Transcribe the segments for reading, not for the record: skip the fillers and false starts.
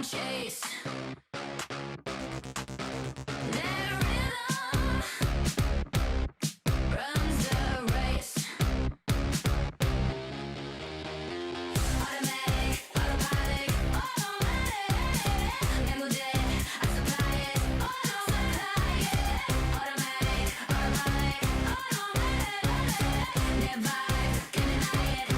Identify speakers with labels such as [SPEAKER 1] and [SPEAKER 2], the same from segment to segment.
[SPEAKER 1] chase. That rhythm runs the race. Automatic, autopilot, automatic. Emulate, I supply it, auto supply it. Automatic, autopilot, automatic. Never can deny it.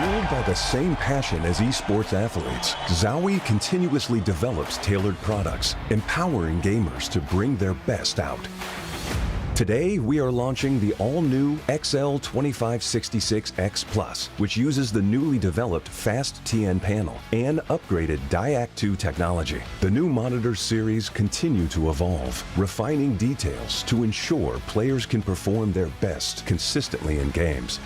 [SPEAKER 2] Fueled by the same passion as esports athletes, Zowie continuously develops tailored products, empowering gamers to bring their best out. Today, we are launching the all-new XL2566X Plus, which uses the newly developed Fast TN panel and upgraded Diac2 technology. The new monitor series continue to evolve, refining details to ensure players can perform their best consistently in games.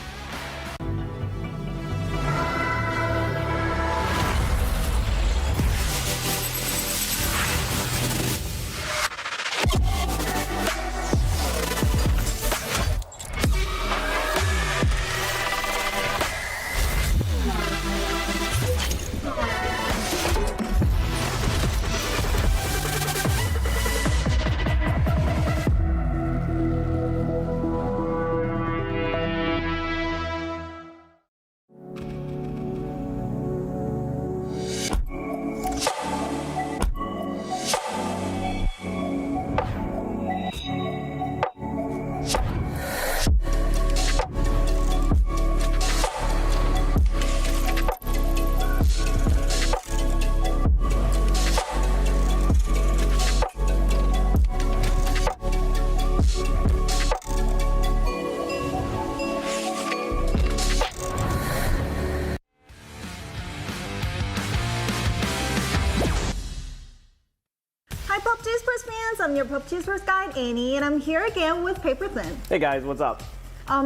[SPEAKER 3] Hi PUBG Esports fans, I'm your PUBG Esports guide Annie, and I'm here again with Paper Thin.
[SPEAKER 4] Hey guys, what's up?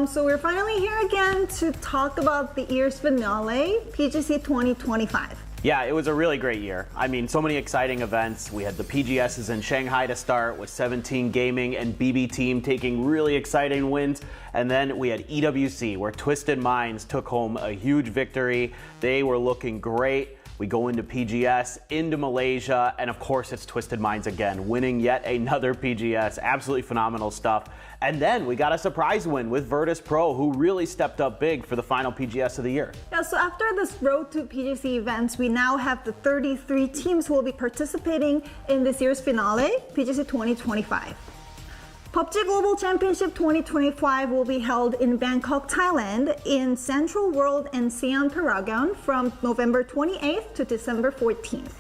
[SPEAKER 3] So we're finally here again to talk about the year's finale, PGC 2025.
[SPEAKER 4] Yeah, it was a really great year. I mean, so many exciting events. We had the PGSs in Shanghai to start with 17 Gaming and BB Team taking really exciting wins. And then we had EWC where Twisted Minds took home a huge victory. They were looking great. We go into PGS, into Malaysia, and of course it's Twisted Minds again, winning yet another PGS. Absolutely phenomenal stuff. And then we got a surprise win with Virtus Pro, who really stepped up big for the final PGS of the year.
[SPEAKER 3] Yeah, so after this road to PGC events, we now have the 33 teams who will be participating in this year's finale, PGC 2025. PUBG Global Championship 2025 will be held in Bangkok, Thailand, in Central World and Siam Paragon from November 28th to December 14th.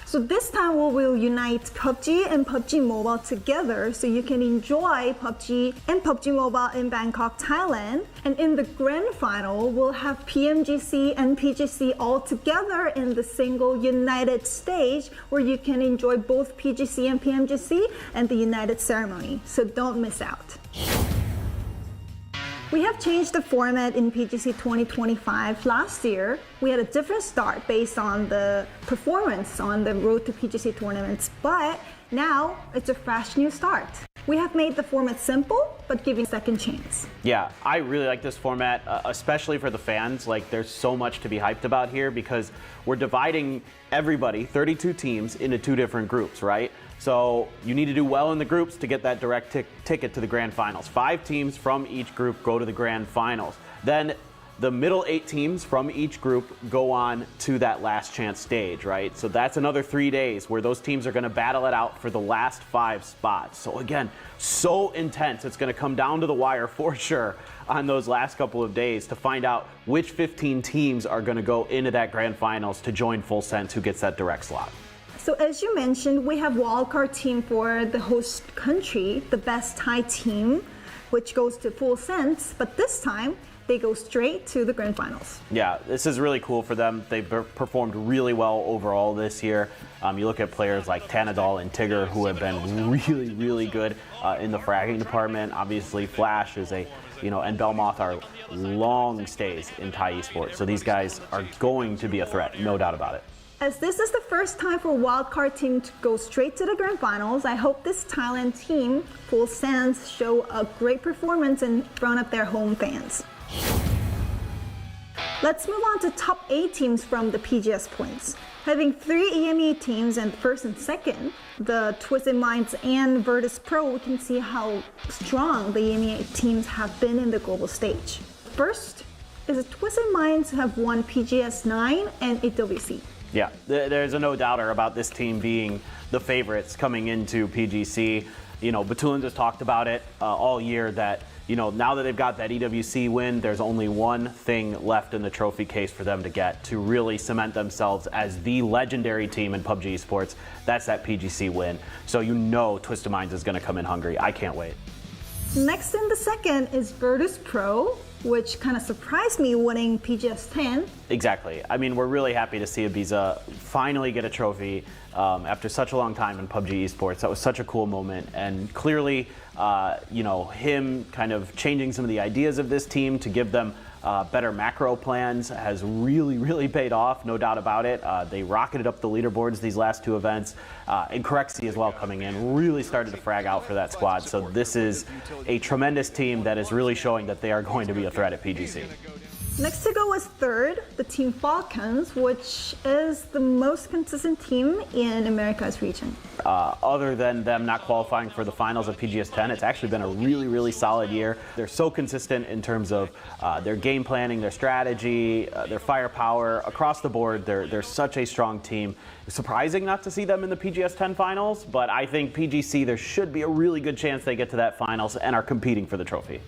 [SPEAKER 3] So this time we will unite PUBG and PUBG Mobile together so you can enjoy PUBG and PUBG Mobile in Bangkok, Thailand. And in the grand final, we'll have PMGC and PGC all together in the single united stage where you can enjoy both PGC and PMGC and the united ceremony. So don't miss out. We have changed the format in PGC 2025. Last year, we had a different start based on the performance on the road to PGC tournaments, but now it's a fresh new start. We have made the format simple, but giving a second chance.
[SPEAKER 4] Yeah, I really like this format, especially for the fans. Like, there's so much to be hyped about here because we're dividing everybody, 32 teams, into two different groups, right? So you need to do well in the groups to get that direct ticket to the grand finals. 5 teams from each group go to the grand finals. Then the middle 8 teams from each group go on to that last chance stage, right? So that's another 3 days where those teams are going to battle it out for the last 5 spots. So again, so intense. It's going to come down to the wire for sure on those last couple of days to find out which 15 teams are going to go into that grand finals to join Full Sense, who gets that direct slot.
[SPEAKER 3] So as you mentioned, we have wildcard team for the host country, the best Thai team, which goes to Full Sense, but this time they go straight to the grand finals.
[SPEAKER 4] Yeah, this is really cool for them. They've performed really well overall this year. You look at players like Tanadol and Tigger, who have been really, really good in the fragging department. Obviously, Flash is and Belmoth are long stays in Thai esports. So these guys are going to be a threat, no doubt about it.
[SPEAKER 3] As this is the first time for wildcard team to go straight to the grand finals, I hope this Thailand team, Full Sense, show a great performance in front of their home fans. Let's move on to top 8 teams from the PGS points. Having 3 EMEA teams and first and second, the Twisted Minds and Virtus Pro, we can see how strong the EMEA teams have been in the global stage. First is the Twisted Minds have won PGS 9 and EWC.
[SPEAKER 4] Yeah, there's no doubter about this team being the favorites coming into PGC. Batulins has talked about it all year that, now that they've got that EWC win, there's only one thing left in the trophy case for them to get to really cement themselves as the legendary team in PUBG Esports. That's that PGC win. So Twisted Minds is going to come in hungry. I can't wait.
[SPEAKER 3] Next in the second is Virtus Pro, which kind of surprised me winning PGS 10.
[SPEAKER 4] Exactly. I mean, we're really happy to see Ibiza finally get a trophy after such a long time in PUBG Esports. That was such a cool moment. And clearly, him kind of changing some of the ideas of this team to give them better macro plans has really, really paid off, no doubt about it. They rocketed up the leaderboards these last two events. And Corexy as well coming in, really started to frag out for that squad. So this is a tremendous team that is really showing that they are going to be a threat at PGC.
[SPEAKER 3] Next to go is third, the Team Falcons, which is the most consistent team in America's region.
[SPEAKER 4] Other than them not qualifying for the finals of PGS 10, it's actually been a really, really solid year. They're so consistent in terms of their game planning, their strategy, their firepower. Across the board, they're such a strong team. Surprising not to see them in the PGS 10 finals, but I think PGC, there should be a really good chance they get to that finals and are competing for the trophy.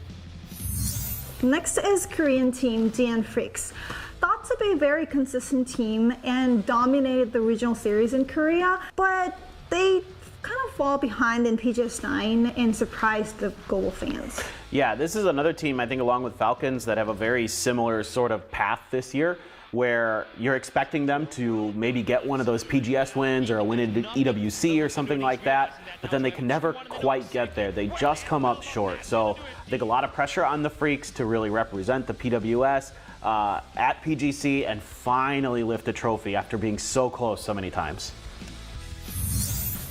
[SPEAKER 3] Next is Korean team DN Freaks. Thought to be a very consistent team and dominated the regional series in Korea, but they kind of fall behind in PGS 9 and surprised the global fans.
[SPEAKER 4] Yeah, this is another team, I think, along with Falcons, that have a very similar sort of path this year, where you're expecting them to maybe get one of those PGS wins or a win in EWC or something like that, but then they can never quite get there. They just come up short. So I think a lot of pressure on the Freaks to really represent the PWS at PGC and finally lift a trophy after being so close so many times.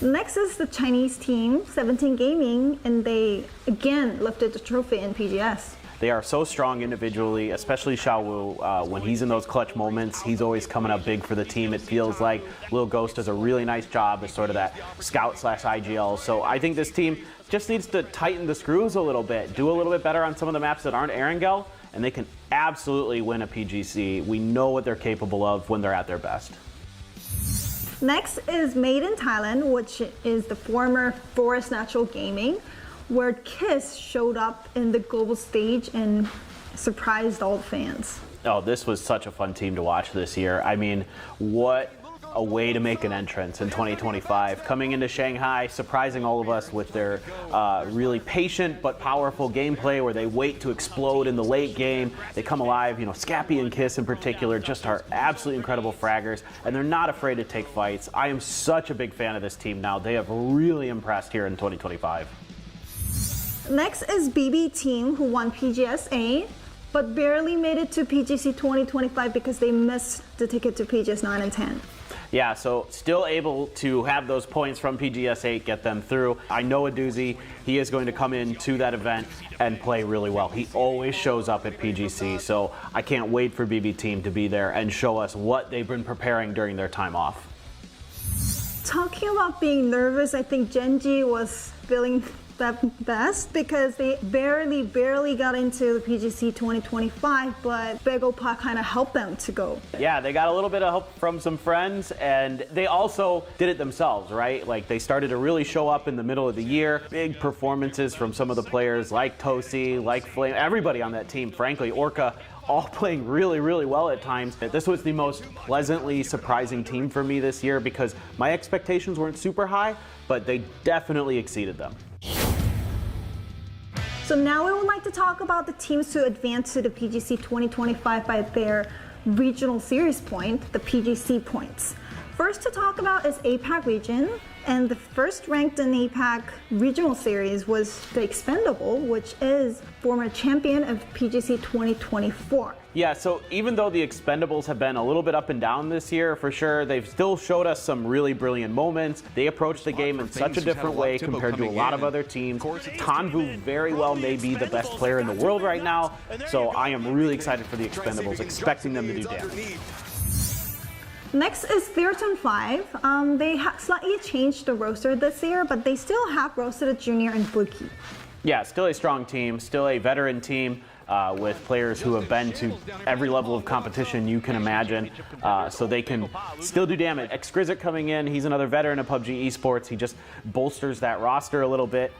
[SPEAKER 3] Next is the Chinese team, 17 Gaming, and they again lifted the trophy in PGS.
[SPEAKER 4] They are so strong individually, especially Xiao Wu. When he's in those clutch moments, he's always coming up big for the team. It feels like Lil Ghost does a really nice job as sort of that scout/IGL. So I think this team just needs to tighten the screws a little bit, do a little bit better on some of the maps that aren't Erangel, and they can absolutely win a PGC. We know what they're capable of when they're at their best.
[SPEAKER 3] Next is Made in Thailand, which is the former Forest Natural Gaming, where Kiss showed up in the global stage and surprised all the fans.
[SPEAKER 4] Oh, this was such a fun team to watch this year. I mean, what a way to make an entrance in 2025. Coming into Shanghai, surprising all of us with their really patient but powerful gameplay where they wait to explode in the late game. They come alive, Scappy and Kiss in particular just are absolutely incredible fraggers, and they're not afraid to take fights. I am such a big fan of this team now. They have really impressed here in 2025.
[SPEAKER 3] Next is BB Team, who won PGS 8, but barely made it to PGC 2025 because they missed the ticket to PGS 9 and 10.
[SPEAKER 4] Yeah, so still able to have those points from PGS 8 get them through. I know a doozy. He is going to come into that event and play really well. He always shows up at PGC, so I can't wait for BB Team to be there and show us what they've been preparing during their time off.
[SPEAKER 3] Talking about being nervous, I think Genji was feeling that best because they barely got into the PGC 2025, but Big Opa kind of helped them to go.
[SPEAKER 4] Yeah, they got a little bit of help from some friends, and they also did it themselves, right? Like, they started to really show up in the middle of the year. Big performances from some of the players like Tosi, like Flame, everybody on that team, frankly, Orca, all playing really, really well at times. This was the most pleasantly surprising team for me this year because my expectations weren't super high, but they definitely exceeded them.
[SPEAKER 3] So now we would like to talk about the teams to advance to the PGC 2025 by their regional series point, the PGC points. First to talk about is APAC region, and the first ranked in APAC regional series was the Expendable, which is former champion of PGC 2024.
[SPEAKER 4] Yeah, so even though the Expendables have been a little bit up and down this year, for sure, they've still showed us some really brilliant moments. They approach the game in such a different way compared to a lot of other teams. Tanvu very well may be the best player in the world right now, so I am really excited for the Expendables, expecting them to do damage.
[SPEAKER 3] Next is Theaton 5. They have slightly changed the roster this year, but they still have rostered a junior and Bookie.
[SPEAKER 4] Yeah, still a strong team, still a veteran team. with players who have been to every level of competition you can imagine, so they can still do damage. Exquisite coming in, he's another veteran of PUBG Esports. He just bolsters that roster a little bit.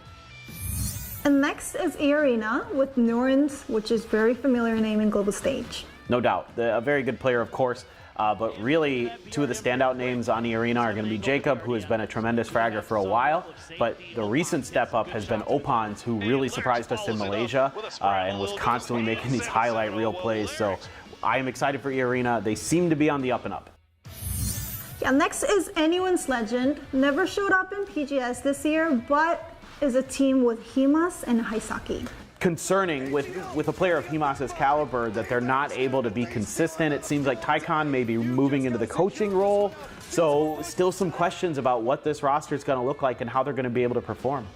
[SPEAKER 3] And next is Arena with Norns, which is very familiar name in global stage.
[SPEAKER 4] No doubt, a very good player, of course. But really, two of the standout names on the arena are going to be Jacob, who has been a tremendous fragger for a while, but the recent step up has been Opans, who really surprised us in Malaysia and was constantly making these highlight reel plays. So I am excited for arena. They seem to be on the up and up.
[SPEAKER 3] Yeah, next is Anyone's Legend. Never showed up in PGS this year, but is a team with Himas and Haisaki.
[SPEAKER 4] Concerning with a player of Himas' caliber that they're not able to be consistent. It seems like Taikon may be moving into the coaching role, so still some questions about what this roster is going to look like and how they're going to be able to perform.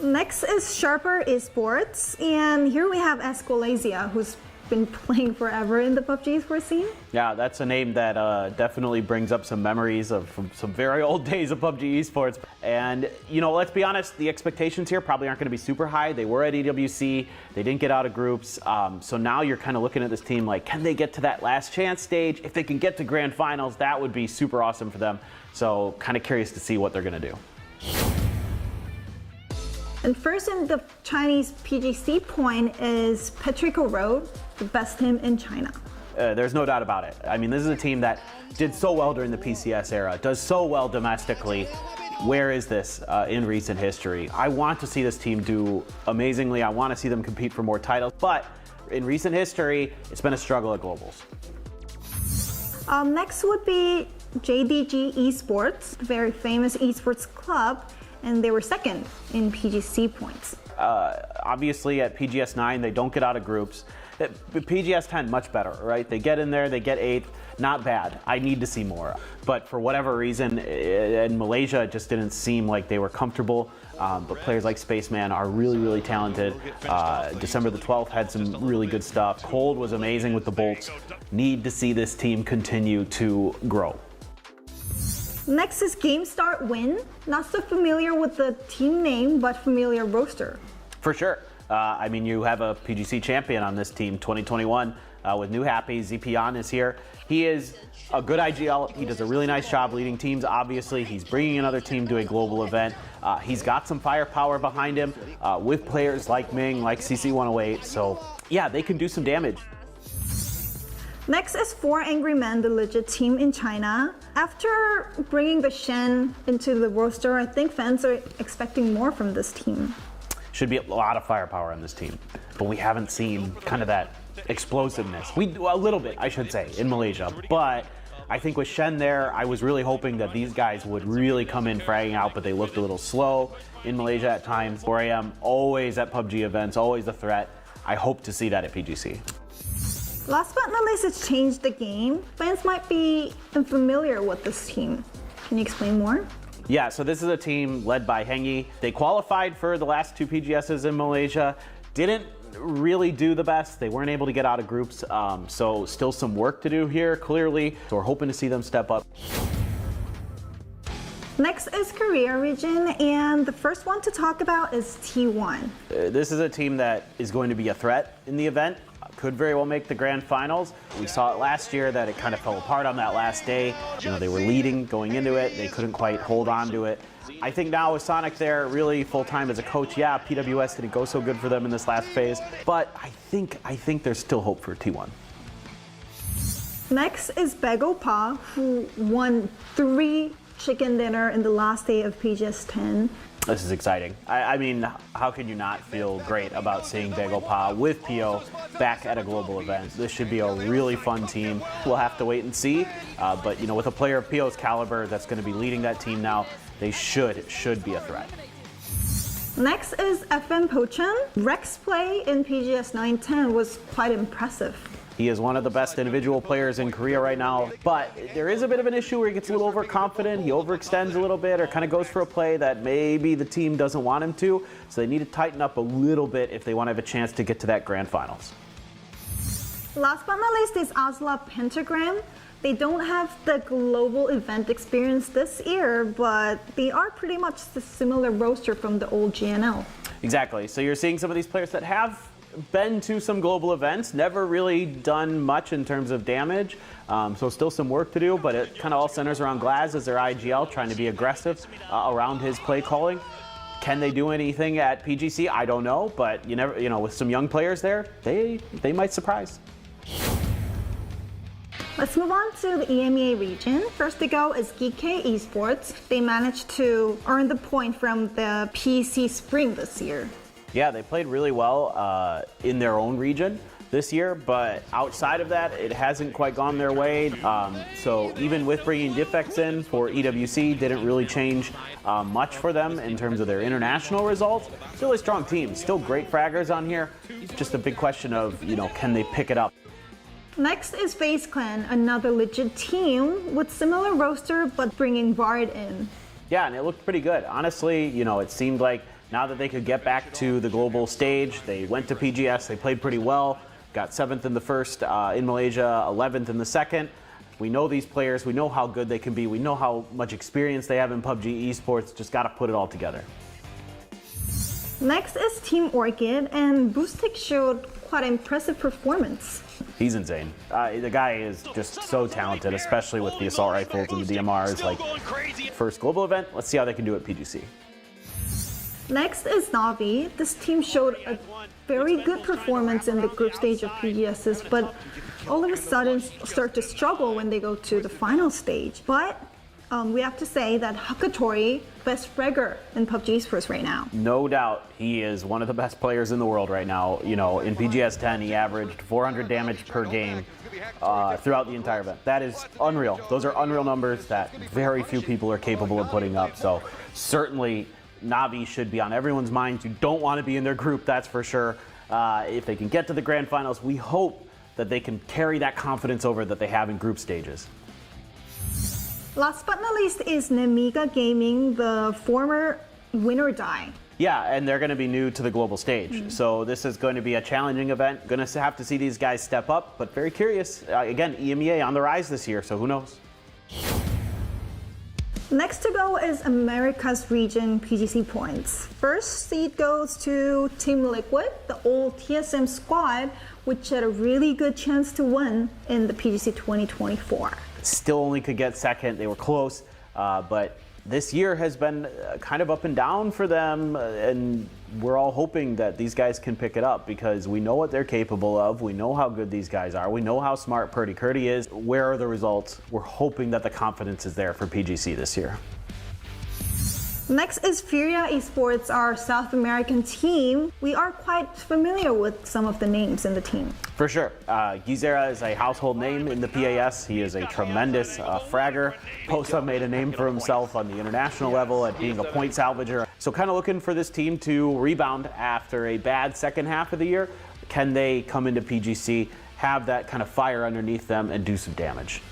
[SPEAKER 3] Next is Sharper Esports, and here we have Escolazia, who's been playing forever in the PUBG Esports scene.
[SPEAKER 4] Yeah, that's a name that definitely brings up some memories of some very old days of PUBG Esports. And, you know, let's be honest, the expectations here probably aren't going to be super high. They were at EWC, they didn't get out of groups. So now you're kind of looking at this team like, can they get to that last chance stage? If they can get to grand finals, that would be super awesome for them. So kind of curious to see what they're going to do.
[SPEAKER 3] And first in the Chinese PGC point is Petrico Road, the best team in China.
[SPEAKER 4] There's no doubt about it. I mean, this is a team that did so well during the PCS era, does so well domestically. Where is this in recent history? I want to see this team do amazingly. I want to see them compete for more titles, but in recent history, it's been a struggle at globals.
[SPEAKER 3] Next would be JDG Esports, a very famous esports club, and they were second in PGC points.
[SPEAKER 4] Obviously at PGS 9, they don't get out of groups. PGS 10, much better, right? They get in there, they get 8th, not bad. I need to see more. But for whatever reason, in Malaysia, it just didn't seem like they were comfortable. But players like Spaceman are really, really talented. December the 12th had some really good stuff. Cold was amazing with the bolts. Need to see this team continue to grow.
[SPEAKER 3] Next is GameStart Win. Not so familiar with the team name, but familiar roster.
[SPEAKER 4] For sure. I mean, you have a PGC champion on this team, 2021, with New Happy. Zipian is here. He is a good IGL. He does a really nice job leading teams. Obviously, he's bringing another team to a global event. He's got some firepower behind him with players like Ming, like CC108. So, yeah, they can do some damage.
[SPEAKER 3] Next is 4 Angry Men, the legit team in China. After bringing the Shen into the roster, I think fans are expecting more from this team.
[SPEAKER 4] Should be a lot of firepower on this team, but we haven't seen kind of that explosiveness. We do a little bit, I should say, in Malaysia, but I think with Shen there, I was really hoping that these guys would really come in fragging out, but they looked a little slow in Malaysia at times. 4AM, always at PUBG events, always a threat. I hope to see that at PGC.
[SPEAKER 3] Last but not least, it's changed the game. Fans might be unfamiliar with this team. Can you explain more?
[SPEAKER 4] Yeah, so this is a team led by Hengi. They qualified for the last 2 PGSs in Malaysia. Didn't really do the best. They weren't able to get out of groups, so still some work to do here, clearly. So we're hoping to see them step up.
[SPEAKER 3] Next is Korea region, and the first one to talk about is T1.
[SPEAKER 4] This is a team that is going to be a threat in the event. Could very well make the grand finals. We saw it last year that it kind of fell apart on that last day. You know, they were leading going into it. They couldn't quite hold on to it. I think now with Sonic there, really full-time as a coach, yeah, PWS didn't go so good for them in this last phase, but I think there's still hope for T1.
[SPEAKER 3] Next is Begopa, who won 3 chicken dinner in the last day of PGS 10.
[SPEAKER 4] This is exciting. I mean, how can you not feel great about seeing Begopa with PO back at a global event? This should be a really fun team. We'll have to wait and see. But, you know, with a player of PO's caliber that's going to be leading that team now, they should be a threat.
[SPEAKER 3] Next is FM Pochen. Rex play in PGS 910 was quite impressive.
[SPEAKER 4] He is one of the best individual players in Korea right now, but there is a bit of an issue where he gets a little overconfident, he overextends a little bit, or kind of goes for a play that maybe the team doesn't want him to, so they need to tighten up a little bit if they want to have a chance to get to that grand finals.
[SPEAKER 3] Last but not least is Asla Pentagram. They don't have the global event experience this year, but they are pretty much the similar roster from the old GNL.
[SPEAKER 4] Exactly, so you're seeing some of these players that have been to some global events, never really done much in terms of damage. So still some work to do, but it kind of all centers around Glaz as their IGL, trying to be aggressive around his play calling. Can they do anything at PGC? I don't know, but you never, with some young players there, they might surprise.
[SPEAKER 3] Let's move on to the EMEA region. First to go is GK Esports. They managed to earn the point from the PC Spring this year.
[SPEAKER 4] Yeah, they played really well in their own region this year, but outside of that, it hasn't quite gone their way. So even with bringing Defects in for EWC, didn't really change much for them in terms of their international results. Still a strong team, still great fraggers on here. Just a big question of, can they pick it up?
[SPEAKER 3] Next is FaZe Clan, another legit team with similar roster but bringing Bard in.
[SPEAKER 4] Yeah, and it looked pretty good. Honestly, it seemed like now that they could get back to the global stage, they went to PGS, they played pretty well, got 7th in the first in Malaysia, 11th in the second. We know these players, we know how good they can be, we know how much experience they have in PUBG Esports, just got to put it all together.
[SPEAKER 3] Next is Team Orchid, and Boostic showed quite an impressive performance.
[SPEAKER 4] He's insane. The guy is just so talented, especially with the assault rifles and the DMRs. Like, first global event, let's see how they can do at PGC.
[SPEAKER 3] Next is Navi. This team showed a very good performance in the group stage of PGSs, but all of a sudden start to struggle when they go to the final stage. But we have to say that Hakatori, best fragger in PUBG Esports right now.
[SPEAKER 4] No doubt, he is one of the best players in the world right now. In PGS 10, he averaged 400 damage per game throughout the entire event. That is unreal. Those are unreal numbers that very few people are capable of putting up. So certainly, Navi should be on everyone's minds. You don't want to be in their group, that's for sure. If they can get to the grand finals, we hope that they can carry that confidence over that they have in group stages.
[SPEAKER 3] Last but not least is Nemiga Gaming, the former Win or Die.
[SPEAKER 4] Yeah, and they're going to be new to the global stage. So this is going to be a challenging event. Going to have to see these guys step up, but very curious. Again, EMEA on the rise this year, so who knows?
[SPEAKER 3] Next to go is America's region PGC points. First seed goes to Team Liquid, the old TSM squad, which had a really good chance to win in the PGC 2024.
[SPEAKER 4] Still only could get second. They were close, but this year has been kind of up and down for them, and we're all hoping that these guys can pick it up because we know what they're capable of. We know how good these guys are. We know how smart Purdy Curdy is. Where are the results? We're hoping that the confidence is there for PGC this year.
[SPEAKER 3] Next is Furia Esports, our South American team. We are quite familiar with some of the names in the team.
[SPEAKER 4] For sure. Gizera is a household name in the PAS. He is a tremendous fragger. Posa made a name for himself on the international level at being a point salvager. So kind of looking for this team to rebound after a bad second half of the year. Can they come into PGC, have that kind of fire underneath them, and do some damage?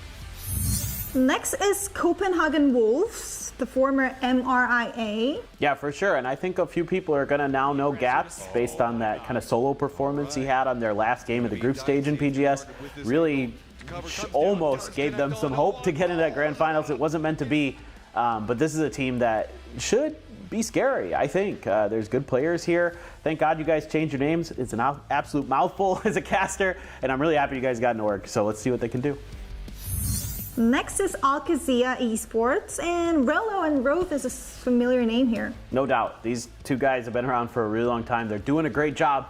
[SPEAKER 3] Next is Copenhagen Wolves, the former MRIA.
[SPEAKER 4] Yeah, for sure. And I think a few people are going to now know Gaps based on that kind of solo performance he had on their last game of the group stage in PGS. Really almost gave them some hope to get into that grand finals. It wasn't meant to be, but this is a team that should be scary, I think. There's good players here. Thank God you guys changed your names. It's an absolute mouthful as a caster, and I'm really happy you guys got in org. So let's see what they can do.
[SPEAKER 3] Next is Alcazia Esports, and Rello and Roth is a familiar name here.
[SPEAKER 4] No doubt. These two guys have been around for a really long time. They're doing a great job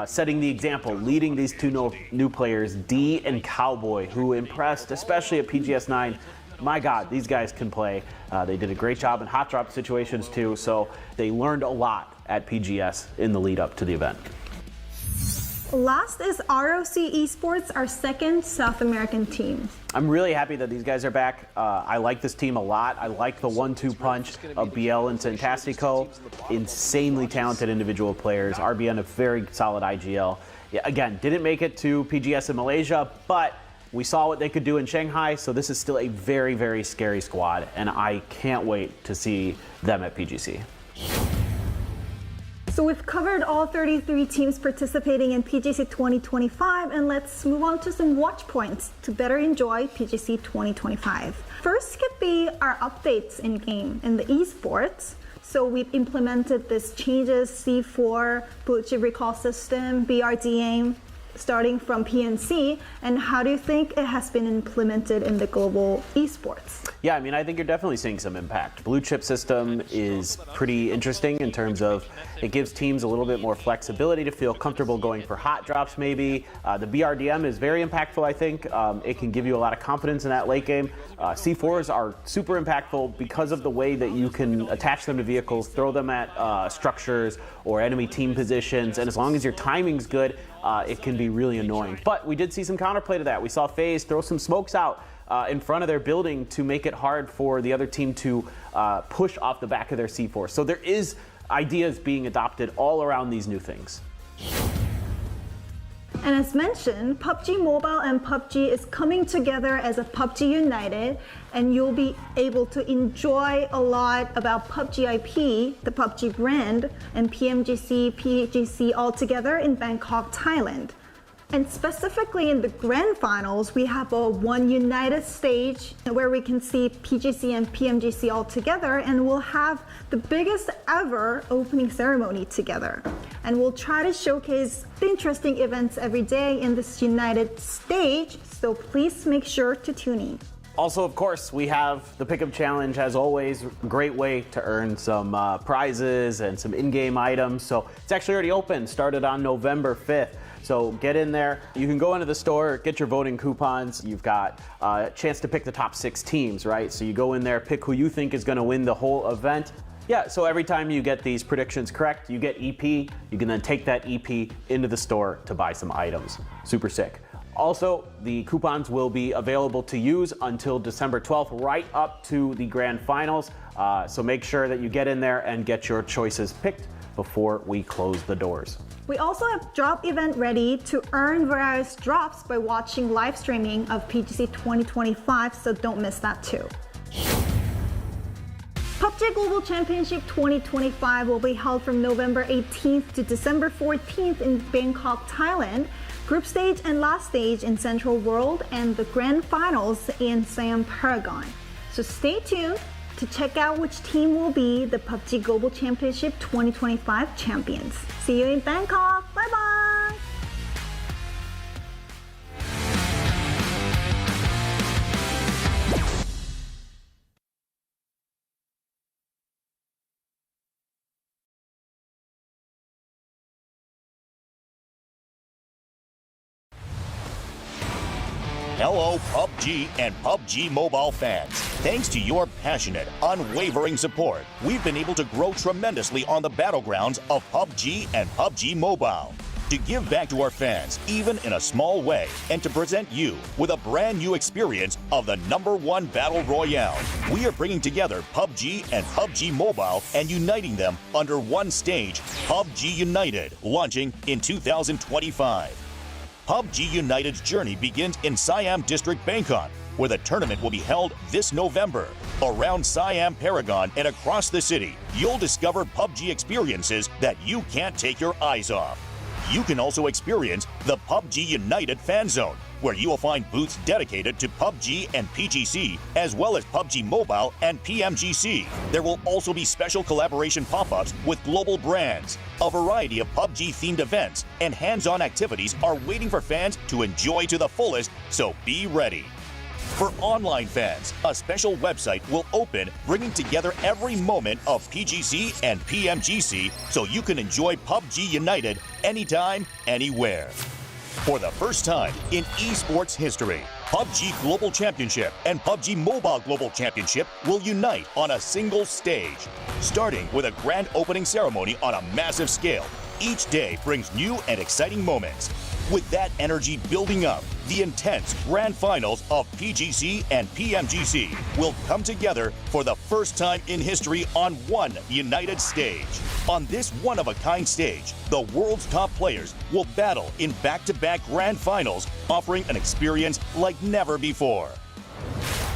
[SPEAKER 4] setting the example, leading these two new players, D and Cowboy, who impressed, especially at PGS 9. My God, these guys can play. They did a great job in hot drop situations too, so they learned a lot at PGS in the lead up to the event.
[SPEAKER 3] Last is ROC Esports, our second South American team.
[SPEAKER 4] I'm really happy that these guys are back. I like this team a lot. I like the 1-2 punch of BL and Fantastico. Insanely talented individual players. RBN a very solid IGL. Yeah, again, didn't make it to PGS in Malaysia, but we saw what they could do in Shanghai, so this is still a very, very scary squad, and I can't wait to see them at PGC.
[SPEAKER 3] So we've covered all 33 teams participating in PGC 2025, and let's move on to some watch points to better enjoy PGC 2025. First could be our updates in game in the esports. So we've implemented this changes, C4, bullet chip recall system, BRDM, starting from PNC. And how do you think it has been implemented in the global esports?
[SPEAKER 4] Yeah, I mean, I think you're definitely seeing some impact. Blue chip system is pretty interesting in terms of it gives teams a little bit more flexibility to feel comfortable going for hot drops maybe. The BRDM is very impactful, I think. It can give you a lot of confidence in that late game. C4s are super impactful because of the way that you can attach them to vehicles, throw them at structures or enemy team positions, and as long as your timing's good, it can be really annoying. But we did see some counterplay to that. We saw FaZe throw some smokes out in front of their building to make it hard for the other team to push off the back of their C4. So there is ideas being adopted all around these new things.
[SPEAKER 3] And as mentioned, PUBG Mobile and PUBG is coming together as a PUBG United, and you'll be able to enjoy a lot about PUBG IP, the PUBG brand, and PMGC, PGC all together in Bangkok, Thailand. And specifically in the grand finals, we have a one united stage where we can see PGC and PMGC all together, and we'll have the biggest ever opening ceremony together. And we'll try to showcase interesting events every day in this united stage, so please make sure to tune in.
[SPEAKER 4] Also, of course, we have the Pick'em Challenge, as always, great way to earn some prizes and some in-game items. So it's actually already open, started on November 5th. So get in there. You can go into the store, get your voting coupons. You've got a chance to pick the top 6 teams, right? So you go in there, pick who you think is going to win the whole event. Yeah, so every time you get these predictions correct, you get EP. You can then take that EP into the store to buy some items. Super sick. Also, the coupons will be available to use until December 12th, right up to the grand finals. So make sure that you get in there and get your choices picked before we close the doors.
[SPEAKER 3] We also have drop event ready to earn various drops by watching live streaming of PGC 2025, so don't miss that too. PUBG Global Championship 2025 will be held from November 18th to December 14th in Bangkok, Thailand, group stage and last stage in Central World, and the grand finals in Siam Paragon. So stay tuned to check out which team will be the PUBG Global Championship 2025 champions. See you in Bangkok. Bye bye.
[SPEAKER 5] Hello, PUBG and PUBG Mobile fans. Thanks to your passionate, unwavering support, we've been able to grow tremendously on the battlegrounds of PUBG and PUBG Mobile. To give back to our fans, even in a small way, and to present you with a brand new experience of the #1 Battle Royale, we are bringing together PUBG and PUBG Mobile and uniting them under one stage, PUBG United, launching in 2025. PUBG United's journey begins in Siam District, Bangkok, where the tournament will be held this November. Around Siam Paragon and across the city, you'll discover PUBG experiences that you can't take your eyes off. You can also experience the PUBG United Fan Zone, where you will find booths dedicated to PUBG and PGC, as well as PUBG Mobile and PMGC. There will also be special collaboration pop-ups with global brands. A variety of PUBG-themed events and hands-on activities are waiting for fans to enjoy to the fullest, so be ready. For online fans, a special website will open, bringing together every moment of PGC and PMGC so you can enjoy PUBG United anytime, anywhere. For the first time in esports history, PUBG Global Championship and PUBG Mobile Global Championship will unite on a single stage. Starting with a grand opening ceremony on a massive scale, each day brings new and exciting moments. With that energy building up, the intense grand finals of PGC and PMGC will come together for the first time in history on one united stage. On this one-of-a-kind stage, the world's top players will battle in back-to-back grand finals, offering an experience like never before.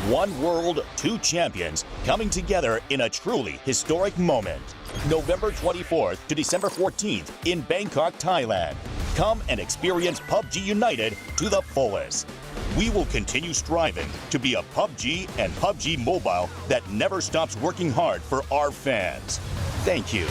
[SPEAKER 5] One world, two champions, coming together in a truly historic moment. November 24th to December 14th in Bangkok, Thailand. Come and experience PUBG United to the fullest. We will continue striving to be a PUBG and PUBG Mobile that never stops working hard for our fans. Thank you.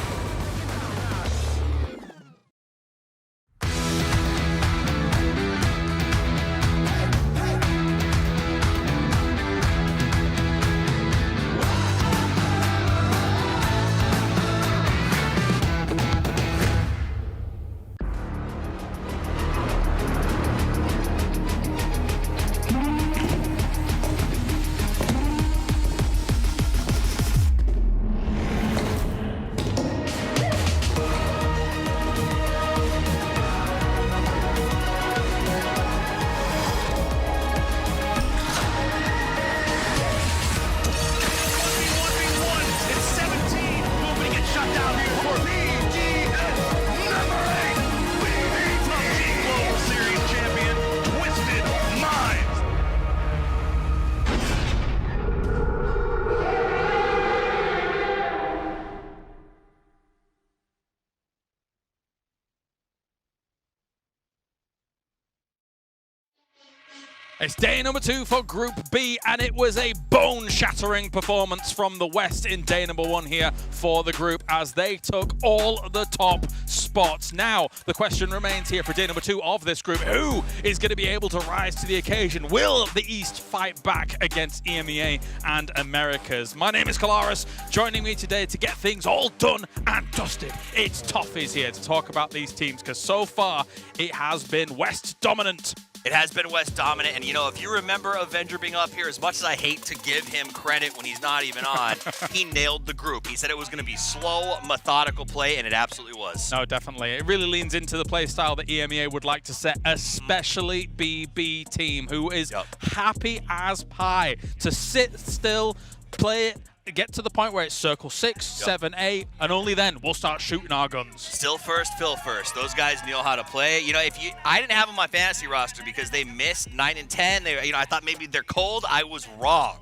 [SPEAKER 6] It's day number 2 for Group B, and it was a bone-shattering performance from the West in day number 1 here for the group as they took all the top spots. Now, the question remains here for day number 2 of this group. Who is going to be able to rise to the occasion? Will the East fight back against EMEA and Americas? My name is Kalaris. Joining me today to get things all done and dusted, it's Toffees here to talk about these teams, because so far it has been West dominant.
[SPEAKER 7] It has been West dominant, and you know, if you remember Avenger being up here, as much as I hate to give him credit when he's not even on, he nailed the group. He said it was going to be slow, methodical play, and it absolutely was.
[SPEAKER 6] No, definitely. It really leans into the play style that EMEA would like to set, especially BB team, who is happy as pie to sit still, play it, get to the point where it's circle 6, 7, 8, and only then we'll start shooting our guns.
[SPEAKER 7] Still first, fill first. Those guys know how to play. You know, I didn't have them on my fantasy roster because they missed 9 and 10. I thought maybe they're cold. I was wrong.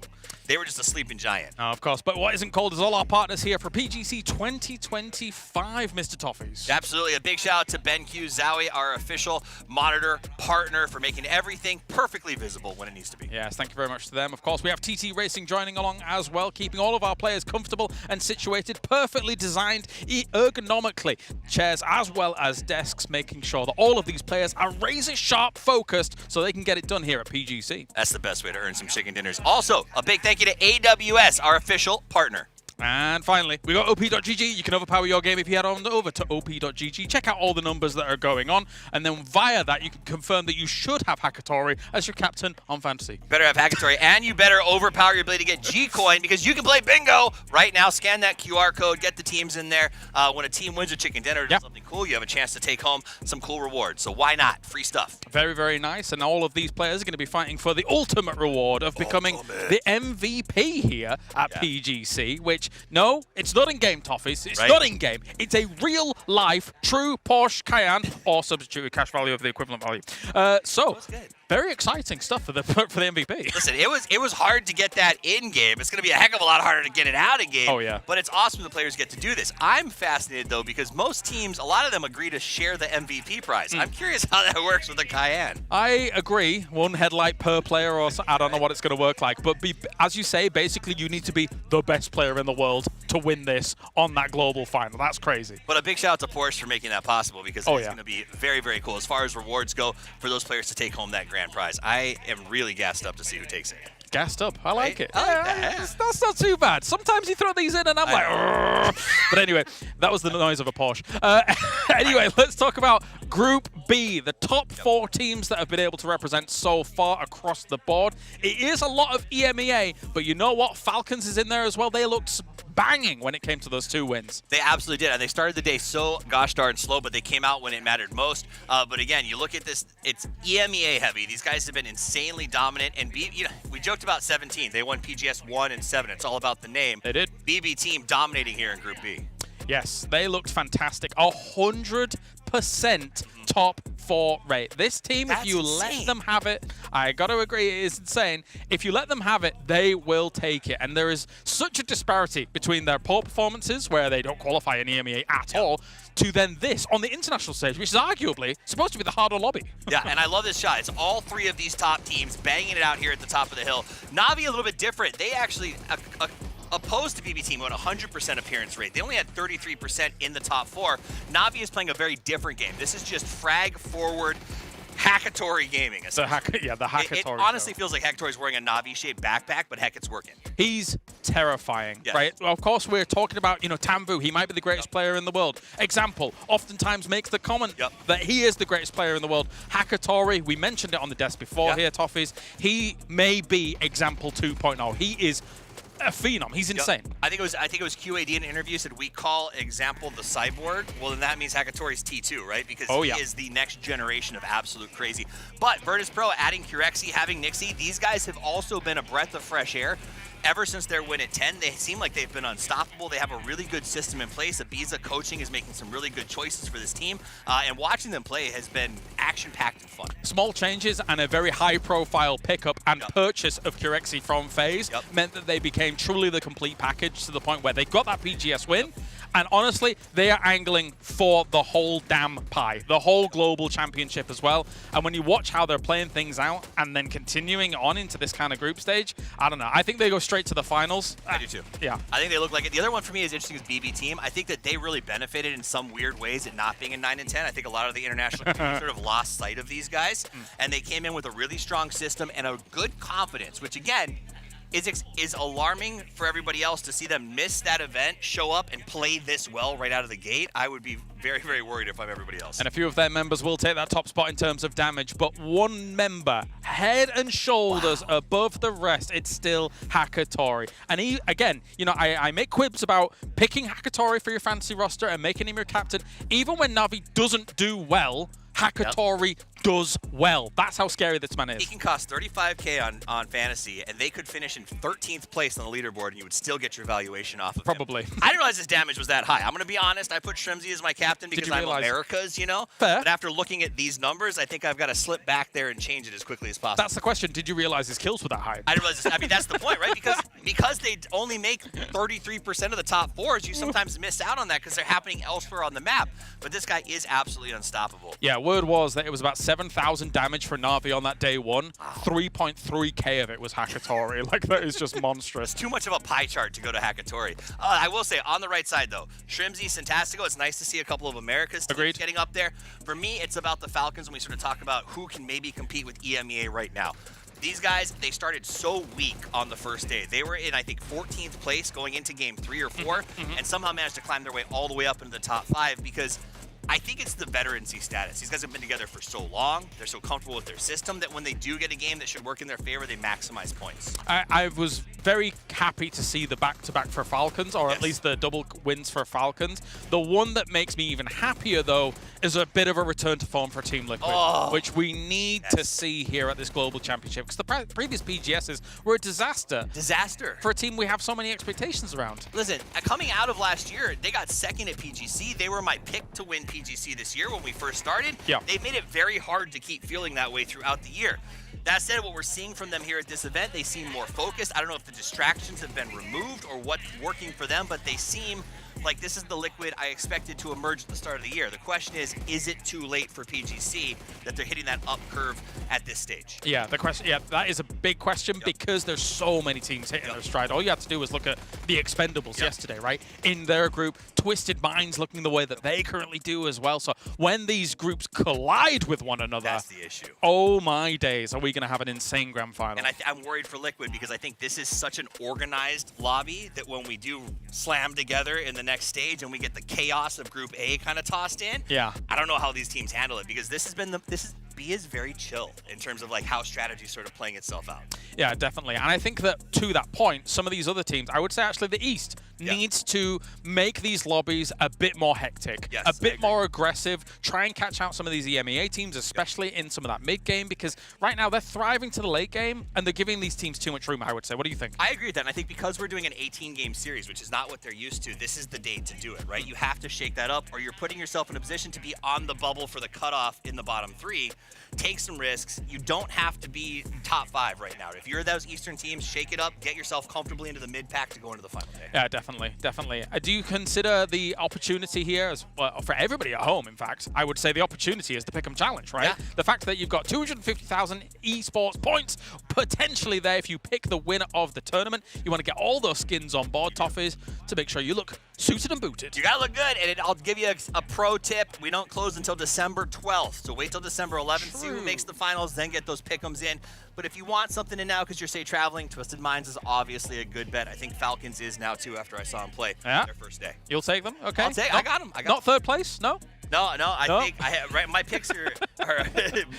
[SPEAKER 7] They were just a sleeping giant.
[SPEAKER 6] Oh, of course. But what isn't cold is all our partners here for PGC 2025, Mr. Toffees.
[SPEAKER 7] Absolutely. A big shout out to BenQ Zowie, our official monitor partner, for making everything perfectly visible when it needs to be.
[SPEAKER 6] Yes, thank you very much to them. Of course, we have TT Racing joining along as well, keeping all of our players comfortable and situated, perfectly designed ergonomically. Chairs as well as desks, making sure that all of these players are razor-sharp focused so they can get it done here at PGC.
[SPEAKER 7] That's the best way to earn some chicken dinners. Also, a big thank you to AWS, our official partner.
[SPEAKER 6] And finally, we got OP.GG. You can overpower your game if you head on over to OP.GG. Check out all the numbers that are going on, and then via that, you can confirm that you should have Hakatori as your captain on Fantasy.
[SPEAKER 7] Better have Hakatori, and you better overpower your ability to get G-Coin, because you can play bingo right now. Scan that QR code, get the teams in there. When a team wins a chicken dinner or does something cool, you have a chance to take home some cool rewards. So why not? Free stuff.
[SPEAKER 6] Very, very nice. And all of these players are going to be fighting for the ultimate reward of becoming the MVP here at PGC, which, no, it's not in-game, Toffees. It's not in-game. It's a real-life, true Porsche Cayenne, or substituted cash value of the equivalent value. So, very exciting stuff for the MVP.
[SPEAKER 7] Listen, it was hard to get that in-game. It's going to be a heck of a lot harder to get it out in-game.
[SPEAKER 6] Oh, yeah.
[SPEAKER 7] But it's awesome the players get to do this. I'm fascinated, though, because most teams, a lot of them agree to share the MVP prize. I'm curious how that works with the Cayenne.
[SPEAKER 6] I agree. One headlight per player, or I don't know what it's going to work like. But as you say, basically, you need to be the best player in the world to win this on that global final. That's crazy.
[SPEAKER 7] But a big shout out to Porsche for making that possible, because it's going to be very, very cool as far as rewards go for those players to take home that grand prize. I am really gassed up to see who takes it.
[SPEAKER 6] Gassed up. I like it.
[SPEAKER 7] I like that.
[SPEAKER 6] That's not too bad. Sometimes you throw these in and I'm like, "Urgh." But anyway, that was the noise of a Porsche. Anyway, let's talk about Group B, the top 4 teams that have been able to represent so far across the board. It is a lot of EMEA, but you know what? Falcons is in there as well. They looked banging when it came to those 2 wins.
[SPEAKER 7] They absolutely did, and they started the day so gosh darn slow, but they came out when it mattered most. But again, you look at this, it's EMEA heavy. These guys have been insanely dominant, and we joked about 17. They won PGS 1 and 7. It's all about the name.
[SPEAKER 6] They did.
[SPEAKER 7] BB team dominating here in Group B.
[SPEAKER 6] Yes, they looked fantastic. 100% top 4 rate. This team,
[SPEAKER 7] That's
[SPEAKER 6] if you
[SPEAKER 7] insane.
[SPEAKER 6] let them have it, I got to agree, it is insane. If you let them have it, they will take it. And there is such a disparity between their poor performances, where they don't qualify in EMEA at all, to then this on the international stage, which is arguably supposed to be the harder lobby.
[SPEAKER 7] Yeah, and I love this shot. It's all 3 of these top teams banging it out here at the top of the hill. Navi a little bit different. They actually, opposed to BB Team, who had 100% appearance rate. They only had 33% in the top 4. Navi is playing a very different game. This is just frag forward Hackatory gaming.
[SPEAKER 6] The Hackatory.
[SPEAKER 7] It honestly feels like Hackatory's wearing a Navi-shaped backpack, but heck, it's working.
[SPEAKER 6] He's terrifying, right? Well, of course, we're talking about, Tambu. He might be the greatest player in the world. Example, oftentimes makes the comment that he is the greatest player in the world. Hackatory, we mentioned it on the desk before here, Toffees. He may be example 2.0. He is a phenom. He's insane.
[SPEAKER 7] I think it was QAD in an interview said we call example the cyborg. Well, then that means Hackatory's T2, right? Because he is the next generation of absolute crazy. But Virtus Pro adding Curexy, having Nixie, these guys have also been a breath of fresh air. Ever since their win at 10, they seem like they've been unstoppable. They have a really good system in place. Ibiza coaching is making some really good choices for this team. And watching them play has been action-packed and fun.
[SPEAKER 6] Small changes and a very high-profile pickup and purchase of Curexy from FaZe meant that they became truly the complete package to the point where they got that PGS win. And honestly, they are angling for the whole damn pie, the whole global championship as well. And when you watch how they're playing things out and then continuing on into this kind of group stage, I don't know. I think they go straight to the finals.
[SPEAKER 7] I do too.
[SPEAKER 6] Yeah.
[SPEAKER 7] I think they look like it. The other one for me is interesting is BB Team. I think that they really benefited in some weird ways at not being in 9 and 10. I think a lot of the international teams sort of lost sight of these guys. And they came in with a really strong system and a good confidence, which again, is alarming for everybody else to see them miss that event, show up, and play this well right out of the gate. I would be very, very worried if I'm everybody else.
[SPEAKER 6] And a few of their members will take that top spot in terms of damage, but one member, head and shoulders above the rest, it's still Hackatory. And he, again, I make quibs about picking Hackatory for your fantasy roster and making him your captain. Even when Navi doesn't do well, Hackatory does well. That's how scary this man is.
[SPEAKER 7] He can cost 35K on fantasy, and they could finish in 13th place on the leaderboard, and you would still get your valuation off of
[SPEAKER 6] Probably.
[SPEAKER 7] him. I didn't realize his damage was that high. I'm going to be honest. I put Shrimsy as my captain because I'm America's,
[SPEAKER 6] Fair.
[SPEAKER 7] But after looking at these numbers, I think I've got to slip back there and change it as quickly as possible.
[SPEAKER 6] That's the question. Did you realize his kills were that high?
[SPEAKER 7] I didn't realize this. I mean, that's the point, right? Because they only make 33% of the top 4s, you sometimes miss out on that because they're happening elsewhere on the map. But this guy is absolutely unstoppable.
[SPEAKER 6] Yeah, word was that it was about 7,000 damage for Navi on that day 1. 3.3k of it was Hackatory. Like, that is just monstrous.
[SPEAKER 7] It's too much of a pie chart to go to Hackatory. I will say, on the right side, though, Shrimsy, Fantastico, it's nice to see a couple of America's teams getting up there. For me, it's about the Falcons when we sort of talk about who can maybe compete with EMEA right now. These guys, they started so weak on the first day. They were in, I think, 14th place going into game 3 or 4, and somehow managed to climb their way all the way up into the top 5 because I think it's the veterancy status. These guys have been together for so long. They're so comfortable with their system that when they do get a game that should work in their favor, they maximize points.
[SPEAKER 6] I was very happy to see the back-to-back for Falcons, or at least the double wins for Falcons. The one that makes me even happier, though, is a bit of a return to form for Team Liquid, which we need to see here at this Global Championship, because the previous PGSs were a disaster. For a team we have so many expectations around.
[SPEAKER 7] Listen, coming out of last year, they got second at PGC. They were my pick to win PGC this year when we first started. They've made it very hard to keep feeling that way throughout the year. That said, what we're seeing from them here at this event, they seem more focused. I don't know if the distractions have been removed or what's working for them, but they seem like this is the Liquid I expected to emerge at the start of the year. The question is it too late for PGC that they're hitting that up curve at this stage?
[SPEAKER 6] Yeah, that is a big question because there's so many teams hitting their stride. All you have to do is look at the Expendables yesterday, right? In their group, Twisted Minds looking the way that they currently do as well. So when these groups collide with one another,
[SPEAKER 7] that's the issue.
[SPEAKER 6] Oh my days, are we going to have an insane grand final?
[SPEAKER 7] And I'm worried for Liquid because I think this is such an organized lobby that when we do slam together in the next stage and we get the chaos of Group A kind of tossed in, I don't know how these teams handle it because B is very chill in terms of like how strategy is sort of playing itself out.
[SPEAKER 6] Yeah, definitely. And I think that to that point, some of these other teams, I would say actually the East, needs to make these lobbies a bit more hectic, a bit more aggressive, try and catch out some of these EMEA teams, especially in some of that mid game, because right now they're thriving to the late game and they're giving these teams too much room, I would say. What do you think?
[SPEAKER 7] I agree with that. And I think because we're doing an 18-game series, which is not what they're used to, this is the day to do it, right? You have to shake that up or you're putting yourself in a position to be on the bubble for the cutoff in the bottom 3. Take some risks. You don't have to be top 5 right now. If you're those Eastern teams, shake it up, get yourself comfortably into the mid-pack to go into the final day.
[SPEAKER 6] Yeah, definitely. definitely, definitely. Do you consider the opportunity here, as well, for everybody at home, in fact, I would say the opportunity is the Pick'em Challenge, right?
[SPEAKER 7] Yeah.
[SPEAKER 6] The fact that you've got 250,000 esports points potentially there if you pick the winner of the tournament. You want to get all those skins on board, Toffees, to make sure you look suited and booted.
[SPEAKER 7] You gotta look good, and I'll give you a pro tip. We don't close until December 12th, so wait till December 11th, see who makes the finals, then get those pick'ems in. But if you want something in now because you're, say, traveling, Twisted Minds is obviously a good bet. I think Falcons is now, too, after I saw them play their first day.
[SPEAKER 6] You'll take them? Okay.
[SPEAKER 7] I'll take. I got them.
[SPEAKER 6] Not third place? No?
[SPEAKER 7] No, I think I have, right, my picks are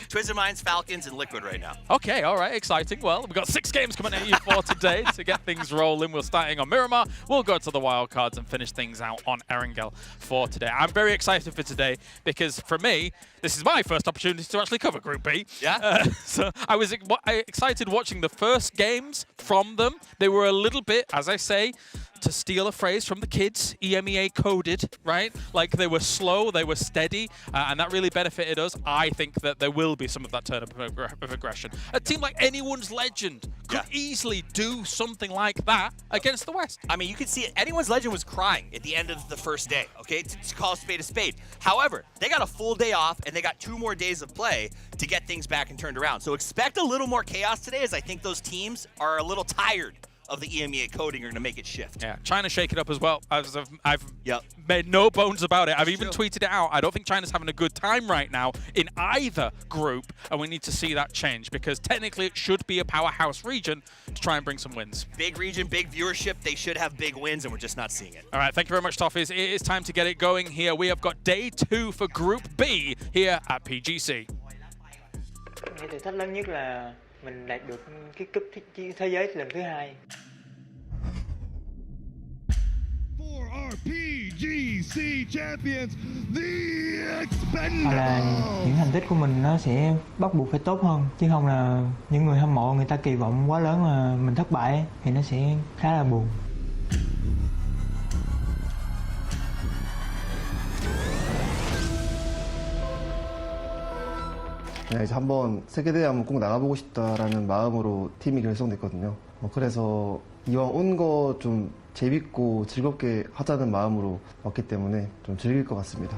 [SPEAKER 7] Twisted Minds, Falcons, and Liquid right now.
[SPEAKER 6] Okay, all right, exciting. Well, we've got 6 games coming at you for today to get things rolling. We're starting on Miramar. We'll go to the wildcards and finish things out on Erangel for today. I'm very excited for today because, for me, this is my first opportunity to actually cover Group B.
[SPEAKER 7] Yeah.
[SPEAKER 6] So I was excited watching the first games from them. They were a little bit, as I say, to steal a phrase from the kids, EMEA coded, right? Like they were slow, they were steady, and that really benefited us. I think that there will be some of that turn of aggression. A team like Anyone's Legend could easily do something like that against the West.
[SPEAKER 7] I mean, you could see it. Anyone's Legend was crying at the end of the first day, okay? To call a spade a spade. However, they got a full day off, and they got 2 more days of play to get things back and turned around. So expect a little more chaos today, as I think those teams are a little tired of the EMEA coding are going to make it shift.
[SPEAKER 6] Yeah, China shake it up as well. I've made no bones about it. I've even tweeted it out. I don't think China's having a good time right now in either group, and we need to see that change because technically it should be a powerhouse region to try and bring some wins.
[SPEAKER 7] Big region, big viewership. They should have big wins, and we're just not seeing it.
[SPEAKER 6] All right, thank you very much, Toffees. It is time to get it going here. We have got day 2 for Group B here at PGC.
[SPEAKER 8] Cái thử thách lớn nhất là mình đạt được cái cúp thế giới lần thứ 2.
[SPEAKER 9] For our PGC champions, the Expendables.
[SPEAKER 8] Hoặc là những thành tích của mình nó sẽ bắt buộc phải tốt hơn, chứ không là những người hâm mộ người ta kỳ vọng quá lớn mà mình thất bại thì nó sẽ khá là buồn.
[SPEAKER 10] 이제 한번 세계대회 한번 꼭 나가보고 싶다라는 마음으로 팀이 결성됐거든요. 그래서 이왕 온 거 좀 재밌고 즐겁게 하자는 마음으로 왔기 때문에 좀 즐길 것 같습니다.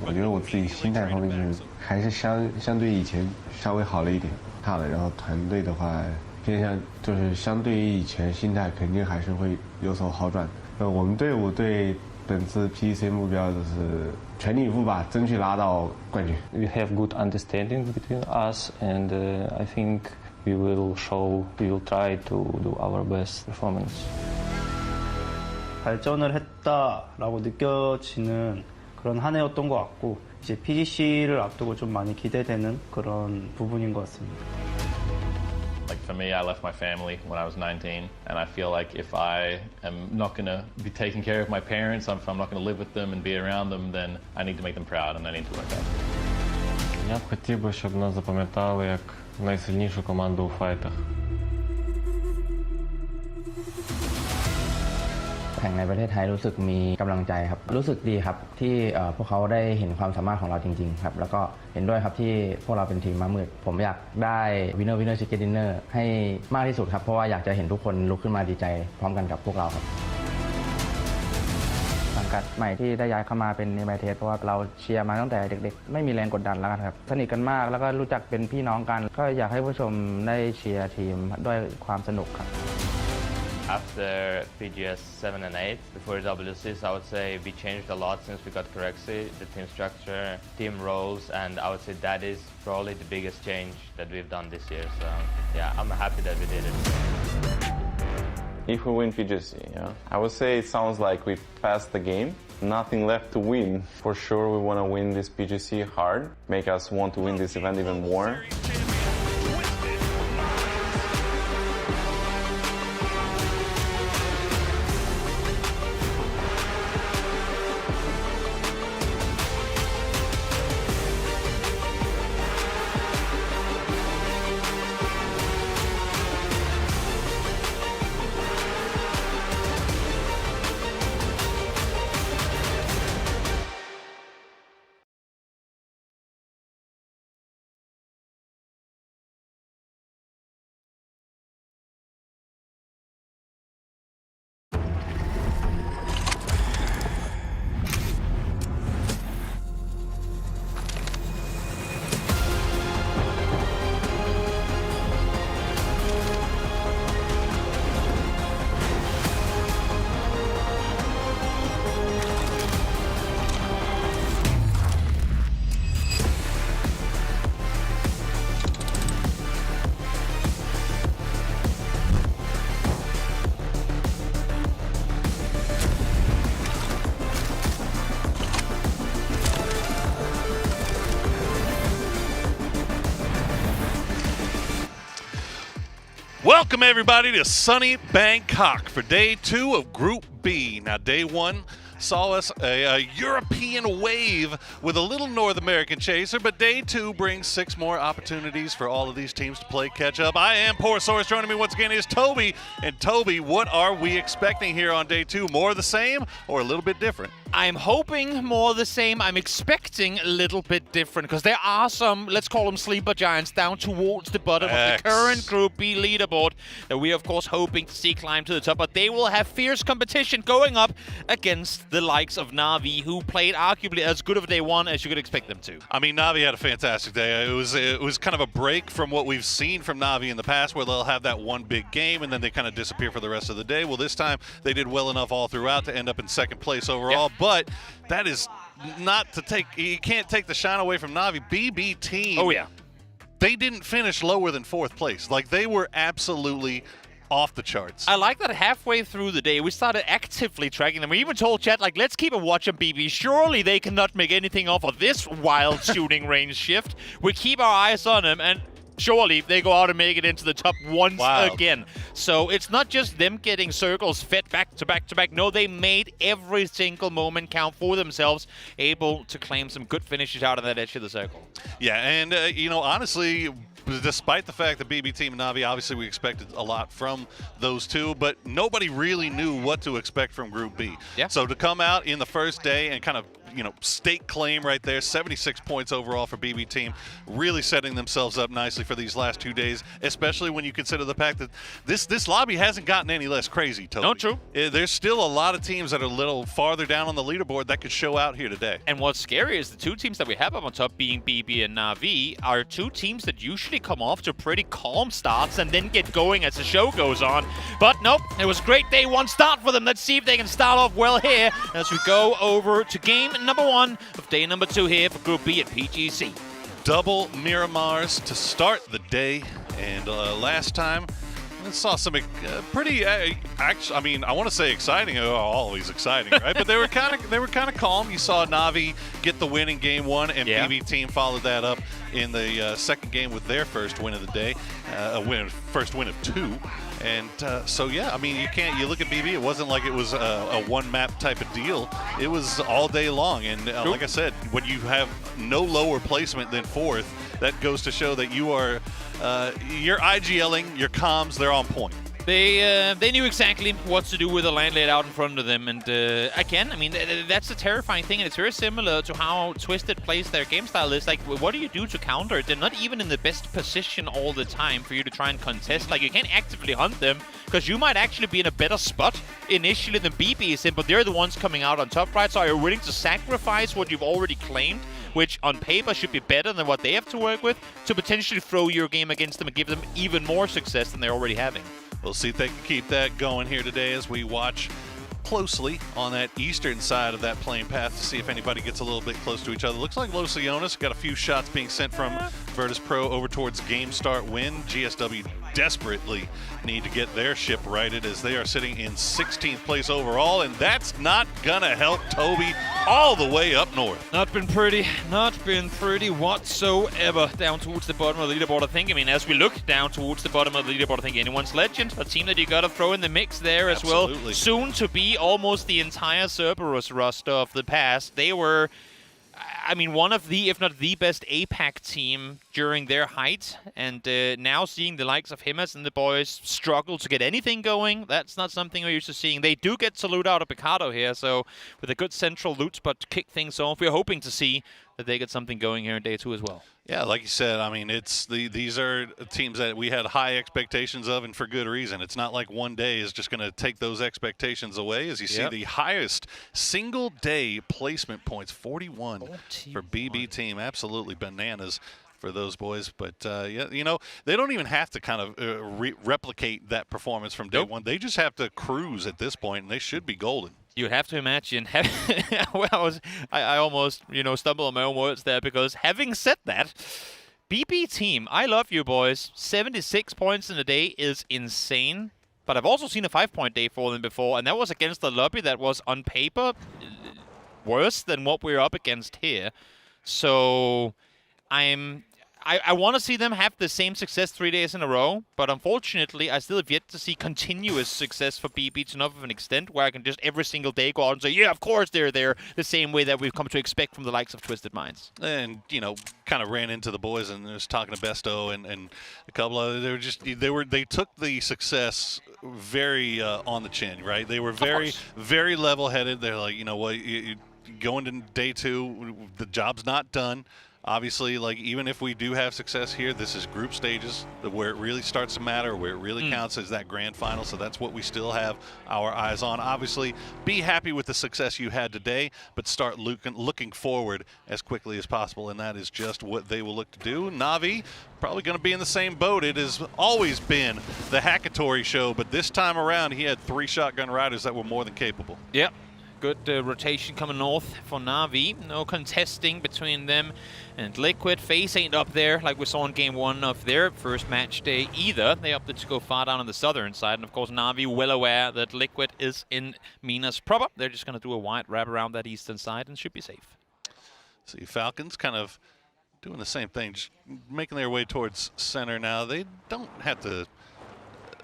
[SPEAKER 11] 我觉得我自己心态方面就是还是相对以前稍微好了一点，然后团队的话偏向就是相对于以前心态肯定还是会有所好转。我们队伍对本次 PGC 目标就是全力以赴吧，争取拿到冠军。
[SPEAKER 12] We have good understanding between us, and I think we will try to do our best performance.
[SPEAKER 13] 발전을 했다라고 느껴지는 그런 한 해였던 것 같고 이제 PGC를 앞두고 좀 많이 기대되는 그런 부분인 것 같습니다.
[SPEAKER 14] Like for me, I left my family when I was 19, and I feel like if I am not going to be taking care of my parents, if I'm not going to live with them and be around them, then I need to make them proud and I need to work out.
[SPEAKER 11] Я б хотів би, щоб нас запам'ятали як найсильнішу команду у файтах.
[SPEAKER 8] แข่งในประเทศไทยรู้สึกมีกำลังใจครับรู้สึกดีครับที่พวกเขาได้เห็นความสามารถของเราจริงๆครับแล้วก็เห็นด้วยครับที่พวกเราเป็นทีมม้ามืดผมอยากได้ winner chicken dinner ให้มากที่สุดครับเพราะว่าอยากจะเห็นทุกคนลุกขึ้นมาดีใจพร้อมกันกับพวกเราครับสังกัดใหม่ที่ได้ย้ายเข้ามาเป็นในไบเทสเพราะว่าเราเชียร์มาตั้งแต่เด็กๆไม่มีแรงกดดันแล้วครับสนิทกันมากแล้วก็รู้จักเป็นพี่น้องกันก็อยากให้ผู้ชมได้เชียร์ทีมด้วยความสนุกครับ
[SPEAKER 12] After PGS 7 and 8, before WCs, I would say we changed a lot since we got Corexy, the team structure, team roles, and I would say that is probably the biggest change that we've done this year. So yeah, I'm happy that we did it.
[SPEAKER 15] If we win PGC, I would say it sounds like we passed the game. Nothing left to win. For sure, we want to win this PGC hard, make us want to win this event even more.
[SPEAKER 16] Welcome, everybody, to sunny Bangkok for day 2 of Group B. Now, day 1 saw us a European wave with a little North American chaser, but day 2 brings 6 more opportunities for all of these teams to play catch up. I am Porosaurus. Joining me once again is Toby. And Toby, what are we expecting here on day 2? More of the same or a little bit different?
[SPEAKER 17] I'm hoping more the same. I'm expecting a little bit different because there are some, let's call them sleeper giants, down towards the bottom of the current Group B leaderboard that we are, of course, hoping to see climb to the top. But they will have fierce competition going up against the likes of Na'Vi, who played arguably as good of day 1 as you could expect them to.
[SPEAKER 16] I mean, Na'Vi had a fantastic day. It was kind of a break from what we've seen from Na'Vi in the past, where they'll have that one big game and then they kind of disappear for the rest of the day. Well, this time they did well enough all throughout to end up in 2nd place overall. Yeah. But that is not to take, you can't take the shine away from Na'Vi. BB team.
[SPEAKER 17] Oh, yeah.
[SPEAKER 16] They didn't finish lower than 4th place. Like, they were absolutely off the charts.
[SPEAKER 17] I like that halfway through the day, we started actively tracking them. We even told chat, like, let's keep a watch on BB. Surely they cannot make anything off of this wild shooting range shift. We keep our eyes on them, and surely they go out and make it into the top once again. So it's not just them getting circles fed back to back to back. No, they made every single moment count for themselves, able to claim some good finishes out of that edge of the circle.
[SPEAKER 16] Yeah, and, you know, honestly, despite the fact that BB Team and Na'Vi, obviously we expected a lot from those two, but nobody really knew what to expect from Group B.
[SPEAKER 17] Yeah.
[SPEAKER 16] So to come out in the first day and kind of, you know, stake claim right there, 76 points overall for BB Team, really setting themselves up nicely for these last 2 days, especially when you consider the fact that this lobby hasn't gotten any less crazy, Toby.
[SPEAKER 17] No, true.
[SPEAKER 16] There's still a lot of teams that are a little farther down on the leaderboard that could show out here today.
[SPEAKER 17] And what's scary is the 2 teams that we have up on top, being BB and Na'Vi, are 2 teams that usually come off to pretty calm starts and then get going as the show goes on. But nope, it was a great day 1 start for them. Let's see if they can start off well here as we go over to game number 1 of day number 2 here for Group B at PGC.
[SPEAKER 16] Double Miramars to start the day, and last time I saw some pretty, I mean, I want to say exciting. Always exciting, right? But they were kind of calm. You saw Na'Vi get the win in game 1, and BB Team followed that up in the second game with their first win of the day, first win of 2. And so, yeah, I mean, you look at BB, it wasn't like it was a one-map type of deal. It was all day long. And like I said, when you have no lower placement than 4th, that goes to show that you are, your IGLing, your comms, they're on point.
[SPEAKER 17] They knew exactly what to do with the land laid out in front of them, and again, I mean, that's a terrifying thing, and it's very similar to how Twisted plays their game style. It's like, what do you do to counter it? They're not even in the best position all the time for you to try and contest. Like, you can't actively hunt them, because you might actually be in a better spot initially than BB is in, but they're the ones coming out on top, right? So are you willing to sacrifice what you've already claimed, which on paper should be better than what they have to work with, to potentially throw your game against them and give them even more success than they're already having?
[SPEAKER 16] We'll see if they can keep that going here today as we watch closely on that eastern side of that playing path to see if anybody gets a little bit close to each other. Looks like Los Leones got a few shots being sent from Virtus Pro over towards game start win. GSW desperately need to get their ship righted as they are sitting in 16th place overall, and that's not gonna help Toby all the way up north.
[SPEAKER 17] Not been pretty whatsoever down towards the bottom of the leaderboard, I think. I mean, as we look down towards the bottom of the leaderboard, I think anyone's legend, a team that you gotta throw in the mix there as well. Soon to be almost the entire Cerberus roster of the past. They were, I mean, one of the, if not the best APAC team during their height, and now seeing the likes of Himas and the boys struggle to get anything going, that's not something we're used to seeing. They do get to loot out of Picado here, so with a good central loot spot to kick things off, we're hoping to see that they get something going here in day 2 as well.
[SPEAKER 16] Yeah, like you said, I mean, these are teams that we had high expectations of, and for good reason. It's not like one day is just going to take those expectations away. As you see, the highest single-day placement points, 41 for BB Team. Absolutely bananas for those boys. But, yeah, you know, they don't even have to kind of replicate that performance from day 1. They just have to cruise at this point, and they should be golden.
[SPEAKER 17] You have to imagine, well, I almost, you know, stumbled on my own words there, because having said that, BB Team, I love you boys. 76 points in a day is insane, but I've also seen a 5-point day for them before, and that was against a lobby that was on paper worse than what we're up against here. So I'm I want to see them have the same success 3 days in a row, but unfortunately, I still have yet to see continuous success for BB to enough of an extent where I can just every single day go out and say, yeah, of course they're there, the same way that we've come to expect from the likes of Twisted Minds.
[SPEAKER 16] And, you know, kind of ran into the boys and was talking to Besto and a couple of they took the success very on the chin, right? They were very level-headed. They're like, you know what, you going to day 2, the job's not done. Obviously, like, even if we do have success here, this is group stages. Where it really starts to matter, where it really counts is that grand final. So that's what we still have our eyes on. Obviously, be happy with the success you had today, but start looking forward as quickly as possible. And that is just what they will look to do. Navi, probably going to be in the same boat. It has always been the Hackatory show, but this time around, he had 3 shotgun riders that were more than capable.
[SPEAKER 17] Yep. Good rotation coming north for Na'Vi. No contesting between them and Liquid. FaZe ain't up there like we saw in Game 1 of their first match day either. They opted to go far down on the southern side. And of course, Na'Vi well aware that Liquid is in Minas proper. They're just going to do a wide wrap around that eastern side and should be safe.
[SPEAKER 16] See, Falcons kind of doing the same thing, just making their way towards center now. They don't have to...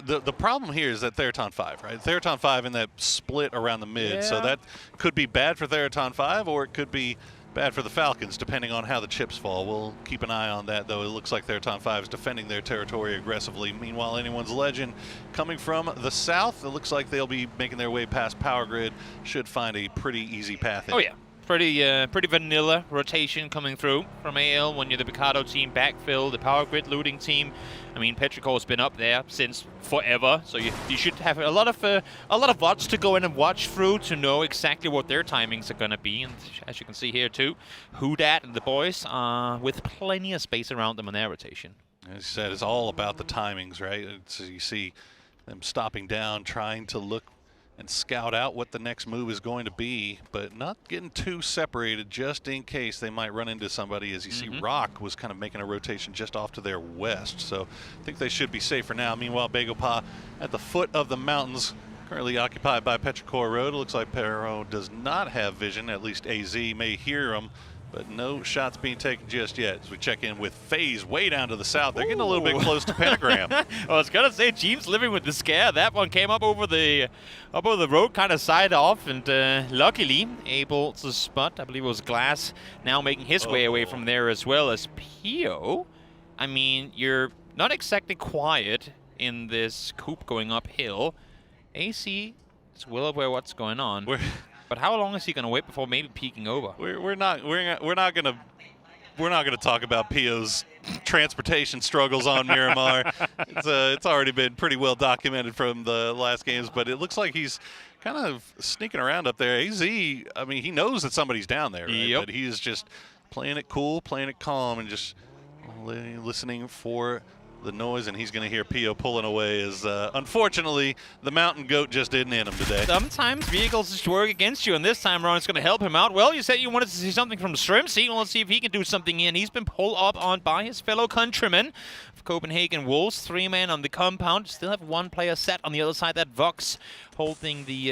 [SPEAKER 16] The problem here is that Theraton 5, right? Theraton 5 in that split around the mid. Yeah. So that could be bad for Theraton 5 or it could be bad for the Falcons, depending on how the chips fall. We'll keep an eye on that, though. It looks like Theraton 5 is defending their territory aggressively. Meanwhile, Anyone's Legend coming from the south. It looks like they'll be making their way past Power Grid. Should find a pretty easy path in.
[SPEAKER 17] Oh, yeah. Pretty vanilla rotation coming through from AL when you're the Picado team backfill, the Power Grid looting team. I mean, Petrichor's been up there since forever, so you should have a lot of VODs to go in and watch through to know exactly what their timings are going to be. And as you can see here too, Whodat and the boys with plenty of space around them on their rotation.
[SPEAKER 16] As you said, it's all about the timings, right? You see them stopping down, trying to look and scout out what the next move is going to be, but not getting too separated just in case they might run into somebody. As you see, Rock was kind of making a rotation just off to their west, so I think they should be safe for now. Meanwhile, Begopa at the foot of the mountains, currently occupied by Petrichor Road. It looks like Perro does not have vision, at least AZ may hear him, but no shots being taken just yet. As we check in with FaZe way down to the south. They're getting a little bit close to Pentagram.
[SPEAKER 17] I was gonna say, Jeems living with the scare. That one came up over the road, kind of side off, and luckily able to spot. I believe it was Glass now making his way away from there as well as Pio. I mean, you're not exactly quiet in this coupe going uphill. AC is well aware what's going on. But how long is he going to wait before maybe peeking over?
[SPEAKER 16] We're not going to talk about Pio's transportation struggles on Miramar. It's already been pretty well documented from the last games, but it looks like he's kind of sneaking around up there. AZ, I mean, he knows that somebody's down there, right? But he's just playing it cool, playing it calm, and just listening for the noise, and he's going to hear Pio pulling away as unfortunately the mountain goat just didn't in him today.
[SPEAKER 17] Sometimes vehicles just work against you, and this time around it's going to help him out. Well, you said you wanted to see something from Strimsy. Well, let's see if he can do something in. He's been pulled up on by his fellow countrymen of Copenhagen Wolves. 3 men on the compound. Still have 1 player set on the other side. That Vox holding the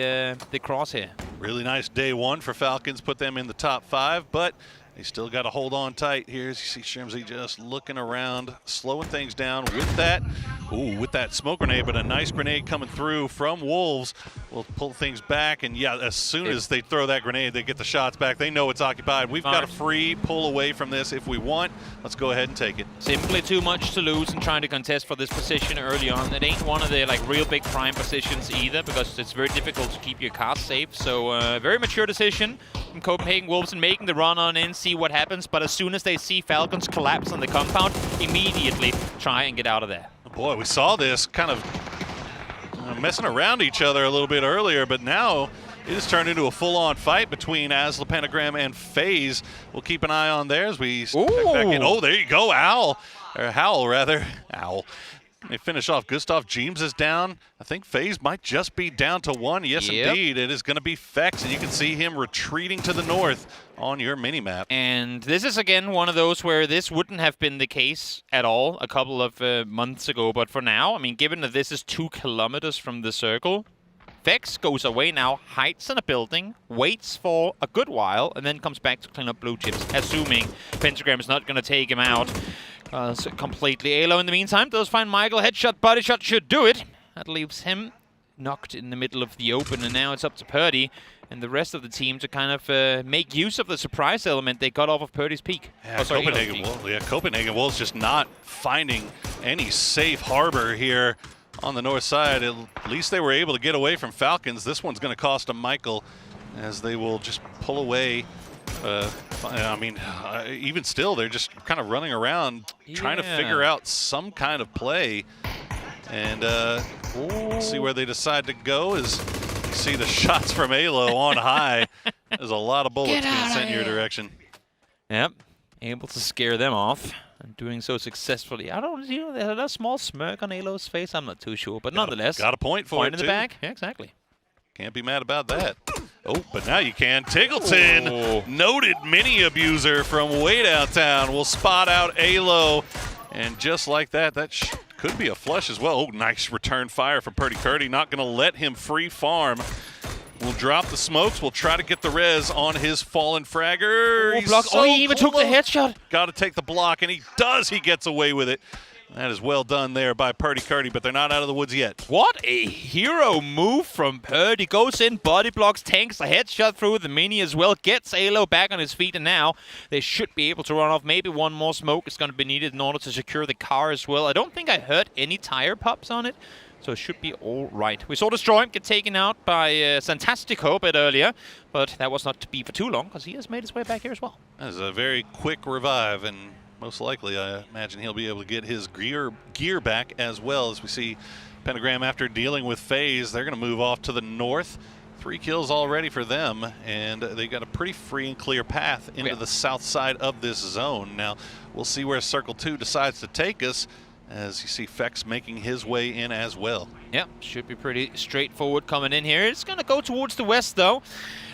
[SPEAKER 17] crosshair.
[SPEAKER 16] Really nice day 1 for Falcons. Put them in the top 5, but they still got to hold on tight here. As you see Shrimsy just looking around, slowing things down with that smoke grenade, but a nice grenade coming through from Wolves will pull things back. And yeah, as soon as they throw that grenade, they get the shots back. They know it's occupied. We've got a free pull away from this if we want. Let's go ahead and take it.
[SPEAKER 17] Simply too much to lose and trying to contest for this position early on. It ain't one of the real big prime positions either, because it's very difficult to keep your cars safe. So very mature decision from Copenhagen Wolves and making the run on in, see what happens. But as soon as they see Falcons collapse on the compound, immediately try and get out of there.
[SPEAKER 16] Boy, we saw this kind of messing around each other a little bit earlier, but now it has turned into a full-on fight between Asla, Pentagram, and FaZe. We'll keep an eye on there as we step back in. Oh, there you go, Howl, rather. Owl. They finish off. Gustav Jeems is down. I think FaZe might just be down to 1. Yes, indeed. It is going to be Fex, and you can see him retreating to the north on your mini-map.
[SPEAKER 17] And this is, again, one of those where this wouldn't have been the case at all a couple of months ago. But for now, I mean, given that this is 2 kilometers from the circle, Fex goes away now, hides in a building, waits for a good while, and then comes back to clean up blue chips, assuming Pentagram is not going to take him out. Completely. Alo in the meantime does find Michael. Headshot, body shot should do it. That leaves him knocked in the middle of the open, and now it's up to Purdy and the rest of the team to kind of make use of the surprise element they got off of Purdy's peak.
[SPEAKER 16] Yeah, Copenhagen Wolves just not finding any safe harbor here on the north side. At least they were able to get away from Falcons. This one's going to cost them Michael, as they will just pull away. I mean, even still, they're just kind of running around trying to figure out some kind of play. And see where they decide to go is you see the shots from Alo on high. There's a lot of bullets being sent in your direction.
[SPEAKER 17] Yep, able to scare them off. And doing so successfully. I don't, there's a small smirk on Alo's face. I'm not too sure, but nonetheless.
[SPEAKER 16] Got a point for it,
[SPEAKER 17] in the back. Yeah, exactly.
[SPEAKER 16] Can't be mad about that. Oh, but now you can. Tiggleton, noted mini abuser from way downtown, will spot out Alo. And just like that, that could be a flush as well. Oh, nice return fire from Purdy Curdy. Not going to let him free farm. We'll drop the smokes. We'll try to get the res on his fallen fragger.
[SPEAKER 17] He even took the headshot.
[SPEAKER 16] Got to take the block, and he does. He gets away with it. That is well done there by Purdy Curdy, but they're not out of the woods yet.
[SPEAKER 17] What a hero move from Purdy. Goes in, body blocks, tanks a headshot through the mini as well. Gets Alo back on his feet, and now they should be able to run off. Maybe one more smoke is going to be needed in order to secure the car as well. I don't think I heard any tire pops on it, so it should be all right. We saw Destroy get taken out by Santastico a bit earlier, but that was not to be for too long because he has made his way back here as well.
[SPEAKER 16] That is a very quick revive, and most likely, I imagine he'll be able to get his gear back as well. As we see Pentagram, after dealing with FaZe, they're going to move off to the north. 3 kills already for them, and they got a pretty free and clear path into the south side of this zone. Now, we'll see where Circle 2 decides to take us, as you see Fex making his way in as well.
[SPEAKER 17] Yep, should be pretty straightforward coming in here. It's going to go towards the west, though.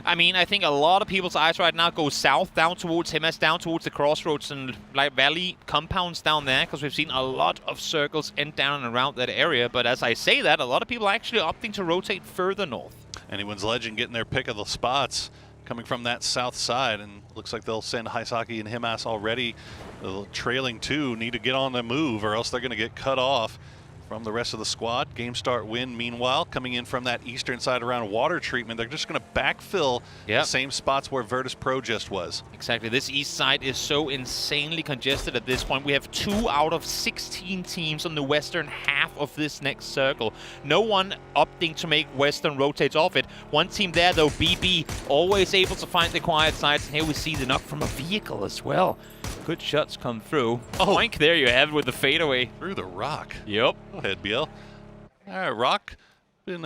[SPEAKER 17] I mean, I think a lot of people's eyes right now go south, down towards Himas, down towards the crossroads and like valley compounds down there, because we've seen a lot of circles end down and around that area. But as I say that, a lot of people are actually opting to rotate further north.
[SPEAKER 16] Anyone's Legend getting their pick of the spots coming from that south side, and looks like they'll send Haisaki and Himas already. The trailing 2 need to get on the move, or else they're going to get cut off from the rest of the squad. Game start win, meanwhile, coming in from that eastern side around water treatment. They're just going to backfill the same spots where Virtus Pro just was.
[SPEAKER 17] Exactly. This east side is so insanely congested at this point. We have 2 out of 16 teams on the western half of this next circle. No one opting to make western rotates off it. One team there, though, BB, always able to find the quiet sides. And here we see the knock from a vehicle as well. Good shots come through. Oink, there you have it with the fadeaway.
[SPEAKER 16] Through the rock.
[SPEAKER 17] Yep.
[SPEAKER 16] Go ahead, BL. All right, Rock. Been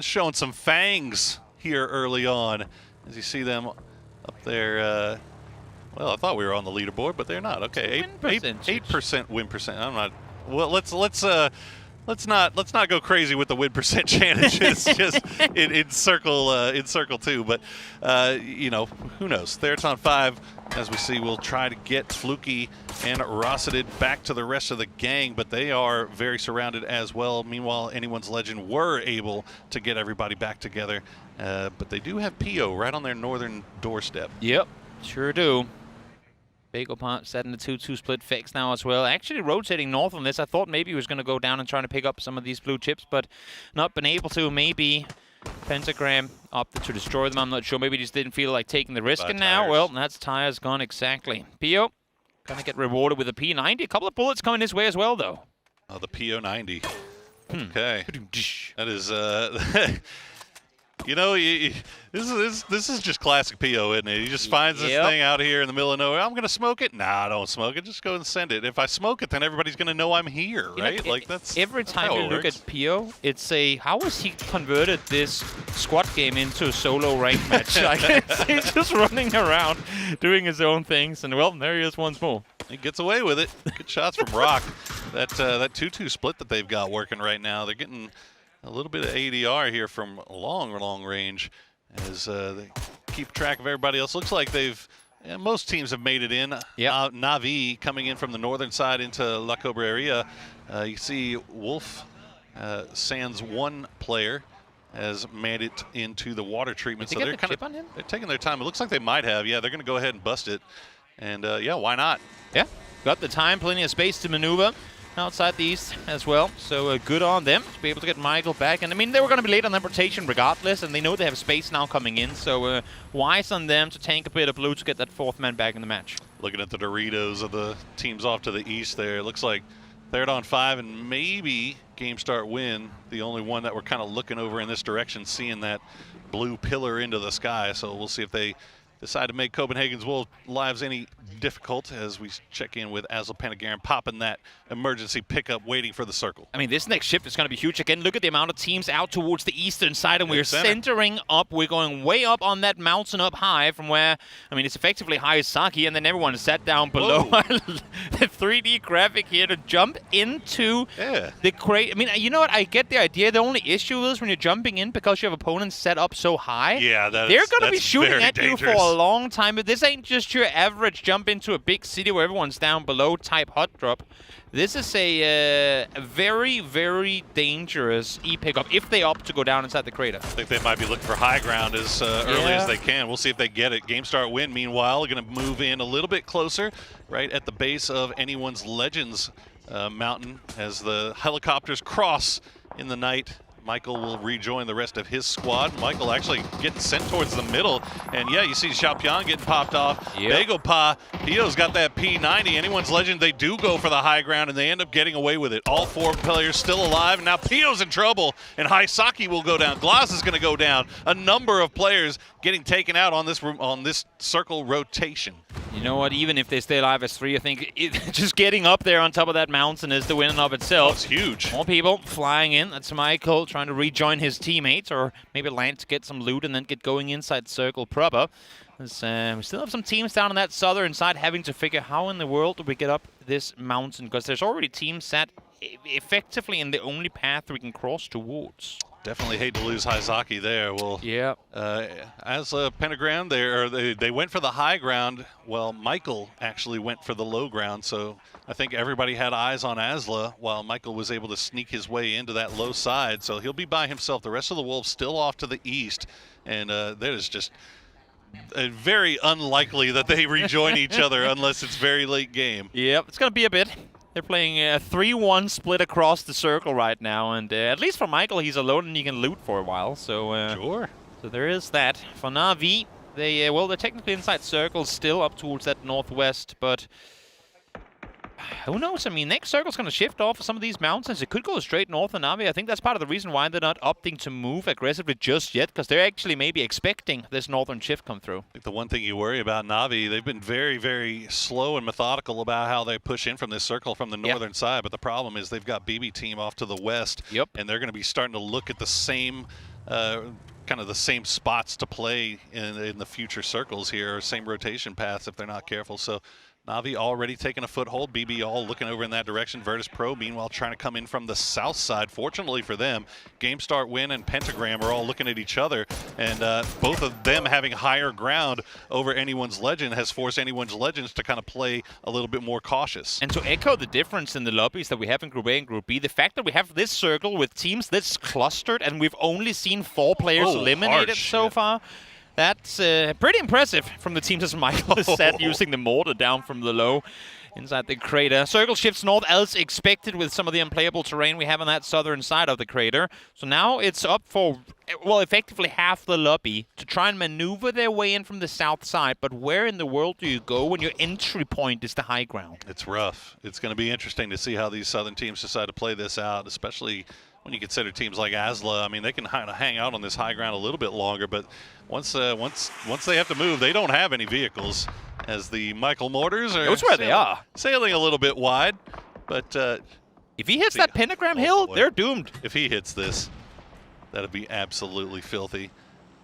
[SPEAKER 16] showing some fangs here early on. As you see them up there. Well, I thought we were on the leaderboard, but they're not. Okay, 8% win percent. I'm not. Well, let's not go crazy with the win percent challenge. It's just in circle 2. But you know, who knows? Theraton 5, as we see, will try to get Fluky and Rosseted back to the rest of the gang, but they are very surrounded as well. Meanwhile, Anyone's Legend were able to get everybody back together, but they do have PO right on their northern doorstep.
[SPEAKER 17] Yep, sure do. Bagel Pot setting the 2-2 split fix now as well. Actually rotating north on this. I thought maybe he was going to go down and trying to pick up some of these blue chips, but not been able to. Maybe Pentagram opted to destroy them. I'm not sure. Maybe he just didn't feel like taking the risk. And now, well, that's tires gone exactly. PO going to get rewarded with a P90. A couple of bullets coming his way as well, though.
[SPEAKER 16] Oh, the PO90. Okay. That is, you know, this is just classic PO, isn't it? He just finds this thing out here in the middle of nowhere. I'm going to smoke it. Nah, don't smoke it. Just go and send it. If I smoke it, then everybody's going to know I'm here, right?
[SPEAKER 17] Like that's every time you look at PO, it's a how has he converted this squad game into a solo rank match? Like he's just running around doing his own things, and well, there he is once more.
[SPEAKER 16] He gets away with it. Good shots from Rock. That 2-2 split that they've got working right now. They're getting a little bit of ADR here from long range as they keep track of everybody else. Looks like most teams have made it in. Navi coming in from the northern side into La Cobreria. You see Wolf sans one player has made it into the water treatment.
[SPEAKER 17] So they're kind of they're
[SPEAKER 16] taking their time. It looks like they might have. Yeah, they're going to go ahead and bust it. And yeah, why not?
[SPEAKER 17] Yeah, got the time, plenty of space to maneuver outside the east as well. So good on them to be able to get Michael back. And I mean, they were going to be late on that rotation regardless, and they know they have space now coming in. So wise on them to tank a bit of blue to get that fourth man back in the match.
[SPEAKER 16] Looking at the Doritos of the teams off to the east there, it looks like third on 5 and maybe game start win, the only one that we're kind of looking over in this direction, seeing that blue pillar into the sky. So we'll see if they decide to make Copenhagen's lives any difficult as we check in with Asla Panagarn popping that emergency pickup, waiting for the circle.
[SPEAKER 17] I mean, this next shift is going to be huge. Again, look at the amount of teams out towards the eastern side, and we're centering up. We're going way up on that mountain up high from where, I mean, it's effectively Hayasaki, and then everyone is sat down below. The 3D graphic here to jump into the crate. I mean, you know what? I get the idea. The only issue is when you're jumping in because you have opponents set up so high,
[SPEAKER 16] they're
[SPEAKER 17] going to be shooting at
[SPEAKER 16] dangerous.
[SPEAKER 17] you for a long time. But this ain't just your average jump into a big city where everyone's down below type hot drop. This is a very, very dangerous E-pickup if they opt to go down inside the crater.
[SPEAKER 16] I think they might be looking for high ground as early as they can. We'll see if they get it. Game start win, meanwhile, going to move in a little bit closer, right at the base of anyone's Legends mountain as the helicopters cross in the night. Michael will rejoin the rest of his squad. Michael actually getting sent towards the middle. And yeah, you see Xiaopiang getting popped off. Begopa, Pio's got that P90. Anyone's Legend, they do go for the high ground and they end up getting away with it. All 4 players still alive. And now Pio's in trouble and Hayasaki will go down. Glass is going to go down. A number of players getting taken out on this circle rotation.
[SPEAKER 17] You know what? Even if they stay alive as 3, I think just getting up there on top of that mountain is the win in of itself.
[SPEAKER 16] It's huge.
[SPEAKER 17] More people flying in. That's Michael trying to rejoin his teammates, or maybe land to get some loot and then get going inside circle proper. We still have some teams down on that southern side having to figure how in the world do we get up this mountain, because there's already teams set effectively in the only path we can cross towards.
[SPEAKER 16] Definitely hate to lose Hayasaki there. Well, as a pentagram, they went for the high ground. Well, Michael actually went for the low ground, so I think everybody had eyes on Asla while Michael was able to sneak his way into that low side. So he'll be by himself. The rest of the Wolves still off to the east, and that is just very unlikely that they rejoin each other unless it's very late game.
[SPEAKER 17] Yep, it's going to be a bit. They're playing a 3-1 split across the circle right now, and at least for Michael, he's alone and he can loot for a while. So
[SPEAKER 16] sure.
[SPEAKER 17] So there is that. For Na'Vi, they're technically inside circle, still up towards that northwest, but who knows? I mean, next circle's going to shift off of some of these mountains. It could go straight north of Na'Vi. I think that's part of the reason why they're not opting to move aggressively just yet, because they're actually maybe expecting this northern shift come through.
[SPEAKER 16] I think the one thing you worry about Na'Vi, they've been very, very slow and methodical about how they push in from this circle from the northern side, but the problem is they've got BB team off to the west, and they're going to be starting to look at the same kind of the same spots to play in the future circles here, same rotation paths if they're not careful. So Na'Vi already taking a foothold. BB all looking over in that direction. Virtus Pro, meanwhile, trying to come in from the south side. Fortunately for them, Game Start Win and Pentagram are all looking at each other, and both of them having higher ground over anyone's Legend has forced anyone's Legends to kind of play a little bit more cautious.
[SPEAKER 17] And to echo the difference in the lobbies that we have in Group A and Group B, the fact that we have this circle with teams this clustered and we've only seen 4 players eliminated so far, that's pretty impressive from the teams as Michael is set using the mortar down from the low inside the crater. Circle shifts north as expected with some of the unplayable terrain we have on that southern side of the crater. So now it's up for, well, effectively half the lobby to try and maneuver their way in from the south side. But where in the world do you go when your entry point is the high ground?
[SPEAKER 16] It's rough. It's going to be interesting to see how these southern teams decide to play this out, especially when you consider teams like Asla. I mean, they can kind of hang out on this high ground a little bit longer, but once they have to move, they don't have any vehicles, as the Michael Mortars are sailing a little bit wide. But
[SPEAKER 17] if he hits that pentagram hill, they're doomed.
[SPEAKER 16] If he hits this, that'd be absolutely filthy.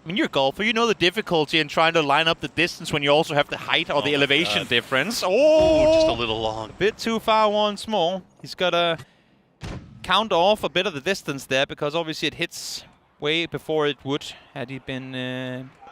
[SPEAKER 17] I mean, you're a golfer. You know the difficulty in trying to line up the distance when you also have the height or the elevation difference.
[SPEAKER 16] Oh, just a little long.
[SPEAKER 17] A bit too far once more. He's got to count off a bit of the distance there, because obviously it hits way before it would had he been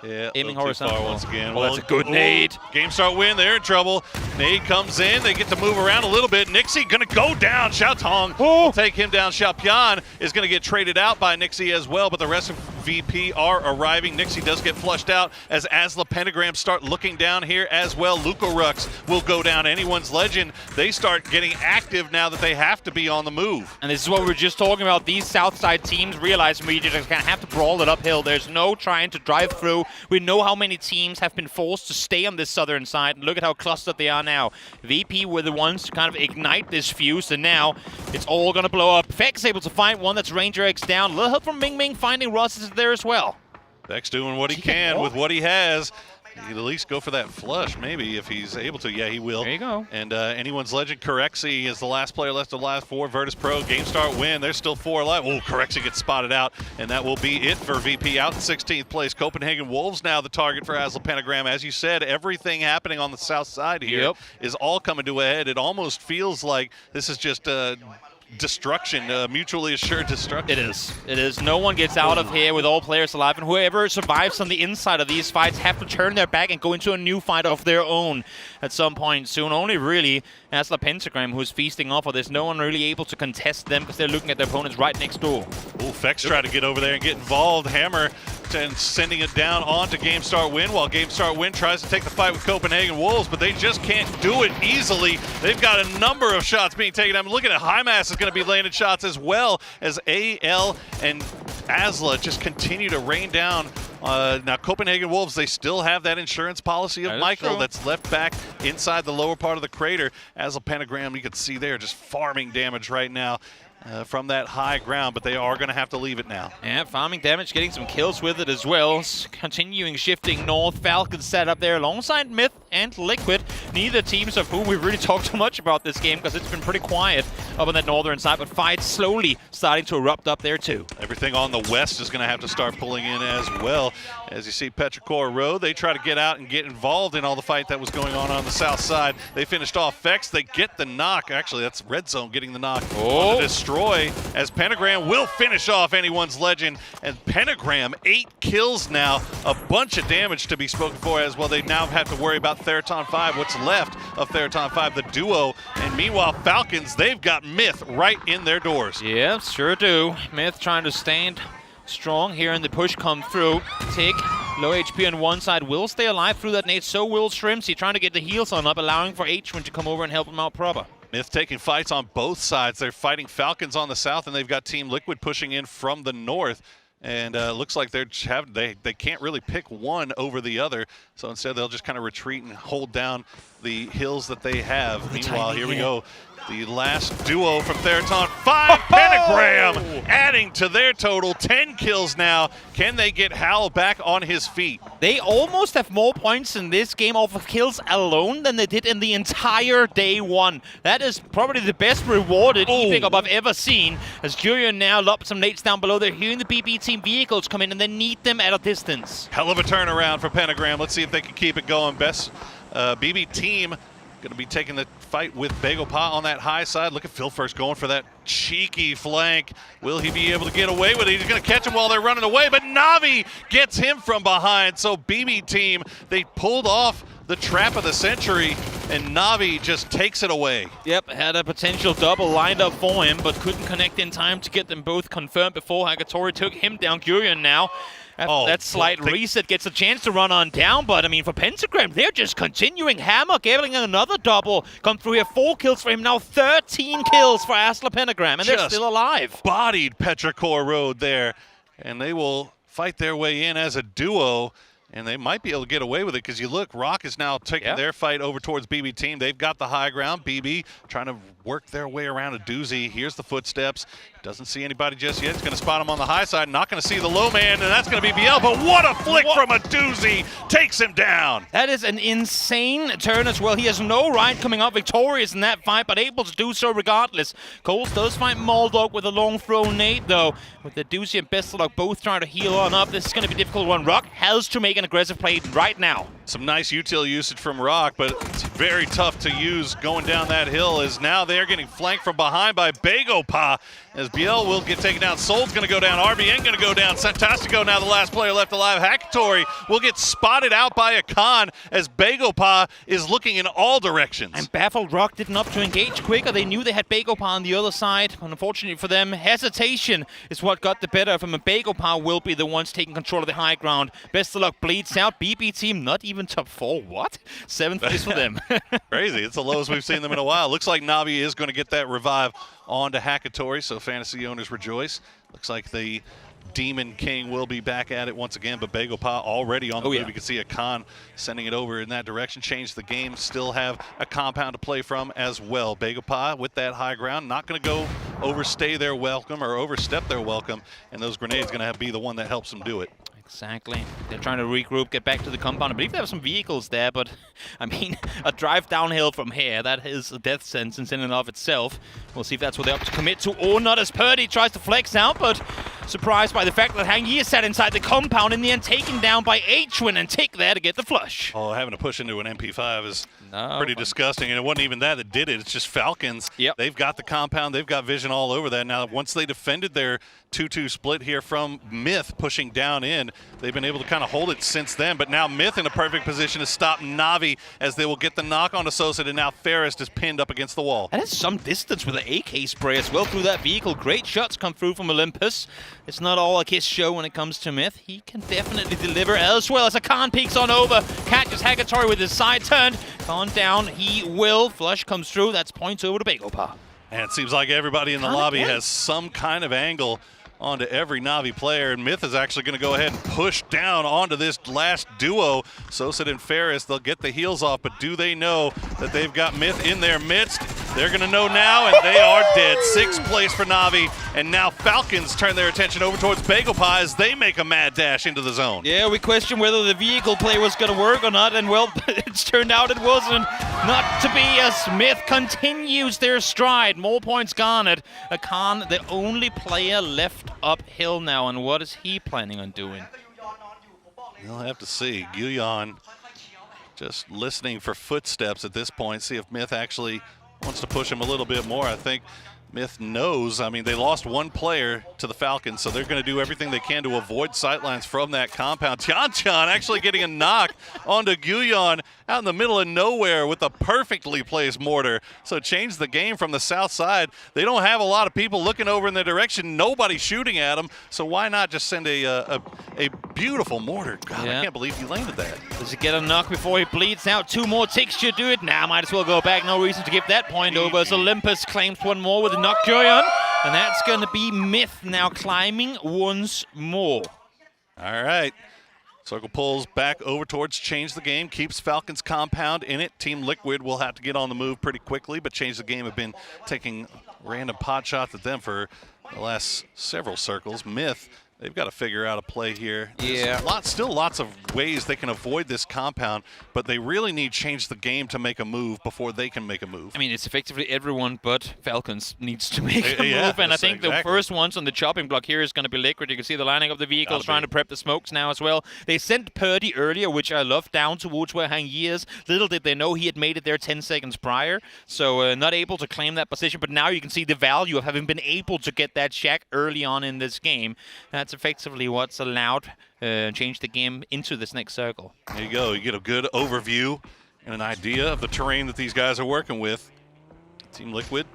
[SPEAKER 16] Yeah,
[SPEAKER 17] aiming
[SPEAKER 16] too far
[SPEAKER 17] horizontal
[SPEAKER 16] once again.
[SPEAKER 17] Oh, that's a good nade.
[SPEAKER 16] Game start win. They're in trouble. Nade comes in. They get to move around a little bit. Nixie going to go down. Xiaotong will take him down. Xiaopian is going to get traded out by Nixie as well, but the rest of VP are arriving. Nixie does get flushed out as Asla Pentagram start looking down here as well. Lucarux will go down. Anyone's Legend, they start getting active now that they have to be on the move.
[SPEAKER 17] And this is what we were just talking about. These Southside teams realize we just kind of have to brawl it uphill. There's no trying to drive through. We know how many teams have been forced to stay on this southern side. And look at how clustered they are now. VP were the ones to kind of ignite this fuse, and now it's all going to blow up. Fex able to find one that's Ranger X down. A little help from Ming Ming finding Russ is there as well.
[SPEAKER 16] Fex doing what he can with what he has. He'd at least go for that flush, maybe, if he's able to. Yeah, he will.
[SPEAKER 17] There you go.
[SPEAKER 16] And Anyone's Legend, Corexi is the last player left of the last four. Virtus Pro, game start win. There's still 4 alive. Oh, Corexi gets spotted out, and that will be it for VP. Out in 16th place. Copenhagen Wolves now the target for Asla Pentagram. As you said, everything happening on the south side here is all coming to a head. It almost feels like this is just destruction, mutually assured destruction.
[SPEAKER 17] It is. It is. No one gets out of here with all players alive, and whoever survives on the inside of these fights have to turn their back and go into a new fight of their own at some point soon. Only really Asla Pentagram who's feasting off of this. No one really able to contest them because they're looking at their opponents right next door.
[SPEAKER 16] Oh, Fex tried to get over there and get involved. Hammer and sending it down onto Game Start Win, while Game Start Win tries to take the fight with Copenhagen Wolves, but they just can't do it easily. They've got a number of shots being taken. I'm looking at Hymas is going to be landed shots as well as AL and Asla just continue to rain down. Now Copenhagen Wolves, they still have that insurance policy of Michael that's left back inside the lower part of the crater. Asla Pentagram, you can see there just farming damage right now. From that high ground, but they are going to have to leave it now.
[SPEAKER 17] Yeah, farming damage, getting some kills with it as well. Continuing shifting north. Falcons set up there alongside Myth and Liquid. Neither teams of whom we've really talked too much about this game because it's been pretty quiet up on that northern side, but fights slowly starting to erupt up there too.
[SPEAKER 16] Everything on the west is going to have to start pulling in as well. As you see Petrichor Road, they try to get out and get involved in all the fight that was going on the south side. They finished off Fex. They get the knock. Actually, that's Red Zone getting the knock on the Destroy, as Pentagram will finish off Anyone's Legend. And Pentagram, 8 kills now, a bunch of damage to be spoken for as well. They now have to worry about Theraton 5, what's left of Theraton 5, the duo. And meanwhile, Falcons, they've got Myth right in their doors.
[SPEAKER 17] Yeah, sure do. Myth trying to stand strong here and the push come through. Tick, low HP on one side, will stay alive through that nade. So will Shrimsy, trying to get the heals on up, allowing for H1 to come over and help him out proper.
[SPEAKER 16] Myth taking fights on both sides. They're fighting Falcons on the south, and they've got Team Liquid pushing in from the north. And looks like they can't really pick one over the other. So instead, they'll just kind of retreat and hold down the hills that they have. Meanwhile, here we go. The last duo from Theraton 5, Pentagram adding to their total, 10 kills now. Can they get Hal back on his feet?
[SPEAKER 17] They almost have more points in this game off of kills alone than they did in the entire day one. That is probably the best rewarded e-pickup I've ever seen. As Jurian now lopped some nades down below. They're hearing the BB team vehicles come in and they need them at a distance.
[SPEAKER 16] Hell of a turnaround for Pentagram. Let's see if they can keep it going. Best BB team going to be taking the fight with Bagel Pa on that high side. Look at Phil first going for that cheeky flank. Will he be able to get away with it? He's going to catch him while they're running away, but Navi gets him from behind. So BB team, they pulled off the trap of the century, and Navi just takes it away.
[SPEAKER 17] Yep, had a potential double lined up for him, but couldn't connect in time to get them both confirmed before Hagatori took him down. Gurion now. That slight reset gets a chance to run on down, but I mean, for Pentagram, they're just continuing. Hammer getting another double. Come through here, 4 kills for him, now 13 kills for Asla Pentagram, and they're still alive.
[SPEAKER 16] Bodied Petrichor Road there, and they will fight their way in as a duo. And they might be able to get away with it because you look, Rock is now taking their fight over towards BB team. They've got the high ground. BB trying to work their way around a doozy. Here's the footsteps. Doesn't see anybody just yet. It's going to spot him on the high side. Not going to see the low man, and that's going to be BL. But what a flick from a doozy. Takes him down.
[SPEAKER 17] That is an insane turn as well. He has no right coming out victorious in that fight, but able to do so regardless. Coles does find Moldog with a long throw nade, though. With the doozy and Bestelog both trying to heal on up. This is going to be a difficult one. Rock has to make an aggressive play right now.
[SPEAKER 16] Some nice util usage from Rock, but it's very tough to use going down that hill, as now they're getting flanked from behind by Begopa, as Biel will get taken down. Soul's going to go down. RBN going to go down. Fantastico now the last player left alive. Hakatori will get spotted out by Akan, as Begopa is looking in all directions.
[SPEAKER 17] And baffled Rock didn't opt to engage quicker. They knew they had Begopa on the other side. Unfortunately for them, hesitation is what got the better of him. And Begopa will be the ones taking control of the high ground. Best of luck bleeds out. BB team not even top 4. What? 7th place for them.
[SPEAKER 16] Crazy. It's the lowest we've seen them in a while. Looks like Navi is going to get that revive onto Hakatori, so fantasy owners rejoice. Looks like the Demon King will be back at it once again, but Begopa already on the move. You can see Akan sending it over in that direction. Change the game, still have a compound to play from as well. Begopa with that high ground, not going to go overstay their welcome or overstep their welcome, and those grenades going to be the one that helps them do it.
[SPEAKER 17] Exactly. They're trying to regroup, get back to the compound. I believe they have some vehicles there, but I mean, a drive downhill from here, that is a death sentence in and of itself. We'll see if that's what they're up to commit to or not, as Purdy tries to flex out, but surprised by the fact that Hang Yi is sat inside the compound, in the end taken down by H-Win and Tick there to get the flush.
[SPEAKER 16] Oh, having to push into an MP5 is pretty disgusting, and it wasn't even that did it. It's just Falcons. They've got the compound. They've got vision all over that. Now, once they defended their 2-2 split here from Myth pushing down in, they've been able to kind of hold it since then, but now Myth in a perfect position to stop Navi, as they will get the knock on Sosa, and now Ferris is pinned up against the wall.
[SPEAKER 17] That is some distance with the AK spray as well through that vehicle. Great shots come through from Olympus. It's not all a kiss show when it comes to Myth. He can definitely deliver as well as Akan peeks on over. Catches Hakatori with his side turned. Gone down, he will. Flush comes through. That's points over to Begopa.
[SPEAKER 16] And it seems like everybody in the lobby has some kind of angle onto every Navi player, and Myth is actually going to go ahead and push down onto this last duo. Sosa and Ferris, they'll get the heels off, but do they know that they've got Myth in their midst? They're going to know now, and they are dead. 6th place for Navi, and now Falcons turn their attention over towards Begopa as they make a mad dash into the zone.
[SPEAKER 17] Yeah, we questioned whether the vehicle play was going to work or not, and well, it's turned out it wasn't. Not to be, as Myth continues their stride. More points garnered. Akan, the only player left uphill now, and what is he planning on doing?
[SPEAKER 16] We'll have to see. Guyon just listening for footsteps at this point, see if Myth actually wants to push him a little bit more. I think Myth knows, I mean, they lost one player to the Falcons, so they're going to do everything they can to avoid sightlines from that compound. Tianchan actually getting a knock onto Guyon out in the middle of nowhere with a perfectly placed mortar. So change the game from the south side. They don't have a lot of people looking over in their direction. Nobody's shooting at them, so why not just send a beautiful mortar? God, I can't believe he landed that.
[SPEAKER 17] Does he get a knock before he bleeds out? 2 more ticks should do it. Now might as well go back. No reason to give that point over, as Olympus claims one more with a knock Guyon. And that's going to be Myth now climbing once more.
[SPEAKER 16] All right. Circle pulls back over towards Change the Game, keeps Falcons compound in it. Team Liquid will have to get on the move pretty quickly, but Change the Game have been taking random pot shots at them for the last several circles. Myth, they've got to figure out a play here.
[SPEAKER 17] Yeah.
[SPEAKER 16] Still lots of ways they can avoid this compound, but they really need Change the Game to make a move before they can make a move.
[SPEAKER 17] I mean, it's effectively everyone but Falcons needs to make a move, and I think the first ones on the chopping block here is going to be Liquid. You can see the lining of the vehicles trying to prep the smokes now as well. They sent Purdy earlier, which I love, down towards where Hang Yi is. Little did they know he had made it there 10 seconds prior, so not able to claim that position, but now you can see the value of having been able to get that shack early on in this game. That's effectively what's allowed change the game into this next circle.
[SPEAKER 16] There you go. You get a good overview and an idea of the terrain that these guys are working with. Team Liquid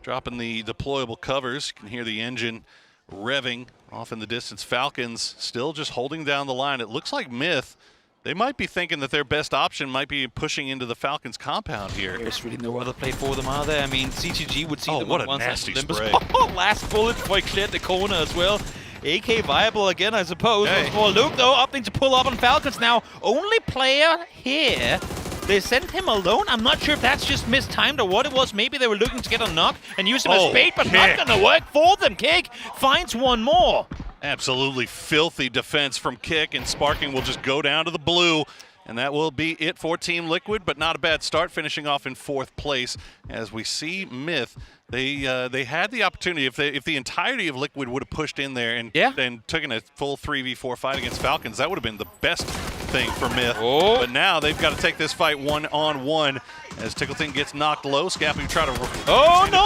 [SPEAKER 16] dropping the deployable covers. You can hear the engine revving off in the distance. Falcons still just holding down the line. It looks like Myth, they might be thinking that their best option might be pushing into the Falcons compound here.
[SPEAKER 17] There's really no other play for them, are there? I mean, CTG would see them
[SPEAKER 16] what
[SPEAKER 17] on
[SPEAKER 16] a
[SPEAKER 17] one
[SPEAKER 16] nasty
[SPEAKER 17] side.
[SPEAKER 16] spray.
[SPEAKER 17] Oh, last bullet before he cleared the corner as well. AK viable again, I suppose. Hey. For Luke, though, opting to pull up on Falcons now. Only player here. They sent him alone. I'm not sure if that's just mistimed or what it was. Maybe they were looking to get a knock and use him as bait, but not going to work for them. Kick finds one more.
[SPEAKER 16] Absolutely filthy defense from Kick, and Sparking will just go down to the blue. And that will be it for Team Liquid, but not a bad start, finishing off in 4th place as we see Myth They had the opportunity. If the entirety of Liquid would have pushed in there and taken a full 3v4 fight against Falcons, that would have been the best thing for Myth.
[SPEAKER 17] Oh.
[SPEAKER 16] But now they've got to take this fight 1-on-1 as Tickleton gets knocked low. Scappy try to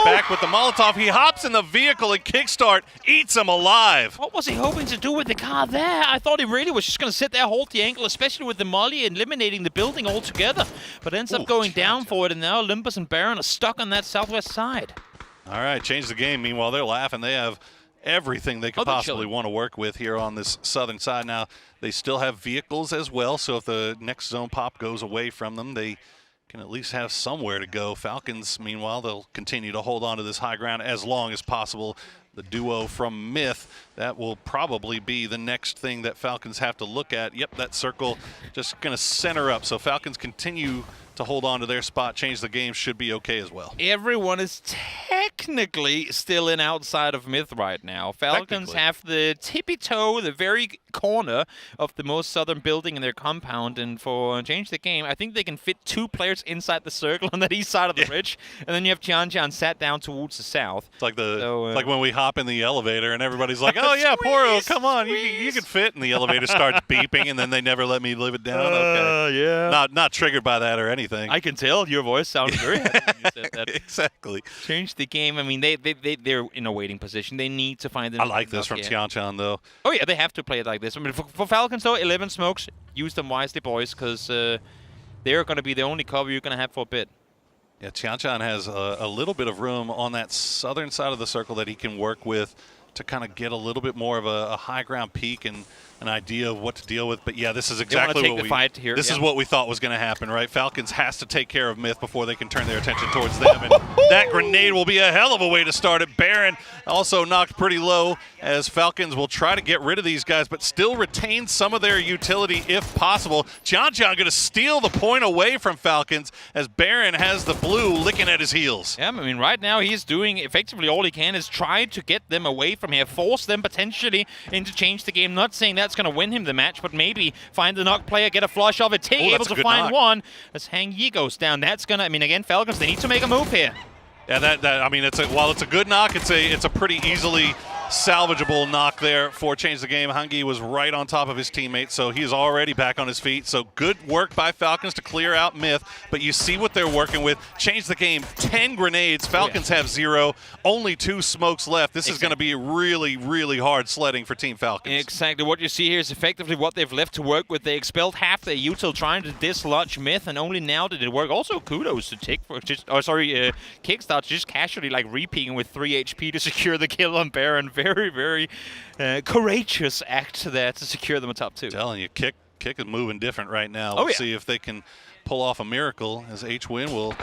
[SPEAKER 16] back with the Molotov. He hops in the vehicle and Kickstart eats him alive.
[SPEAKER 17] What was he hoping to do with the car there? I thought he really was just going to sit there, hold the angle, especially with the molly, eliminating the building altogether. But ends up going down for it, and now Olympus and Baron are stuck on that southwest side.
[SPEAKER 16] All right, change the game. Meanwhile, they're laughing. They have everything they could possibly want to work with here on this southern side. Now, they still have vehicles as well, so if the next zone pop goes away from them, they can at least have somewhere to go. Falcons, meanwhile, they'll continue to hold on to this high ground as long as possible. The duo from Myth, that will probably be the next thing that Falcons have to look at. Yep, that circle just going to center up. So Falcons continue to hold on to their spot. Change the game should be okay as well.
[SPEAKER 17] Everyone is technically still in outside of Myth right now. Falcons have the tippy toe, the very corner of the most southern building in their compound, and for Change the Game, I think they can fit 2 players inside the circle on that east side of the ridge, and then you have Tian sat down towards the south.
[SPEAKER 16] It's like like when we hop in the elevator and everybody's like, "Oh yeah, Poro, come on, you can fit," and the elevator starts beeping, and then they never let me live it down. Okay,
[SPEAKER 17] yeah,
[SPEAKER 16] not triggered by that or anything.
[SPEAKER 17] I can tell your voice sounded very happy when you said that.
[SPEAKER 16] Exactly.
[SPEAKER 17] Change the game. I mean, they're in a waiting position. They need to find.
[SPEAKER 16] I like this from Tianchan though.
[SPEAKER 17] Oh yeah, they have to play it like this. I mean, for Falcons though, 11 smokes. Use them wisely, boys, because they're going to be the only cover you're going to have for a bit.
[SPEAKER 16] Yeah, Tianchan has a little bit of room on that southern side of the circle that he can work with to kind of get a little bit more of a high ground peak and an idea of what to deal with. But yeah, this is exactly this is what we thought was going to happen, right? Falcons has to take care of Myth before they can turn their attention towards them, and that grenade will be a hell of a way to start it. Baron also knocked pretty low as Falcons will try to get rid of these guys, but still retain some of their utility if possible. John going to steal the point away from Falcons as Baron has the blue licking at his heels.
[SPEAKER 17] Yeah, I mean, right now he's doing effectively all he can is try to get them away from here, force them potentially into Change the Game. Not saying that's going to win him the match, but maybe find the knock player, get a flush of it. Tig able to find one as Hang Yi goes down. That's going to, I mean, again, Falcons, they need to make a move here.
[SPEAKER 16] Yeah, I mean, while it's a good knock, it's a pretty easily salvageable knock there for Change the Game. Hangi was right on top of his teammate, so he's already back on his feet. So good work by Falcons to clear out Myth, but you see what they're working with. Change the Game, 10 grenades. Falcons have 0, only 2 smokes left. This is going to be really, really hard sledding for Team Falcons.
[SPEAKER 17] Exactly. What you see here is effectively what they've left to work with. They expelled half their util trying to dislodge Myth, and only now did it work. Also, kudos to Kickstart just casually like re-peeking with 3 HP to secure the kill on Baron. Very, very courageous act there to secure them a top 2.
[SPEAKER 16] I'm telling you, Kick is moving different right now. We'll see if they can pull off a miracle as H-Win will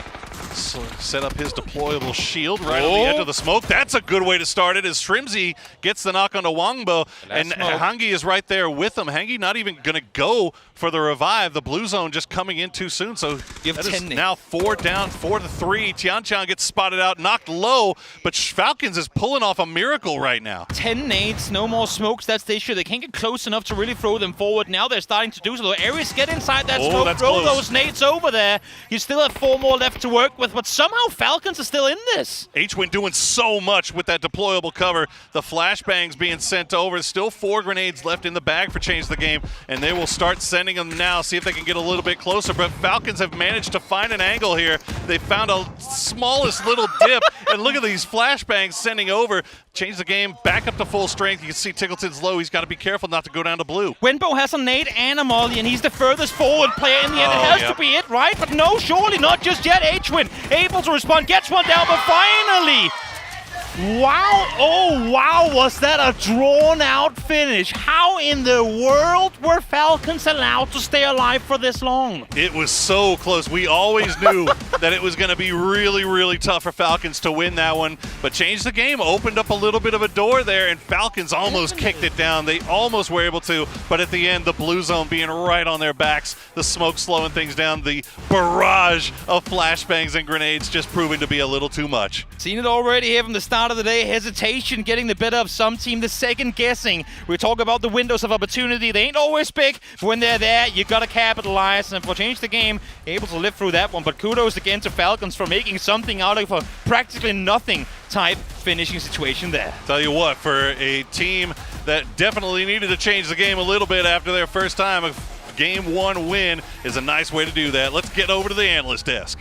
[SPEAKER 16] set up his deployable shield right on the edge of the smoke. That's a good way to start it as Shrimzy gets the knock onto Wangbo, and Hangi is right there with him. Hangi not even going to go for the revive. The blue zone just coming in too soon, so that is now 4 down, 4-3. Tianchan gets spotted out, knocked low, but Falcons is pulling off a miracle right now.
[SPEAKER 17] 10 nades, no more smokes. That's the issue. They can't get close enough to really throw them forward. Now they're starting to do so. Aries, get inside that smoke, throw those nades over there. You still have 4 more left to work with, but somehow Falcons are still in this.
[SPEAKER 16] H-Win doing so much with that deployable cover. The flashbangs being sent over. Still 4 grenades left in the bag for Change the Game, and they will start sending them now, see if they can get a little bit closer. But Falcons have managed to find an angle here. They found a smallest little dip, and look at these flashbangs sending over. Change the Game back up to full strength. You can see Tickleton's low. He's got to be careful not to go down to blue.
[SPEAKER 17] Wenbo has a nade and a molly, and he's the furthest forward player in the end. It has to be it, right? But no, surely not just yet. H-Win able to respond, gets one down, but finally. Wow, oh wow, was that a drawn-out finish? How in the world were Falcons allowed to stay alive for this long?
[SPEAKER 16] It was so close. We always knew that it was going to be really, really tough for Falcons to win that one, but Change the Game opened up a little bit of a door there, and Falcons almost kicked it down. They almost were able to, but at the end, the blue zone being right on their backs, the smoke slowing things down, the barrage of flashbangs and grenades just proving to be a little too much.
[SPEAKER 17] Seen it already here from the start start of the day. Hesitation getting the better of some team. The second guessing. We talk about the windows of opportunity. They ain't always big, but when they're there, you gotta capitalize. And for Change the Game, able to live through that one. But kudos again to Falcons for making something out of a practically nothing type finishing situation there.
[SPEAKER 16] Tell you what, for a team that definitely needed to change the game a little bit after their first time, a Game 1 win is a nice way to do that. Let's get over to the analyst desk.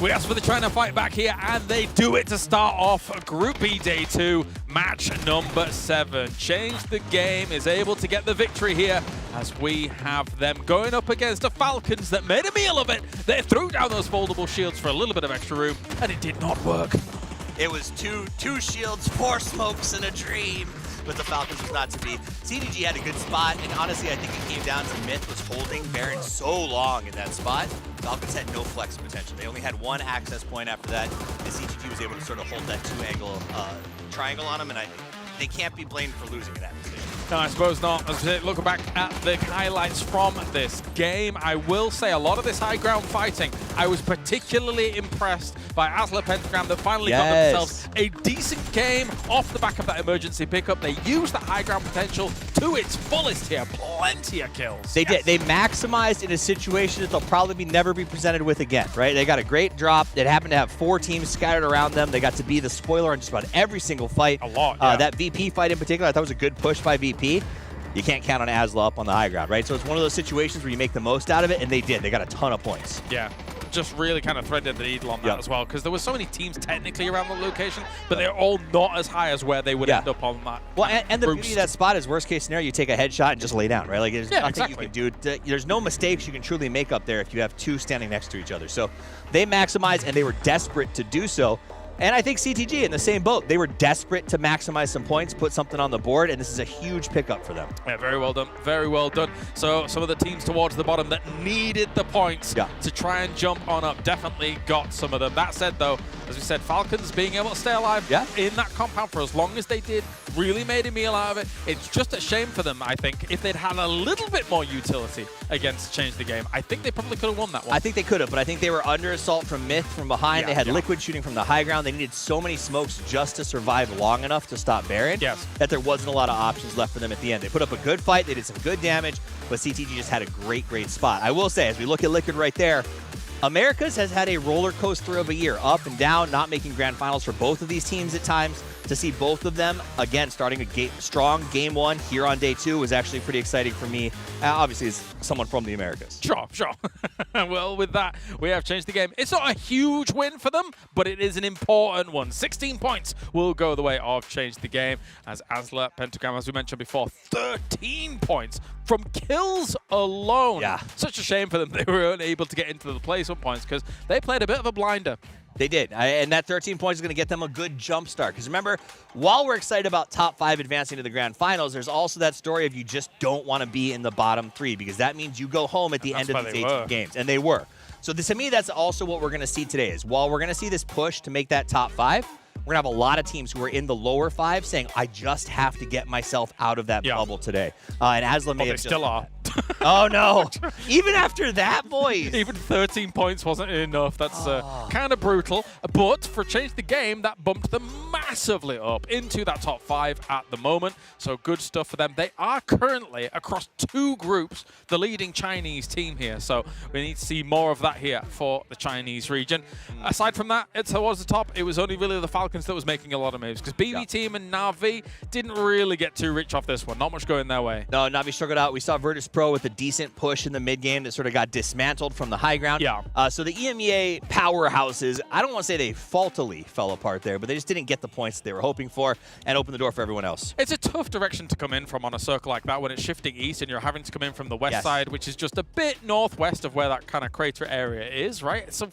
[SPEAKER 6] We asked for the China fight back here, and they do it to start off Group B Day 2, match number 7. Change the Game is able to get the victory here as we have them going up against the Falcons that made a meal of it. They threw down those foldable shields for a little bit of extra room, and it did not work.
[SPEAKER 7] It was two shields, 4 smokes, and a dream. But the Falcons was not to be. CTG had a good spot, and honestly, I think it came down to Myth was holding Baron so long in that spot. Falcons had no flex potential. They only had 1 access point after that, and CTG was able to sort of hold that 2-angle triangle on him, and they can't be blamed for losing in that position.
[SPEAKER 6] No, I suppose not. As we look back at the highlights from this game, I will say a lot of this high ground fighting, I was particularly impressed by Asla Pentagram that finally got themselves a decent game off the back of that emergency pickup. They used the high ground potential to its fullest here. Plenty of kills.
[SPEAKER 18] They did. They maximized in a situation that they'll probably never be presented with again, right? They got a great drop. It happened to have 4 teams scattered around them. They got to be the spoiler on just about every single fight.
[SPEAKER 6] A lot, yeah.
[SPEAKER 18] That VP fight in particular, I thought was a good push by VP. You can't count on Asla up on the high ground, right? So it's one of those situations where you make the most out of it, and they did. They got a ton of points.
[SPEAKER 6] Yeah, just really kind of threaded the needle on that as well, because there were so many teams technically around the location, but they're all not as high as where they would end up on that.
[SPEAKER 18] Well, and the beauty of that spot is worst case scenario, you take a headshot and just lay down, right? Like there's nothing you can do. There's no mistakes you can truly make up there if you have 2 standing next to each other. So they maximized, and they were desperate to do so. And I think CTG in the same boat. They were desperate to maximize some points, put something on the board, and this is a huge pickup for them.
[SPEAKER 6] Yeah, very well done. Very well done. So some of the teams towards the bottom that needed the points to try and jump on up definitely got some of them. That said, though, as we said, Falcons being able to stay alive in that compound for as long as they did really made a meal out of it. It's just a shame for them, I think. If they'd had a little bit more utility against Change the Game, I think they probably could have won that one.
[SPEAKER 18] I think they could have, but I think they were under assault from Myth from behind. They had Liquid shooting from the high ground. They needed so many smokes just to survive long enough to stop Baron that there wasn't a lot of options left for them at the end. They put up a good fight. They did some good damage, but CTG just had a great spot. I will say, as we look at Liquid right there, Americas has had a roller coaster of a year, up and down, not making grand finals for both of these teams at times. To see both of them, again, starting a strong Game 1 here on Day 2 was actually pretty exciting for me, obviously as someone from the Americas.
[SPEAKER 6] Sure. Well, with that, we have changed the game. It's not a huge win for them, but it is an important one. 16 points will go the way of Change the Game, as Asla Pentagram, as we mentioned before, 13 points from kills alone.
[SPEAKER 18] Yeah.
[SPEAKER 6] Such a shame for them they were unable to get into the placement points because they played a bit of a blinder.
[SPEAKER 18] They did, and that 13 points is going to get them a good jump start. Because remember, while we're excited about top 5 advancing to the grand finals, there's also that story of you just don't want to be in the bottom 3 because that means you go home at the end of these 18 games, and they were. So to me, that's also what we're going to see today is while we're going to see this push to make that top 5, we're going to have a lot of teams who are in the lower 5 saying, I just have to get myself out of that bubble today. And Asla may have just
[SPEAKER 6] still are.
[SPEAKER 18] Oh, no. Even after that, boys.
[SPEAKER 6] Even 13 points wasn't enough. That's kind of brutal. But for Change the Game, that bumped them massively up into that top 5 at the moment. So good stuff for them. They are currently, across 2 groups, the leading Chinese team here. So we need to see more of that here for the Chinese region. Aside from that, towards the top, it was only really the Falcons that was making a lot of moves. Because BB Team and Navi didn't really get too rich off this one. Not much going their way.
[SPEAKER 18] No, Navi struggled out. We saw Virtus Pro with a decent push in the mid game that sort of got dismantled from the high ground. So the EMEA powerhouses, I don't want to say they faultily fell apart there, but they just didn't get the point points that they were hoping for and open the door for everyone else.
[SPEAKER 6] It's a tough direction to come in from on a circle like that when it's shifting east and you're having to come in from the west side, which is just a bit northwest of where that kind of crater area is, right? So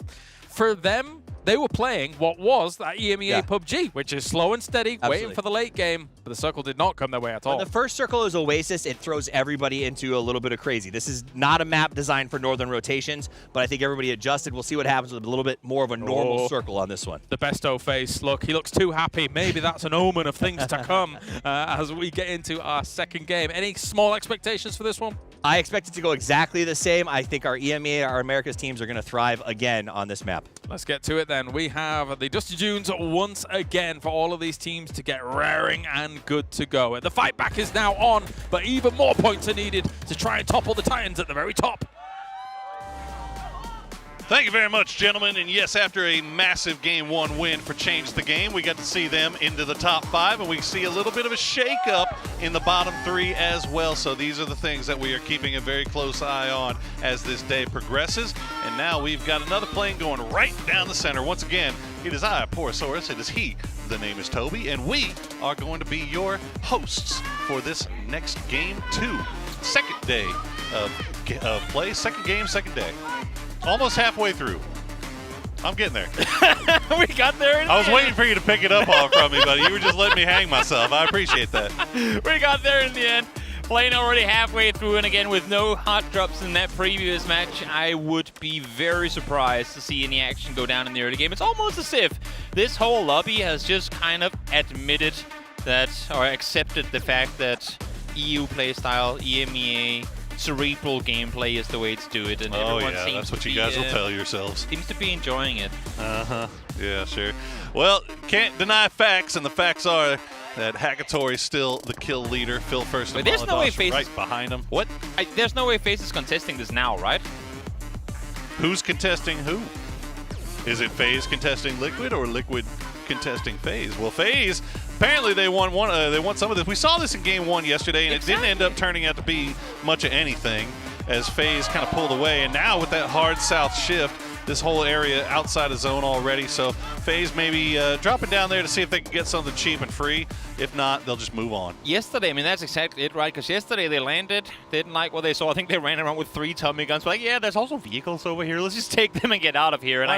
[SPEAKER 6] for them, they were playing what was that EMEA PUBG, which is slow and steady, waiting for the late game. But the circle did not come their way at all.
[SPEAKER 18] When the first circle is Oasis, it throws everybody into a little bit of crazy. This is not a map designed for northern rotations, but I think everybody adjusted. We'll see what happens with a little bit more of a normal circle on this one.
[SPEAKER 6] The Besto face. Look, he looks too happy. Maybe that's an omen of things to come as we get into our second game. Any small expectations for this one?
[SPEAKER 18] I expect it to go exactly the same. I think our EMEA, our Americas teams are going to thrive again on this map.
[SPEAKER 6] Let's get to it then. We have the Dusty Dunes once again for all of these teams to get raring and good to go. The fight back is now on, but even more points are needed to try and topple the Titans at the very top.
[SPEAKER 16] Thank you very much, gentlemen. And yes, after a massive Game 1 win for Change the Game, we got to see them into the top 5, and we see a little bit of a shake-up in the bottom 3 as well. So these are the things that we are keeping a very close eye on as this day progresses. And now we've got another plane going right down the center. Once again, it is I, Porosaurus. It is he. The name is Toby, and we are going to be your hosts for this next Game 2. Second day of play. Second game, second day. Almost halfway through. I'm getting there.
[SPEAKER 17] We got there in the
[SPEAKER 16] I was
[SPEAKER 17] end.
[SPEAKER 16] waiting for you to pick it up all from me, buddy. You were just letting me hang myself. I appreciate that.
[SPEAKER 17] We got there in the end. Playing already halfway through, and again, with no hot drops in that previous match, I would be very surprised to see any action go down in the early game. It's almost as if this whole lobby has just kind of admitted that, or accepted the fact that EU playstyle, EMEA, cerebral gameplay is the way to do it, and everyone seems
[SPEAKER 16] that's what
[SPEAKER 17] to
[SPEAKER 16] you
[SPEAKER 17] be,
[SPEAKER 16] guys will tell yourselves.
[SPEAKER 17] Seems to be enjoying it.
[SPEAKER 16] Yeah, sure. Well, can't deny facts, and the facts are that Hackatory's still the kill leader. Phil first and
[SPEAKER 17] there's no way
[SPEAKER 16] Molotov right behind him. What?
[SPEAKER 17] There's no way FaZe is contesting this now, right?
[SPEAKER 16] Who's contesting who? Is it FaZe contesting Liquid or Liquid contesting FaZe? Well, FaZe, apparently they won some of this. We saw this in Game 1 yesterday, and it didn't end up turning out to be much of anything as FaZe kind of pulled away. And now with that hard south shift, this whole area outside of zone already. So FaZe maybe dropping down there to see if they can get something cheap and free. If not, they'll just move on.
[SPEAKER 17] Yesterday, I mean, that's exactly it, right? Because yesterday they landed, didn't like what they saw. I think they ran around with 3 Tommy guns. But like, yeah, there's also vehicles over here. Let's just take them and get out of here. And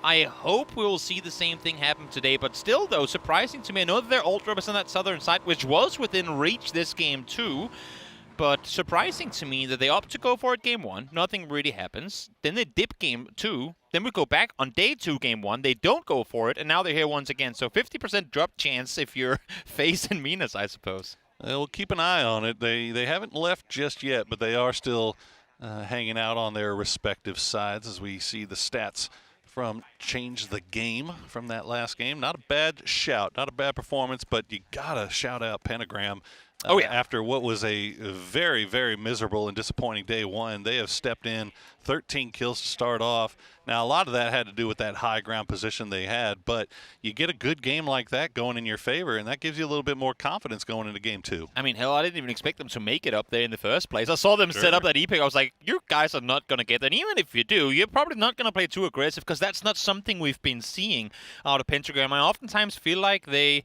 [SPEAKER 17] I hope we will see the same thing happen today. But still, though, surprising to me. I know that their Ultra was on that southern side, which was within reach this game, too. But surprising to me that they opt to go for it Game 1. Nothing really happens. Then they dip Game 2. Then we go back on day 2 Game 1. They don't go for it, and now they're here once again. So 50% drop chance if you're FaZe and Minas, I suppose.
[SPEAKER 16] We'll keep an eye on it. They haven't left just yet, but they are still hanging out on their respective sides as we see the stats from Change the Game from that last game. Not a bad shout, not a bad performance, but you gotta shout out Pentagram. After what was a very, very miserable and disappointing day 1, they have stepped in 13 kills to start off. Now, a lot of that had to do with that high ground position they had, but you get a good game like that going in your favor, and that gives you a little bit more confidence going into Game 2.
[SPEAKER 17] I mean, hell, I didn't even expect them to make it up there in the first place. I saw them set up that epic. I was like, you guys are not going to get that. Even if you do, you're probably not going to play too aggressive because that's not something we've been seeing out of Pentagram. I oftentimes feel like they're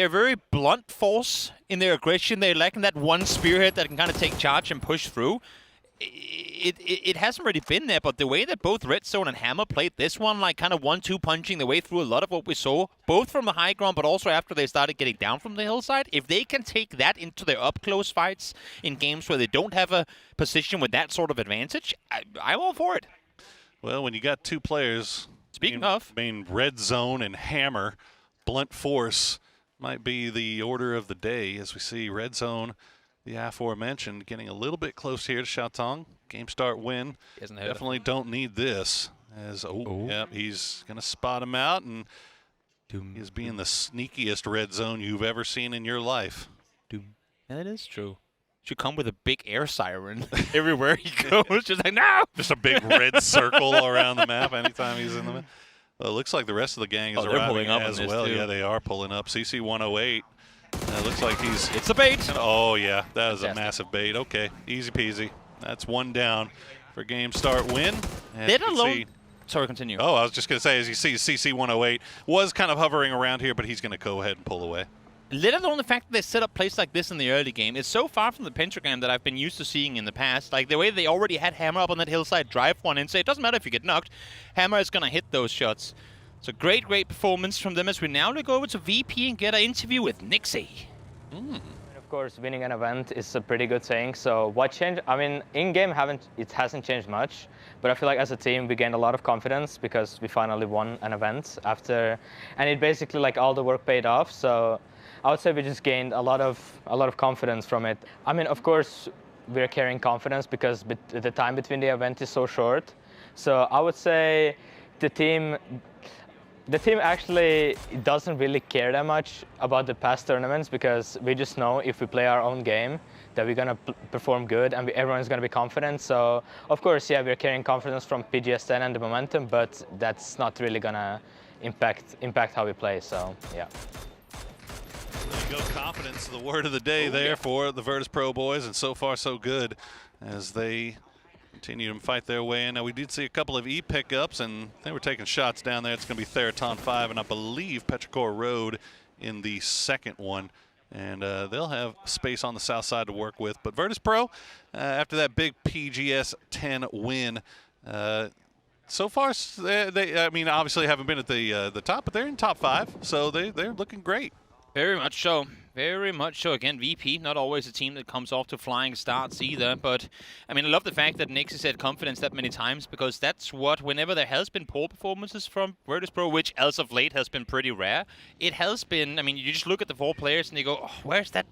[SPEAKER 17] very blunt force in their aggression. They're lacking that one spearhead that can kind of take charge and push through. It hasn't really been there, but the way that both Red Zone and Hammer played this one, like kind of 1-2 punching the way through a lot of what we saw, both from the high ground, but also after they started getting down from the hillside, if they can take that into their up-close fights in games where they don't have a position with that sort of advantage, I'm all for it.
[SPEAKER 16] Well, when you got 2 players, Red Zone and Hammer, blunt force might be the order of the day as we see Red Zone, the aforementioned, getting a little bit close here to Shatong. Game start win. Definitely don't need this. He's going to spot him out, and he's being the sneakiest Red Zone you've ever seen in your life.
[SPEAKER 17] Yeah, that is true. Should come with a big air siren everywhere he goes. Just like, no!
[SPEAKER 16] Just a big red circle around the map anytime he's in the map. Well, it looks like the rest of the gang is arriving as well. Too. Yeah, they are pulling up. CC 108. It looks like he's...
[SPEAKER 17] It's a bait.
[SPEAKER 16] Oh, yeah. That is a massive bait. Okay. Easy peasy. That's 1 down for game start win.
[SPEAKER 6] Sorry, continue.
[SPEAKER 16] Oh, I was just going to say, as you see, CC108 was kind of hovering around here, but he's going to go ahead and pull away.
[SPEAKER 17] Let alone the fact that they set up plays like this in the early game. It's so far from the pentagram that I've been used to seeing in the past. Like the way they already had Hammer up on that hillside, drive one in, say it doesn't matter if you get knocked, Hammer is going to hit those shots. So great performance from them as we now look over to VP and get an interview with Nixie.
[SPEAKER 19] Of course, winning an event is a pretty good thing. So what changed? I mean, in-game it hasn't changed much, but I feel like as a team we gained a lot of confidence because we finally won an event after, and it basically like all the work paid off. So I would say we just gained a lot of confidence from it. I mean, of course, we're carrying confidence because the time between the event is so short. So I would say the team actually doesn't really care that much about the past tournaments because we just know if we play our own game that we're going to perform good and everyone's going to be confident. So, of course, yeah, we're carrying confidence from PGS 10 and the momentum, but that's not really going to impact how we play. So, yeah.
[SPEAKER 16] There you go, confidence, the word of the day there for the Virtus Pro boys, and so far so good as they continue to fight their way in. Now, we did see a couple of E pickups, and they were taking shots down there. It's going to be Theraton 5, and I believe Petrichor Road in the second one. And they'll have space on the south side to work with. But Virtus Pro, after that big PGS 10 win, so far, I mean, obviously haven't been at the top, but they're in top 5, so they're looking great.
[SPEAKER 17] Very much so. Very much so. Again, VP, not always a team that comes off to flying starts either. But, I mean, I love the fact that Nixie said confidence that many times because that's what, whenever there has been poor performances from Virtus Pro, which as of late has been pretty rare, it has been, I mean, you just look at the 4 players and you go, oh, where's that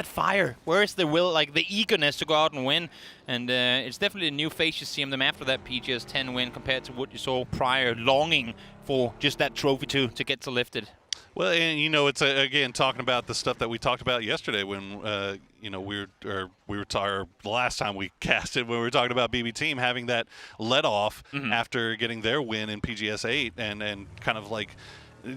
[SPEAKER 17] fire? Where's the will, like the eagerness to go out and win? And it's definitely a new face you see in them after that PGS 10 win compared to what you saw prior, longing for just that trophy to get to lift it.
[SPEAKER 16] Well, and you know, it's again talking about the stuff that we talked about yesterday when you know we were the last time we casted when we were talking about BB Team having that let off after getting their win in PGS 8 and kind of like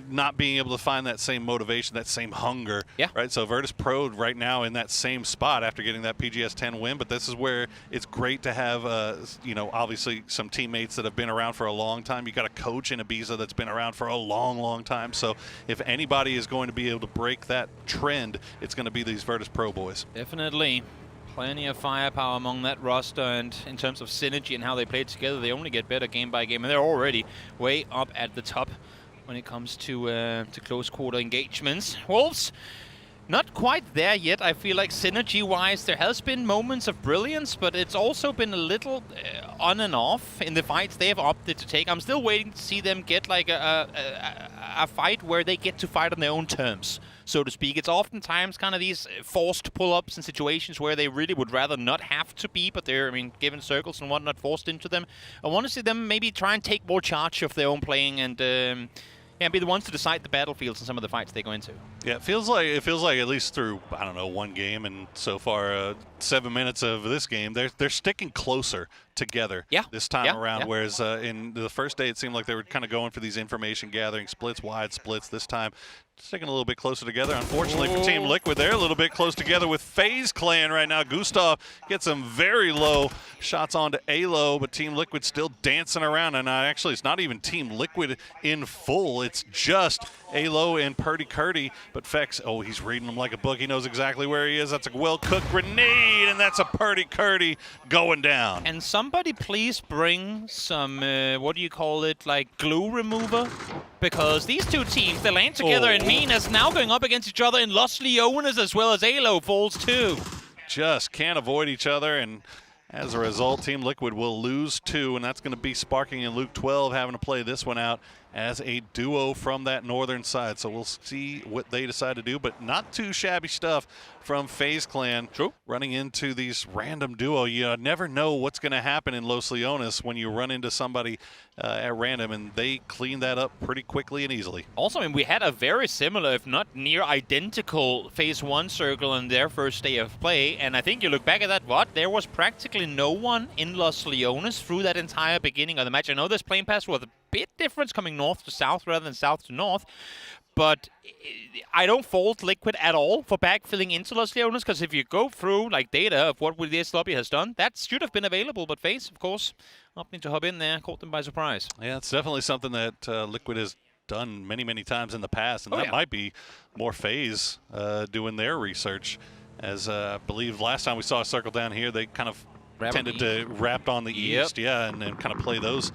[SPEAKER 16] not being able to find that same motivation, that same hunger, right? So Virtus Pro right now in that same spot after getting that PGS 10 win, but this is where it's great to have, you know, obviously some teammates that have been around for a long time. You got a coach in Ibiza that's been around for a long, long time. So if anybody is going to be able to break that trend, it's going to be these Virtus Pro boys.
[SPEAKER 17] Definitely. Plenty of firepower among that roster, and in terms of synergy and how they play together, they only get better game by game, and they're already way up at the top when it comes to close quarter engagements. Wolves, not quite there yet. I feel like synergy-wise, there has been moments of brilliance, but it's also been a little on and off in the fights they have opted to take. I'm still waiting to see them get like a fight where they get to fight on their own terms, so to speak. It's oftentimes kind of these forced pull-ups in situations where they really would rather not have to be, but they're, I mean, given circles and whatnot, forced into them. I want to see them maybe try and take more charge of their own playing and be the ones to decide the battlefields in some of the fights they go into.
[SPEAKER 16] Yeah, it feels like at least through, I don't know, one game and so far 7 minutes of this game, they're sticking closer together this time around. Whereas in the first day, it seemed like they were kind of going for these information gathering splits, wide splits. This time, sticking a little bit closer together. Unfortunately for Team Liquid, they're a little bit close together with FaZe Clan right now. Gustav gets some very low shots onto Alo, but Team Liquid still dancing around. And actually, it's not even Team Liquid in full. It's just Alo and Purdy Curdy. But Fex, oh, he's reading them like a book. He knows exactly where he is. That's a well-cooked grenade, and that's a Purdy Curdy going down.
[SPEAKER 17] And somebody please bring some, what do you call it, like glue remover? Because these two teams, they land together, and Minas now going up against each other in Los Leones as well as Alo falls too.
[SPEAKER 16] Just can't avoid each other, and as a result, Team Liquid will lose 2, and that's going to be Sparking and Luke 12 having to play this one out as a duo from that northern side. So we'll see what they decide to do, but not too shabby stuff from FaZe Clan.
[SPEAKER 17] True.
[SPEAKER 16] Running into these random duo. You never know what's going to happen in Los Leones when you run into somebody at random, and they clean that up pretty quickly and easily.
[SPEAKER 17] Also, I mean, we had a very similar, if not near identical, Phase 1 circle in their first day of play, and I think you look back at that, there was practically no one in Los Leones through that entire beginning of the match. I know this plane pass was bit difference coming north to south rather than south to north. But I don't fault Liquid at all for backfilling into Los Leones, because if you go through like data of what this lobby has done, that should have been available. But FaZe, of course, opting to hop in there, caught them by surprise.
[SPEAKER 16] Yeah, it's definitely something that Liquid has done many, many times in the past, and that might be more FaZe doing their research. As I believe last time we saw a circle down here, they kind of tended to wrap on the east, and then kind of play those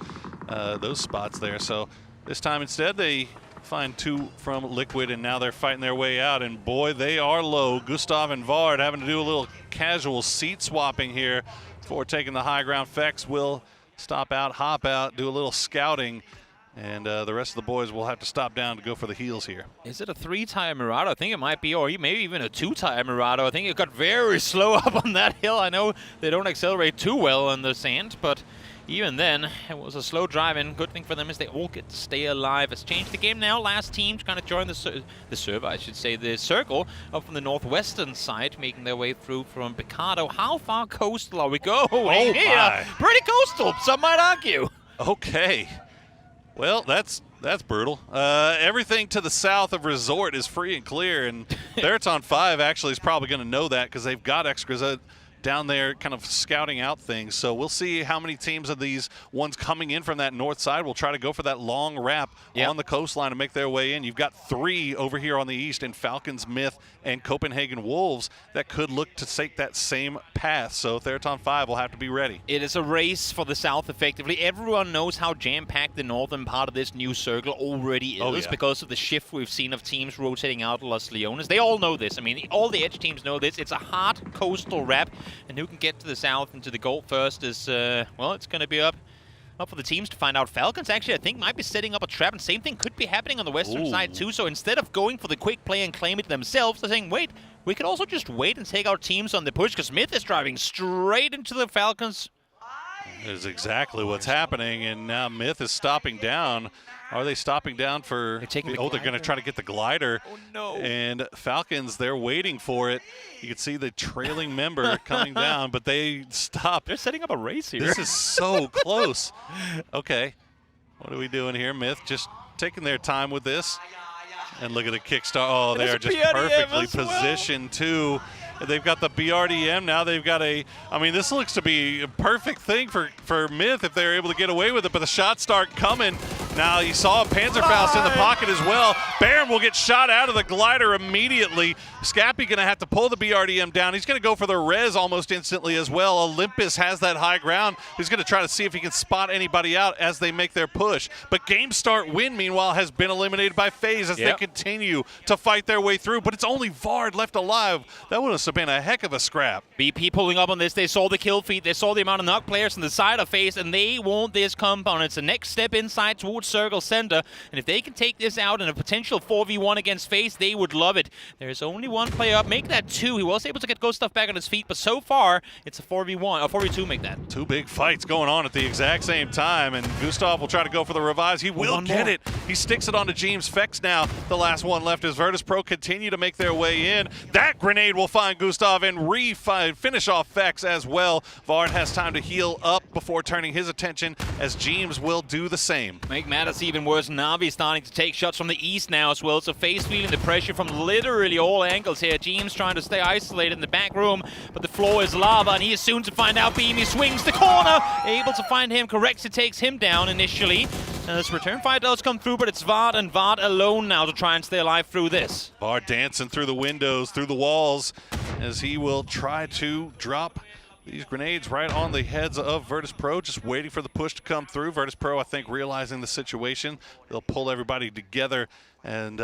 [SPEAKER 16] spots there. So this time instead they find 2 from Liquid, and now they're fighting their way out, and boy, they are low. Gustav and Vard having to do a little casual seat swapping here before taking the high ground. Fex will stop out, hop out, do a little scouting, and the rest of the boys will have to stop down to go for the heals here.
[SPEAKER 17] Is it a 3-tire Murado? I think it might be, or maybe even a 2-tire Murado. I think it got very slow up on that hill. I know they don't accelerate too well on the sand, but even then, it was a slow drive in. Good thing for them is they all get to stay alive. It's changed the game now. Last team to kind of join the server, I should say, the circle up from the northwestern side, making their way through from Picado. How far coastal are we going?
[SPEAKER 16] Oh,
[SPEAKER 17] yeah, pretty coastal, some might argue.
[SPEAKER 16] Okay. Well, that's brutal. Everything to the south of Resort is free and clear, and Theraton 5 actually is probably going to know that because they've got extras down there kind of scouting out things. So we'll see how many teams of these ones coming in from that north side will try to go for that long wrap on the coastline and make their way in. You've got 3 over here on the east in Falcons, Myth, and Copenhagen Wolves that could look to take that same path. So Theraton 5 will have to be ready.
[SPEAKER 17] It is a race for the south, effectively. Everyone knows how jam-packed the northern part of this new circle already is because of the shift we've seen of teams rotating out Los Leones. They all know this. I mean, all the edge teams know this. It's a hard coastal wrap, and who can get to the south and to the gold first is, well, it's going to be up for the teams to find out. Falcons actually, I think, might be setting up a trap, and same thing could be happening on the western side too. So instead of going for the quick play and claim it themselves, they're saying, wait, we could also just wait and take our teams on the push, because Myth is driving straight into the Falcons.
[SPEAKER 16] That is exactly what's happening, and now Myth is stopping down. Are they stopping down for... They're going to try to get the glider.
[SPEAKER 17] Oh, no.
[SPEAKER 16] And Falcons, they're waiting for it. You can see the trailing member coming down, but they stop.
[SPEAKER 17] They're setting up a race here.
[SPEAKER 16] This is so close. Okay. What are we doing here? Myth just taking their time with this. And look at the kickstart. Oh, they are just perfectly positioned too. They've got the BRDM. Now they've got I mean, this looks to be a perfect thing for Myth if they're able to get away with it, but the shots start coming. Now you saw a Panzerfaust in the pocket as well. Baron will get shot out of the glider immediately. Scappy going to have to pull the BRDM down. He's going to go for the res almost instantly as well. Olympus has that high ground. He's going to try to see if he can spot anybody out as they make their push. But Game Start Win, meanwhile, has been eliminated by FaZe as they continue to fight their way through. But it's only Vard left alive. That would have been a heck of a scrap.
[SPEAKER 17] BP pulling up on this. They saw the kill feed. They saw the amount of knock players on the side of FaZe, and they want this compound. It's the next step inside towards Circle Center, and if they can take this out in a potential 4v1 against FaZe, they would love it. There's only one player up. Make that 2. He was able to get Gustav back on his feet, but so far, it's a 4v1, a 4v2 make that.
[SPEAKER 16] 2 big fights going on at the exact same time, and Gustav will try to go for the revives. He will get it. He sticks it onto James Fex now. The last one left as Virtus Pro continue to make their way in. That grenade will find Gustav and finish off Fex as well. Vard has time to heal up before turning his attention as James will do the same.
[SPEAKER 17] Make matters even worse. Navi starting to take shots from the east now as well, so FaZe feeling the pressure from literally all angles here. James trying to stay isolated in the back room, but the floor is lava, and he is soon to find out. Beamy swings the corner, able to find him. Correxa takes him down initially. And this return fire does come through, but it's Vard and Vard alone now to try and stay alive through this.
[SPEAKER 16] Vard dancing through the windows, through the walls, as he will try to drop these grenades right on the heads of Virtus Pro, just waiting for the push to come through. Virtus Pro, I think, realizing the situation, they'll pull everybody together and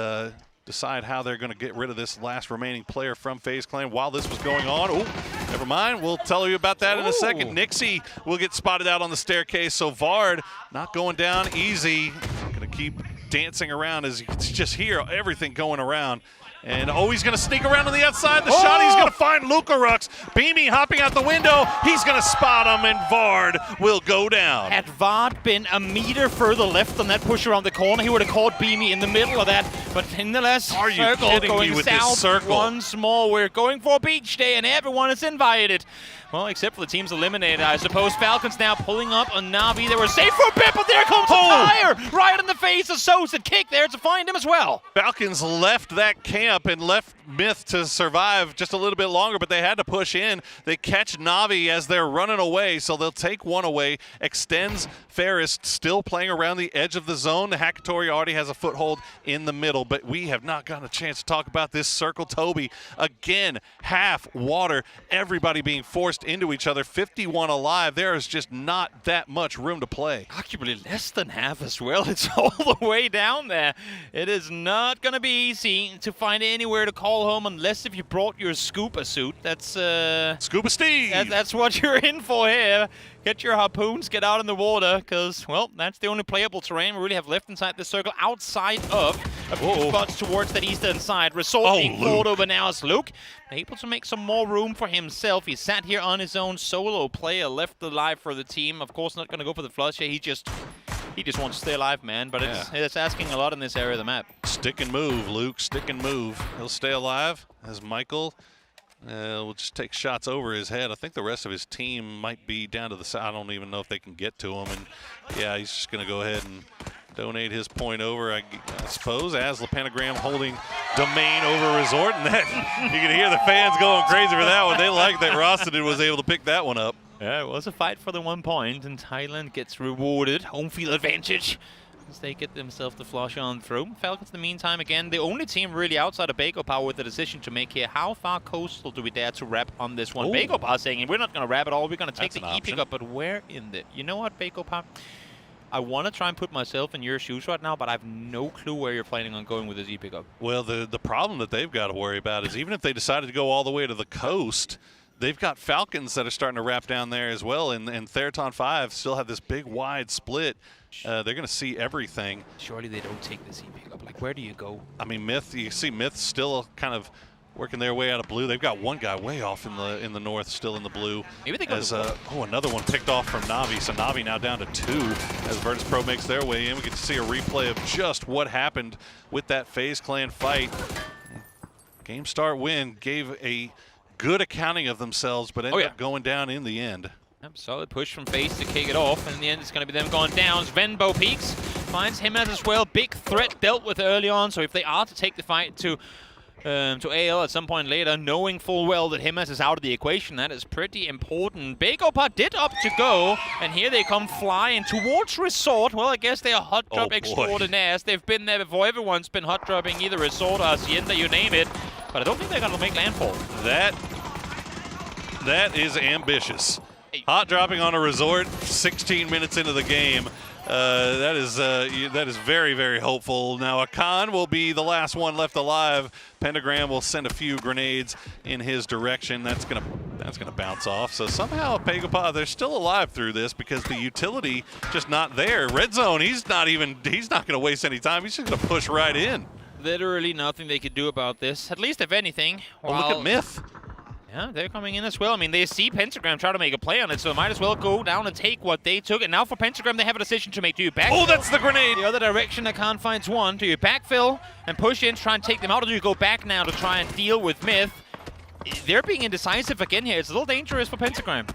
[SPEAKER 16] decide how they're going to get rid of this last remaining player from FaZe Clan while this was going on. Oh, never mind. We'll tell you about that in a second. Nixie will get spotted out on the staircase, so Vard not going down easy. Going to keep dancing around as you can just hear everything going around. And he's going to sneak around on the outside. The shot, he's going to find Lucarux. Beamy hopping out the window. He's going to spot him, and Vard will go down.
[SPEAKER 17] Had Vard been a meter further left on that push around the corner, he would have caught Beamy in the middle of that. But in the last
[SPEAKER 16] Are you
[SPEAKER 17] circle
[SPEAKER 16] kidding me
[SPEAKER 17] going
[SPEAKER 16] with this
[SPEAKER 17] south
[SPEAKER 16] circle?
[SPEAKER 17] once more. We're going for beach day and everyone is invited. Well, except for the teams eliminated, I suppose. Falcons now pulling up on Navi. They were safe for a bit, but there comes a fire right in the face of Sosa. Kick there to find him as well.
[SPEAKER 16] Falcons left that camp and left Myth to survive just a little bit longer, but they had to push in. They catch Navi as they're running away, so they'll take one away. Extends Ferris still playing around the edge of the zone. The Hakatori already has a foothold in the middle, but we have not gotten a chance to talk about this circle. Toby, again, half water, everybody being forced into each other. 51 alive. There is just not that much room to play.
[SPEAKER 17] Arguably less than half as well. It's all the way down there. It is not going to be easy to find anywhere to call home unless if you brought your scuba suit. That's
[SPEAKER 16] Scuba Steve.
[SPEAKER 17] That's what you're in for here. Get your harpoons, get out in the water, because, well, that's the only playable terrain we really have left inside this circle, outside of a few spots towards that eastern side. Resort being fought over now as Luke, able to make some more room for himself. He sat here on his own, solo player, left alive for the team. Of course, not going to go for the flush here. He just wants to stay alive, man, but it's asking a lot in this area of the map.
[SPEAKER 16] Stick and move, Luke, stick and move. He'll stay alive as Michael will just take shots over his head. I think the rest of his team might be down to the side. I don't even know if they can get to him. And yeah, he's just going to go ahead and donate his point over, I suppose, as the Pentagram holding domain over Resort. And that, you can hear the fans going crazy for that one. They like that Rostonen was able to pick that one up.
[SPEAKER 17] Yeah, it was a fight for the 1 point, and Thailand gets rewarded. Home field advantage as they get themselves the flush on through. Falcons, in the meantime, again, the only team really outside of Bangkok with a decision to make here. How far coastal do we dare to wrap on this one? Bangkok saying, we're not going to wrap at all. We're going to take the E-pick up, but where in the... You know what, Bangkok? I want to try and put myself in your shoes right now, but I have no clue where you're planning on going with this E-pick up.
[SPEAKER 16] Well, the problem that they've got to worry about is even if they decided to go all the way to the coast, they've got Falcons that are starting to wrap down there as well, and Theraton 5 still have this big wide split. They're going to see everything.
[SPEAKER 17] Surely they don't take this E-pick up. Like, where do you go?
[SPEAKER 16] I mean, Myth, you see Myth still kind of working their way out of blue. They've got one guy way off in the north, still in the blue.
[SPEAKER 17] Maybe they go
[SPEAKER 16] another one picked off from Navi. So Navi now down to 2 as Virtus Pro makes their way in. We get to see a replay of just what happened with that FaZe Clan fight. Game start win gave a good accounting of themselves, but ended up going down in the end.
[SPEAKER 17] Solid push from FaZe to kick it off, and in the end it's going to be them going down. Venbo peeks, finds him as well. Big threat dealt with early on, so if they are to take the fight to AL at some point later, knowing full well that Himas is out of the equation, that is pretty important. Begopa did opt to go, and here they come flying towards Resort. Well, I guess they are hot drop extraordinaires. They've been there before. Everyone's been hot dropping either Resort or Hacienda, you name it. But I don't think they're going to make landfall.
[SPEAKER 16] That is ambitious. Hot dropping on a Resort 16 minutes into the game. That is very, very hopeful. Now Akan will be the last one left alive. Pentagram will send a few grenades in his direction. That's gonna bounce off. So somehow Pegapa, they're still alive through this because the utility just not there. Red Zone, he's not gonna waste any time. He's just gonna push right in.
[SPEAKER 17] Literally nothing they could do about this. At least if anything.
[SPEAKER 16] Well, look at Myth.
[SPEAKER 17] Yeah, they're coming in as well. I mean, they see Pentagram try to make a play on it, so might as well go down and take what they took. And now for Pentagram, they have a decision to make. Do you backfill?
[SPEAKER 16] Oh, that's the grenade!
[SPEAKER 17] The other direction, Akan finds one. Do you backfill and push in to try and take them out, or do you go back now to try and deal with Myth? They're being indecisive again here. It's a little dangerous for Pentagram.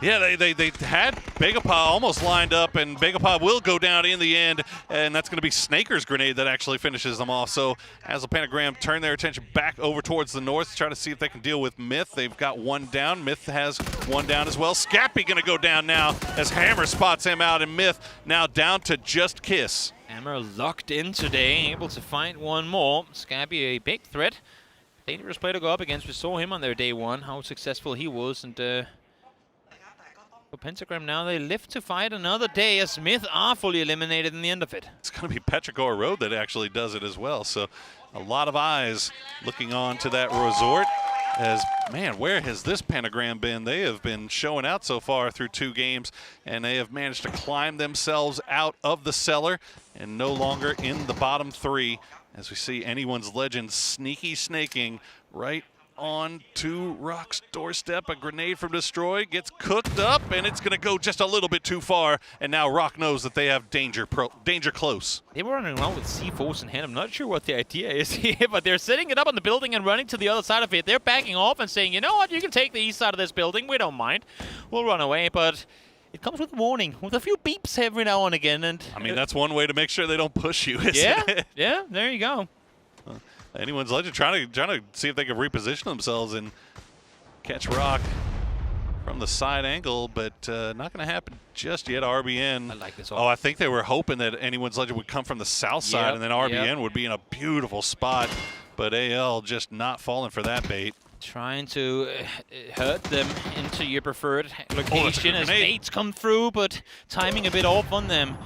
[SPEAKER 16] Yeah, they had Begapa almost lined up, and Begapa will go down in the end, and that's going to be Snaker's grenade that actually finishes them off. So as the Pentagram turn their attention back over towards the north to try to see if they can deal with Myth, they've got one down. Myth has one down as well. Scappy going to go down now as Hammer spots him out, and Myth now down to just Kiss.
[SPEAKER 17] Hammer locked in today, able to find one more. Scappy a big threat. Dangerous player to go up against. We saw him on their day one, how successful he was, and for Pentagram now, they live to fight another day as Myth are fully eliminated in the end of it.
[SPEAKER 16] It's going to be Petrichor Road that actually does it as well. So a lot of eyes looking on to that Resort as, man, where has this Pentagram been? They have been showing out so far through 2 games, and they have managed to climb themselves out of the cellar and no longer in the bottom 3 as we see anyone's legend sneaky snaking right on to Rock's doorstep. A grenade from Destroy gets cooked up, and it's going to go just a little bit too far. And now Rock knows that they have danger close.
[SPEAKER 17] They were running around with C4s in hand. I'm not sure what the idea is here, but they're setting it up on the building and running to the other side of it. They're backing off and saying, you know what, you can take the east side of this building. We don't mind. We'll run away, but it comes with a warning, with a few beeps every now and again. And
[SPEAKER 16] I mean, that's one way to make sure they don't push you, isn't it?
[SPEAKER 17] Yeah, there you go.
[SPEAKER 16] Anyone's Legend trying to see if they can reposition themselves and catch Rock from the side angle, but not going to happen just yet. RBN. I
[SPEAKER 17] like this.
[SPEAKER 16] I think they were hoping that Anyone's Legend would come from the south side, and then RBN would be in a beautiful spot, but AL just not falling for that bait.
[SPEAKER 17] Trying to hurt them into your preferred location as baits come through, but timing a bit off on them.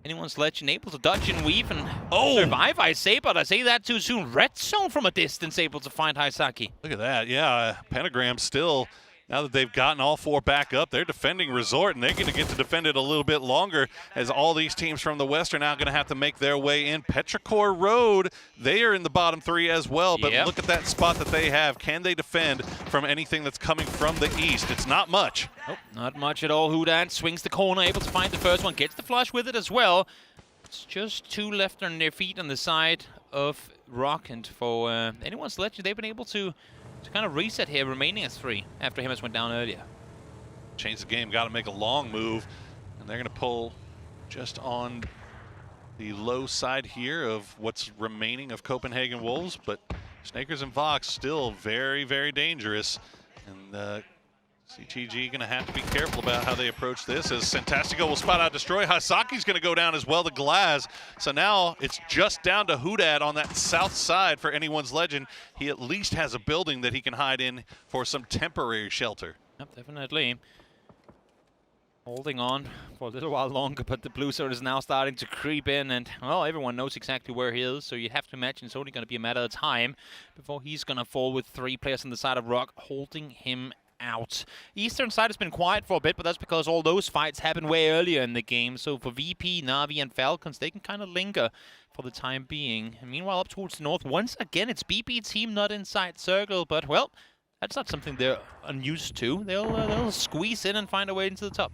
[SPEAKER 17] Anyone's Legend able to dodge and weave and survive, I say, but I say that too soon. Red Zone from a distance able to find Haisaki.
[SPEAKER 16] Look at that. Yeah, Pentagram still, now that they've gotten all four back up, they're defending Resort, and they're going to get to defend it a little bit longer as all these teams from the West are now going to have to make their way in. Petrichor Road, they are in the bottom three as well, but look at that spot that they have. Can they defend from anything that's coming from the east? It's not much.
[SPEAKER 17] Nope, not much at all. Hudan swings the corner, able to find the first one, gets the flush with it as well. It's just two left on their feet on the side of Rock, and for Anyone's Legend, they've been able to kind of reset here, remaining as 3 after Himmes went down earlier.
[SPEAKER 16] Change the game, got to make a long move, and they're going to pull just on the low side here of what's remaining of Copenhagen Wolves, but Snakers and Vox still very, very dangerous, and CTG going to have to be careful about how they approach this, as Santastico will spot out Destroy. Haisaki's going to go down as well to Glass. So now it's just down to Hudad on that south side for Anyone's Legend. He at least has a building that he can hide in for some temporary shelter.
[SPEAKER 17] Yep, definitely. Holding on for a little while longer, but the blue zone is now starting to creep in, and, well, everyone knows exactly where he is, so you have to imagine it's only going to be a matter of time before he's going to fall with 3 players on the side of Rock, holding him out. Eastern side has been quiet for a bit, but that's because all those fights happened way earlier in the game. So for VP, Na'Vi, and Falcons, they can kind of linger for the time being. And meanwhile, up towards the north, once again, it's BP team not inside circle, but, well, that's not something they're unused to. They'll squeeze in and find a way into the top.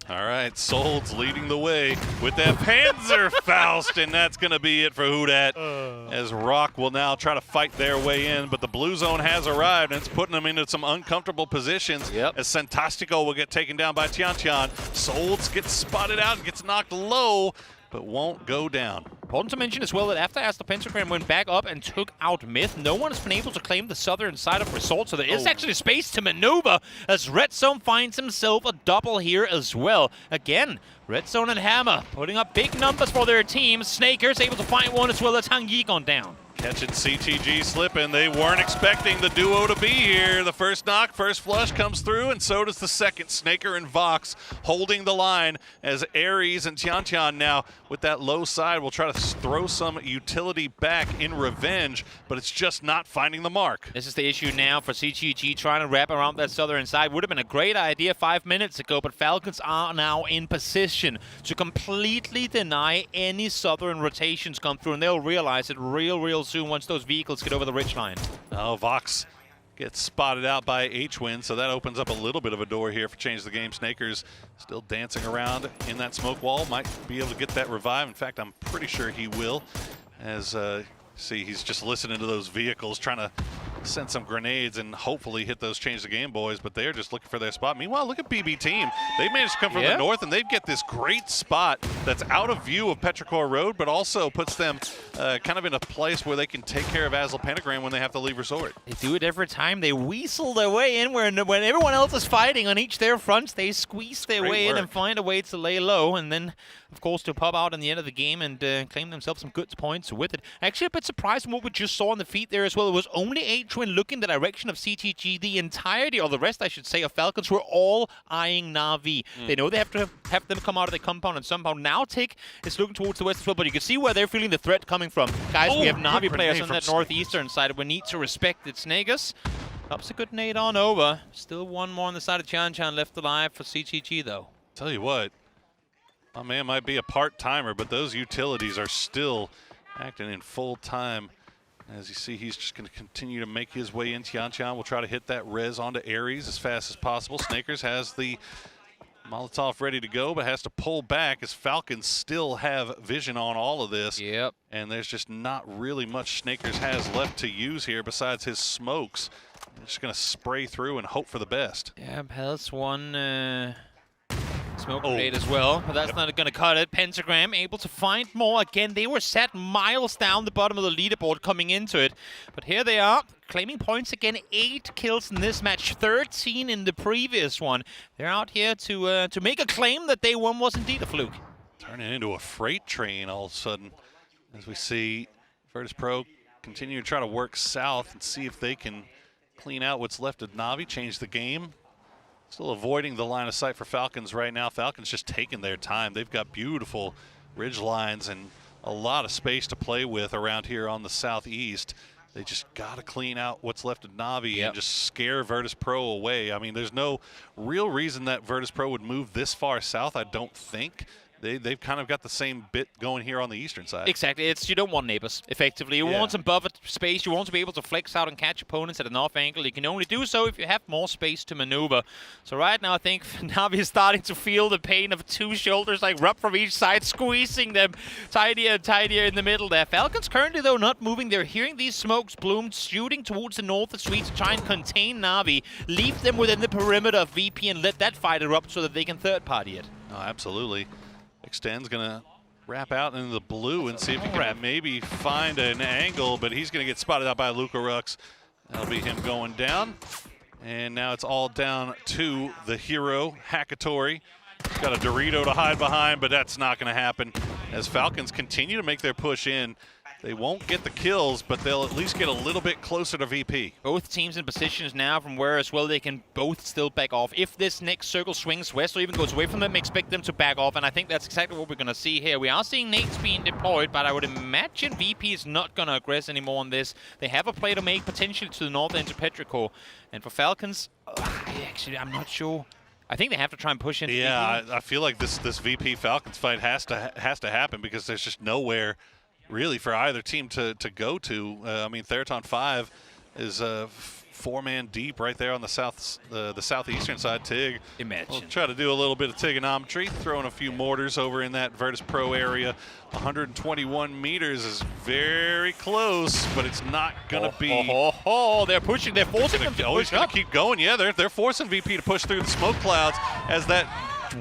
[SPEAKER 16] All right, Solds leading the way with that Panzerfaust, and that's going to be it for Hudat, as Rock will now try to fight their way in, but the blue zone has arrived, and it's putting them into some uncomfortable positions as Santastico will get taken down by Tian. Solds gets spotted out and gets knocked low, but won't go down.
[SPEAKER 17] Important to mention as well that after Astro Pentagram went back up and took out Myth, no one has been able to claim the southern side of Resort, so there is actually space to maneuver as Red Zone finds himself a double here as well. Again, Red Zone and Hammer putting up big numbers for their team. Snakers able to find one as well. That's Hang Yi gone down.
[SPEAKER 16] Catching CTG slipping. They weren't expecting the duo to be here. The first knock, first flush comes through, and so does the second. Snaker and Vox holding the line as Ares and Tian now with that low side will try to throw some utility back in revenge, but it's just not finding the mark.
[SPEAKER 17] This is the issue now for CTG, trying to wrap around that southern side. Would have been a great idea 5 minutes ago, but Falcons are now in position to completely deny any southern rotations come through, and they'll realize it real soon once those vehicles get over the ridge line.
[SPEAKER 16] Oh, Vox gets spotted out by H-Win, so that opens up a little bit of a door here for Change the Game. Snakers still dancing around in that smoke wall, might be able to get that revive. In fact, I'm pretty sure he will, as see, he's just listening to those vehicles, trying to send some grenades and hopefully hit those Change the Game boys, but they're just looking for their spot. Meanwhile, look at BB team. They managed to come from the north, and they get this great spot that's out of view of Petrichor Road, but also puts them kind of in a place where they can take care of Azle Pentagram when they have to leave Resort.
[SPEAKER 17] They do it every time. They weasel their way in when everyone else is fighting on each their fronts. They squeeze their way in and find a way to lay low, and then, of course, to pop out in the end of the game and claim themselves some good points with it. Actually, a bit surprised from what we just saw on the feet there as well. It was only H-Win looking the direction of CTG. The entirety, or the rest, I should say, of Falcons were all eyeing Na'Vi. They know they have to have them come out of the compound and somehow. Now Tick is looking towards the west as well, but you can see where they're feeling the threat coming from. Guys, we have Na'Vi players on that northeastern side. We need to respect it. Snagus pops a good nade on over. Still one more on the side of Chan left alive for CTG, though.
[SPEAKER 16] Tell you what, my man might be a part-timer, but those utilities are still acting in full-time As you see, he's just going to continue to make his way in. Tian will try to hit that res onto Ares as fast as possible. Snakers has the Molotov ready to go, but has to pull back as Falcons still have vision on all of this.
[SPEAKER 17] Yep.
[SPEAKER 16] And there's just not really much Snakers has left to use here besides his smokes. They're just going to spray through and hope for the best.
[SPEAKER 17] Yeah, has one smoke grenade as well, but that's not going to cut it. Pentagram able to find more. Again, they were set miles down the bottom of the leaderboard coming into it. But here they are, claiming points again. 8 kills in this match, 13 in the previous one. They're out here to make a claim that day one was indeed a fluke.
[SPEAKER 16] Turning into a freight train all of a sudden, as we see Virtus Pro continue to try to work south and see if they can clean out what's left of Navi, change the game. Still avoiding the line of sight for Falcons right now. Falcons just taking their time. They've got beautiful ridge lines and a lot of space to play with around here on the southeast. They just got to clean out what's left of Navi and just scare Virtus Pro away. I mean, there's no real reason that Virtus Pro would move this far south, I don't think. They've kind of got the same bit going here on the eastern side.
[SPEAKER 17] Exactly. You don't want neighbors, effectively. You want some buffer space. You want to be able to flex out and catch opponents at an off angle. You can only do so if you have more space to maneuver. So right now, I think Navi is starting to feel the pain of 2 shoulders like rub from each side, squeezing them tidier and tidier in the middle there. Falcons currently, though, not moving. They're hearing these smokes bloom, shooting towards the north of Sweet to try and contain Navi, leave them within the perimeter of VP and let that fight erupt so that they can third party it.
[SPEAKER 16] Oh, absolutely. Extend's going to wrap out into the blue and see if he can maybe find an angle, but he's going to get spotted out by Luka Rux. That'll be him going down. And now it's all down to the hero, Hackatori. He's got a Dorito to hide behind, but that's not going to happen. As Falcons continue to make their push in, they won't get the kills, but they'll at least get a little bit closer to VP.
[SPEAKER 17] Both teams in positions now from where as well they can both still back off. If this next circle swings west or even goes away from them, expect them to back off, and I think that's exactly what we're going to see here. We are seeing nades being deployed, but I would imagine VP is not going to aggress anymore on this. They have a play to make potentially to the north end to Petrichor. And for Falcons, I'm not sure. I think they have to try and push into VP.
[SPEAKER 16] I feel like this VP Falcons fight has to happen because there's just nowhere really for either team to go to. I mean, Theraton 5 is 4-man deep right there on the southeastern side. Tig will try to do a little bit of trigonometry, throwing a few mortars over in that Virtus Pro area. 121 meters is very close, but it's not going to be.
[SPEAKER 17] They're pushing. They're forcing them to push
[SPEAKER 16] he's going to keep going. Yeah, they're forcing VP to push through the smoke clouds as that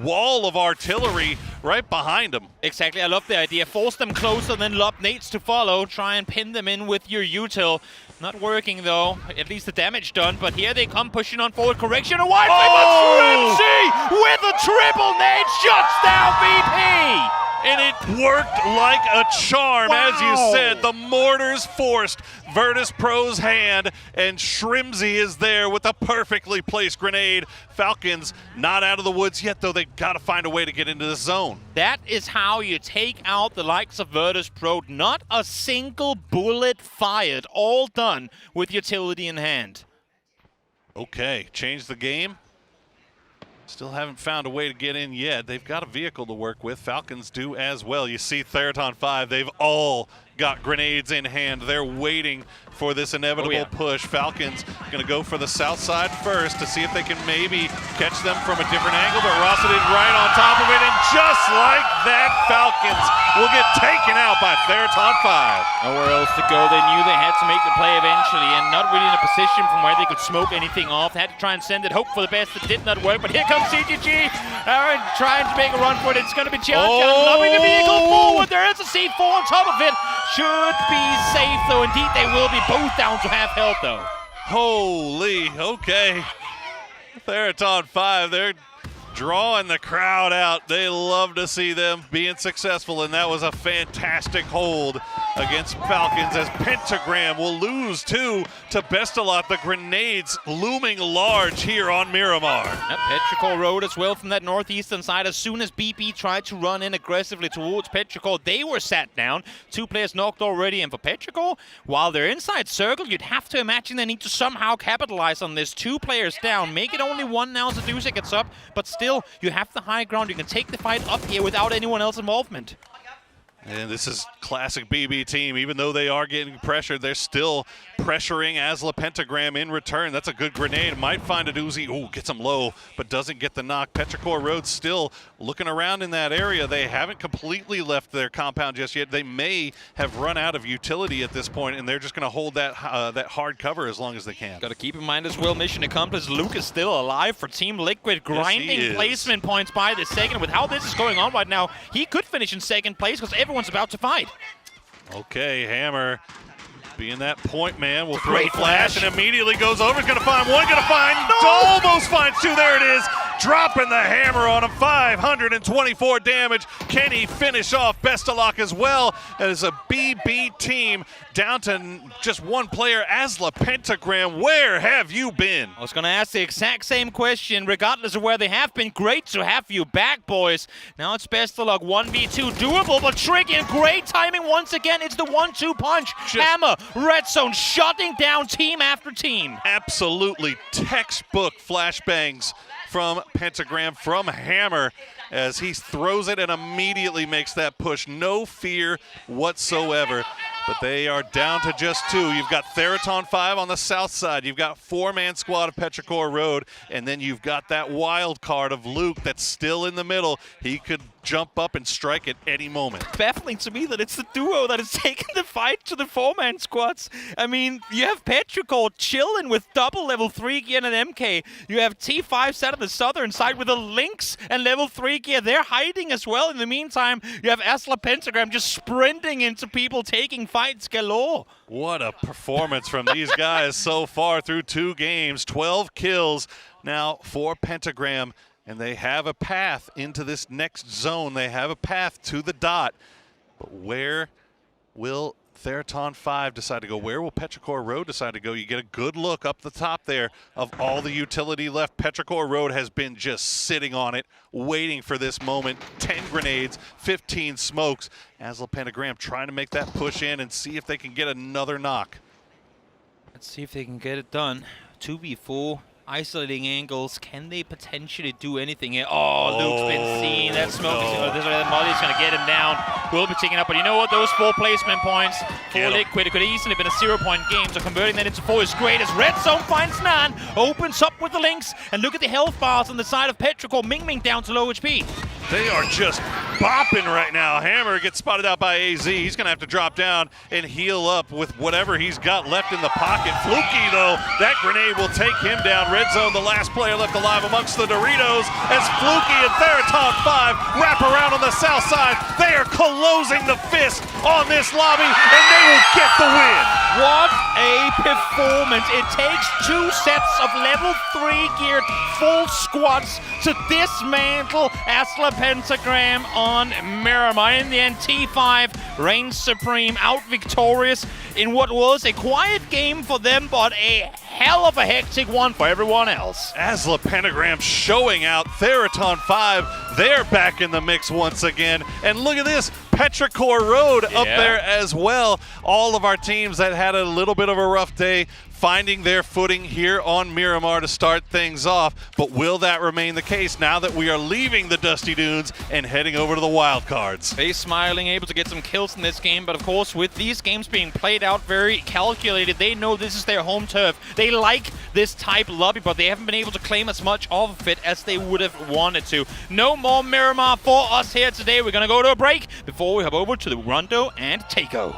[SPEAKER 16] wall of artillery right behind them.
[SPEAKER 17] Exactly, I love the idea. Force them closer, then lob nades to follow. Try and pin them in with your util. Not working though, at least the damage done, but here they come pushing on forward. Correction, a wide frame, with a triple nade, shuts down VP!
[SPEAKER 16] And it worked like a charm, as you said. The mortars forced Virtus Pro's hand, and Shrimsy is there with a perfectly placed grenade. Falcons not out of the woods yet, though. They've got to find a way to get into the zone.
[SPEAKER 17] That is how you take out the likes of Virtus Pro. Not a single bullet fired, all done with utility in hand.
[SPEAKER 16] Okay, change the game. Still haven't found a way to get in yet. They've got a vehicle to work with. Falcons do as well. You see Theraton 5, they've all got grenades in hand. They're waiting for this inevitable push. Falcons going to go for the south side first to see if they can maybe catch them from a different angle, but Rossadin right on top of it, and just like that, Falcons will get taken out by Theraton 5.
[SPEAKER 17] Nowhere else to go. They knew they had to make the play eventually, and not really in a position from where they could smoke anything off. They had to try and send it, hope for the best. It did not work, but here comes CGG. Aaron trying to make a run for it. It's going to be Chian lobbing the vehicle forward. There is a C4 on top of it. Should be safe, though. Indeed, they will be both down to half health, though.
[SPEAKER 16] Holy, okay. Theraton 5, they're drawing the crowd out. They love to see them being successful, and that was a fantastic hold against Falcons as Pentagram will lose 2 to Bestalot. The grenades looming large here on Miramar.
[SPEAKER 17] Petrichor Road as well from that northeastern side. As soon as BP tried to run in aggressively towards Petrichor, they were sat down. 2 players knocked already, and for Petrichor, while they're inside circle, you'd have to imagine they need to somehow capitalize on this. 2 players down, make it only 1 now as Adusa gets up, but still, you have the high ground. You can take the fight up here without anyone else's involvement.
[SPEAKER 16] And this is classic BB team. Even though they are getting pressured, they're still pressuring Asla Pentagram in return. That's a good grenade. Might find it Uzi. Ooh, gets him low, but doesn't get the knock. Petrichor Road still looking around in that area. They haven't completely left their compound just yet. They may have run out of utility at this point, and they're just going to hold that that hard cover as long as they can.
[SPEAKER 17] Got to keep in mind as well, mission accomplished. Luke is still alive for Team Liquid, grinding placement points by the second. With how this is going on right now, he could finish in second place because everyone's about to fight.
[SPEAKER 16] Okay, Hammer being that point man will throw a flash and immediately goes over. He's going to find one, going to find, almost finds two. There it is. Dropping the hammer on him. 524 damage. Can he finish off Bestalock as well as a BB team down to just one player? Asla Pentagram, where have you been?
[SPEAKER 17] I was going to ask the exact same question, regardless of where they have been. Great to have you back, boys. Now it's Bestalock 1v2, doable but tricky, and great timing once again. It's the 1-2 punch. Hammer, red zone, shutting down team after team.
[SPEAKER 16] Absolutely textbook flashbangs from Pentagram, from Hammer, as he throws it and immediately makes that push. No fear whatsoever. But they are down to just two. You've got Theraton 5 on the south side. You've got four-man squad of Petrichor Road. And then you've got that wild card of Luke that's still in the middle. He could jump up and strike at any moment.
[SPEAKER 17] Baffling to me that it's the duo that is taking the fight to the four-man squads. I mean, you have Petrichor chilling with double level 3 gear and an MK. You have T5 set on the southern side with a Lynx and level 3 gear. They're hiding as well. In the meantime, you have Asla Pentagram just sprinting into people, taking fights galore.
[SPEAKER 16] What a performance from these guys so far through 2 games. 12 kills now for Pentagram. And they have a path into this next zone. They have a path to the dot. But where will Theraton 5 decide to go? Where will Petrichor Road decide to go? You get a good look up the top there of all the utility left. Petrichor Road has been just sitting on it, waiting for this moment. 10 grenades, 15 smokes. Asla Pentagram trying to make that push in and see if they can get another knock.
[SPEAKER 17] Let's see if they can get it done. 2v4. Isolating angles. Can they potentially do anything here? Oh, Luke's been seen. That smoke is Molly's going to get him down. Will be taking up, but you know what? Those 4 placement points for Liquid, it could easily have been a 0-point game, so converting that into 4 is great as Red Zone finds Nan, opens up with the Lynx, and look at the health bars on the side of Petrichor. Ming down to low HP.
[SPEAKER 16] They are just bopping right now. Hammer gets spotted out by AZ. He's going to have to drop down and heal up with whatever he's got left in the pocket. Fluky, though, that grenade will take him down. Red Zone, the last player left alive amongst the Doritos, as Fluky and Theraton 5 wrap around on the south side. They are closing the fist on this lobby, and they will get the win.
[SPEAKER 17] What a performance. It takes 2 sets of level 3 geared full squads to dismantle Asla Pentagram on Miramar. In the end, T5 reigns supreme, out victorious in what was a quiet game for them, but a hell of a hectic one for everyone else.
[SPEAKER 16] Asla Pentagram showing out. Theraton 5, they're back in the mix once again. And look at this, Petrichor Road up there as well. All of our teams that had a little bit of a rough day finding their footing here on Miramar to start things off. But will that remain the case now that we are leaving the Dusty Dunes and heading over to the wild cards?
[SPEAKER 17] Face smiling, able to get some kills in this game, but of course with these games being played out very calculated, they know this is their home turf. They like this type lobby, but they haven't been able to claim as much of it as they would have wanted to. No more Miramar for us here today. We're going to go to a break before we hop over to the Rondo and Takeo.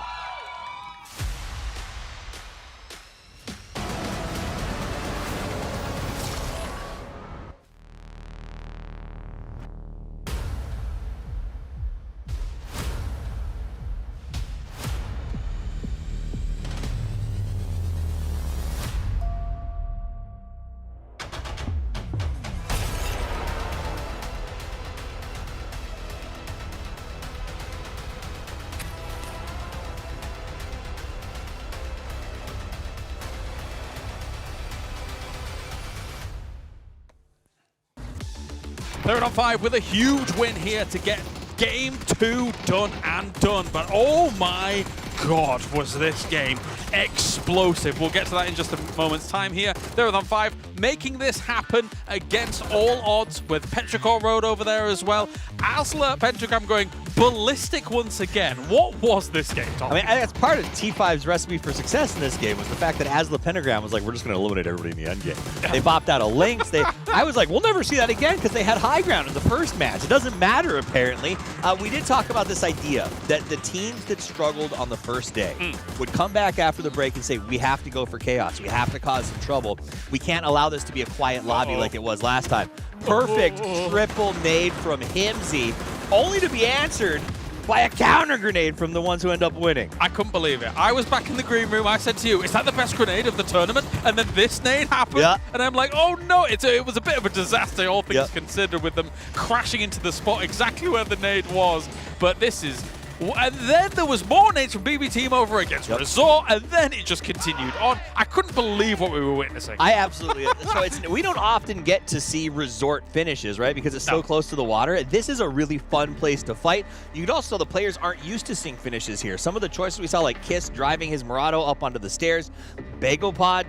[SPEAKER 6] Theraton 5 with a huge win here to get Game 2 done and done. But oh my god, was this game explosive. We'll get to that in just a moment's time here. Theraton 5 making this happen against all odds with Petrichor Road over there as well. Asla Pentagram going ballistic once again. What was this game, Tom?
[SPEAKER 18] I mean, that's part of T5's recipe for success in this game was the fact that as the Pentagram was like, we're just going to eliminate everybody in the end game. They popped out of links. I was like, we'll never see that again because they had high ground in the first match. It doesn't matter, apparently. We did talk about this idea that the teams that struggled on the first day would come back after the break and say, we have to go for chaos. We have to cause some trouble. We can't allow this to be a quiet lobby like it was last time. Perfect triple nade from Himsy, only to be answered by a counter grenade from the ones who end up winning.
[SPEAKER 6] I couldn't believe it. I was back in the green room. I said to you, is that the best grenade of the tournament? And then this nade happened.
[SPEAKER 18] Yeah.
[SPEAKER 6] And I'm like, oh no, it was a bit of a disaster, all things considered, with them crashing into the spot exactly where the nade was. But this is... And then there was more nades from BB Team over against Resort, and then it just continued on. I couldn't believe what we were witnessing.
[SPEAKER 18] I absolutely. So we don't often get to see Resort finishes, right? Because it's so close to the water. This is a really fun place to fight. You could also tell the players aren't used to seeing finishes here. Some of the choices we saw, like Kiss driving his Murado up onto the stairs, Bagopod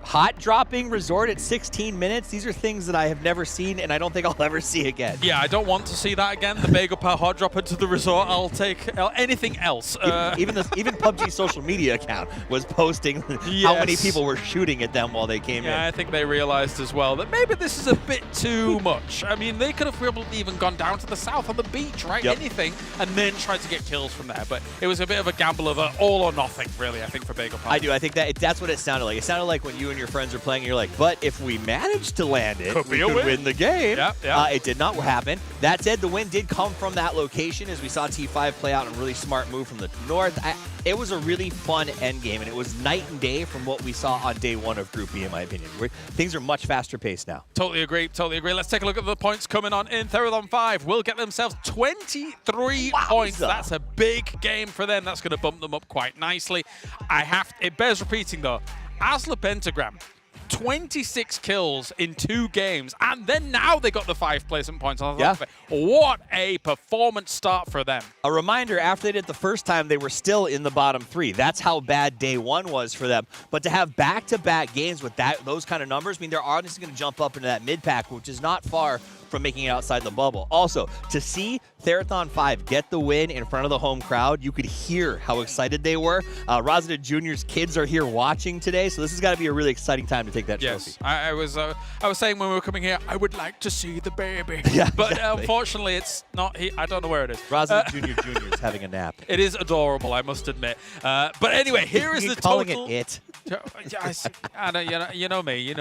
[SPEAKER 18] hot dropping Resort at 16 minutes. These are things that I have never seen, and I don't think I'll ever see again.
[SPEAKER 6] Yeah, I don't want to see that again. The Bagopod hot drop into the Resort. I'll take anything else.
[SPEAKER 18] Even PUBG social media account was posting how many people were shooting at them while they came in.
[SPEAKER 6] Yeah, I think they realized as well that maybe this is a bit too much. I mean, they could have probably even gone down to the south on the beach, right? Anything, and then tried to get kills from there. But it was a bit of a gamble of all or nothing, really, I think, for Bagopod.
[SPEAKER 18] I do. I think that's what it sounded like. It sounded like when you and your friends are playing, and you're like, but if we manage to land it, we could win the game. It did not happen. That said, the win did come from that location as we saw T5 play out a really smart move from the north. It was a really fun end game, and it was night and day from what we saw on day one of Group B, in my opinion. Things are much faster paced now.
[SPEAKER 6] Totally agree. Totally agree. Let's take a look at the points coming on in Therathon 5. Will get themselves 23 points. That's a big game for them. That's going to bump them up quite nicely. It bears repeating, though. Asla Pentagram, 26 kills in 2 games, and then now they got the 5 placement points. What a performance start for them.
[SPEAKER 18] A reminder, after they did it the first time, they were still in the bottom 3. That's how bad day one was for them. But to have back-to-back games with those kind of numbers, I mean, they're obviously going to jump up into that mid-pack, which is not far from making it outside the bubble. Also, to see Therathon 5 get the win in front of the home crowd, you could hear how excited they were. Rosita Jr.'s kids are here watching today, so this has got to be a really exciting time to take that trophy.
[SPEAKER 6] I was saying when we were coming here, I would like to see the baby. But unfortunately, it's not here. I don't know where it is.
[SPEAKER 18] Rosita Jr. is having a nap.
[SPEAKER 6] It is adorable, I must admit. But anyway, here is the
[SPEAKER 18] calling
[SPEAKER 6] total.
[SPEAKER 18] It.
[SPEAKER 6] I know, you know me.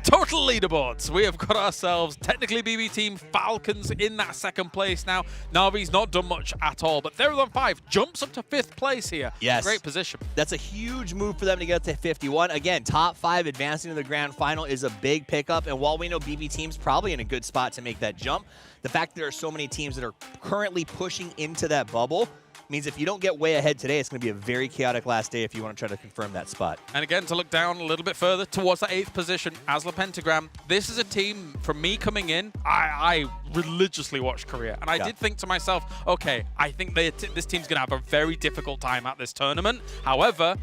[SPEAKER 6] Total leaderboards. We have got ourselves technically BB Team Falcons in that second place now. Navi's not done much at all, but Therathon 5 jumps up to 5th place here.
[SPEAKER 18] Yes.
[SPEAKER 6] Great position.
[SPEAKER 18] That's a huge move for them to get to 51. Again, top 5 advancing to the grand final is a big pickup, and while we know BB Team's probably in a good spot to make that jump, the fact that there are so many teams that are currently pushing into that bubble means if you don't get way ahead today, it's going to be a very chaotic last day if you want to try to confirm that spot.
[SPEAKER 6] And again, to look down a little bit further towards that 8th position, Asla Pentagram. This is a team, for me coming in, I religiously watched Korea. And I did think to myself, okay, I think this team's going to have a very difficult time at this tournament. However,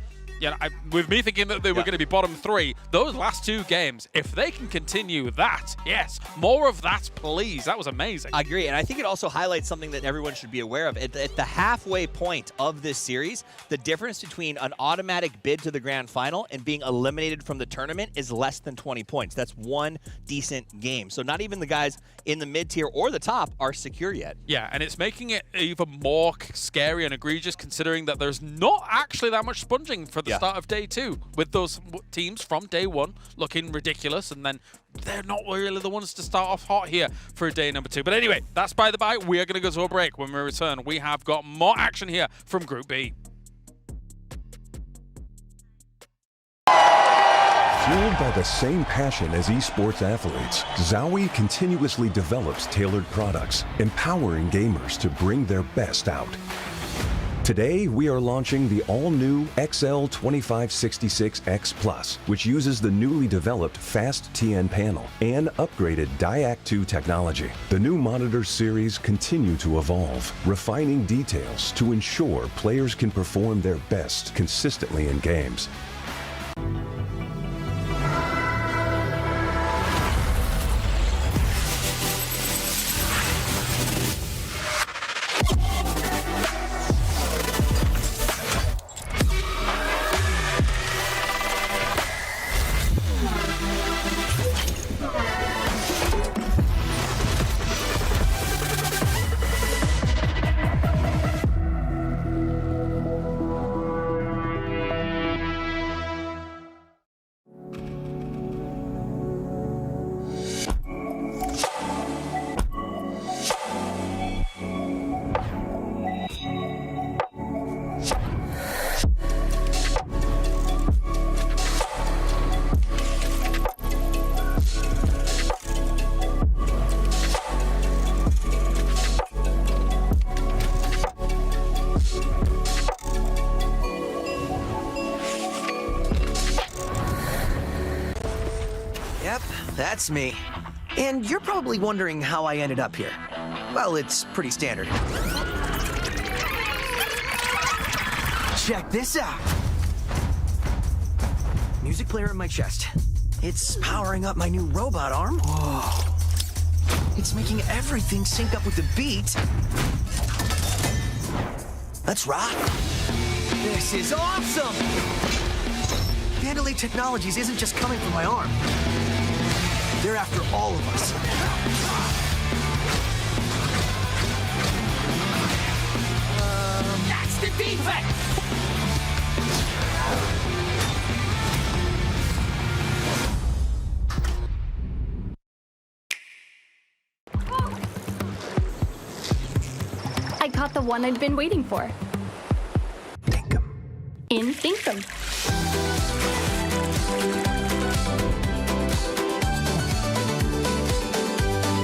[SPEAKER 6] with me thinking that they were going to be bottom 3, those last 2 games, if they can continue that, yes, more of that, please. That was amazing.
[SPEAKER 18] I agree, and I think it also highlights something that everyone should be aware of. At the halfway point of this series, the difference between an automatic bid to the grand final and being eliminated from the tournament is less than 20 points. That's 1 decent game. So not even the guys in the mid-tier or the top are secure yet.
[SPEAKER 6] Yeah, and it's making it even more scary and egregious considering that there's not actually that much sponging for the start of day 2, with those teams from day 1 looking ridiculous, and then they're not really the ones to start off hot here for day number 2. But anyway, that's by the by. We are going to go to a break. When we return, we have got more action here from Group B.
[SPEAKER 2] Fueled by the same passion as esports athletes, Zowie continuously develops tailored products, empowering gamers to bring their best out. Today, we are launching the all-new XL2566X Plus, which uses the newly developed Fast TN panel and upgraded DIAC 2 technology. The new monitor series continue to evolve, refining details to ensure players can perform their best consistently in games.
[SPEAKER 20] Yep, that's me. And you're probably wondering how I ended up here. Well, it's pretty standard. Check this out. Music player in my chest. It's powering up my new robot arm. Whoa. It's making everything sync up with the beat. Let's rock. This is awesome! Vandalay Technologies isn't just coming from my arm. They're after all of us.
[SPEAKER 1] That's the defense!
[SPEAKER 21] I caught the one I'd been waiting for. Thinkum. In Thinkum.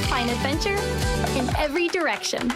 [SPEAKER 21] Find adventure in every direction.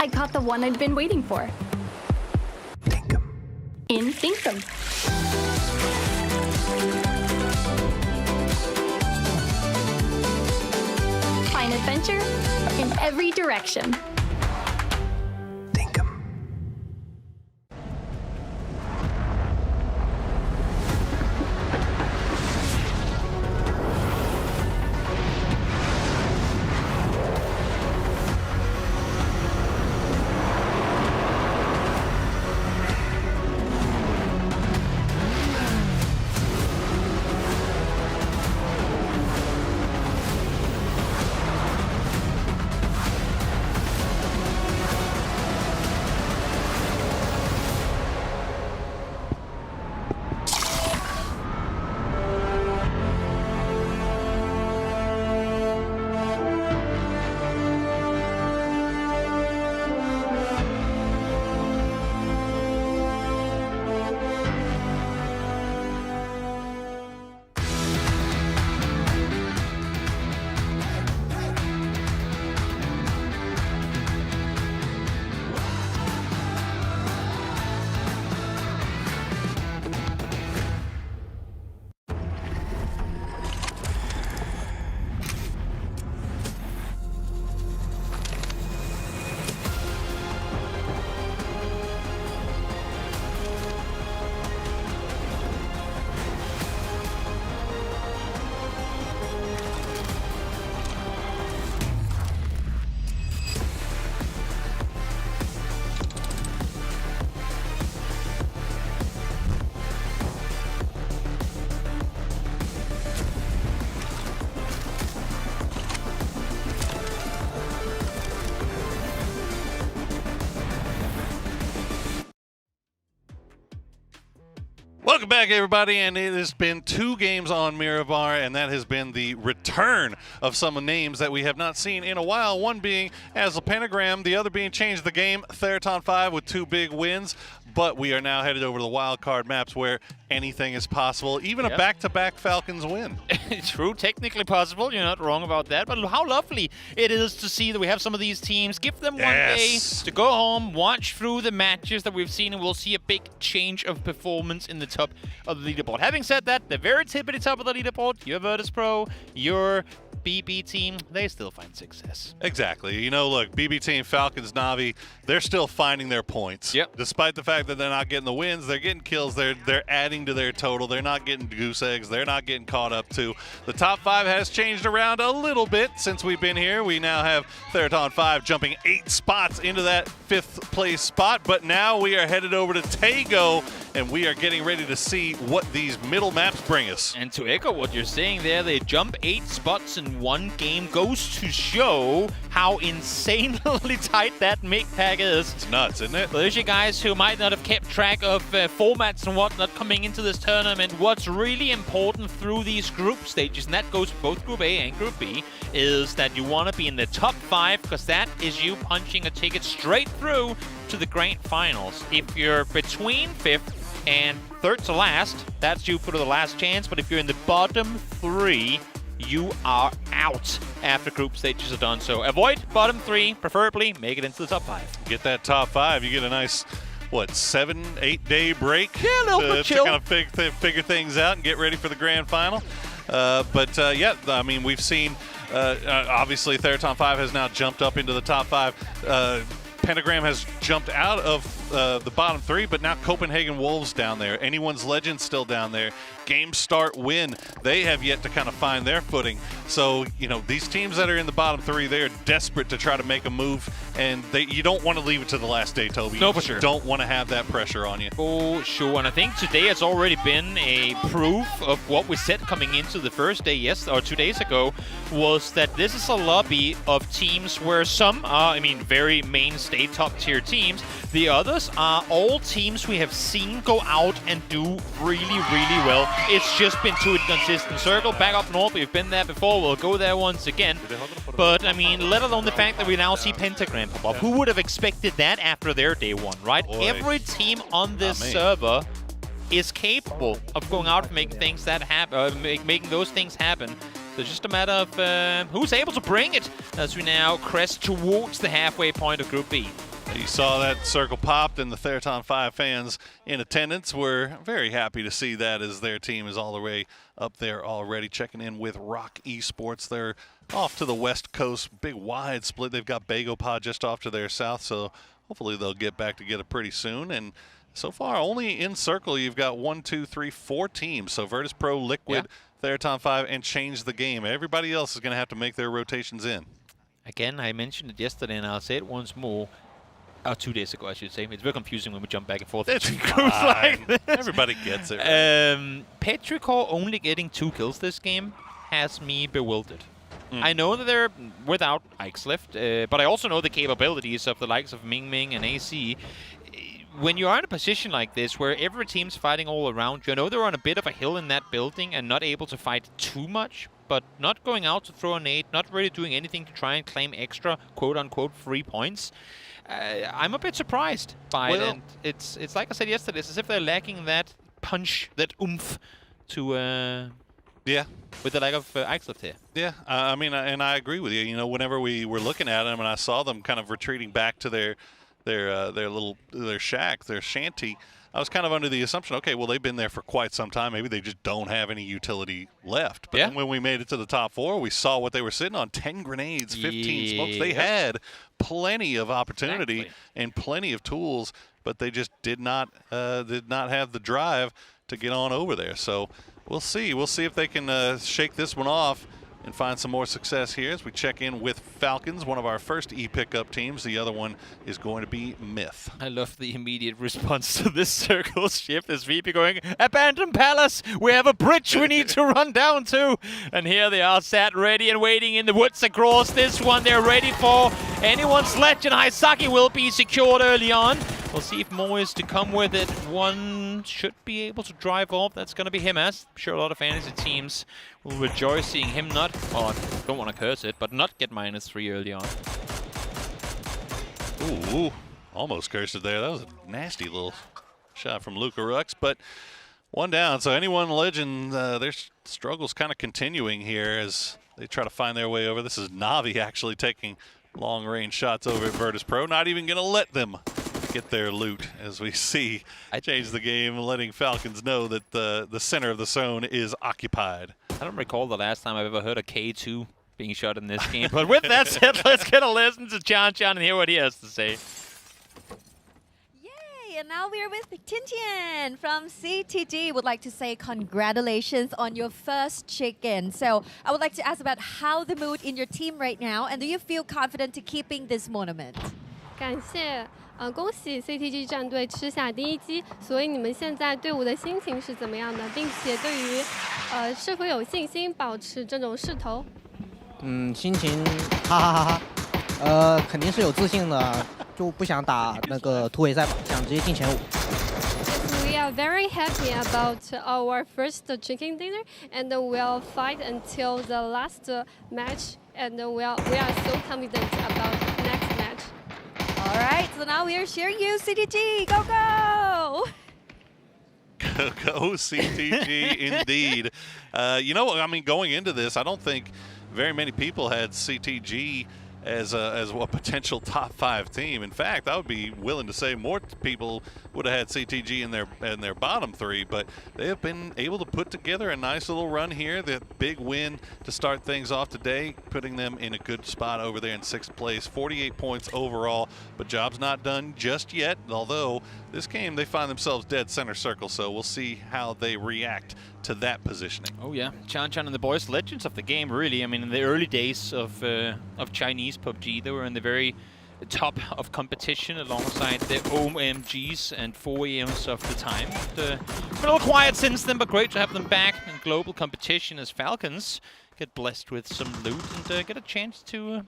[SPEAKER 21] I caught the one I'd been waiting for. Thinkum. In Thinkum. Find adventure in every direction.
[SPEAKER 16] Welcome back, everybody, and it has been 2 games on Mirabar, and that has been the return of some names that we have not seen in a while, one being as a Pentagram, the other being Change the Game, Theraton 5 with 2 big wins, but we are now headed over to the wild card maps where anything is possible, even a back-to-back Falcons win.
[SPEAKER 17] True, technically possible, you're not wrong about that, but how lovely it is to see that we have some of these teams, give them one day to go home, watch through the matches that we've seen, and we'll see a big change of performance in the top of the leaderboard. Having said that, the very tippity top of the leaderboard, your Virtus Pro, your BB team, they still find success.
[SPEAKER 16] Exactly. You know, look, BB Team, Falcons, Navi, they're still finding their points.
[SPEAKER 17] Yep.
[SPEAKER 16] Despite the fact that they're not getting the wins, they're getting kills. They're adding to their total. They're not getting goose eggs. They're not getting caught up to. The top 5 has changed around a little bit since we've been here. We now have Theraton 5 jumping 8 spots into that 5th place spot. But now we are headed over to Tago, and we are getting ready to see what these middle maps bring us.
[SPEAKER 17] And to echo what you're saying there, they jump 8 spots in one game, goes to show how insanely tight that MIG pack is.
[SPEAKER 16] It's nuts, isn't it?
[SPEAKER 17] For those of you guys who might not have kept track of formats and whatnot coming into this tournament, what's really important through these group stages, and that goes for both Group A and Group B, is that you want to be in the top 5, because that is you punching a ticket straight through to the grand finals. If you're between 5th and 3rd to last, that's you for the last chance. But if you're in the bottom 3, you are out after group stages are done. So avoid bottom 3, preferably make it into the top 5.
[SPEAKER 16] Get that top 5. You get a nice, what, 7-8 day break?
[SPEAKER 17] Yeah, a little bit chill.
[SPEAKER 16] To kind of figure things out and get ready for the grand final. Yeah, I mean, we've seen, obviously, Theraton 5 has now jumped up into the top 5. Pentagram has jumped out of the bottom 3, but now Copenhagen Wolves down there. Anyone's Legend still down there. Game Start Win, they have yet to kind of find their footing. So, you know, these teams that are in the bottom 3, they're desperate to try to make a move, and you don't want to leave it to the last day, Toby.
[SPEAKER 17] No, for sure.
[SPEAKER 16] You don't want to have that pressure on you.
[SPEAKER 17] Oh, sure. And I think today has already been a proof of what we said coming into the first day, 2 days ago, was that this is a lobby of teams where some are, I mean, very mainstay top-tier teams. The others are all teams we have seen go out and do really, really well. It's just been too inconsistent. Circle back up north, we've been there before, we'll go there once again. But, I mean, let alone the fact that we now see Pentagram pop up. Who would have expected that after their day 1, right?
[SPEAKER 16] Boy.
[SPEAKER 17] Every team on this server is capable of going out and making things that happen, making those things happen. So it's just a matter of who's able to bring it as we now crest towards the halfway point of Group B.
[SPEAKER 16] You saw that circle popped, and the Theraton 5 fans in attendance were very happy to see that, as their team is all the way up there already. Checking in with Rock Esports. They're off to the west coast, big wide split. They've got Bagopod just off to their south, so hopefully they'll get back together pretty soon. And so far, only in circle, you've got 4 teams. So Virtus Pro, Liquid, Theraton 5, and Change the Game. Everybody else is going to have to make their rotations in.
[SPEAKER 17] Again, I mentioned it yesterday, and I'll say it once more. 2 days ago, I should say. It's very confusing when we jump back and forth.
[SPEAKER 16] It's fine. Everybody gets it. Right?
[SPEAKER 17] Petrichor only getting 2 kills this game has me bewildered. I know that they're without Ikes left, but I also know the capabilities of the likes of Ming Ming and AC. When you are in a position like this, where every team's fighting all around you, I know they're on a bit of a hill in that building and not able to fight too much, but not going out to throw a nade, not really doing anything to try and claim extra quote-unquote free points. I'm a bit surprised by it, and it's like I said yesterday, it's as if they're lacking that punch, that oomph to with the lack of Ikes left here.
[SPEAKER 16] Yeah, I mean, and I agree with you. You know, whenever we were looking at them and I saw them kind of retreating back to their shack, their shanty, I was kind of under the assumption, okay, well, they've been there for quite some time. Maybe they just don't have any utility left. But then when we made it to the top 4, we saw what they were sitting on: 10 grenades, 15 smokes. They had plenty of opportunity and plenty of tools, but they just did not have the drive to get on over there. So we'll see. We'll see if they can shake this one off and find some more success here as we check in with Falcons, one of our first E-pickup teams. The other one is going to be Myth.
[SPEAKER 17] I love the immediate response to this circle shift as VP going, "Abandoned Palace! We have a bridge we need to run down to!" And here they are, sat ready and waiting in the woods across this one. They're ready for anyone's legend. Haisaki will be secured early on. We'll see if more is to come with it. One should be able to drive off. That's going to be him, as I'm sure a lot of fantasy teams will rejoice seeing him not, well, I don't want to curse it, but not get -3 early on.
[SPEAKER 16] Ooh, almost cursed it there. That was a nasty little shot from Luca Rux, but one down. So anyone Legend, their struggles kind of continuing here as they try to find their way over. This is Navi actually taking long-range shots over at Virtus Pro, not even going to let them get their loot, as we see Change the Game, letting Falcons know that the center of the zone is occupied.
[SPEAKER 17] I don't recall the last time I've ever heard a K2 being shot in this game. But with that said, let's get a listen to Chan and hear what he has to say.
[SPEAKER 4] And now we're with Tintian from CTG. Would like to say congratulations on your first chicken. So I would like to ask about how the mood in your team right now, and do you feel confident to keeping this monument?
[SPEAKER 22] 感谢，恭喜 CTG 战队吃下第一击。所以你们现在队伍的心情是怎么样的，并且对于是否有信心保持这种势头？
[SPEAKER 23] 心情哈哈哈哈，肯定是有自信的。就不想打那个突围赛，想直接进前5。
[SPEAKER 22] We are very happy about our first chicken dinner, and we'll fight until the last match, and we are so confident about next match.
[SPEAKER 4] All right, so now we are cheering you, CTG. Go go!
[SPEAKER 16] Go CTG indeed. You know, I mean, going into this, I don't think very many people had CTG as a potential top 5 team. In fact, I would be willing to say more people would have had CTG in their bottom 3, but they have been able to put together a nice little run here. The big win to start things off today, putting them in a good spot over there in 6th place. 48 points overall, but job's not done just yet, although this game they find themselves dead center circle, so we'll see how they react to that positioning.
[SPEAKER 17] Oh yeah, Chan and the boys, legends of the game, really. I mean, in the early days of Chinese PUBG, they were in the very top of competition alongside the OMGs and 4AMs of the time. Been a little quiet since then, but great to have them back in global competition as Falcons get blessed with some loot and get a chance to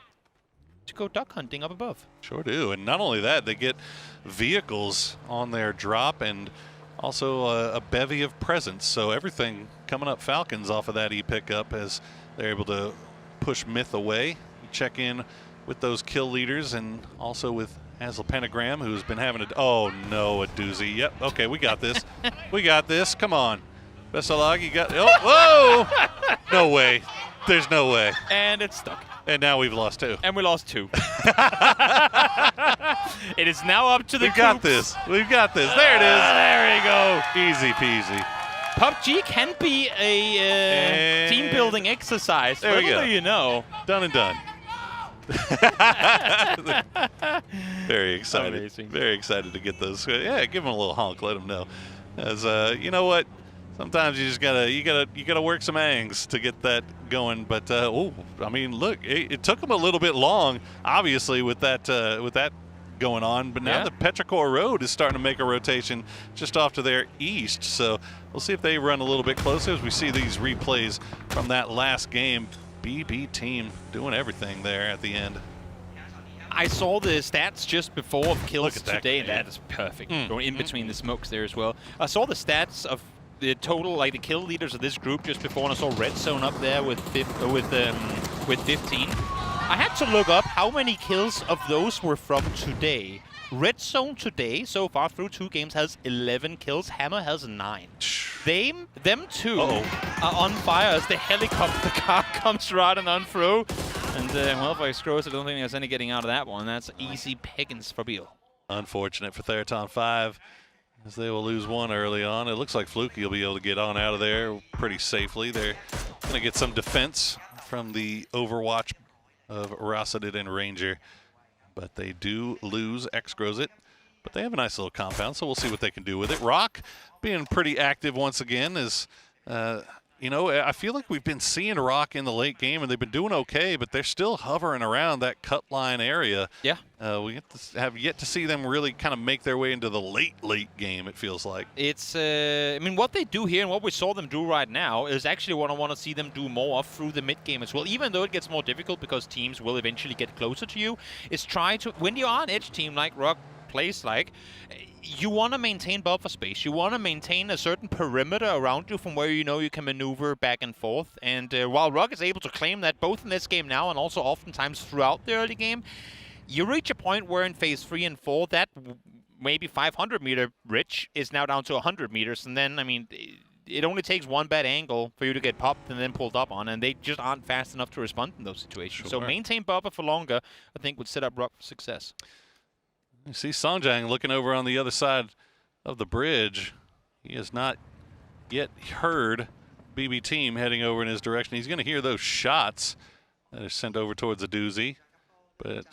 [SPEAKER 17] go duck hunting up above.
[SPEAKER 16] Sure do, and not only that, they get vehicles on their drop and also a bevy of presents. So everything coming up Falcons off of that pickup as they're able to push Myth away, check in with those kill leaders, and also with Hazel Pentagram, who's been having oh no, a doozy. Yep, okay, we got this. We got this, come on. Best of luck, you got, oh, whoa! No way, there's no way.
[SPEAKER 17] And it's stuck.
[SPEAKER 16] And now we've lost 2.
[SPEAKER 17] And we lost 2. It is now up to the
[SPEAKER 16] We've got this. We've got this. There it is.
[SPEAKER 17] There we go.
[SPEAKER 16] Easy peasy.
[SPEAKER 17] PUBG can be a team-building exercise.
[SPEAKER 16] There we go.
[SPEAKER 17] You know.
[SPEAKER 16] Done and done. Very excited.
[SPEAKER 17] Amazing.
[SPEAKER 16] Very excited to get those. Yeah, give them a little honk. Let them know. As you know what, sometimes you just gotta work some angs to get that going. But oh, I mean, look, it took them a little bit long, obviously, with that going on. But now the Petrichor Road is starting to make a rotation just off to their east. So we'll see if they run a little bit closer as we see these replays from that last game. BB team doing everything there at the end.
[SPEAKER 17] I saw the stats just before of kills today, and
[SPEAKER 16] that
[SPEAKER 17] is perfect. Going in between the smokes there as well. I saw the stats of the total, like the kill leaders of this group just before, and I saw Red Zone up there with 15. I had to look up how many kills of those were from today. Red Zone today, so far through 2 games, has 11 kills. Hammer has 9. Them two are on fire as the helicopter car comes riding on through. And well, if I scroll, I don't think there's any getting out of that one. That's easy pickings for Beal.
[SPEAKER 16] Unfortunate for Theraton 5, as they will lose 1 early on. It looks like Fluky will be able to get on out of there pretty safely. They're going to get some defense from the Overwatch of Rosseted and Ranger. But they do lose X-Grows it. But they have a nice little compound, so we'll see what they can do with it. Rock being pretty active once again is, you know, I feel like we've been seeing Rock in the late game, and they've been doing okay, but they're still hovering around that cut line area.
[SPEAKER 17] Yeah.
[SPEAKER 16] We have yet to see them really kind of make their way into the late game, it feels like.
[SPEAKER 17] It's, I mean, what they do here and what we saw them do right now is actually what I want to see them do more of through the mid-game as well. Even though it gets more difficult because teams will eventually get closer to you, is try to, when you are an edge team like Rock plays like, you want to maintain buffer space. You want to maintain a certain perimeter around you from where you know you can maneuver back and forth. And while Rock is able to claim that both in this game now and also oftentimes throughout the early game, you reach a point where in phase 3 and 4, that maybe 500-meter ridge is now down to 100 meters. And then, I mean, it only takes one bad angle for you to get popped and then pulled up on, and they just aren't fast enough to respond in those situations.
[SPEAKER 16] Sure.
[SPEAKER 17] So maintain buffer for longer, I think, would set up Rock for success.
[SPEAKER 16] You see Songjang looking over on the other side of the bridge. He has not yet heard BB team heading over in his direction. He's going to hear those shots That is sent over towards a doozy, but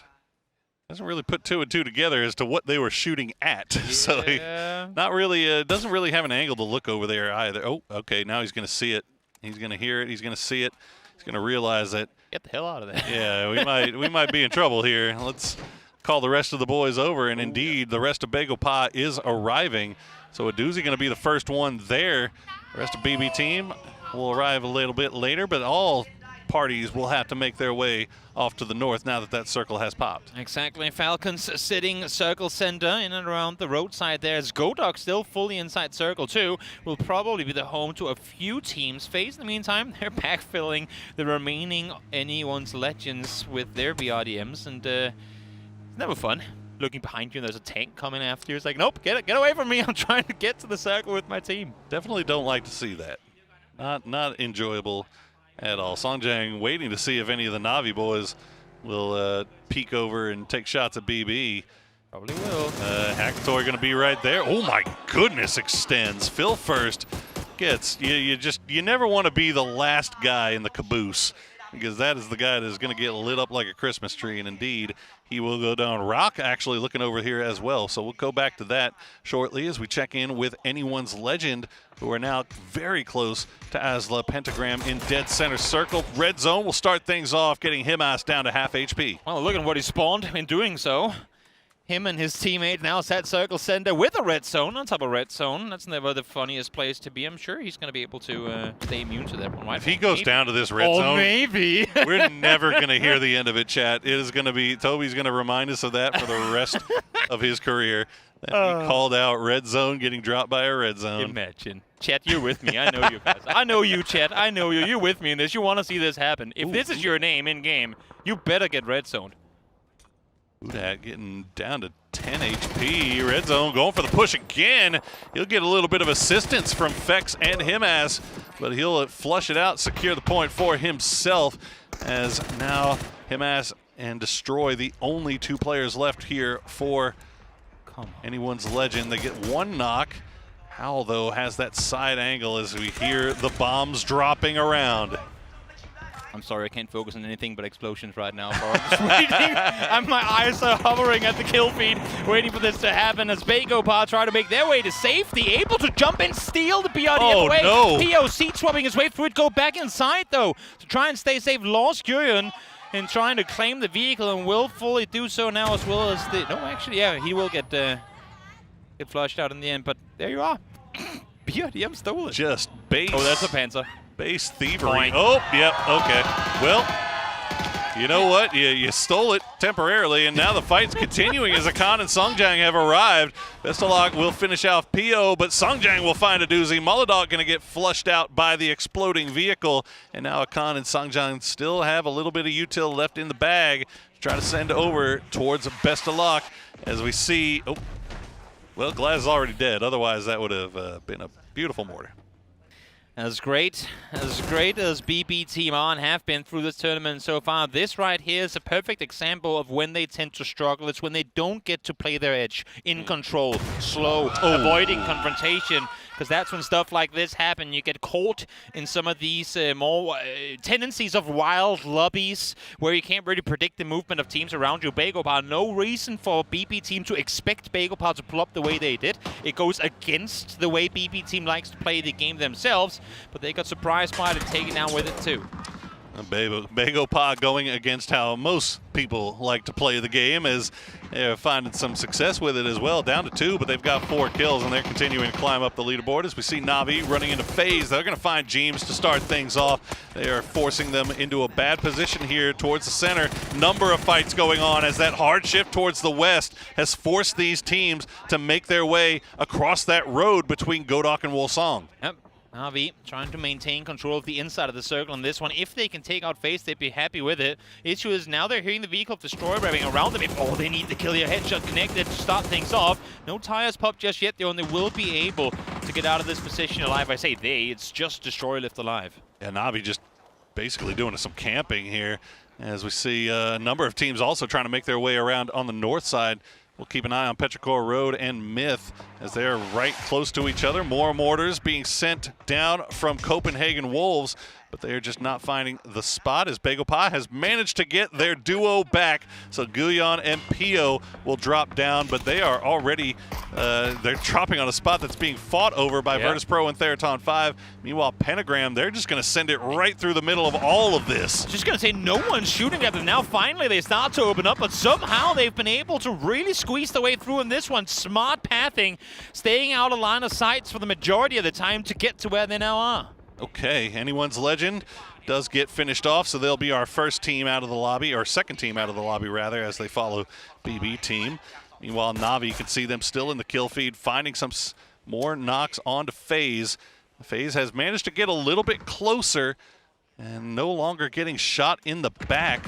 [SPEAKER 16] doesn't really put 2 and 2 together as to what they were shooting at.
[SPEAKER 17] Yeah.
[SPEAKER 16] So he not really doesn't really have an angle to look over there either. Oh, okay, now he's going to see it. He's going to hear it. He's going to see it. He's going to realize that.
[SPEAKER 17] Get the hell out of there.
[SPEAKER 16] Yeah, we might be in trouble here. Let's call the rest of the boys over, and indeed, the rest of Bangkok is arriving. So a doozy going to be the first one there. The rest of BB team will arrive a little bit later, but all parties will have to make their way off to the north now that that circle has popped.
[SPEAKER 17] Exactly. Falcons sitting circle center in and around the roadside there. As Godok still fully inside circle 2, will probably be the home to a few teams. FaZe, in the meantime, they're backfilling the remaining anyone's legends with their BRDMs, and it's never fun. Looking behind you and there's a tank coming after you. It's like, nope, get away from me. I'm trying to get to the circle with my team.
[SPEAKER 16] Definitely don't like to see that. Not enjoyable at all. Songjang waiting to see if any of the Navi boys will peek over and take shots at BB.
[SPEAKER 17] Probably will.
[SPEAKER 16] Hackator going to be right there. Oh my goodness, extends. Phil first gets, you never want to be the last guy in the caboose, because that is the guy that is going to get lit up like a Christmas tree, and indeed, he will go down. Rock actually looking over here as well, so we'll go back to that shortly as we check in with anyone's legend, who are now very close to Asla. Pentagram in dead center circle. Red zone will start things off, getting Himas down to half HP.
[SPEAKER 17] Well, look at what he spawned in doing so. Him and his teammate now set circle center with a red zone on top of red zone. That's never the funniest place to be. I'm sure he's going to be able to stay immune to that one.
[SPEAKER 16] If he goes down to this red zone,
[SPEAKER 17] maybe.
[SPEAKER 16] We're never going to hear the end of it, chat. It is going to be, Toby's going to remind us of that for the rest of his career. That he called out red zone getting dropped by a red zone.
[SPEAKER 17] Imagine. Chat, you're with me. I know you guys. I know you, Chat. I know you. You're with me in this. You want to see this happen. If this is your name in-game, you better get red zoned.
[SPEAKER 16] Udat getting down to 10 HP. Red zone going for the push again. He'll get a little bit of assistance from Fex and Himas, but he'll flush it out, secure the point for himself, as now Himas and Destroy, the only 2 players left here for anyone's legend. They get 1 knock. Howl, though, has that side angle as we hear the bombs dropping around.
[SPEAKER 17] I'm sorry, I can't focus on anything but explosions right now, bro. I'm just waiting. My eyes are hovering at the kill feed, waiting for this to happen as Bangkok try to make their way to safety, able to jump and steal the BRDM away.
[SPEAKER 16] No.
[SPEAKER 17] POC swapping his way through it, go back inside, though, to try and stay safe. Lost Gurion in trying to claim the vehicle and will fully do so now, as well as the... No, actually, yeah, he will get flushed out in the end, but there you are. BRDM stolen.
[SPEAKER 16] Just base.
[SPEAKER 17] Oh, that's a Panzer.
[SPEAKER 16] Base thievery. Oh, yep, okay. Well, you know what? You stole it temporarily, and now the fight's continuing as Akan and Songjang have arrived. Vestalok will finish off PO, but Songjang will find a doozy. Molodog going to get flushed out by the exploding vehicle, and now Akan and Songjang still have a little bit of util left in the bag to try to send over towards Vestalok as we see... Oh, well, Glaz is already dead. Otherwise, that would have been a beautiful mortar.
[SPEAKER 17] As great as BB Team On have been through this tournament so far, this right here is a perfect example of when they tend to struggle. It's when they don't get to play their edge, in control, slow, avoiding confrontation, because that's when stuff like this happen. You get caught in some of these more tendencies of wild lobbies where you can't really predict the movement of teams around you. Bangkok, no reason for BB Team to expect Bangkok to pull up the way they did. It goes against the way BB Team likes to play the game themselves, but they got surprised by it and taken down with it too.
[SPEAKER 16] Bangkok going against how most people like to play the game, as they're finding some success with it as well. Down to 2, but they've got 4 kills, and they're continuing to climb up the leaderboard. As we see Navi running into FaZe, they're going to find Jeems to start things off. They are forcing them into a bad position here towards the center. Number of fights going on as that hard shift towards the west has forced these teams to make their way across that road between Godok and Wolsong.
[SPEAKER 17] Yep. Navi trying to maintain control of the inside of the circle on this one. If they can take out FaZe, they'd be happy with it. Issue is now they're hearing the vehicle of Destroyer revving around them. They need the killer headshot connected to start things off. No tires popped just yet, though, and they will be able to get out of this position alive. I say they, it's just Destroyer left alive.
[SPEAKER 16] Yeah, Navi just basically doing some camping here, as we see a number of teams also trying to make their way around on the north side. We'll keep an eye on Petrichor Road and Myth as they're right close to each other. More mortars being sent down from Copenhagen Wolves. but they are just not finding the spot as Begopa has managed to get their duo back. So Guyon and Pio will drop down, but they are already, they're dropping on a spot that's being fought over by Virtus Pro and Theraton 5. Meanwhile, Pentagram, they're just going to send it right through the middle of all of this.
[SPEAKER 17] Just going to say, no one's shooting at them. Now finally they start to open up, but somehow they've been able to really squeeze their way through in this one. Smart pathing, staying out of line of sights for the majority of the time to get to where they now are.
[SPEAKER 16] Okay, anyone's legend does get finished off, so they'll be our first team out of the lobby, or second team out of the lobby rather, as they follow BB team. Meanwhile, Navi, you can see them still in the kill feed, finding some more knocks onto FaZe. FaZe has managed to get a little bit closer and no longer getting shot in the back.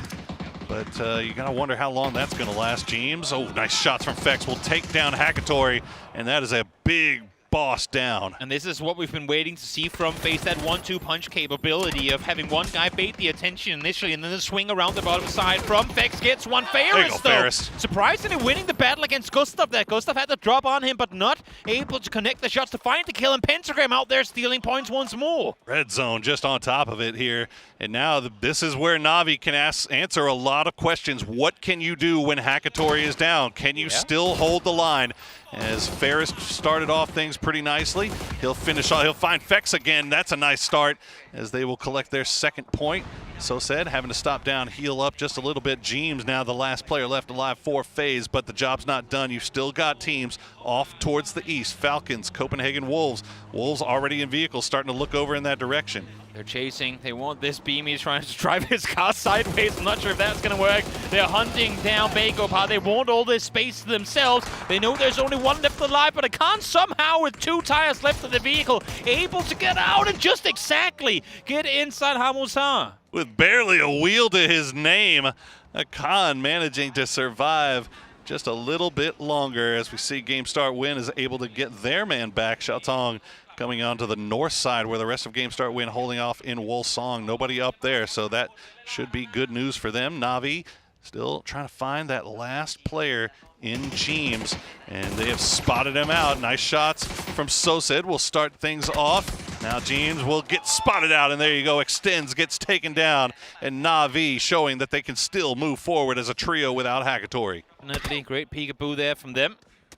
[SPEAKER 16] But you gotta wonder how long that's gonna last. James, oh, nice shots from Fex will take down Hackatory, and that is a big boss down.
[SPEAKER 17] And this is what we've been waiting to see from FaZe, that 1-2 punch capability of having one guy bait the attention initially and then the swing around the bottom side from Fex. Gets one. Ferris, though,
[SPEAKER 16] Ferris.
[SPEAKER 17] surprisingly winning the battle against Gustav there. Gustav had to drop on him, but not able to connect the shots to find the kill, and Pentagram out there stealing points once more.
[SPEAKER 16] Red zone just on top of it here. And now this is where Navi can answer a lot of questions. What can you do when Hackatory is down? Can you still hold the line? As Ferris started off things pretty nicely. He'll finish off, he'll find Fex again. That's a nice start as they will collect their second point. So said, having to stop down, heal up just a little bit. James now the last player left alive for FaZe, but the job's not done. You've still got teams off towards the east. Falcons, Copenhagen Wolves. Wolves already in vehicles, starting to look over in that direction.
[SPEAKER 17] They're chasing. They want this beam. He's trying to drive his car sideways. I'm not sure if that's going to work. They're hunting down Begopa. They want all this space to themselves. They know there's only one left alive, but Akan somehow, with 2 tires left of the vehicle, able to get out and just exactly get inside Hamusa.
[SPEAKER 16] With barely a wheel to his name, Akan managing to survive just a little bit longer as we see GameStart Win is able to get their man back. Xiaotong coming on to the north side where the rest of GameStart Win holding off in Wolsong. Nobody up there, so that should be good news for them. Navi still trying to find that last player in James, and they have spotted him out. Nice shots from Sosid will start things off. Now James will get spotted out, and there you go. Extends, gets taken down, and Navi showing that they can still move forward as a trio without Hackatory.
[SPEAKER 17] Definitely great peekaboo there from them.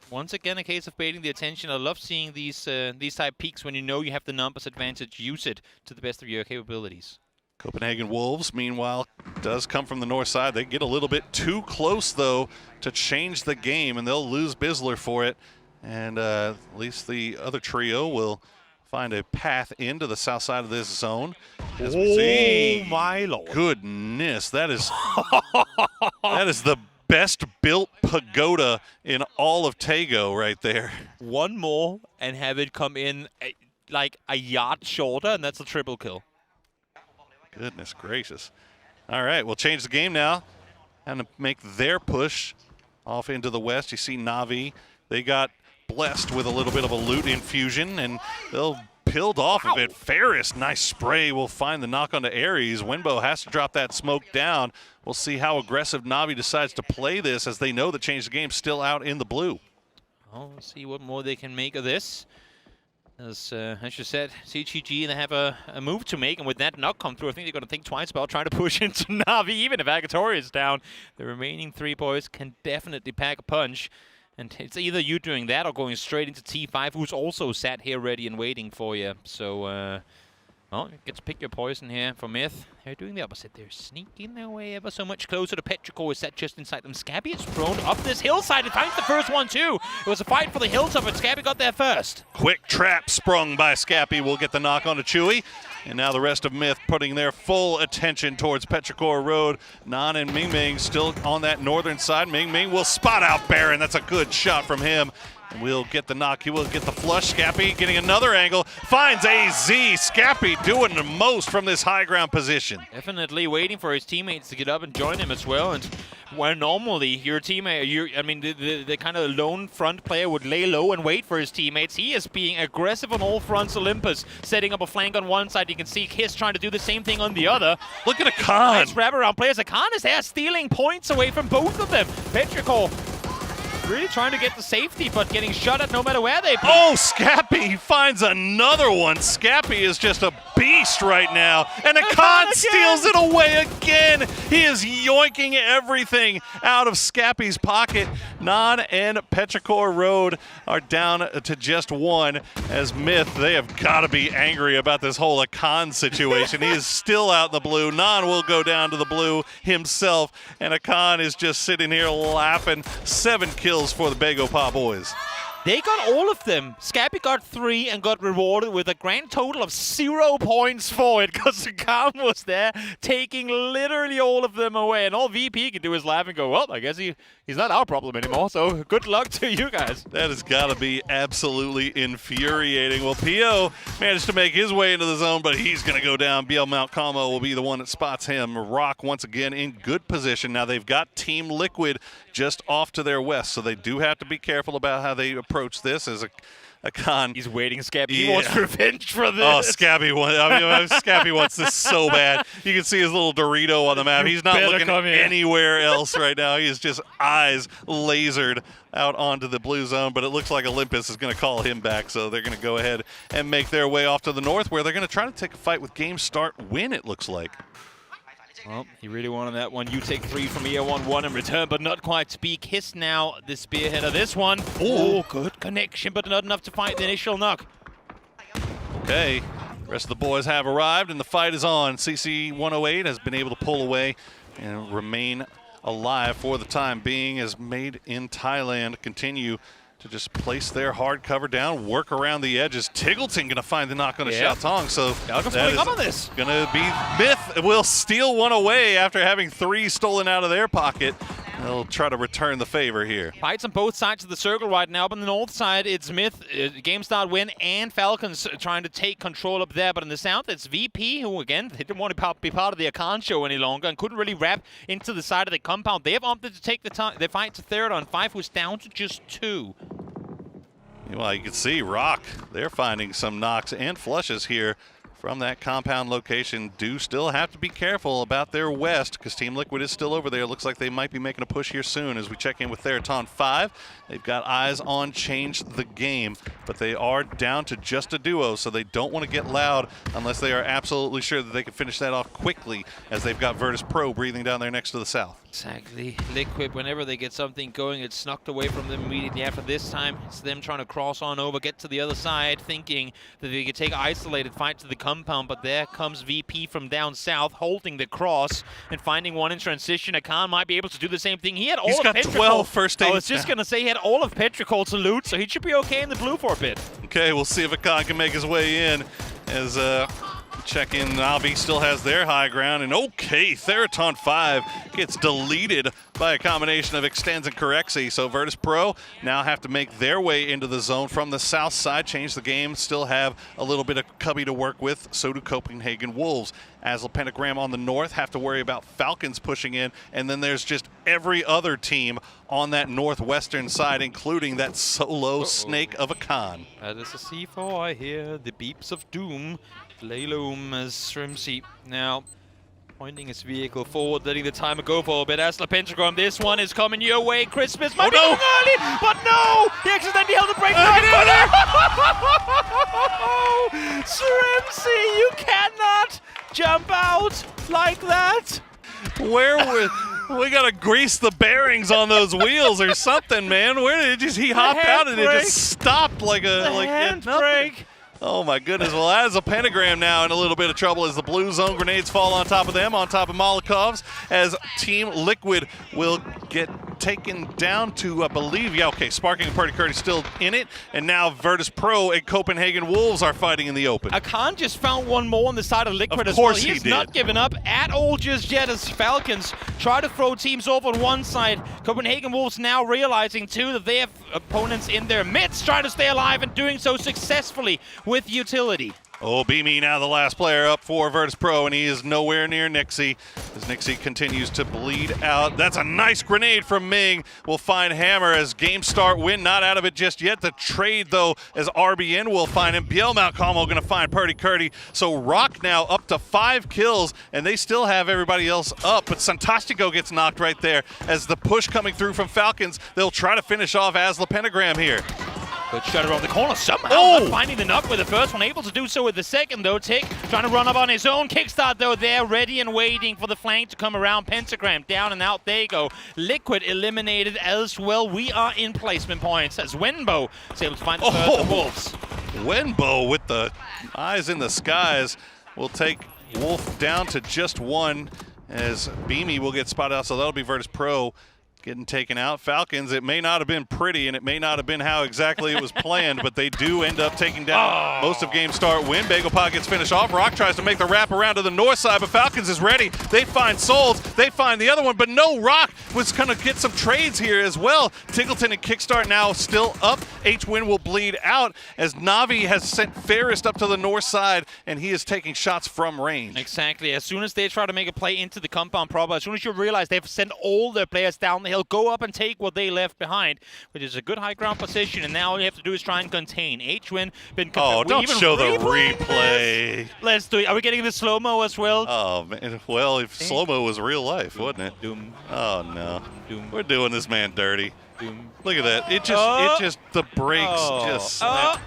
[SPEAKER 17] Once again, a case of baiting the attention. I love seeing these type peaks when you know you have the numbers advantage. Use it to the best of your capabilities.
[SPEAKER 16] Copenhagen Wolves, meanwhile, does come from the north side. They get a little bit too close, though, to change the game, and they'll lose Bizzler for it. And at least the other trio will find a path into the south side of this zone. As we see,
[SPEAKER 17] my lord.
[SPEAKER 16] Goodness, that is the best built pagoda in all of Tago right there.
[SPEAKER 17] One more and have it come in like a yard shorter, and that's a triple kill.
[SPEAKER 16] Goodness gracious. All right, we'll change the game now and to make their push off into the west. You see Navi, they got blessed with a little bit of a loot infusion, and they'll pilled off of it. Ferris, nice spray, will find the knock onto Ares. Winbo has to drop that smoke down. We'll see how aggressive Navi decides to play this, as they know the change the game's still out in the blue.
[SPEAKER 17] Oh, we'll see what more they can make of this. As you said, CGG, they have a move to make, and with that knock come through, I think they're going to think twice about trying to push into Navi, even if Agatori is down. The remaining 3 boys can definitely pack a punch. And it's either you doing that or going straight into T5, who's also sat here ready and waiting for you. So, well, you get to pick your poison here for Myth. They're doing the opposite. They're sneaking their way ever so much closer to Petrichor, is set just inside them. Scabby is thrown up this hillside. It finds the first one, too. It was a fight for the hilltop, but Scabby got there first.
[SPEAKER 16] Quick trap sprung by Scabby will get the knock onto Chewy. And now the rest of Myth putting their full attention towards Petrichor Road. Nan and Ming Ming still on that northern side. Ming Ming will spot out Baron. That's a good shot from him. And we'll get the knock. He will get the flush. Scappy getting another angle. Finds AZ. Scappy doing the most from this high ground position.
[SPEAKER 17] Definitely waiting for his teammates to get up and join him as well. And where normally your teammate, I mean, the kind of lone front player would lay low and wait for his teammates. He is being aggressive on all fronts. Olympus setting up a flank on one side. You can see Kiss trying to do the same thing on the other.
[SPEAKER 16] Look at Akan.
[SPEAKER 17] Nice wraparound players. Akan is there stealing points away from both of them. Petrichor really trying to get the safety, but getting shot at no matter where they be.
[SPEAKER 16] Oh, Scappy finds another one. Scappy is just a beast beast right now, and Akan steals it away again. He is yoinking everything out of Scappy's pocket. Nan and Petrichor Road are down to just one, as Myth, they have got to be angry about this whole Akan situation. He is still out in the blue. Nan will go down to the blue himself, and Akan is just sitting here laughing. 7 kills for the Bagopah boys.
[SPEAKER 17] They got all of them. Scappy got 3 and got rewarded with a grand total of 0 points for it because Akan was there taking literally all of them away. And all VP can do is laugh and go, well, I guess he's not our problem anymore, so good luck to you guys.
[SPEAKER 16] That has got to be absolutely infuriating. Well, Pio managed to make his way into the zone, but he's going to go down. BL Mount Como will be the one that spots him. Rock once again in good position. Now they've got Team Liquid just off to their west, so they do have to be careful about how they approach this as Akan.
[SPEAKER 17] He's waiting, Scabby. He wants revenge for this.
[SPEAKER 16] Oh, Scabby Scabby wants this so bad. You can see his little Dorito on the map. He's not looking anywhere else right now. He is just eyes lasered out onto the blue zone, but it looks like Olympus is going to call him back, so they're going to go ahead and make their way off to the north, where they're going to try to take a fight with game start win, it looks like.
[SPEAKER 17] Well, he really wanted that one. You take 3 from EO1-1 in return, but not quite to be kissed now. The spearhead of this one. Oh, good connection, but not enough to fight the initial knock.
[SPEAKER 16] Okay, rest of the boys have arrived, and the fight is on. CC108 has been able to pull away and remain alive for the time being, as Made in Thailand continue to just place their hard cover down, work around the edges. Tiggleton going to find the knock on a Xiaotong, so that is going to be Myth will steal one away after having 3 stolen out of their pocket. They'll try to return the favor here.
[SPEAKER 17] Fights on both sides of the circle right now, but on the north side, it's Myth, game start win, and Falcons trying to take control up there. But in the south, it's VP, who again, they didn't want to be part of the Akan show any longer and couldn't really wrap into the side of the compound. They have opted to take the fight to 3rd on 5, who's down to just 2.
[SPEAKER 16] Well, you can see Rock, they're finding some knocks and flushes here from that compound location. Do still have to be careful about their west, because Team Liquid is still over there. Looks like they might be making a push here soon as we check in with Theraton 5. They've got eyes on Change the Game, but they are down to just a duo, so they don't want to get loud unless they are absolutely sure that they can finish that off quickly, as they've got Virtus Pro breathing down there next to the south.
[SPEAKER 17] Exactly. Liquid, whenever they get something going, it's snuck away from them immediately after. This time, it's them trying to cross on over, get to the other side, thinking that they could take isolated fight to the compound, but there comes VP from down south, holding the cross and finding one in transition. Akan might be able to do the same thing. He had all
[SPEAKER 16] He's
[SPEAKER 17] of
[SPEAKER 16] got
[SPEAKER 17] Petrichor.
[SPEAKER 16] 12 first aid.
[SPEAKER 17] I was just going to say he had all of Petrichor to loot, so he should be okay in the blue for a bit.
[SPEAKER 16] Okay, we'll see if Akan can make his way in as check in. Navi still has their high ground, and okay, Theraton 5 gets deleted by a combination of Extends and Correxy. So Virtus Pro now have to make their way into the zone from the south side. Change the Game still have a little bit of cubby to work with. So do Copenhagen Wolves. Asla Pentagram on the north have to worry about Falcons pushing in, and then there's just every other team on that northwestern side, including that solo snake of Akan.
[SPEAKER 17] That is a C4, I hear the beeps of doom. Layloom as Shrimsy now pointing his vehicle forward, letting the timer go for a bit. Asla Pentagram, this one is coming your way. Christmas might be going early, but no! He accidentally held the brake. Shrimsy, you cannot jump out like that.
[SPEAKER 16] Where we gotta grease the bearings on those wheels or something, man. Where did he hopped out and it just stopped like
[SPEAKER 17] handbrake.
[SPEAKER 16] Oh my goodness, well as a Pentagram now in a little bit of trouble as the blue zone grenades fall on top of them, on top of Molokovs, as Team Liquid will get taken down to, I believe, Sparking and Purdy Curdy still in it, and now Virtus Pro and Copenhagen Wolves are fighting in the open.
[SPEAKER 17] Akan just found one more on the side of Liquid as well. He's not given up at all just yet as Falcons try to throw teams off on one side. Copenhagen Wolves now realizing too that they have opponents in their midst, trying to stay alive and doing so successfully with utility.
[SPEAKER 16] Oh, Beamy now the last player up for Virtus Pro, and he is nowhere near Nixie as Nixie continues to bleed out. That's a nice grenade from Ming. We'll find Hammer as game start win, not out of it just yet. The trade, though, as RBN will find him. Biel Malcolmo going to find Purdy Curdy. So Rock now up to 5 kills, and they still have everybody else up, but Santastico gets knocked right there as the push coming through from Falcons. They'll try to finish off Asla Pentagram here.
[SPEAKER 17] Good shot around the corner. Somehow not finding the knock with the first one. Able to do so with the second, though. Tick trying to run up on his own. Kickstart, though, there. Ready and waiting for the flank to come around. Pentagram down and out. There you go. Liquid eliminated as well. We are in placement points as Wenbo is able to find the first Wolves.
[SPEAKER 16] Wenbo with the eyes in the skies will take Wolf down to just one as Beamy will get spotted out. So that'll be Virtus Pro getting taken out. Falcons, it may not have been pretty and it may not have been how exactly it was planned, but they do end up taking down most of game start win. BagelPod gets finished off. Rock tries to make the wrap around to the north side, but Falcons is ready. They find Souls, they find the other one, but no, Rock was gonna get some trades here as well. Tiggleton and Kickstart now still up. H-Win will bleed out as Navi has sent Fairest up to the north side and he is taking shots from range.
[SPEAKER 17] Exactly. As soon as they try to make a play into the compound proper, as soon as you realize they've sent all their players down the hill, go up and take what they left behind, which is a good high ground position, and now all you have to do is try and contain. H-Win been...
[SPEAKER 16] Oh, don't show the replay.
[SPEAKER 17] Let's do it. Are we getting the slow-mo as well?
[SPEAKER 16] Oh, man. Well, if slow-mo was real life, wasn't it?
[SPEAKER 17] Doom.
[SPEAKER 16] Oh, no.
[SPEAKER 17] Doom.
[SPEAKER 16] We're doing this man dirty.
[SPEAKER 17] Doom.
[SPEAKER 16] Look at that. It just, the brakes just slapped.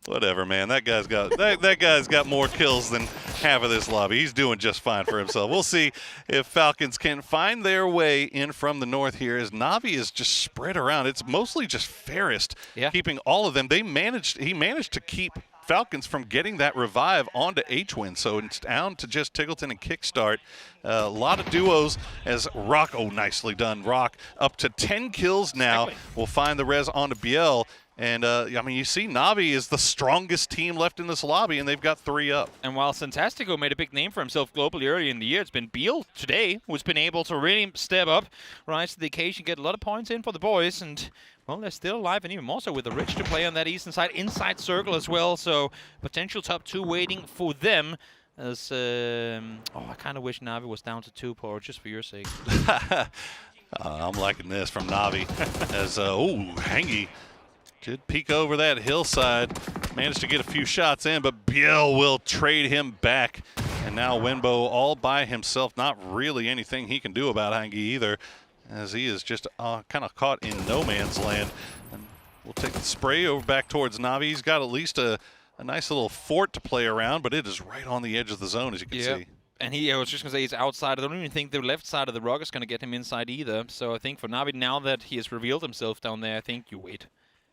[SPEAKER 16] Whatever, man. That guy's got that guy's got more kills than half of this lobby. He's doing just fine for himself. We'll see if Falcons can find their way in from the north here as Navi is just spread around. It's mostly just Fairest keeping all of them. He managed to keep Falcons from getting that revive onto H-Win, so it's down to just Tiggleton and Kickstart. A lot of duos as Rock, nicely done. Rock up to 10 kills now. We'll find the res onto Biel. And, I mean, you see Navi is the strongest team left in this lobby, and they've got 3 up.
[SPEAKER 17] And while Santastico made a big name for himself globally early in the year, it's been Biel today who's been able to really step up, rise to the occasion, get a lot of points in for the boys, and, well, they're still alive, and even more so with the Rich to play on that eastern side, inside circle as well, so potential top 2 waiting for them. As, I kind of wish Navi was down to 2, Paul, just for your sake.
[SPEAKER 16] I'm liking this from Navi as, Hangy did peek over that hillside, managed to get a few shots in, but Biel will trade him back. And now Wenbo all by himself, not really anything he can do about Hangi either, as he is just kind of caught in no man's land. And we'll take the spray over back towards Navi. He's got at least a nice little fort to play around, but it is right on the edge of the zone, as you can see.
[SPEAKER 17] And I was just going to say he's outside. I don't even think the left side of the rock is going to get him inside either. So I think for Navi, now that he has revealed himself down there, I think you wait.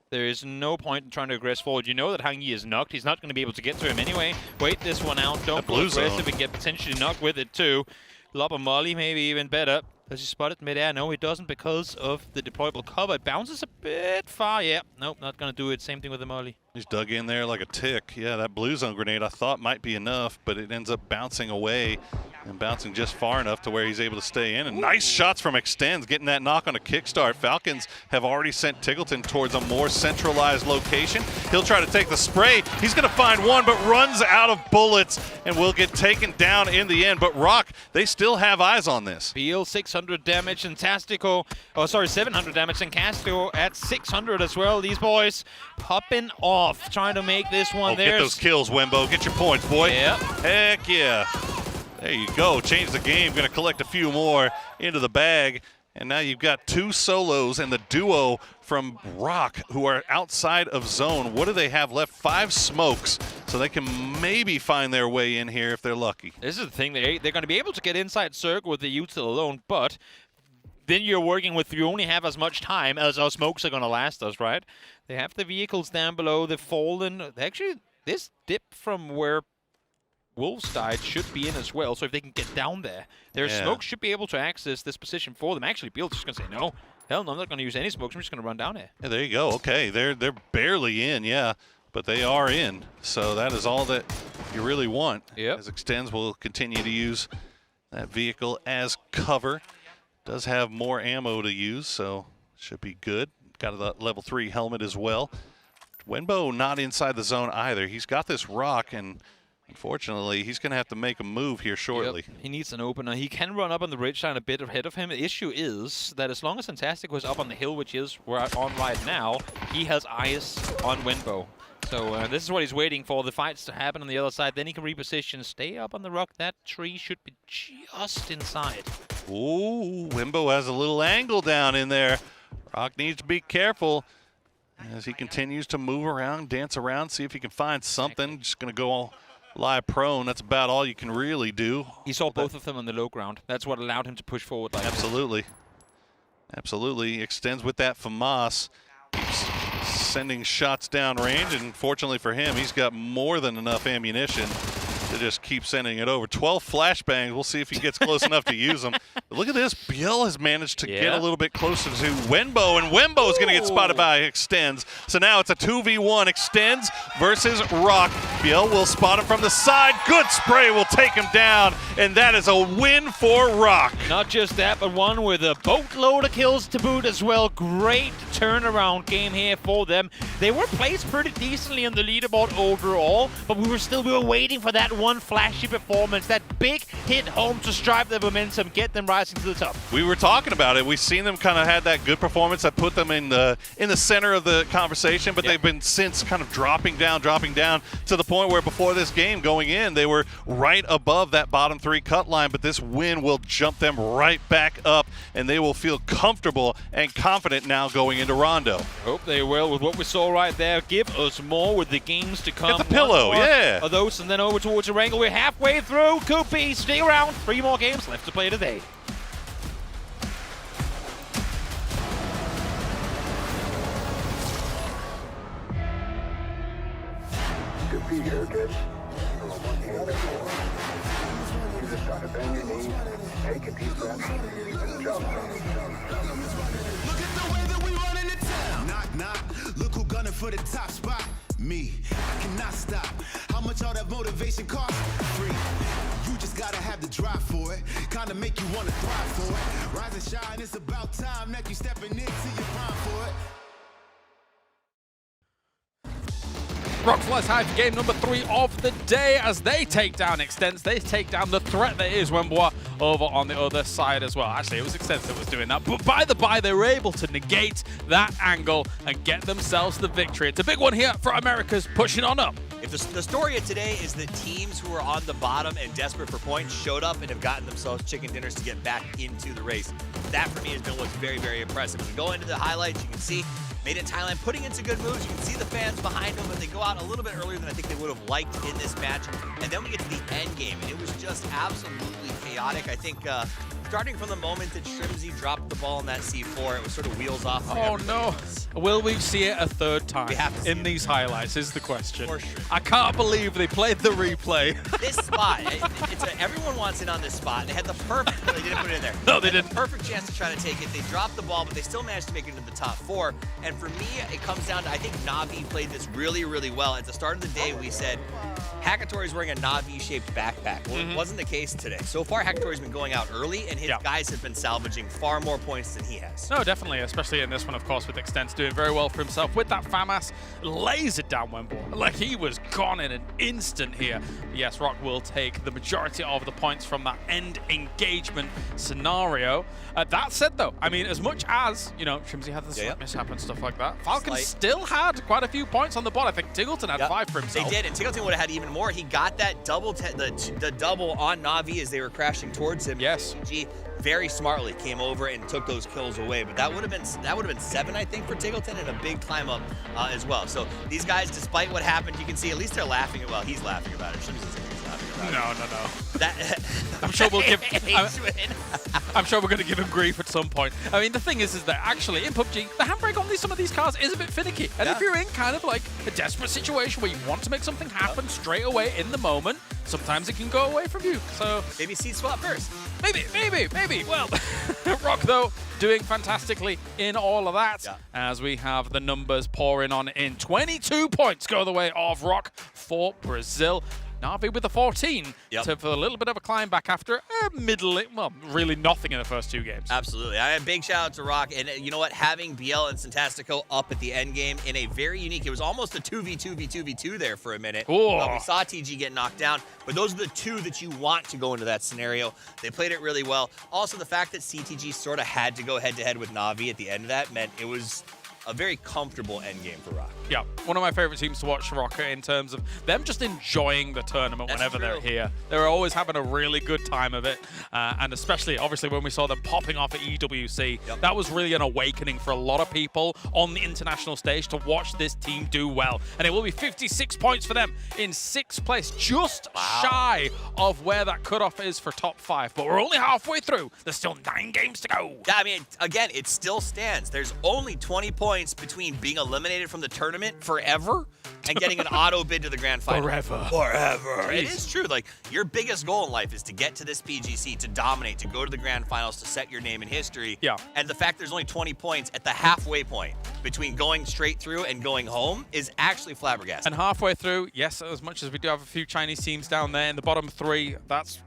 [SPEAKER 17] There is no point in trying to aggress forward. You know that Hangi is knocked. He's not going to be able to get to him anyway. Wait this one out. Don't go aggressive and get potentially knocked with it too. Lob a molly, maybe even better. Does he spot it mid-air? No, he doesn't because of the deployable cover. It bounces a bit far. Yeah, nope, not going to do it. Same thing with the molly.
[SPEAKER 16] He's dug in there like a tick. Yeah, that blue zone grenade I thought might be enough, but it ends up bouncing away and bouncing just far enough to where he's able to stay in. And nice shots from Extends, getting that knock on a kickstart. Falcons have already sent Tiggleton towards a more centralized location. He'll try to take the spray. He's going to find one, but runs out of bullets and will get taken down in the end. But Rock, they still have eyes on this.
[SPEAKER 17] Beal 600 damage and Tastico, 700 damage and Castro at 600 as well. These boys popping off, trying to make this one there.
[SPEAKER 16] Get those kills, Wenbo. Get your points, boy.
[SPEAKER 17] Yep.
[SPEAKER 16] Heck yeah. There you go. Change the game. Going to collect a few more into the bag. And now you've got 2 solos and the duo from Rock who are outside of zone. What do they have left? 5 smokes. So they can maybe find their way in here if they're lucky.
[SPEAKER 17] This is the thing. They're going to be able to get inside circle with the util alone, but then you're working with, you only have as much time as our smokes are going to last us, right? They have the vehicles down below. They've fallen. Actually, this dip from where Wolves died should be in as well, so if they can get down there, their smoke should be able to access this position for them. Actually, Bill's just going to say, no, hell no, I'm not going to use any smokes. I'm just going to run down here.
[SPEAKER 16] Yeah, there you go. Okay, they're barely in, but they are in. So that is all that you really want.
[SPEAKER 17] Yep.
[SPEAKER 16] As Extends will continue to use that vehicle as cover. Does have more ammo to use, so should be good. Got a level 3 helmet as well. Wenbo not inside the zone either. He's got this rock, and unfortunately, he's going to have to make a move here shortly.
[SPEAKER 17] Yep. He needs an opener. He can run up on the ridge line a bit ahead of him. The issue is that as long as Fantastic was up on the hill, which is we're on right now, he has eyes on Wenbo. So this is what he's waiting for, the fights to happen on the other side. Then he can reposition, stay up on the rock. That tree should be just inside.
[SPEAKER 16] Ooh, Wenbo has a little angle down in there. Rock needs to be careful as he continues to move around, dance around, see if he can find something. Just going to go all lie prone. That's about all you can really do.
[SPEAKER 17] He saw both of them on the low ground. That's what allowed him to push forward. Like
[SPEAKER 16] Absolutely. Absolutely. Extends with that FAMAS. Keeps sending shots down range, and fortunately for him, he's got more than enough ammunition to just keep sending it over. 12 flashbangs. We'll see if he gets close enough to use them. But look at this. Biel has managed to get a little bit closer to Wenbo, and Wenbo is going to get spotted by Extends. So now it's a 2v1. Extends versus Rock. Biel will spot him from the side. Good spray will take him down, and that is a win for Rock.
[SPEAKER 17] Not just that, but one with a boatload of kills to boot as well. Great turnaround game here for them. They were placed pretty decently on the leaderboard overall, but we were waiting for that one flashy performance, that big hit home to drive the momentum, get them rising to the top.
[SPEAKER 16] We were talking about it. We've seen them kind of had that good performance that put them in the center of the conversation, but they've been since kind of dropping down to the point where before this game going in, they were right above that bottom 3 cut line, but this win will jump them right back up, and they will feel comfortable and confident now going into Rondo.
[SPEAKER 17] Hope they will with what we saw right there. Give us more with the games to come.
[SPEAKER 16] Get the pillow, yeah.
[SPEAKER 17] Of those, and then over towards the Wrangle. We're halfway through. Could be. Stay around. 3 more games left to play today.
[SPEAKER 1] Take a deep breath and jump.
[SPEAKER 3] Knock, knock. Look who gunning for the top spot. Me. I cannot stop. How much all that motivation cost? Free. You just gotta have the drive for it. Kinda make you wanna thrive for it. Rise and shine. It's about time that you stepping into your prime for it.
[SPEAKER 6] Rock flies high for game number 3 of the day as they take down Extends. They take down the threat that is Wenbois over on the other side as well. Actually, it was Extends that was doing that. But by the by, they were able to negate that angle and get themselves the victory. It's a big one here for America's pushing on up.
[SPEAKER 7] If the story of today is that teams who are on the bottom and desperate for points showed up and have gotten themselves chicken dinners to get back into the race. That, for me, has been what's very, very impressive. If you go into the highlights, you can see Made in Thailand putting in some good moves. You can see the fans behind them, but they go out a little bit earlier than I think they would have liked in this match. And then we get to the end game, and it was just absolutely chaotic. I think starting from the moment that Shrimzy dropped the ball in that C4, it was sort of wheels off.
[SPEAKER 6] Oh no! Will we see it a third time in these highlights is the question.
[SPEAKER 7] For sure.
[SPEAKER 6] I can't believe they played the replay.
[SPEAKER 7] This spot, everyone wants in on this spot. They had the perfect, they didn't put it in there.
[SPEAKER 6] No, they didn't.
[SPEAKER 7] The perfect chance to try to take it. They dropped the ball, but they still managed to make it into the top 4. And for me, it comes down to, I think Navi played this really, really well. At the start of the day, we said, Hakatori's wearing a Navi-shaped backpack. Well, it wasn't the case today. So far, Hakatori's been going out early, and his guys have been salvaging far more points than he has.
[SPEAKER 6] No, definitely, especially in this one, of course, with Extends doing very well for himself. With that FAMAS, lasered down Wenbo. Like, he was gone in an instant here. Yes, Rock will take the majority of the points from that end engagement scenario. That said, though, I mean, as much as, you know, Shrimzy had the slight mishap and stuff like that, Falcon still had quite a few points on the board. I think Tiggleton had 5 for himself.
[SPEAKER 7] They did, and Tiggleton would have had even more. He got that double, the double on Navi as they were crashing towards him.
[SPEAKER 6] Yes.
[SPEAKER 7] G very smartly came over and took those kills away. But that would have been 7, I think, for Tiggleton, and a big climb up as well. So these guys, despite what happened, you can see at least they're laughing. Well, he's laughing about it. Shrimzy's laughing about it.
[SPEAKER 6] No.
[SPEAKER 7] That,
[SPEAKER 6] I'm sure we'll give. I'm sure we're going to give him grief at some point. I mean, the thing is that actually in PUBG, the handbrake on some of these cars is a bit finicky. And if you're in kind of like a desperate situation where you want to make something happen straight away in the moment, sometimes it can go away from you. So
[SPEAKER 7] maybe seed swap first.
[SPEAKER 6] Maybe. Well, Rock though doing fantastically in all of that as we have the numbers pouring on in. 22 points go the way of Rock for Brazil. Navi with a 14 for a little bit of a climb back after really nothing in the first 2 games.
[SPEAKER 7] Absolutely. A big shout out to Rock. And you know what? Having Biel and Santastico up at the end game in a very unique, it was almost a 2v2v2v2 there for a minute. We saw TG get knocked down, but those are the 2 that you want to go into that scenario. They played it really well. Also, the fact that CTG sort of had to go head-to-head with Navi at the end of that meant it was a very comfortable endgame for Rock.
[SPEAKER 6] Yeah, one of my favorite teams to watch, Rocket, in terms of them just enjoying the tournament whenever they're here. They're always having a really good time of it, and especially, obviously, when we saw them popping off at EWC, that was really an awakening for a lot of people on the international stage to watch this team do well. And it will be 56 points for them in 6th place, just shy of where that cutoff is for top 5. But we're only halfway through. There's still 9 games to go.
[SPEAKER 7] Yeah, I mean, again, it still stands. There's only 20 points between being eliminated from the tournament forever and getting an auto bid to the grand final. Forever. It is true. Like, your biggest goal in life is to get to this PGC, to dominate, to go to the grand finals, to set your name in history.
[SPEAKER 6] Yeah.
[SPEAKER 7] And the fact there's only 20 points at the halfway point between going straight through and going home is actually flabbergasting.
[SPEAKER 6] And halfway through, yes, as much as we do have a few Chinese teams down there in the bottom 3, that's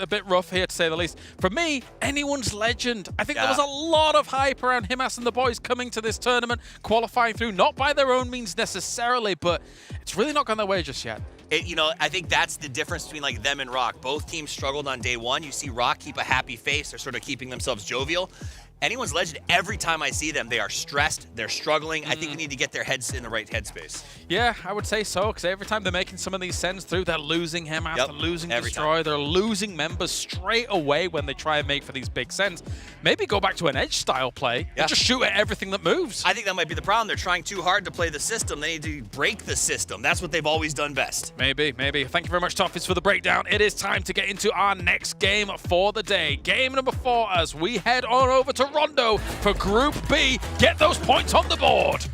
[SPEAKER 6] a bit rough here to say the least. For me, anyone's legend. I think there was a lot of hype around Himas and the boys coming to this tournament, qualifying through, not by their own means necessarily, but it's really not gone their way just yet.
[SPEAKER 7] You know, I think that's the difference between like them and Rock. Both teams struggled on day 1. You see Rock keep a happy face. They're sort of keeping themselves jovial. Anyone's legend, every time I see them, they are stressed, they're struggling. I think they need to get their heads in the right headspace.
[SPEAKER 6] Yeah, I would say so, because every time they're making some of these sends through, they're losing Hemas, they're losing Destroy, they're losing members straight away when they try and make for these big sends. Maybe go back to an edge style play and just shoot at everything that moves.
[SPEAKER 7] I think that might be the problem. They're trying too hard to play the system. They need to break the system. That's what they've always done best.
[SPEAKER 6] Maybe. Thank you very much, Toffees, for the breakdown. It is time to get into our next game for the day. Game number 4 as we head on over to Rondo for Group B. Get those points on the board.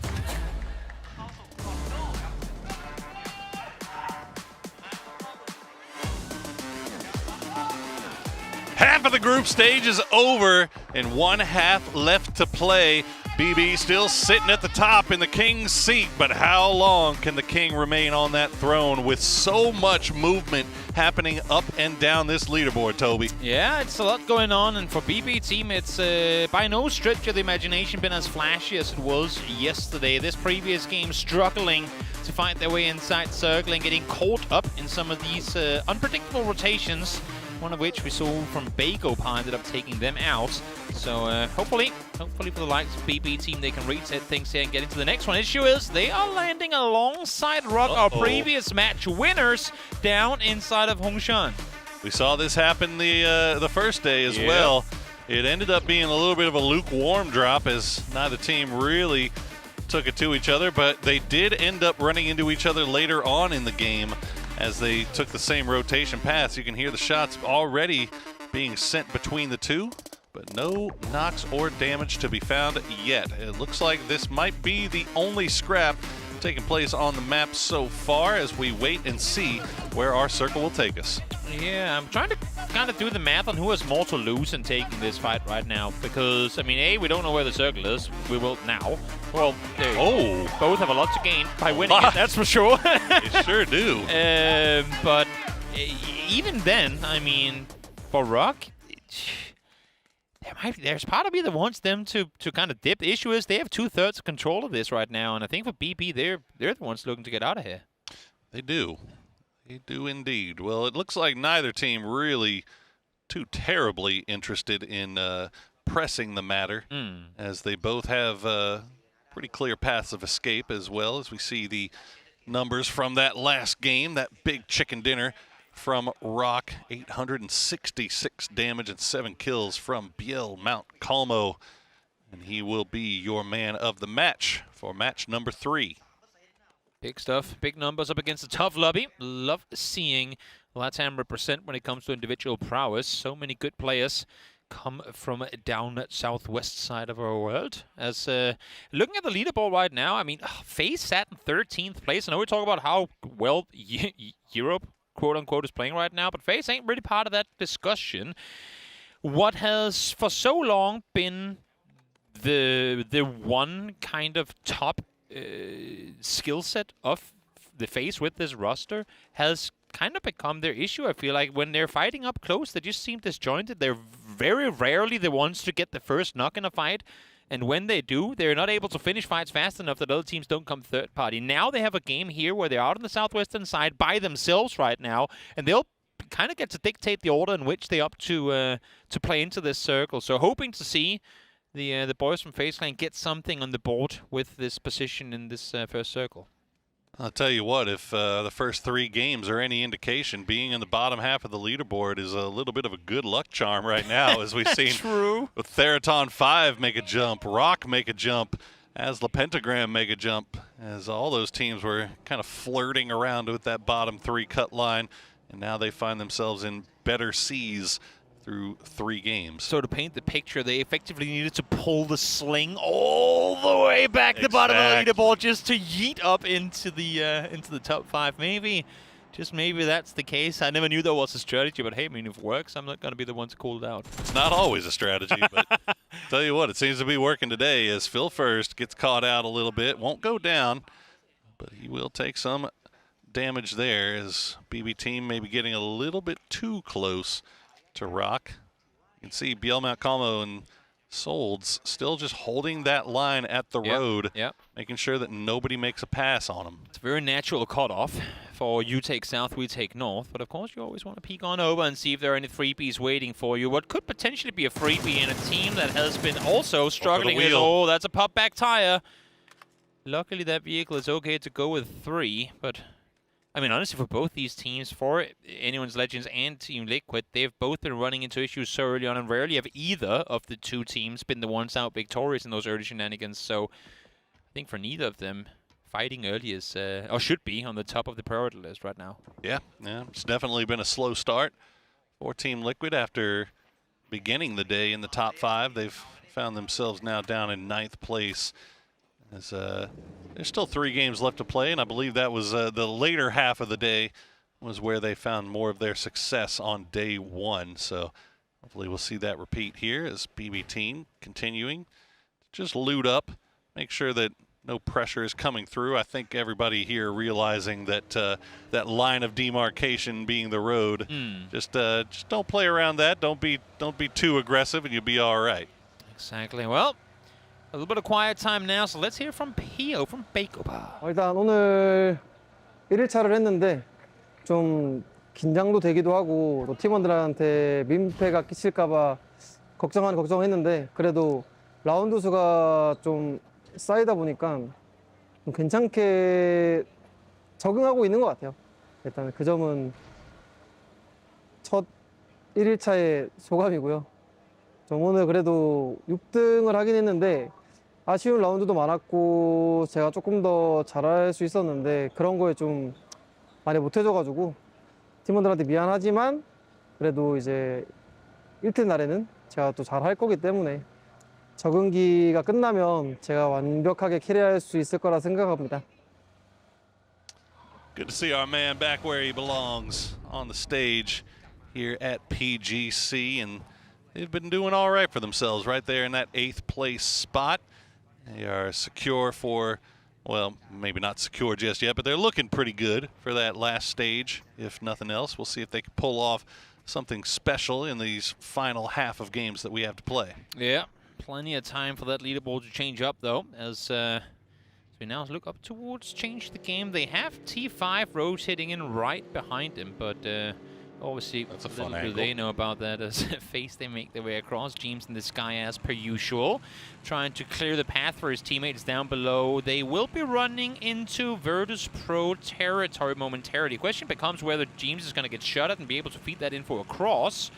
[SPEAKER 16] Half of the group stage is over and 1 half left to play. BB still sitting at the top in the king's seat, but how long can the king remain on that throne with so much movement happening up and down this leaderboard, Toby?
[SPEAKER 17] Yeah, it's a lot going on, and for BB team, it's by no stretch of the imagination been as flashy as it was yesterday. This previous game struggling to find their way inside circle and getting caught up in some of these unpredictable rotations, one of which we saw from Bagopar ended up taking them out. So hopefully for the likes of BB team, they can reset things here and get into the next one. Issue is they are landing alongside Rock, our previous match winners, down inside of Hongshan.
[SPEAKER 16] We saw this happen the first day as well. It ended up being a little bit of a lukewarm drop as neither team really took it to each other, but they did end up running into each other later on in the game as they took the same rotation paths. You can hear the shots already being sent between the two, but no knocks or damage to be found yet. It looks like this might be the only scrap taking place on the map so far as we wait and see where our circle will take us.
[SPEAKER 17] Yeah, I'm trying to kind of do the math on who has more to lose in taking this fight right now, because, I mean, A, we don't know where the circle is. We will now. Well, both have a lot to gain by winning it, that's for sure.
[SPEAKER 16] They sure do.
[SPEAKER 17] But even then, I mean, for Rock, there's part of me that wants them to kind of dip. The issue is they have 2/3 control of this right now, and I think for BB, they're the ones looking to get out of here.
[SPEAKER 16] They do. They do indeed. Well, it looks like neither team really too terribly interested in pressing the matter, as they both have pretty clear paths of escape, as well as we see the numbers from that last game, that big chicken dinner from Rock, 866 damage and 7 kills from Biel Mount Calmo. And he will be your man of the match for match number 3.
[SPEAKER 17] Big stuff, big numbers up against a tough lobby. Love seeing LATAM represent when it comes to individual prowess. So many good players come from down that southwest side of our world. As looking at the leaderboard right now, I mean, FaZe sat in 13th place. I know we talk about how well Europe, quote-unquote, is playing right now, but FaZe ain't really part of that discussion. What has for so long been the one kind of top skill set of the FaZe with this roster has kind of become their issue. I feel like when they're fighting up close, they just seem disjointed. They're very rarely the ones to get the first knock in a fight. And when they do, they're not able to finish fights fast enough that other teams don't come third party. Now they have a game here where they're out on the southwestern side by themselves right now, and they'll kind of get to dictate the order in which they opt to play into this circle. So hoping to see the boys from FaZe Clan get something on the board with this position in this first circle.
[SPEAKER 16] I'll tell you what, if the first 3 games are any indication, being in the bottom half of the leaderboard is a little bit of a good luck charm right now, as we've seen with Theraton 5 make a jump, Rock make a jump, as the Pentagram make a jump, as all those teams were kind of flirting around with that bottom 3 cut line, and now they find themselves in better seas through 3 games.
[SPEAKER 17] So to paint the picture, they effectively needed to pull the sling all the way back the bottom of the leaderboard just to yeet up into the top 5. Maybe, just maybe that's the case. I never knew that was a strategy, but hey, I mean, if it works, I'm not going to be the one to call it out.
[SPEAKER 16] It's not always a strategy, but tell you what, it seems to be working today as Phil First gets caught out a little bit. Won't go down, but he will take some damage there as BB team maybe getting a little bit too close to Rock. You can see Bielmount Como and Solds still just holding that line at the road, making sure that nobody makes a pass on them.
[SPEAKER 17] It's a very natural cutoff for you take south, we take north, but of course you always want to peek on over and see if there are any freebies waiting for you. What could potentially be a freebie in a team that has been also struggling with, oh, that's a pop back tire. Luckily that vehicle is okay to go with 3, but I mean, honestly, for both these teams, for Anyone's Legends and Team Liquid, they've both been running into issues so early on, and rarely have either of the 2 teams been the ones out victorious in those early shenanigans. So I think for neither of them, fighting early is, or should be, on the top of the priority list right now.
[SPEAKER 16] Yeah, it's definitely been a slow start for Team Liquid after beginning the day in the top 5. They've found themselves now down in 9th place. As, there's still 3 games left to play, and I believe that was the later half of the day was where they found more of their success on day 1. So hopefully we'll see that repeat here as BB team continuing to just loot up, make sure that no pressure is coming through. I think everybody here realizing that that line of demarcation being the road, just don't play around that. Don't be too aggressive, and you'll be all right.
[SPEAKER 17] Exactly. Well, a little bit of quiet time now, so let's hear from Pio from Bangkok.
[SPEAKER 5] 일단 오늘 1일차를 했는데 좀 긴장도 되기도 하고 또 팀원들한테 민폐가 끼칠까봐 걱정했는데 그래도 라운드 수가 좀 쌓이다 보니까 좀 괜찮게 적응하고 있는 것 같아요. 일단 그 점은 첫 1일차의 소감이고요. 좀 오늘 그래도 6등을 하긴 했는데 아쉬운 라운드도 많았고 제가 조금 더 잘할 수 있었는데 그런 거에 좀 많이 못해줘가지고 팀원들한테 미안하지만 그래도 이제 1등 날에는 제가 또 잘할 거기 때문에 적응기가 끝나면 제가 완벽하게 캐리할 수 있을 거라 생각합니다.
[SPEAKER 16] Good to see our man back where he belongs on the stage here at PGC, and they've been doing all right for themselves right there in that 8th place spot. They are secure for, well, maybe not secure just yet, but they're looking pretty good for that last stage, if nothing else. We'll see if they can pull off something special in these final half of games that we have to play.
[SPEAKER 17] Yeah, plenty of time for that leaderboard to change up, though, as we now look up towards change the game. They have T5 rotating in right behind him, but obviously,
[SPEAKER 16] that's a fun
[SPEAKER 17] little
[SPEAKER 16] angle.
[SPEAKER 17] do they know about that as FaZe they make their way across. James in the sky as per usual, trying to clear the path for his teammates down below. They will be running into Virtus Pro territory momentarily. Question becomes whether James is going to get shot at and be able to feed that info across,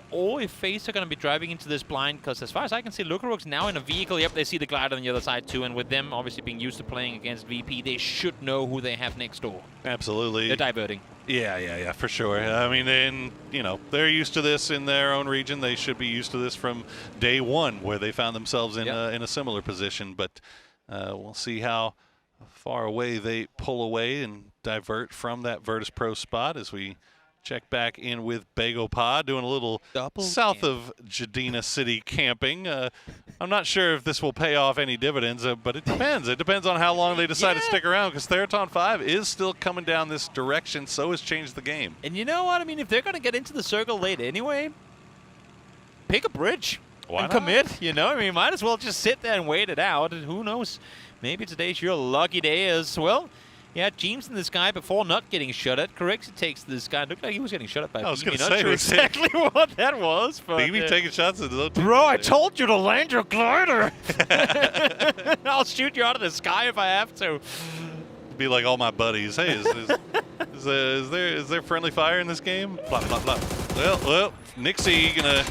[SPEAKER 17] or if FaZe are going to be driving into this blind, because as far as I can see, Lukaruk's now in a vehicle. Yep, they see the glider on the other side too, and with them obviously being used to playing against VP, they should know who they have next door.
[SPEAKER 16] Absolutely.
[SPEAKER 17] They're diverting.
[SPEAKER 16] Yeah, for sure. I mean, they're used to this in their own region. They should be used to this from day 1, where they found themselves in a similar position. But we'll see how far away they pull away and divert from that Virtus Pro spot as we check back in with Bagopod, doing a little south of Jadina City camping. I'm not sure if this will pay off any dividends, but it depends. It depends on how long they decide to stick around, because Theraton 5 is still coming down this direction, so has changed the game.
[SPEAKER 17] And you know what? I mean, if they're going to get into the circle late anyway, pick a bridge and commit. I mean, might as well just sit there and wait it out. And who knows? Maybe today's your lucky day as well. Yeah, James in the sky before not getting shot at. Correxy takes the sky. Looked like he was getting shot at by
[SPEAKER 16] I was going
[SPEAKER 17] BB.
[SPEAKER 16] to
[SPEAKER 17] Not
[SPEAKER 16] say,
[SPEAKER 17] sure exactly what that was. But,
[SPEAKER 16] BB taking shots at his own team.
[SPEAKER 17] Bro, I told you to land your glider. I'll shoot you out of the sky if I have to.
[SPEAKER 16] Be like all my buddies. Hey, is there friendly fire in this game? Plop, plop, plop. Well, Nixie gonna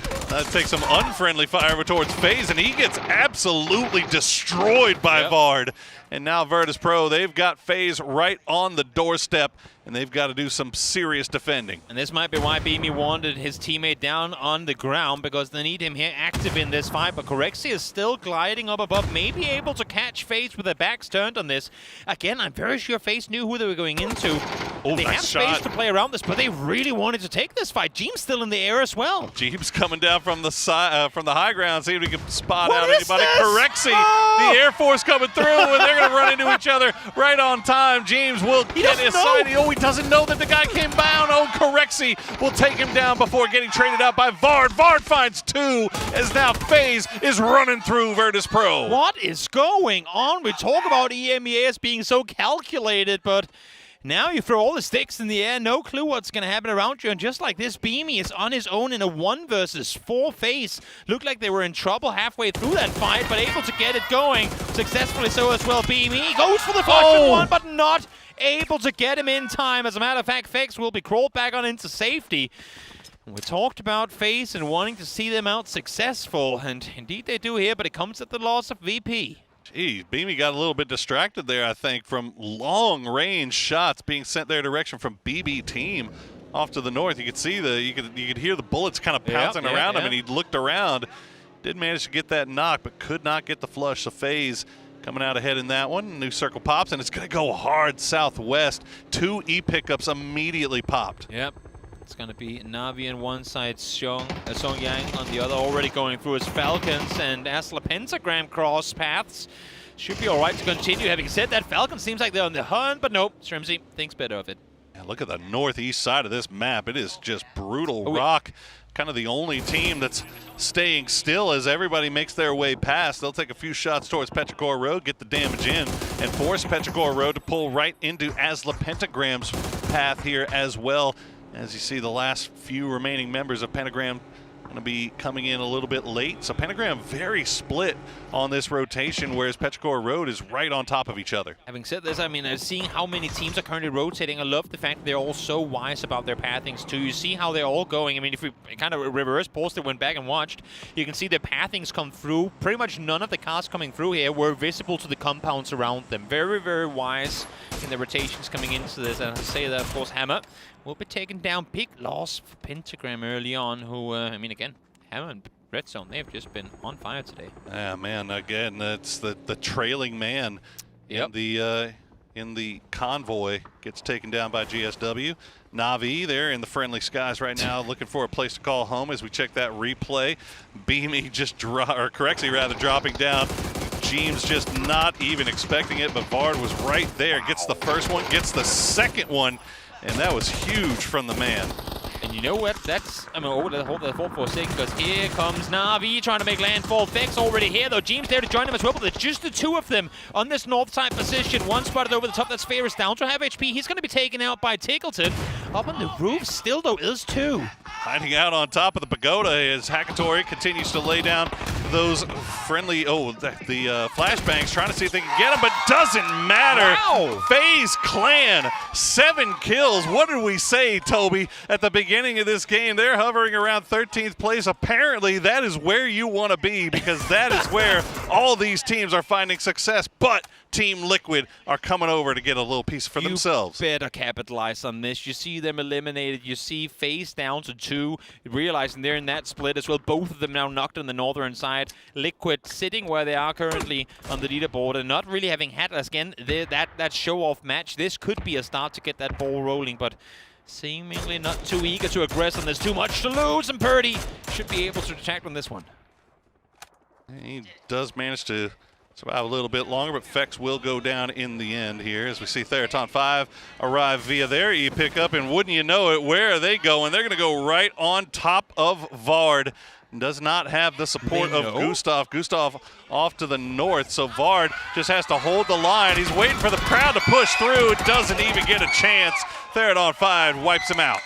[SPEAKER 16] take some unfriendly fire towards FaZe, and he gets absolutely destroyed by Vard. And now Virtus Pro, they've got FaZe right on the doorstep, and they've got to do some serious defending.
[SPEAKER 17] And this might be why Beamy wanted his teammate down on the ground, because they need him here active in this fight. But Corexy is still gliding up above, maybe able to catch FaZe with their backs turned on this. Again, I'm very sure FaZe knew who they were going into.
[SPEAKER 16] Oh,
[SPEAKER 17] they have space to play around this, but they really wanted to take this fight. Jeem's still in the air as well.
[SPEAKER 16] Jeem's coming down from the side, from the high ground, see if we can spot out anybody. Corexy, the Air Force coming through, and they're going to run into each other right on time. Jeems will get his side. Oh, he doesn't know that the guy came down. Oh, Corexy will take him down before getting traded out by Vard. Vard finds 2 as now FaZe is running through Virtus Pro.
[SPEAKER 17] What is going on? We talk about EMEA as being so calculated, but now you throw all the sticks in the air, no clue what's going to happen around you, and just like this, Beamy is on his own in a 1 versus 4 FaZe. Looked like they were in trouble halfway through that fight, but able to get it going successfully so as well. Beamy goes for the flush one, but not able to get him in time. As a matter of fact, FaZe will be crawled back on into safety. We talked about FaZe and wanting to see them out successful, and indeed they do here, but it comes at the loss of VP.
[SPEAKER 16] Geez, Beamy got a little bit distracted there, I think, from long-range shots being sent their direction from BB team off to the north. You could see you could hear the bullets kind of bouncing around him, and he looked around, did manage to get that knock, but could not get the flush. So FaZe coming out ahead in that one. New circle pops, and it's going to go hard southwest. 2 E pickups immediately popped.
[SPEAKER 17] Yep. It's going to be Navi on one side, Song Yang on the other, already going through his Falcons, and as the pentagram cross paths, should be all right to continue. Having said that, Falcon seems like they're on the hunt, but nope, Shrimsy thinks better of it.
[SPEAKER 16] Yeah, look at the northeast side of this map. It is just brutal rock. Kind of the only team that's staying still as everybody makes their way past. They'll take a few shots towards Petrichor Road, get the damage in, and force Petrichor Road to pull right into Asla Pentagram's path here as well. As you see, the last few remaining members of Pentagram going to be coming in a little bit late. So Pentagram very split on this rotation, whereas Petrichor Road is right on top of each other.
[SPEAKER 17] Having said this, I mean, seeing how many teams are currently rotating, I love the fact they're all so wise about their pathings too. You see how they're all going. I mean, if we kind of reverse posted, went back and watched, you can see their pathings come through. Pretty much none of the cars coming through here were visible to the compounds around them. Very, very wise in the rotations coming into this. And I say that, of course, Hammer will be taken down. Big loss for Pentagram early on, who, I mean, again, Hammer and Red Zone, they've just been on fire today.
[SPEAKER 16] Yeah, man, again, that's the trailing man in the convoy gets taken down by GSW. Navi there in the friendly skies right now, looking for a place to call home as we check that replay. Beamy just Corexy rather dropping down. Jeems just not even expecting it, but Vard was right there. Gets the first one, gets the second one, and that was huge from the man.
[SPEAKER 17] And you know what? That's, I mean, hold that thought for a second, because here comes Navi trying to make landfall. Vex already here, though. Jeems there to join him as well, but there's just the 2 of them on this north side position. One spotted over the top. That Sphere is down to half HP. He's going to be taken out by Tickleton. Up on the roof still, though, is 2.
[SPEAKER 16] Hiding out on top of the pagoda as Hakatori continues to lay down those friendly, the flashbangs, trying to see if they can get him, but doesn't matter.
[SPEAKER 17] Wow.
[SPEAKER 16] FaZe Clan, 7 kills. What did we say, Toby, at the beginning of this game? They're hovering around 13th place. Apparently, that is where you want to be, because that is where all these teams are finding success. But Team Liquid are coming over to get a little piece for themselves.
[SPEAKER 17] You better capitalize on this. You see them eliminated. You see FaZe down to 2, realizing they're in that split as well. Both of them now knocked on the northern side. Liquid sitting where they are currently on the leaderboard and not really having had, again, that show-off match. This could be a start to get that ball rolling, but seemingly not too eager to aggress, and there's too much to lose, and Purdy should be able to attack on this one.
[SPEAKER 16] He does manage to survive a little bit longer, but Fex will go down in the end here as we see Theraton 5 arrive via their E-pickup, and wouldn't you know it, where are they going? They're going to go right on top of Vard. does not have the support of Gustav. Gustav off to the north, so Vard just has to hold the line. He's waiting for the crowd to push through. It doesn't even get a chance. Third on 5 wipes him out.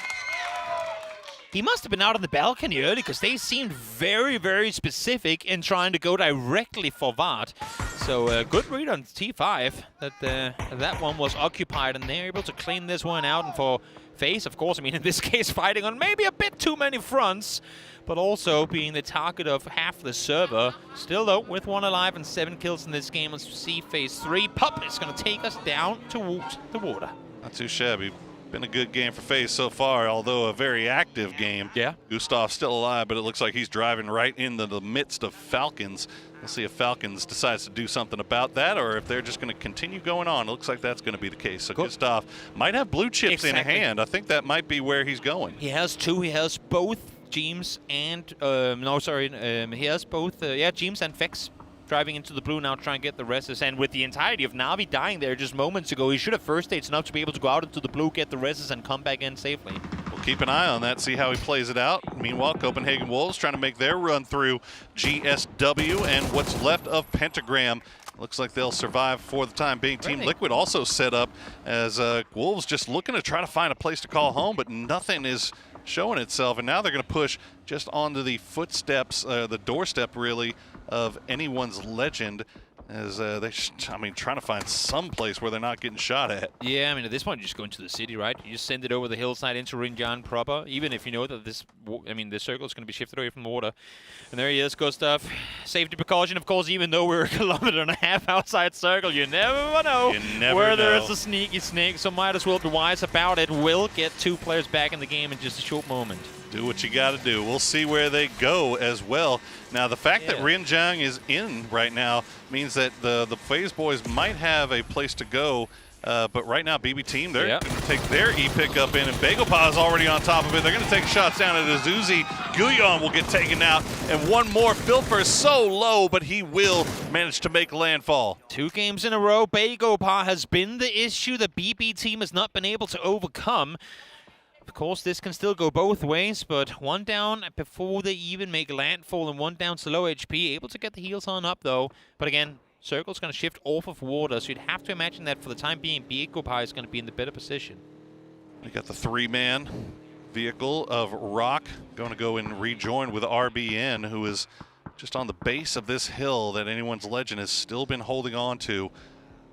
[SPEAKER 17] He must have been out on the balcony early because they seemed very, very specific in trying to go directly for Vard. So good read on T5 that one was occupied, and they're able to clean this one out. And for FaZe, of course, I mean, in this case, fighting on maybe a bit too many fronts, but also being the target of half the server. Still, though, with 1 alive and 7 kills in this game, let's see phase 3. Pup is going to take us down towards the water.
[SPEAKER 16] Not too shabby. Been a good game for FaZe so far, although a very active game.
[SPEAKER 17] Yeah.
[SPEAKER 16] Gustav's still alive, but it looks like he's driving right into the midst of Falcons. We'll see if Falcons decides to do something about that, or if they're just going to continue going on. It looks like that's going to be the case. So Gustav might have blue chips in hand. I think that might be where he's going.
[SPEAKER 17] He has 2. He has both James and he has both James and Vex driving into the blue now, trying to get the reses. And with the entirety of Na'Vi dying there just moments ago, he should have first states enough to be able to go out into the blue, get the reses, and come back in safely.
[SPEAKER 16] We'll keep an eye on that, see how he plays it out. Meanwhile, Copenhagen Wolves trying to make their run through GSW and what's left of Pentagram. Looks like they'll survive for the time being. Team Liquid also set up as Wolves just looking to try to find a place to call home, but nothing is showing itself. And now they're going to push just onto the footsteps, the doorstep really, of anyone's legend, as trying to find some place where they're not getting shot at.
[SPEAKER 17] Yeah, I mean, at this point, you just go into the city, right? You just send it over the hillside into Rinjan proper, even if you know that this circle is going to be shifted away from the water. And there he is, Gustav. Safety precaution, of course, even though we're 1.5 kilometers outside circle, you never know where there is a sneaky snake, so might as well be wise about it. We'll get 2 players back in the game in just a short moment.
[SPEAKER 16] Do what you got to do. We'll see where they go as well. Now, the fact that Rinjang is in right now means that the FaZe boys might have a place to go. But right now, BB Team, they're going to take their E-pick up in, and Bagopa is already on top of it. They're going to take shots down at Azuzi. Guyon will get taken out, and one more. Filfer so low, but he will manage to make landfall.
[SPEAKER 17] 2 games in a row, Bagopa has been the issue that BB Team has not been able to overcome. Of course, this can still go both ways, but 1 down before they even make landfall, and 1 down to low HP. Able to get the heals on up, though. But again, circle's going to shift off of water, so you'd have to imagine that for the time being, Bagopa is going to be in the better position.
[SPEAKER 16] We got the 3-man vehicle of Rock going to go and rejoin with RBN, who is just on the base of this hill that anyone's legend has still been holding on to.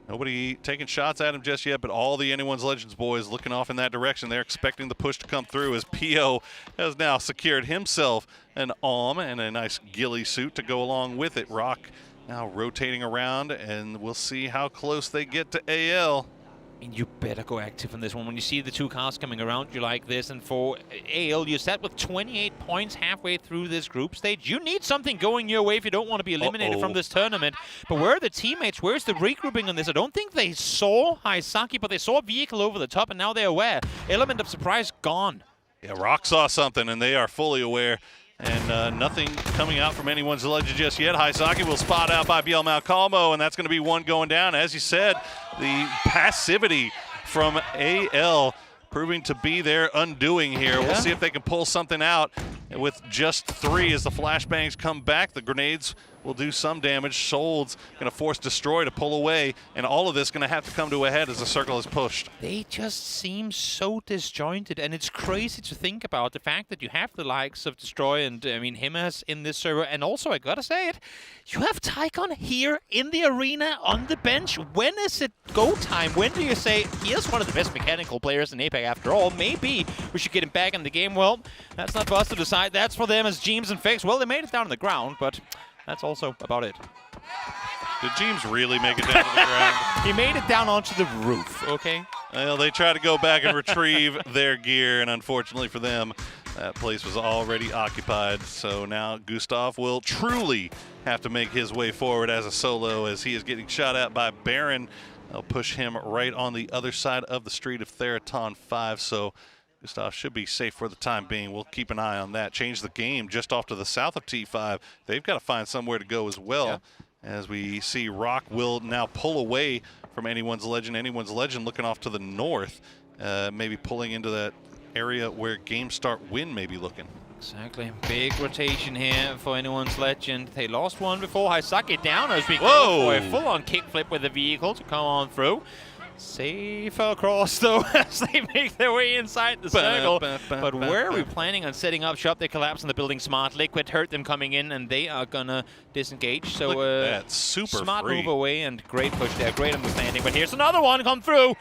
[SPEAKER 16] Nobody taking shots at him just yet, but all the Anyone's Legends boys looking off in that direction. They're expecting the push to come through, as PO has now secured himself an AWM and a nice ghillie suit to go along with it. Rock now rotating around, and we'll see how close they get to AL.
[SPEAKER 17] And you better go active on this one. When you see the 2 cars coming around you like this, and for AL, you're set with 28 points halfway through this group stage. You need something going your way if you don't want to be eliminated from this tournament. But where are the teammates? Where's the regrouping on this? I don't think they saw Haisaki, but they saw a vehicle over the top, and now they're aware. Element of surprise gone.
[SPEAKER 16] Yeah, Rock saw something, and they are fully aware. And nothing coming out from Anyone's Legend just yet. Haisaki will spot out by Biel Malcolmo, and that's going to be 1 going down. As you said, the passivity from AL proving to be their undoing here. We'll see if they can pull something out with just 3 as the flashbangs come back. The grenades will do some damage. Sold's going to force Destroy to pull away, and all of this going to have to come to a head as the circle is pushed.
[SPEAKER 17] They just seem so disjointed, and it's crazy to think about the fact that you have the likes of Destroy and, Himas in this server, and also, I gotta say it, you have Tycon here in the arena on the bench. When is it go time? When do you say, he is one of the best mechanical players in APAC after all, maybe we should get him back in the game? Well, that's not for us to decide. That's for them as James and Fix. Well, they made it down on the ground, but that's also about it.
[SPEAKER 16] Did James really make it down to the ground?
[SPEAKER 17] He made it down onto the roof, okay?
[SPEAKER 16] Well, they tried to go back and retrieve their gear, and unfortunately for them, that place was already occupied. So now Gustav will truly have to make his way forward as a solo, as he is getting shot at by Baron. They'll push him right on the other side of the street of Theraton 5. So Gustav should be safe for the time being. We'll keep an eye on that. Change the game just off to the south of T5. They've got to find somewhere to go as well. As we see Rock will now pull away from Anyone's Legend. Anyone's Legend looking off to the north, maybe pulling into that area where Game Start Win may be looking.
[SPEAKER 17] Exactly. Big rotation here for anyone's legend. They lost one before. Haisake down as we go for a full-on kickflip with the vehicle to come on through. Safe across though as they make their way inside the circle. But where are we planning on setting up shop? They collapse on the building smart. Liquid hurt them coming in and they are gonna disengage. So
[SPEAKER 16] that's super
[SPEAKER 17] smart
[SPEAKER 16] free.
[SPEAKER 17] move away and great push there. Great understanding. But here's another one come through.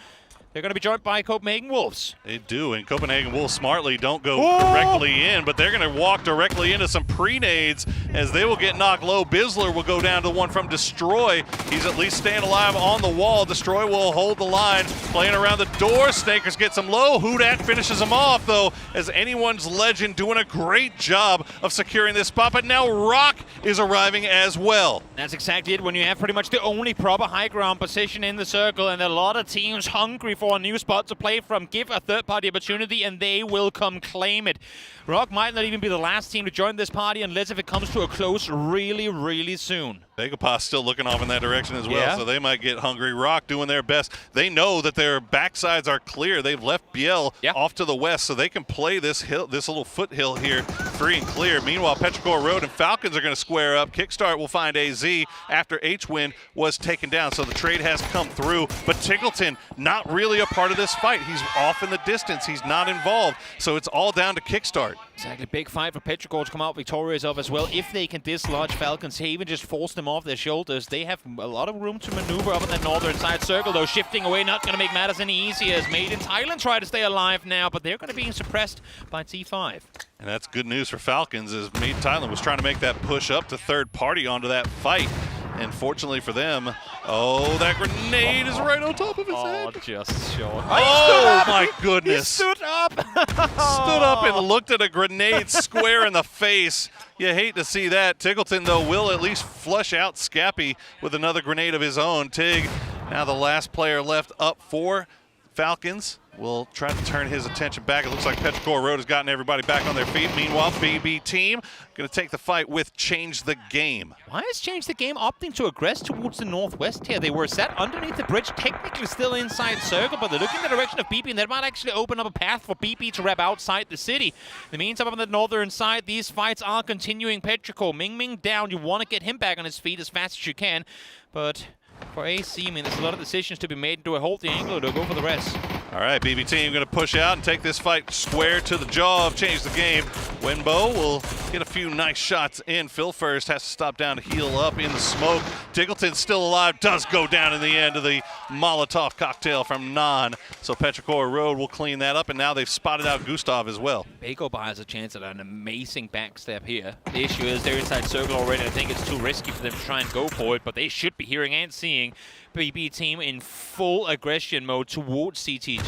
[SPEAKER 17] They're going to be joined by Copenhagen Wolves.
[SPEAKER 16] They do, and Copenhagen Wolves smartly don't go directly in, but they're going to walk directly into some pre-nades as they will get knocked low. Bizzler will go down to one from Destroy. He's at least staying alive on the wall. Destroy will hold the line, playing around the door. Snakers gets him low. Hudat finishes him off, though, as anyone's legend doing a great job of securing this spot, but now Rock is arriving as well.
[SPEAKER 17] That's exactly it. When you have pretty much the only proper high ground position in the circle and a lot of teams hungry for a new spot to play from, give a third-party opportunity and they will come claim it. Rock might not even be the last team to join this party unless if it comes to a close really, really soon.
[SPEAKER 16] Vegapa's still looking off in that direction as well, so they might get hungry. Rock doing their best. They know that their backsides are clear. They've left Biel off to the west, so they can play this hill, this little foothill here, free and clear. Meanwhile, Petrichor Road and Falcons are going to square up. Kickstart will find AZ after H-Win was taken down, so the trade has come through. But Tiggleton, not really a part of this fight. He's off in the distance. He's not involved, so it's all down to Kickstart.
[SPEAKER 17] Exactly. Big fight for Petrichor to come out victorious of as well. If they can dislodge Falcons here, even just force them off their shoulders, they have a lot of room to maneuver up in that northern side circle, though shifting away not going to make matters any easier as Made in Thailand try to stay alive now, but they're going to be suppressed by T5.
[SPEAKER 16] And that's good news for Falcons as Made in Thailand was trying to make that push up to third party onto that fight. And fortunately for them, that grenade is right on top of his head.
[SPEAKER 17] Just short.
[SPEAKER 16] Oh my goodness.
[SPEAKER 17] He stood up.
[SPEAKER 16] Stood up and looked at a grenade square in the face. You hate to see that. Tiggleton, though, will at least flush out Scappy with another grenade of his own. Tig, now the last player left up for Falcons, will try to turn his attention back. It looks like Petrichor Road has gotten everybody back on their feet. Meanwhile, BB Team going to take the fight with Change the Game.
[SPEAKER 17] Why is Change the Game opting to aggress towards the northwest here? They were set underneath the bridge, technically still inside circle, but they're looking in the direction of BB, and that might actually open up a path for BB to wrap outside the city. In the meantime, up on the northern side, these fights are continuing. Petrichor, Ming Ming down. You want to get him back on his feet as fast as you can, but for AC, I mean, there's a lot of decisions to be made. Do I hold the angle or do I go for the rest?
[SPEAKER 16] All right, BB Team going to push out and take this fight square to the jaw of Change the Game. Wenbo will get a few nice shots in. Phil first has to stop down to heal up in the smoke. Tiggleton still alive, does go down in the end of the Molotov cocktail from Nan. So Petrichor Road will clean that up, and now they've spotted out Gustav as well.
[SPEAKER 17] Bakoba has a chance at an amazing backstep here. The issue is they're inside circle already. I think it's too risky for them to try and go for it, but they should be hearing and seeing BB Team in full aggression mode towards CTG.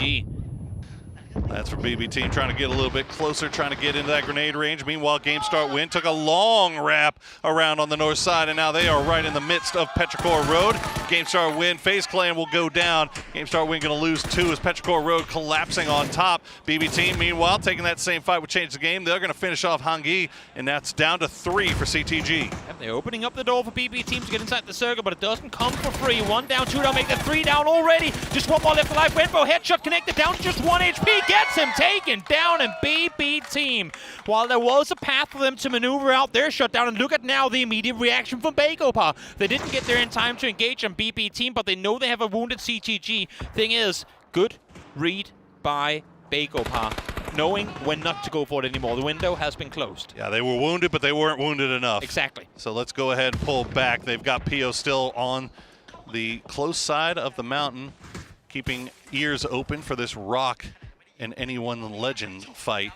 [SPEAKER 16] That's for BB Team trying to get a little bit closer, trying to get into that grenade range. Meanwhile, GameStart Win took a long wrap around on the north side, and now they are right in the midst of Petrichor Road. GameStart Win, FaZe Clan will go down. GameStart Win going to lose 2 as Petrichor Road collapsing on top. BB Team, meanwhile, taking that same fight would change the game. They're going to finish off Hangi, and that's down to 3 for CTG.
[SPEAKER 17] Yep, they're opening up the door for BB Team to get inside the circle, but it doesn't come for free. 1 down, 2 down, make that 3 down already. Just 1 more left alive. Wenbo headshot connected down to just 1 HP. Gets him taken down, and BB Team, while there was a path for them to maneuver out their shutdown, and look at now the immediate reaction from Bakopa. They didn't get there in time to engage on BB Team, but they know they have a wounded CTG. Thing is, good read by Bakopa, knowing when not to go for it anymore. The window has been closed.
[SPEAKER 16] Yeah, they were wounded, but they weren't wounded enough.
[SPEAKER 17] Exactly.
[SPEAKER 16] So let's go ahead and pull back. They've got PO still on the close side of the mountain, keeping ears open for this Rock and Anyone Legend fight.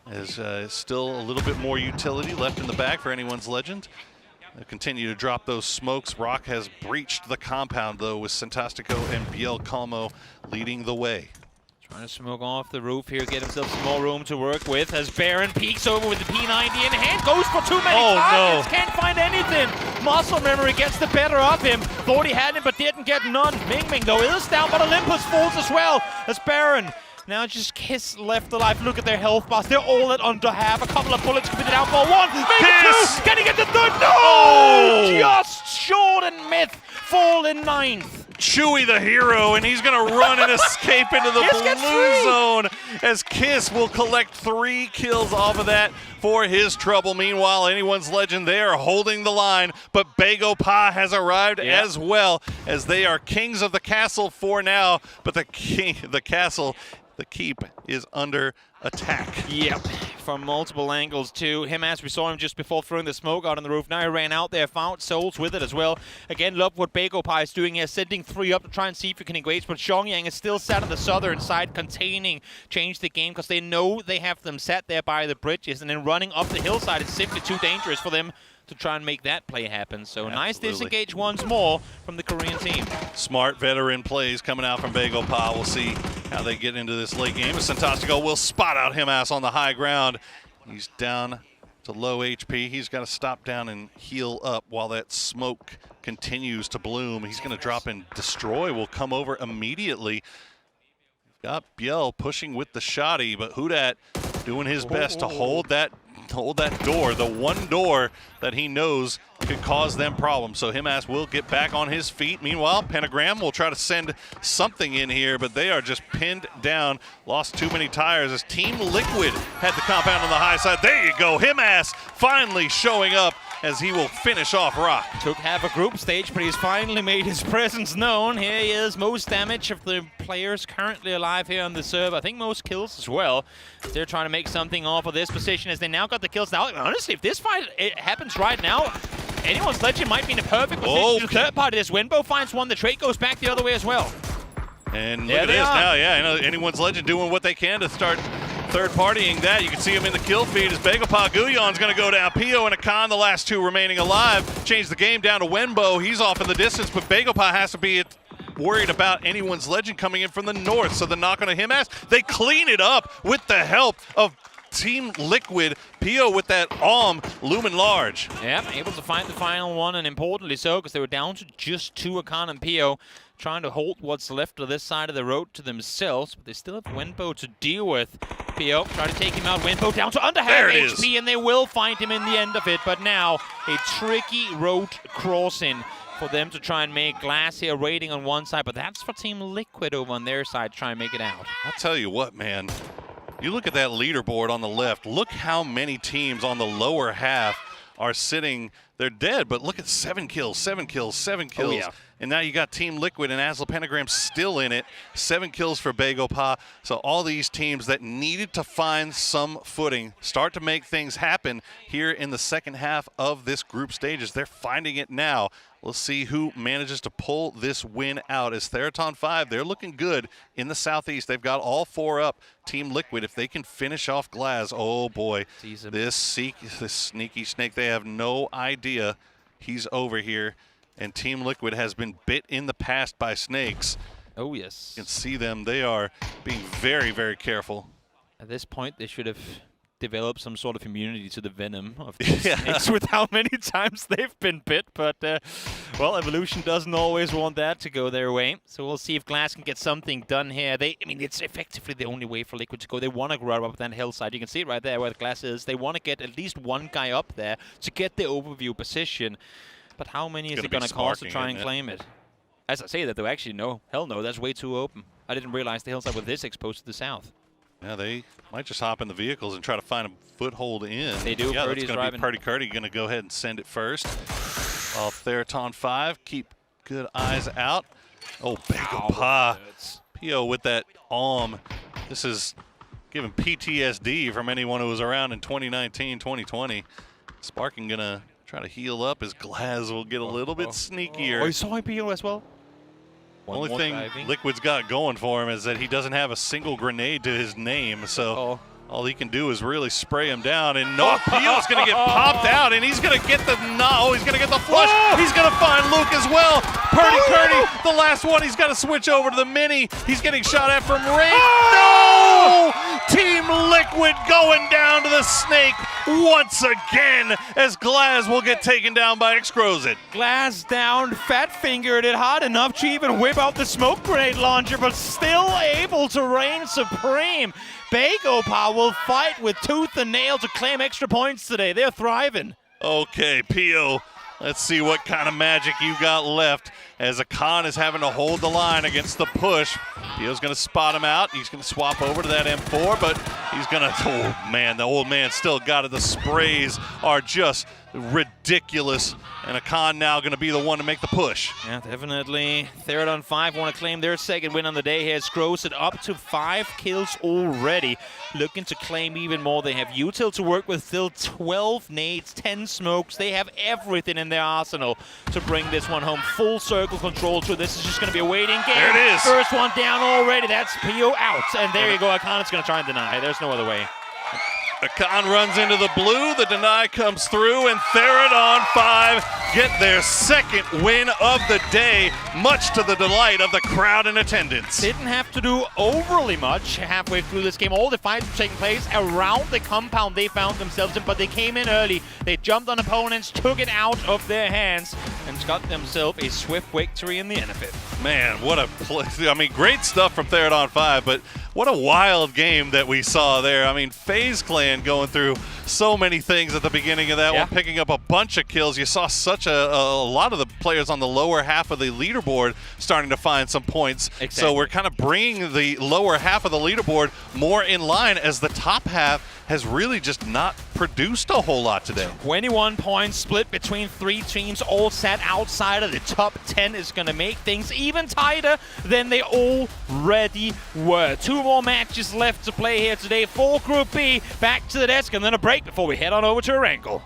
[SPEAKER 16] There's still a little bit more utility left in the bag for Anyone's Legend. They'll continue to drop those smokes. Rock has breached the compound, though, with Santastico and Biel Calmo leading the way.
[SPEAKER 17] Trying to smoke off the roof here, get himself some more room to work with as Baron peeks over with the P90 in hand, goes for too many targets, can't find anything. Muscle memory gets the better of him. Thought he had him, but didn't get none. Ming Ming, though, is down, but Olympus falls as well as Baron now just Kiss left alive. Look at their health bars. They're all at under half. A couple of bullets completed out for 1. Maybe 2. Can he get the 3rd? No! Just short, and Myth fall in 9th.
[SPEAKER 16] Chewie the hero, and he's going to run and escape into the blue zone as Kiss will collect 3 kills off of that for his trouble. Meanwhile, Anyone's Legend, they are holding the line, but Bago Pa has arrived as well, as they are kings of the castle for now, but the keep is under attack.
[SPEAKER 17] Yep, from multiple angles too. Him, as we saw him just before throwing the smoke out on the roof. Now he ran out there, found souls with it as well. Again, love what Bago Pa is doing here, sending 3 up to try and see if he can engage, but Xiangyang is still sat on the southern side, containing change the game, because they know they have them sat there by the bridges, and then running up the hillside is simply too dangerous for them to try and make that play happen. So nice disengage once more from the Korean team.
[SPEAKER 16] Smart veteran plays coming out from Bago Pa. We'll see how they get into this late game. Santastico will spot out Himas on the high ground. He's down to low HP. He's got to stop down and heal up while that smoke continues to bloom. He's going to drop in Destroy. Will come over immediately. Got Biel pushing with the shotty, but Hudat doing his best to hold that door, the one door that he knows could cause them problems. So Himas will get back on his feet. Meanwhile, Pentagram will try to send something in here, but they are just pinned down. Lost too many tires as Team Liquid had the compound on the high side. There you go. Himas finally showing up as he will finish off Rock.
[SPEAKER 17] Took half a group stage, but he's finally made his presence known. Here he is, most damage of the players currently alive here on the server. I think most kills as well. They're trying to make something off of this position as they now got the kills. Now, honestly, if this fight happens right now, Anyone's Legend might be in a perfect position to third party this. Wenbo finds one, the trade goes back the other way as well.
[SPEAKER 16] And look at this now, Anyone's Legend doing what they can to start third-partying that. You can see him in the kill feed as Bago Pa Guyon's going to go down. Pio and Akan, the last 2 remaining alive. Change the game down to Wenbo. He's off in the distance, but Bago Pa has to be worried about Anyone's Legend coming in from the north. So the knock on a Himas, they clean it up with the help of Team Liquid. Pio with that Lumen Large.
[SPEAKER 17] Yeah, able to find the final one, and importantly so, because they were down to just 2, Akan and Pio, trying to hold what's left of this side of the road to themselves, but they still have Wenbo to deal with. Pio trying to take him out. Wenbo down to under half HP, and they will find him in the end of it. But now a tricky road crossing for them to try and make. Glass here raiding on one side, but that's for Team Liquid over on their side, try and make it out.
[SPEAKER 16] I'll tell you what, man. You look at that leaderboard on the left. Look how many teams on the lower half are sitting. They're dead, but look at 7 kills, 7 kills, 7 kills. Oh, yeah. And now you got Team Liquid and Asla Pentagram still in it. 7 kills for Bago Pa. So all these teams that needed to find some footing start to make things happen here in the second half of this group stages. They're finding it now. We'll see who manages to pull this win out. As Theraton 5, they're looking good in the southeast. They've got all 4 up. Team Liquid, if they can finish off Glaz, oh boy, this sneaky snake, they have no idea he's over here. And Team Liquid has been bit in the past by snakes.
[SPEAKER 17] Oh, yes.
[SPEAKER 16] You can see them. They are being very, very careful.
[SPEAKER 17] At this point, they should have developed some sort of immunity to the venom of these snakes with how many times they've been bit. But, well, Evolution doesn't always want that to go their way. So we'll see if Glass can get something done here. I mean, it's effectively the only way for Liquid to go. They want to grow up that hillside. You can see it right there where the Glass is. They want to get at least one guy up there to get the overview position. But how many is it going to cost to try and claim it? As I say that, though, actually, no. Hell no, that's way too open. I didn't realize the hillside was this exposed to the south.
[SPEAKER 16] Yeah, they might just hop in the vehicles and try to find a foothold in.
[SPEAKER 17] They do.
[SPEAKER 16] Yeah, that's going to be Purdy Curdy going to go ahead and send it first. While Theraton 5 keep good eyes out. Oh, Bago Pa. Pio with that This is giving PTSD from anyone who was around in 2019, 2020. Sparking going to try to heal up as Glaz will get a little bit sneakier.
[SPEAKER 17] Oh, he saw Pio as well?
[SPEAKER 16] Only thing Liquid's got going for him is that he doesn't have a single grenade to his name, so all he can do is really spray him down. And no, Pio's going to get popped out, and he's going to get the he's going to get the flush. He's going to find Luke as well. Purdy Curdy, the last one. He's got to switch over to the mini. He's getting shot at from range. No! Team Liquid going down to the snake once again as Glaz will get taken down by Excrozit.
[SPEAKER 17] Glaz down, fat-fingered it hard enough to even whip out the smoke grenade launcher, but still able to reign supreme. Bago Pa will fight with tooth and nail to claim extra points today. They're thriving.
[SPEAKER 16] Okay, Pio, let's see what kind of magic you got left as Akan is having to hold the line against the push. Pio's going to spot him out. He's going to swap over to that M4, but he's going to, oh man, the old man still got it. The sprays are just ridiculous, and Akan now going to be the one to make the push.
[SPEAKER 17] Yeah, definitely. Third on 5 want to claim their second win on the day here. Scrolls it up to 5 kills already. Looking to claim even more. They have util to work with, still 12 nades, 10 smokes. They have everything in their arsenal to bring this one home. Full circle control too. This is just going to be a waiting game.
[SPEAKER 16] There it is.
[SPEAKER 17] First one down already. That's Pio out. And there you go. Akan is going to try and deny. There's no other way.
[SPEAKER 16] Akan runs into the blue, the deny comes through, and Theron 5 get their second win of the day, much to the delight of the crowd in attendance.
[SPEAKER 17] Didn't have to do overly much halfway through this game. All the fights were taking place around the compound they found themselves in, but they came in early. They jumped on opponents, took it out of their hands, and got themselves a swift victory in the end of it.
[SPEAKER 16] Man, what a play. I mean, great stuff from Theron 5, but what a wild game that we saw there. I mean, FaZe Clan going through so many things at the beginning of that one, picking up a bunch of kills. You saw such a lot of the players on the lower half of the leaderboard starting to find some points.
[SPEAKER 17] Exactly.
[SPEAKER 16] So we're kind of bringing the lower half of the leaderboard more in line, as the top half has really just not produced a whole lot today.
[SPEAKER 17] 21 points split between 3 teams, all set outside of the top 10 is going to make things even tighter than they already were. 2 more matches left to play here today for Group B. Back to the desk and then a break before we head on over to Erangel.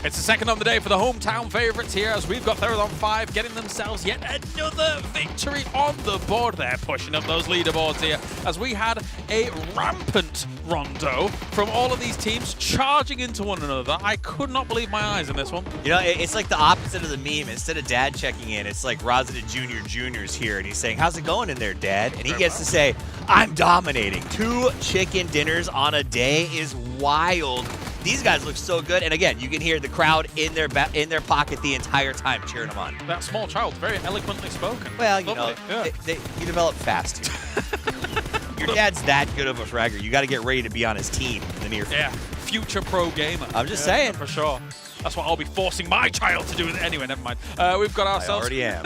[SPEAKER 6] It's the second on the day for the hometown favorites here, as we've got Theron 5 getting themselves yet another victory on the board. They're pushing up those leaderboards here, as we had a rampant rondo from all of these teams charging into one another. I could not believe my eyes in this one.
[SPEAKER 7] You know, it's like the opposite of the meme. Instead of dad checking in, it's like Rosita Jr.'s here, and he's saying, "How's it going in there, Dad?" And he gets to say, "I'm dominating." 2 chicken dinners on a day is wild. These guys look so good, and again, you can hear the crowd in their pocket the entire time cheering them on.
[SPEAKER 6] That small child, very eloquently spoken.
[SPEAKER 7] Well, you know, you develop fast. Your dad's that good of a fragger. You got to get ready to be on his team in the near future.
[SPEAKER 6] Yeah, future pro gamer.
[SPEAKER 7] I'm just saying.
[SPEAKER 6] For sure. That's what I'll be forcing my child to do. Anyway, never mind. We've got ourselves...
[SPEAKER 7] I already am.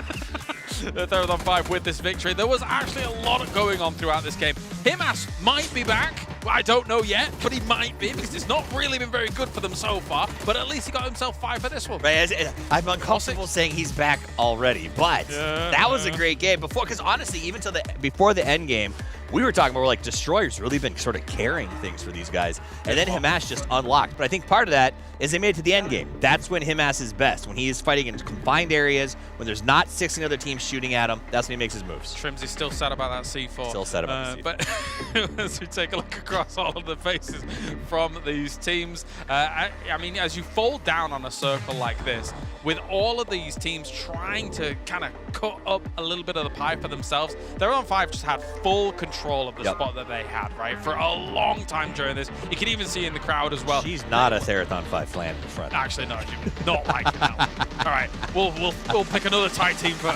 [SPEAKER 6] Theron 5 with this victory. There was actually a lot going on throughout this game. Himas might be back. I don't know yet, but he might be, because it's not really been very good for them so far. But at least he got himself 5 for this one.
[SPEAKER 7] Right, I'm uncomfortable saying he's back already, but that was a great game before. Because honestly, even before the end game, we were talking about, we're like, Destroyer's really been sort of carrying things for these guys. And then Himas just unlocked. But I think part of that is they made it to the end game. That's when Himas is best. When he is fighting in confined areas, when there's not 16 other teams shooting at him, that's when he makes his moves.
[SPEAKER 6] Trimsy's still sad about that C4.
[SPEAKER 7] Still sad about the C4.
[SPEAKER 6] But as we take a look across all of the faces from these teams, I mean, as you fall down on a circle like this, with all of these teams trying to kind of cut up a little bit of the pie for themselves, Theron 5 just had full control of the spot that they had, right, for a long time during this. You can even see in the crowd as well.
[SPEAKER 7] She's not a Theron 5 flan in the front.
[SPEAKER 6] Actually, no, not like it now. All right, we'll pick another Thai team for...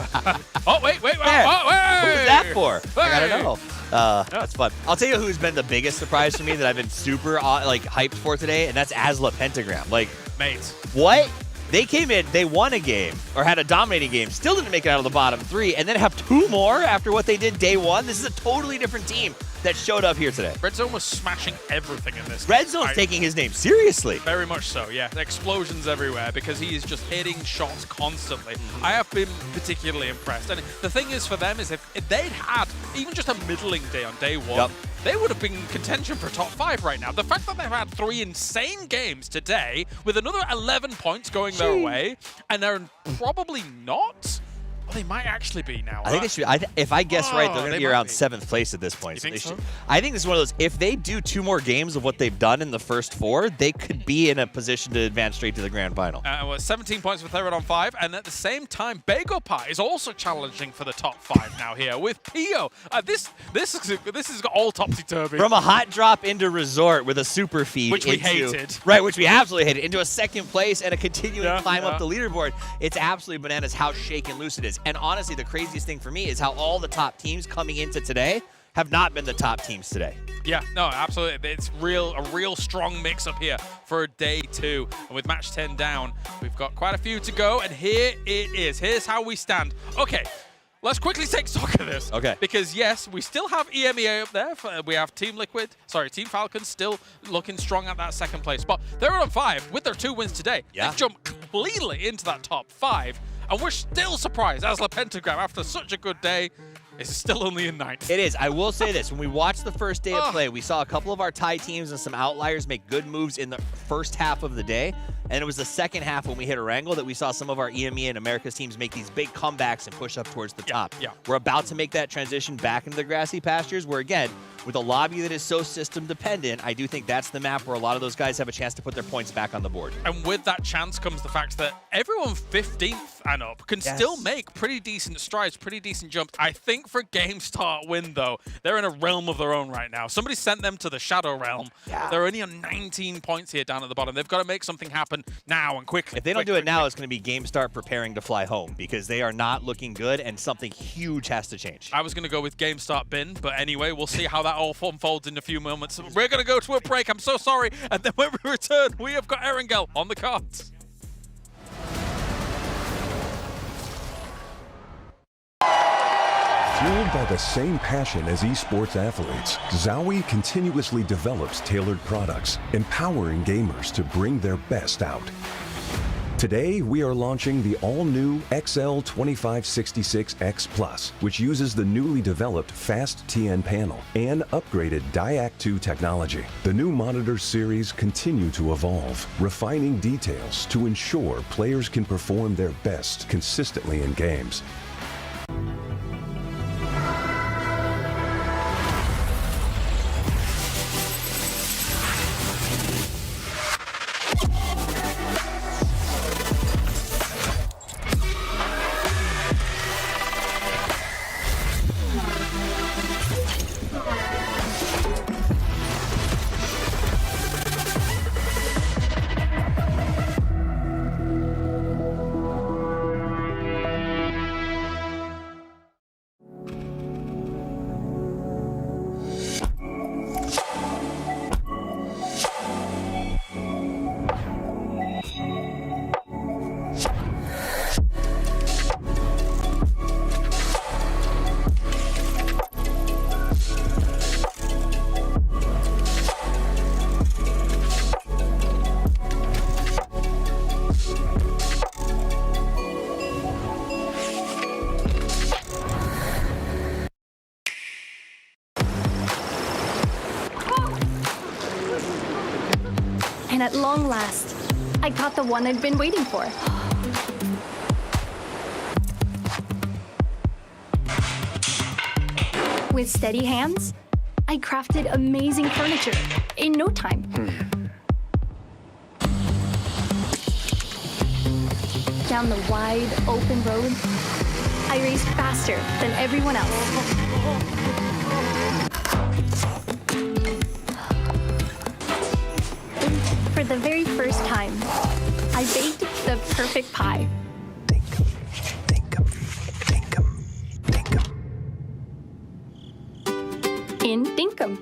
[SPEAKER 6] Oh, wait.
[SPEAKER 7] Who was that for? I gotta know. That's fun. I'll tell you who's been the biggest surprise for me that I've been super hyped for today, and that's Asla Pentagram. Like,
[SPEAKER 6] mate,
[SPEAKER 7] what? They came in, they won a game, or had a dominating game, still didn't make it out of the bottom 3, and then have 2 more after what they did day 1. This is a totally different team that showed up here today.
[SPEAKER 6] Red Zone was smashing everything in this.
[SPEAKER 7] Red Zone's taking his name seriously.
[SPEAKER 6] Very much so, yeah. Explosions everywhere, because he is just hitting shots constantly. I have been particularly impressed. And the thing is for them is if they'd had even just a middling day on day 1, they would have been in contention for top 5 right now. The fact that they've had 3 insane games today with another 11 points going their way, and they're probably not Well, they might actually be now.
[SPEAKER 18] I think it should. If I guess right, they're going to be around 7th place at this point.
[SPEAKER 6] You think so?
[SPEAKER 18] I think this is one of those. If they do 2 more games of what they've done in the first 4, they could be in a position to advance straight to the grand final.
[SPEAKER 6] Well, 17 points for third on 5, and at the same time, Bagel Pie is also challenging for the top 5 now here with Pio. This is all topsy-turvy.
[SPEAKER 18] From a hot drop into resort with a super feed,
[SPEAKER 6] Which we hated.
[SPEAKER 18] Right, which we absolutely hated, into a 2nd place and a continuing climb up the leaderboard. It's absolutely bananas how shaken loose it is. And honestly, the craziest thing for me is how all the top teams coming into today have not been the top teams today.
[SPEAKER 6] Yeah, no, absolutely. It's a real strong mix-up here for day 2. And with match 10 down, we've got quite a few to go. And here it is. Here's how we stand. Okay, let's quickly take stock of this.
[SPEAKER 18] Okay.
[SPEAKER 6] Because, yes, we still have EMEA up there. We have Team Falcon still looking strong at that 2nd place spot. They're on 5 with their 2 wins today. They've jumped cleanly into that top 5. And we're still surprised, as La Pentagram, after such a good day, is still only in 9th.
[SPEAKER 18] It is. I will say this. When we watched the first day of play, we saw a couple of our Thai teams and some outliers make good moves in the first half of the day. And it was the second half when we hit Erangel that we saw some of our EMEA and Americas teams make these big comebacks and push up towards the top.
[SPEAKER 6] Yeah.
[SPEAKER 18] We're about to make that transition back into the grassy pastures where, again, with a lobby that is so system dependent, I do think that's the map where a lot of those guys have a chance to put their points back on the board.
[SPEAKER 6] And with that chance comes the fact that everyone 15th and up can still make pretty decent strides, pretty decent jumps. I think for Game Start Win, though, they're in a realm of their own right now. Somebody sent them to the Shadow Realm. They're only on 19 points here down at the bottom. They've got to make something happen now and quickly.
[SPEAKER 18] If they don't do it now, it's going to be Game Start preparing to fly home because they are not looking good and something huge has to change.
[SPEAKER 6] I was going to go with Game Start Bin, but anyway, we'll see how that all unfolds in a few moments. We're going to go to a break. I'm so sorry. And then when we return, we have got Erangel on the cards.
[SPEAKER 2] Fueled by the same passion as esports athletes, Zowie continuously develops tailored products, empowering gamers to bring their best out. Today, we are launching the all-new XL2566X Plus, which uses the newly developed Fast TN panel and upgraded DIAC2 technology. The new monitor series continue to evolve, refining details to ensure players can perform their best consistently in games.
[SPEAKER 21] And at long last, I caught the one I'd been waiting for. With steady hands, I crafted amazing furniture in no time. Down the wide, open road, I raced faster than everyone else. For the very first time, I baked the perfect pie. In Dinkum.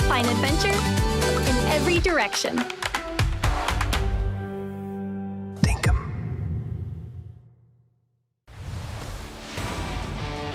[SPEAKER 21] Find adventure in every direction.
[SPEAKER 20] Dinkum.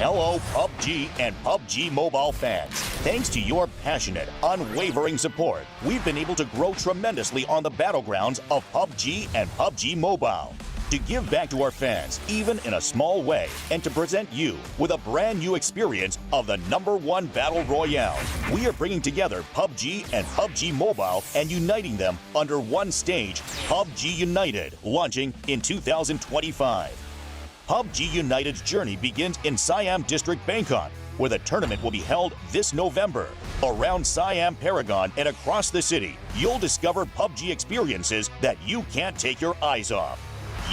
[SPEAKER 9] Hello, PUBG and PUBG Mobile fans. Thanks to your passionate, unwavering support, we've been able to grow tremendously on the battlegrounds of PUBG and PUBG Mobile. To give back to our fans, even in a small way, and to present you with a brand new experience of the #1 Battle Royale, we are bringing together PUBG and PUBG Mobile and uniting them under one stage, PUBG United, launching in 2025. PUBG United's journey begins in Siam District, Bangkok, where the tournament will be held this November. Around Siam Paragon and across the city, you'll discover PUBG experiences that you can't take your eyes off.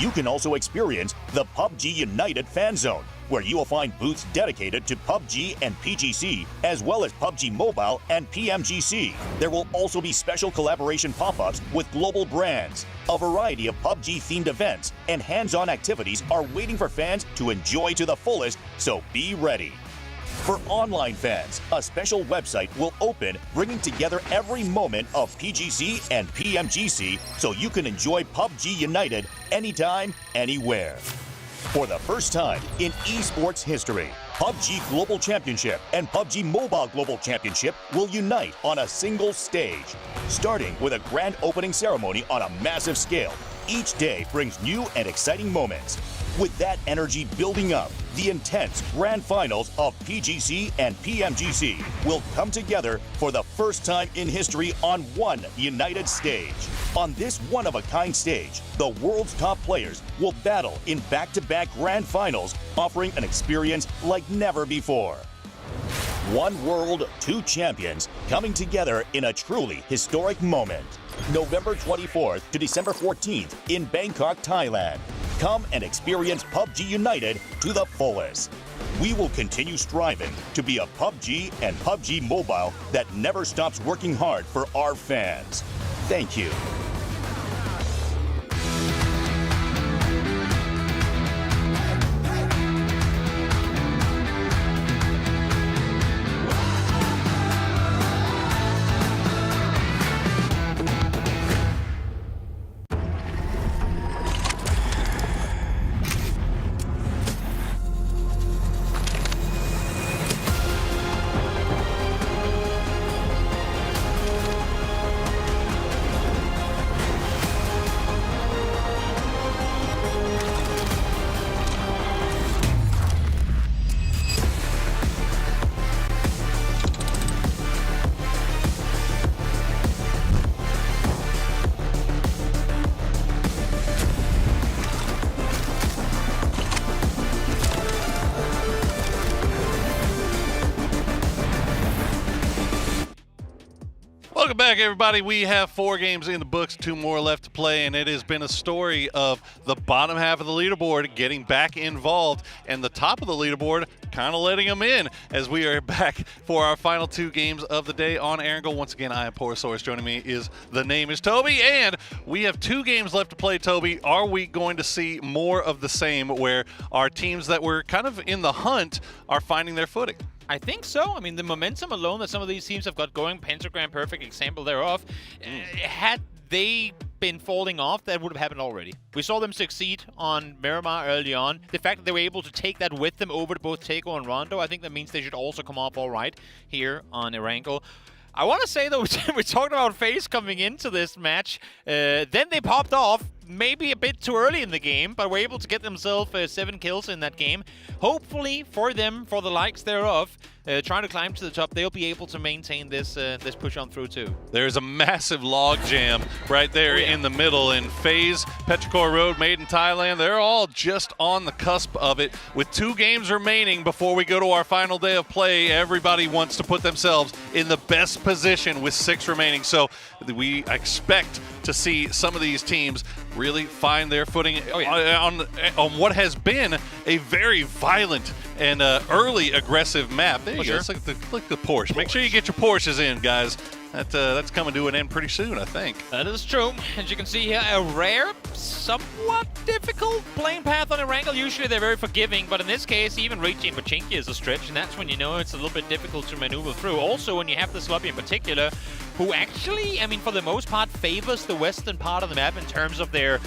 [SPEAKER 9] You can also experience the PUBG United Fan Zone, where you will find booths dedicated to PUBG and PGC, as well as PUBG Mobile and PMGC. There will also be special collaboration pop-ups with global brands. A variety of PUBG-themed events and hands-on activities are waiting for fans to enjoy to the fullest, so be ready. For online fans, a special website will open, bringing together every moment of PGC and PMGC so you can enjoy PUBG United anytime, anywhere. For the first time in esports history, PUBG Global Championship and PUBG Mobile Global Championship will unite on a single stage. Starting with a grand opening ceremony on a massive scale, each day brings new and exciting moments. With that energy building up, the intense grand finals of PGC and PMGC will come together for the first time in history on one united stage. On this one-of-a-kind stage, the world's top players will battle in back-to-back grand finals, offering an experience like never before. One world, two champions coming together in a truly historic moment. November 24th to December 14th in Bangkok, Thailand. Come and experience PUBG United to the fullest. We will continue striving to be a PUBG and PUBG Mobile that never stops working hard for our fans. Thank you.
[SPEAKER 16] Welcome back, everybody. We have 4 games in the books, 2 more left to play, and it has been a story of the bottom half of the leaderboard getting back involved and the top of the leaderboard kind of letting them in as we are back for our final 2 games of the day on Erangel. Once again, I am Porosaurus. Joining me is The Name is Toby, and we have 2 games left to play, Toby. Are we going to see more of the same where our teams that were kind of in the hunt are finding their footing?
[SPEAKER 17] I think so. I mean, the momentum alone that some of these teams have got going, Pentagram, perfect example thereof, had they been falling off, that would have happened already. We saw them succeed on Miramar early on. The fact that they were able to take that with them over to both Teiko and Rondo, I think that means they should also come off all right here on Erangel. I want to say, though, we talked about FaZe coming into this match. Then they popped off, maybe a bit too early in the game, but were able to get themselves 7 kills in that game. Hopefully for them, for the likes thereof, trying to climb to the top, they'll be able to maintain this this push on through too.
[SPEAKER 16] There's a massive log jam right there in the middle, and FaZe, Petrichor Road, Made in Thailand, they're all just on the cusp of it. With 2 games remaining before we go to our final day of play, everybody wants to put themselves in the best position with 6 remaining. So we expect to see some of these teams really find their footing on what has been a very violent and early aggressive map. There you go. It's like the Porsche. Make sure you get your Porsches in, guys. That's coming to an end pretty soon, I think.
[SPEAKER 17] That is true. As you can see here, a rare somewhat difficult playing path on Erangel. Usually they're very forgiving, but in this case, even reaching Pachinki is a stretch, and that's when you know it's a little bit difficult to maneuver through. Also, when you have this lobby in particular, who actually, I mean, for the most part, favors the western part of the map in terms of their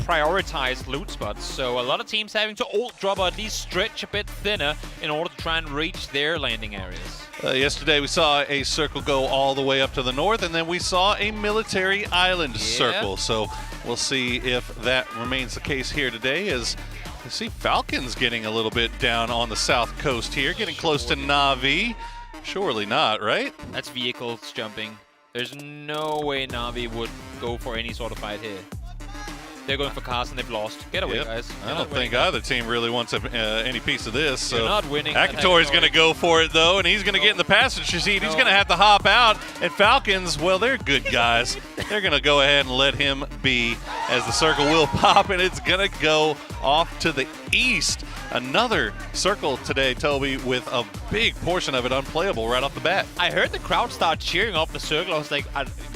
[SPEAKER 17] prioritized loot spots. So a lot of teams having to ult drop or at least stretch a bit thinner in order to try and reach their landing areas.
[SPEAKER 16] Yesterday we saw a circle go all the way up to the north, and then we saw a military island circle. So we'll see if that remains the case here today, as you see Falcons getting a little bit down on the south coast here, getting close to Na'Vi. Surely not, right?
[SPEAKER 17] That's vehicles jumping. There's no way Na'Vi would go for any sort of fight here. They're going for cars and they've lost. Get away, guys.
[SPEAKER 16] I don't think either team really wants any piece of this. So
[SPEAKER 17] You're not winning.
[SPEAKER 16] Akatori's going to go for it, though, and he's going to get in the passenger seat. He's going to have to hop out. And Falcons, well, they're good guys. They're going to go ahead and let him be, as the circle will pop, and it's going to go off to the east. Another circle today, Toby, with a big portion of it unplayable right off the bat.
[SPEAKER 17] I heard the crowd start cheering off the circle. I was like,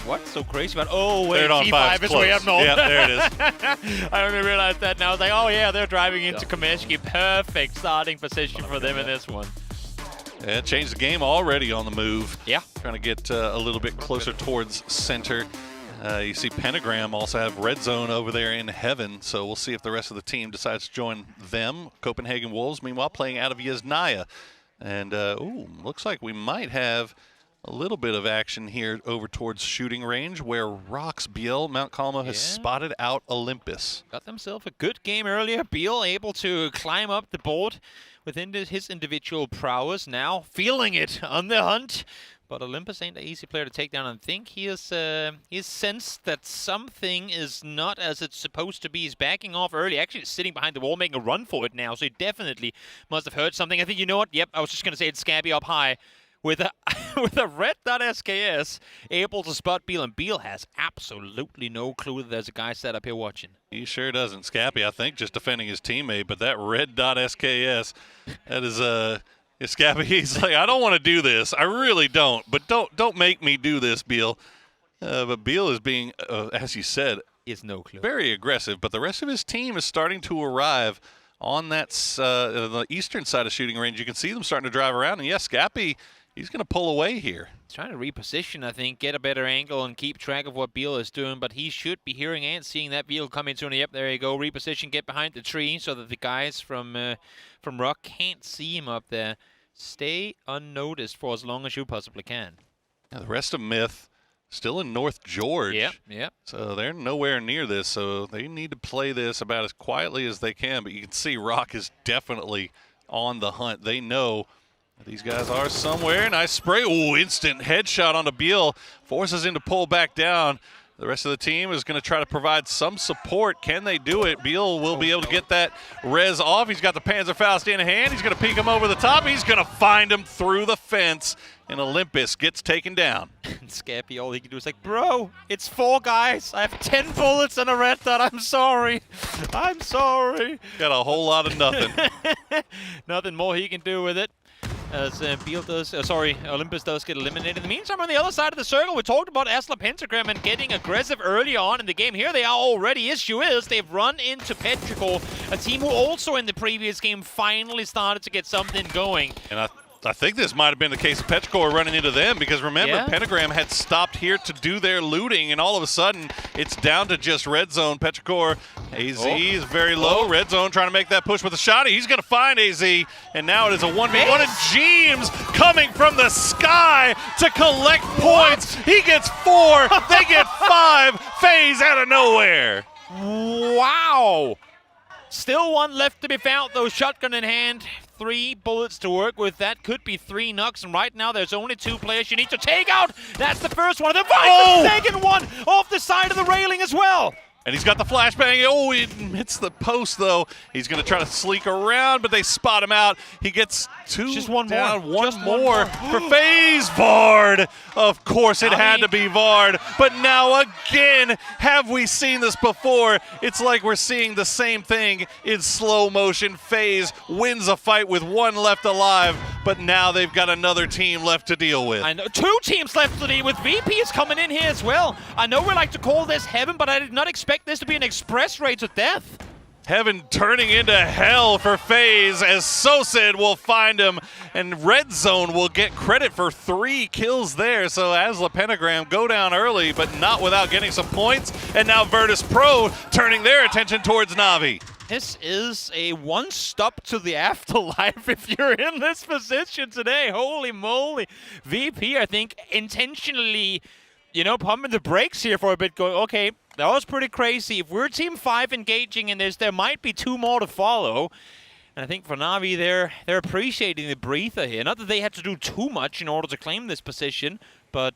[SPEAKER 17] what's so crazy about? Oh, wait,
[SPEAKER 16] T5
[SPEAKER 17] is way up north.
[SPEAKER 16] Yep, there it is.
[SPEAKER 17] I only realized that now. I was like, oh yeah, they're driving into Komeshki. Perfect starting position for them in this one.
[SPEAKER 16] Yeah, changed the game already on the move.
[SPEAKER 17] Yeah.
[SPEAKER 16] Trying to get a little bit closer towards center. You see Pentagram also have red zone over there in heaven, so we'll see if the rest of the team decides to join them. Copenhagen Wolves, meanwhile, playing out of Yasnaya. And, looks like we might have a little bit of action here over towards shooting range, where Rox Biel, Mount Calmo, has spotted out Olympus.
[SPEAKER 17] Got themselves a good game earlier. Biel able to climb up the board within his individual prowess. Now feeling it on the hunt. But Olympus ain't an easy player to take down. I think he is he's sensed that something is not as it's supposed to be. He's backing off early, actually sitting behind the wall, making a run for it now. So he definitely must have heard something. I think, you know what? Yep, I was just going to say it's Scabby up high with a with a red dot SKS able to spot Biel. And Biel has absolutely no clue that there's a guy set up here watching.
[SPEAKER 16] He sure doesn't. Scabby, I think, just defending his teammate. But that red dot SKS, that is Scabby, he's like, I don't want to do this. I really don't. But don't make me do this, Biel. But Biel is being, as you said,
[SPEAKER 17] he has no clue.
[SPEAKER 16] Very aggressive. But the rest of his team is starting to arrive on that the eastern side of shooting range. You can see them starting to drive around. And yes, Scabby, he's going to pull away here.
[SPEAKER 17] He's trying to reposition, I think, get a better angle and keep track of what Biel is doing. But he should be hearing and seeing that Biel coming soon. Yep, there you go. Reposition, get behind the tree so that the guys from Rock can't see him up there. Stay unnoticed for as long as you possibly can.
[SPEAKER 16] Now, the rest of Myth still in North George.
[SPEAKER 17] Yep.
[SPEAKER 16] So they're nowhere near this. So they need to play this about as quietly as they can. But you can see Rock is definitely on the hunt. They know these guys are somewhere. Nice spray. Oh, instant headshot onto Biel. Forces him to pull back down. The rest of the team is going to try to provide some support. Can they do it? Biel will be able to get that res off. He's got the Panzerfaust in hand. He's going to peek him over the top. He's going to find him through the fence, and Olympus gets taken down.
[SPEAKER 17] Scappy, all he can do is like, bro, it's 4 guys. I have 10 bullets and a red dot. I'm sorry. I'm sorry.
[SPEAKER 16] Got a whole lot of nothing.
[SPEAKER 17] Nothing more he can do with it. As Olympus does get eliminated. In the meantime, on the other side of the circle, we talked about Asla Pentagram and getting aggressive early on in the game. Here they are already. Issue is they've run into Petrichor, a team who also in the previous game finally started to get something going.
[SPEAKER 16] And I think this might have been the case of Petrichor running into them, because remember, Pentagram had stopped here to do their looting, and all of a sudden, it's down to just red zone. Petrichor, AZ is very low. Red zone trying to make that push with a shot. He's going to find AZ, and now it is a 1v1, and Jeems coming from the sky to collect points. He gets 4, they get 5, FaZe out of nowhere.
[SPEAKER 17] Wow. Still one left to be found, though, shotgun in hand. 3 bullets to work with. That could be 3 knocks, and right now there's only 2 players you need to take out. That's the first one. The second one off the side of the railing as well.
[SPEAKER 16] And he's got the flashbang. Oh, he hits the post, though. He's going to try to sleek around, but they spot him out. He gets 2
[SPEAKER 17] Just one
[SPEAKER 16] down,
[SPEAKER 17] more.
[SPEAKER 16] one more for FaZe. Vard. Of course, it had to be Vard. But now again, have we seen this before? It's like we're seeing the same thing in slow motion. FaZe wins a fight with 1 left alive, but now they've got another team left to deal with.
[SPEAKER 17] I know 2 teams left to deal with. VP is coming in here as well. I know we like to call this heaven, but I did not expect expect this to be an express raid to death.
[SPEAKER 16] Heaven turning into hell for FaZe as Sosid will find him, and Red Zone will get credit for 3 kills there. So as the Pentagram go down early, but not without getting some points. And now Virtus Pro turning their attention towards Navi.
[SPEAKER 17] This is a one stop to the afterlife if you're in this position today. Holy moly. VP, I think, intentionally, you know, pumping the brakes here for a bit, going, okay, that was pretty crazy. If we're Team 5 engaging in this, there might be 2 more to follow. And I think for Navi, they're appreciating the breather here. Not that they had to do too much in order to claim this position, but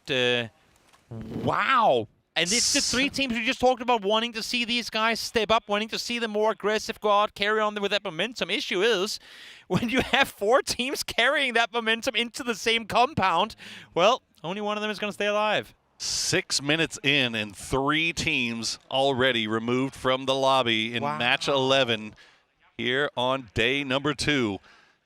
[SPEAKER 17] wow. And it's the 3 teams we just talked about wanting to see these guys step up, wanting to see them more aggressive, go out, carry on with that momentum. Issue is, when you have 4 teams carrying that momentum into the same compound, well, only one of them is going to stay alive.
[SPEAKER 16] 6 minutes in and 3 teams already removed from the lobby in match 11 here on day number 2.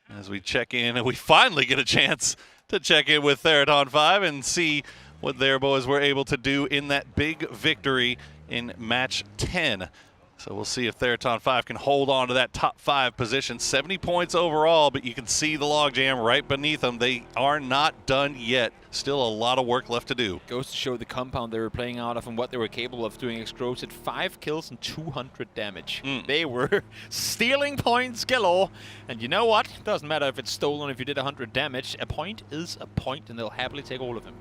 [SPEAKER 16] As we check in, and we finally get a chance to check in with Theraton 5 and see what their boys were able to do in that big victory in match 10. So we'll see if Theraton 5 can hold on to that top 5 position. 70 points overall, but you can see the logjam right beneath them. They are not done yet. Still a lot of work left to do.
[SPEAKER 17] Goes to show the compound they were playing out of and what they were capable of doing. Exgross at 5 kills and 200 damage. They were stealing points galore. And you know what? Doesn't matter if it's stolen, if you did 100 damage. A point is a point, and they'll happily take all of them.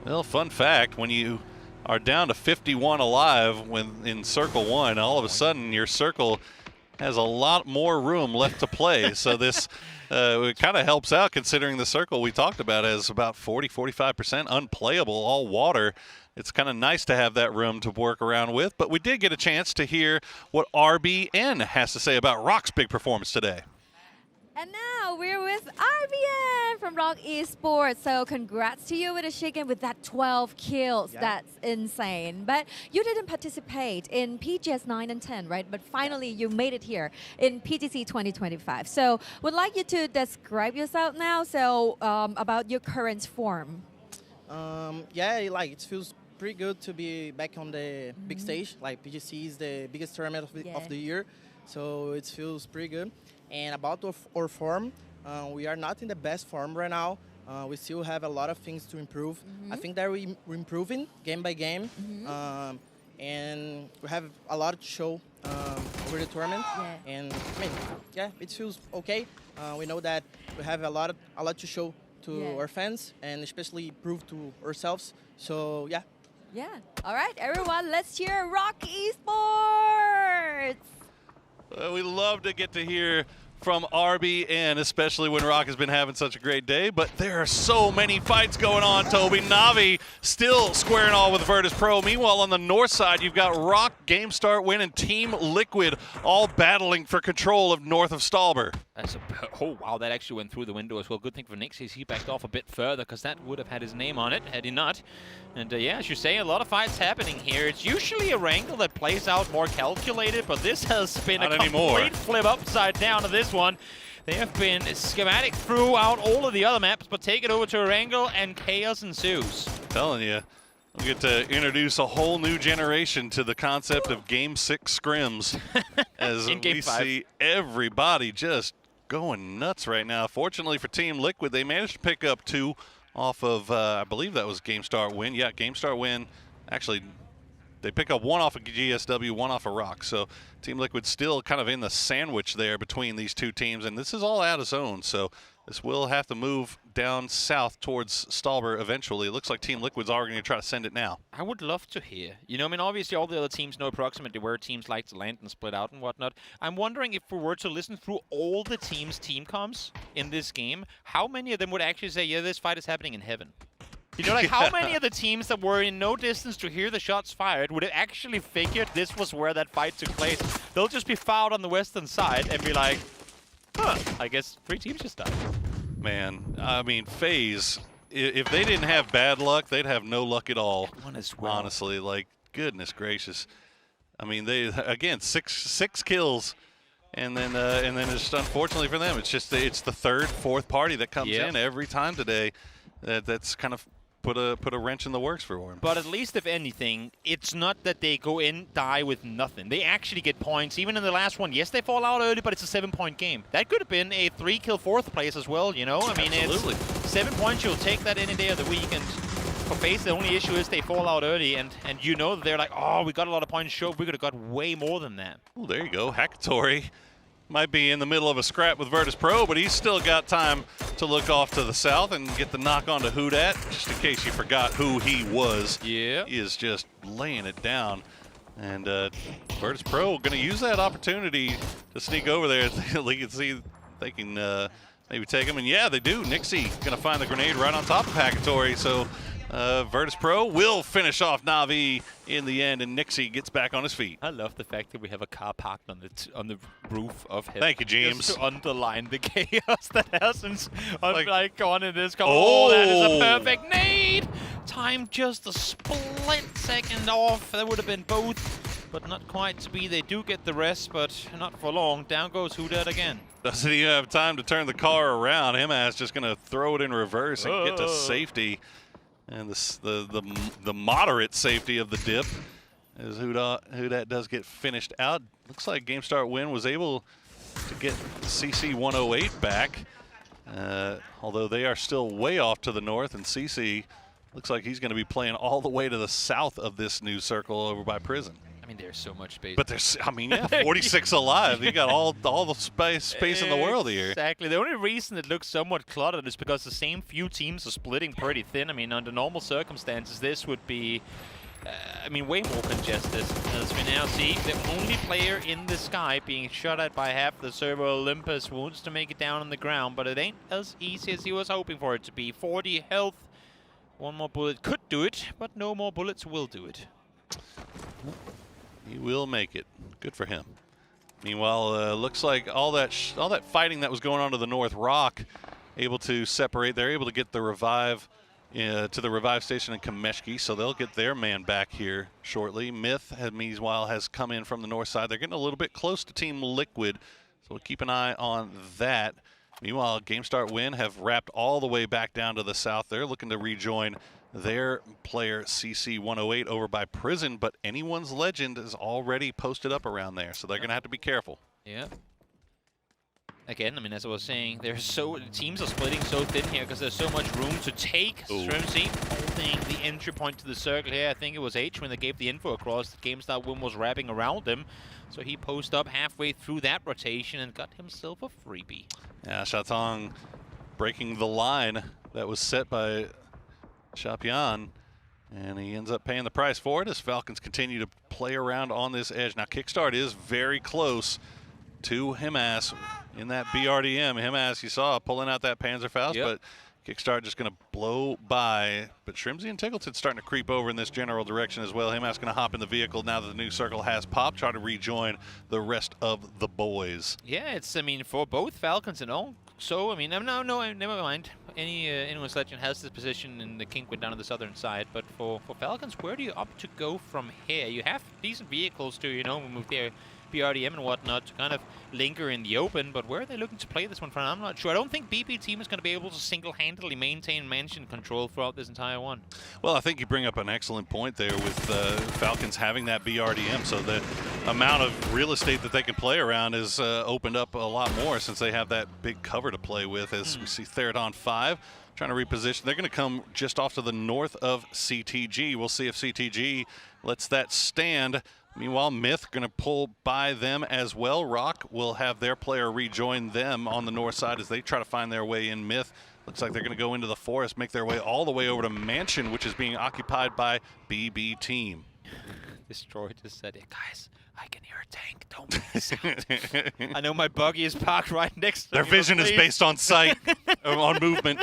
[SPEAKER 16] Well, fun fact, when you are down to 51 alive when in Circle 1, all of a sudden your circle has a lot more room left to play. So this it kind of helps out, considering the circle we talked about as about 40-45% unplayable, all water. It's kind of nice to have that room to work around with. But we did get a chance to hear what RBN has to say about Rock's big performance today.
[SPEAKER 4] And now we're with RBN from Rock Esports. So congrats to you with a chicken with that 12 kills. Yeah. That's insane. But you didn't participate in PGS 9 and 10, right? But finally you made it here in PTC 2025. So would like you to describe yourself now. So about your current form.
[SPEAKER 23] Yeah, like it feels pretty good to be back on the big stage. Like PGC is the biggest tournament of the year. So it feels pretty good. And about our form, we are not in the best form right now. We still have a lot of things to improve. I think that we're improving game by game. And we have a lot to show over the tournament. And I mean, yeah, it feels okay. We know that we have a lot to show to our fans, and especially prove to ourselves. So yeah.
[SPEAKER 4] Yeah. All right, everyone, let's cheer Rock Esports.
[SPEAKER 16] We love to get to hear from RBN, especially when Rock has been having such a great day. But there are so many fights going on, Toby. Navi still squaring all with Virtus Pro. Meanwhile, on the north side, you've got Rock, Game Start Win, and Team Liquid all battling for control of north of Stalber.
[SPEAKER 17] Oh, wow, that actually went through the window as well. Good thing for Nixie, he backed off a bit further, because that would have had his name on it had he not. And yeah, as you say, a lot of fights happening here. It's usually a wrangle that plays out more calculated, but this has been a complete flip upside down to this one. They have been schematic throughout all of the other maps, but take it over to a wrangle and chaos ensues.
[SPEAKER 16] I'm telling you, we get to introduce a whole new generation to the concept of Game 6 scrims as we see everybody just going nuts right now. Fortunately for Team Liquid, they managed to pick up 2 off of, I believe that was Game Start Win. Yeah, Game Start Win. Actually, they pick up 1 off of GSW, 1 off of Rock. So Team Liquid still kind of in the sandwich there between these 2 teams. And this is all out of zone. So this will have to move down south towards Stalber eventually. It looks like Team Liquid's already going to try to send it now.
[SPEAKER 17] I would love to hear. You know, I mean, obviously all the other teams know approximately where teams like to land and split out and whatnot. I'm wondering if we were to listen through all the teams' team comms in this game, how many of them would actually say, yeah, this fight is happening in heaven? You know, like how many of the teams that were in no distance to hear the shots fired would have actually figured this was where that fight took place? They'll just be fouled on the western side and be like, huh, I guess 3 teams just died.
[SPEAKER 16] Man, I mean, FaZe, if they didn't have bad luck, they'd have no luck at all.
[SPEAKER 17] One as well.
[SPEAKER 16] Honestly, like, goodness gracious. I mean, they, again, six kills, and then it's just unfortunately for them, it's just it's the 3rd, 4th party that comes in every time today. That's kind of put a wrench in the works for him.
[SPEAKER 17] But at least, if anything, it's not that they go in, die with nothing. They actually get points. Even in the last one, yes, they fall out early, but it's a 7-point game. That could have been a 3-kill 4th place as well, you know? I mean,
[SPEAKER 16] Absolutely.
[SPEAKER 17] It's 7 points. You'll take that any day of the week. And for FaZe, the only issue is they fall out early, and you know that they're like, oh, we got a lot of points. Sure, we could have got way more than that.
[SPEAKER 16] Oh, there you go. Hackatory might be in the middle of a scrap with Virtus Pro, but he's still got time to look off to the south and get the knock onto Houdat, just in case you forgot who he was.
[SPEAKER 17] Yeah.
[SPEAKER 16] He is just laying it down. And Virtus Pro going to use that opportunity to sneak over there. You can see they can maybe take him. And yeah, they do. Nixie going to find the grenade right on top of Hackatory. So Virtus Pro will finish off Na'Vi in the end, and Nixie gets back on his feet.
[SPEAKER 17] I love the fact that we have a car parked on the roof of heaven.
[SPEAKER 16] Thank you, James.
[SPEAKER 17] Just to underline the chaos that hasn't gone in this. Oh, that is a perfect nade! Time just a split second off. That would have been both, but not quite to be. They do get the rest, but not for long. Down goes Houdat again.
[SPEAKER 16] Doesn't even have time to turn the car around. Himas just going to throw it in reverse and get to safety. And the moderate safety of the dip as Houdat does get finished out. Looks like Game Start Win was able to get CC 108 back, although they are still way off to the north, and CC looks like he's going to be playing all the way to the south of this new circle over by Prison.
[SPEAKER 17] I mean, there's so much space.
[SPEAKER 16] But there's, I mean, yeah, 46 alive. You got all the space in the world here.
[SPEAKER 17] Exactly. The only reason it looks somewhat cluttered is because the same few teams are splitting pretty thin. I mean, under normal circumstances, this would be, I mean, way more congested. As we now see, the only player in the sky being shot at by half the server, Olympus, wants to make it down on the ground, but it ain't as easy as he was hoping for it to be. 40 health. One more bullet could do it, but no more bullets will do it.
[SPEAKER 16] He will make it. Good for him. Meanwhile, looks like all that fighting that was going on to the north, Rock able to separate. They're able to get the revive to the revive station in Kameshki, so they'll get their man back here shortly. Myth, meanwhile, has come in from the north side. They're getting a little bit close to Team Liquid, so we'll keep an eye on that. Meanwhile, Game Start Win have wrapped all the way back down to the south. They're looking to rejoin their player CC 108 over by Prison, but anyone's legend is already posted up around there, so they're going to have to be careful.
[SPEAKER 17] Yeah. Again, I mean, as I was saying, teams are splitting so thin here because there's so much room to take. Strimsy holding the entry point to the circle here. I think it was H when they gave the info across. The Game Start Win was wrapping around him, so he posted up halfway through that rotation and got himself a freebie.
[SPEAKER 16] Yeah, Shatong breaking the line that was set by Shapian, and he ends up paying the price for it as Falcons continue to play around on this edge. Now, Kickstart is very close to Himas in that BRDM. Himas, you saw, pulling out that Panzerfaust, but Kickstart just going to blow by. But Shrimsy and Tickleton starting to creep over in this general direction as well. Himas going to hop in the vehicle now that the new circle has popped, try to rejoin the rest of the boys.
[SPEAKER 17] Yeah, it's, I mean, for both Falcons and all. So, I mean, no, never mind. Anyone's legend has this position in the Kingwood down on the southern side, but for Falcons, where do you opt to go from here? You have decent vehicles to, you know, move their BRDM and whatnot to kind of linger in the open, but where are they looking to play this one from? I'm not sure. I don't think BP team is going to be able to single-handedly maintain mansion control throughout this entire one.
[SPEAKER 16] Well, I think you bring up an excellent point there with Falcons having that BRDM, so the amount of real estate that they can play around is opened up a lot more since they have that big cover to play with, as we see Therodon 5 trying to reposition. They're going to come just off to the north of CTG. We'll see if CTG lets that stand. Meanwhile, Myth going to pull by them as well. Rock will have their player rejoin them on the north side as they try to find their way in. Myth looks like they're going to go into the forest, make their way all the way over to Mansion, which is being occupied by BB Team.
[SPEAKER 17] Destroy just said it. Guys, I can hear a tank. Don't miss out. I know my buggy is parked right next to
[SPEAKER 16] Their
[SPEAKER 17] me,
[SPEAKER 16] vision is
[SPEAKER 17] please.
[SPEAKER 16] based on sight, on movement.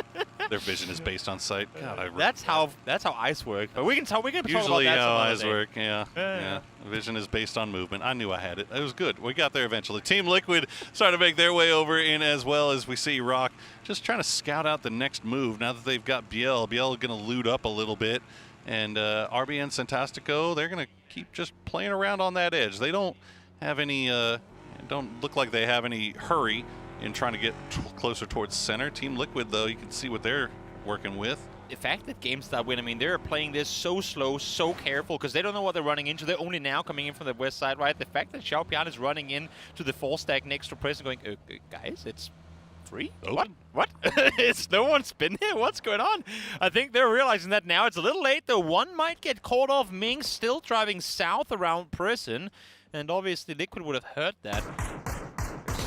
[SPEAKER 16] Their vision is based on sight. God,
[SPEAKER 17] that's how ice works. But we can talk about that.
[SPEAKER 16] Usually
[SPEAKER 17] some
[SPEAKER 16] how
[SPEAKER 17] other
[SPEAKER 16] eyes
[SPEAKER 17] day.
[SPEAKER 16] work, yeah. Vision is based on movement. I knew I had it. It was good. We got there eventually. Team Liquid starting to make their way over in as well, as we see Rock just trying to scout out the next move now that they've got Biel. Biel going to loot up a little bit. And RBN Santastico, they're going to keep just playing around on that edge. They don't have any, don't look like they have any hurry in trying to get closer towards center. Team Liquid, though, you can see what they're working with.
[SPEAKER 17] the fact that GameStar win, I mean, they're playing this so slow, so careful, because they don't know what they're running into. They're only now coming in from the west side, right? The fact that Xiaopian is running in to the 4-stack next to Press and going, guys, it's free?
[SPEAKER 16] Open?
[SPEAKER 17] What? It's no one's been here. What's going on? I think they're realizing that now. It's a little late, though. One might get caught off. Ming still driving south around Prison, and obviously Liquid would have heard that.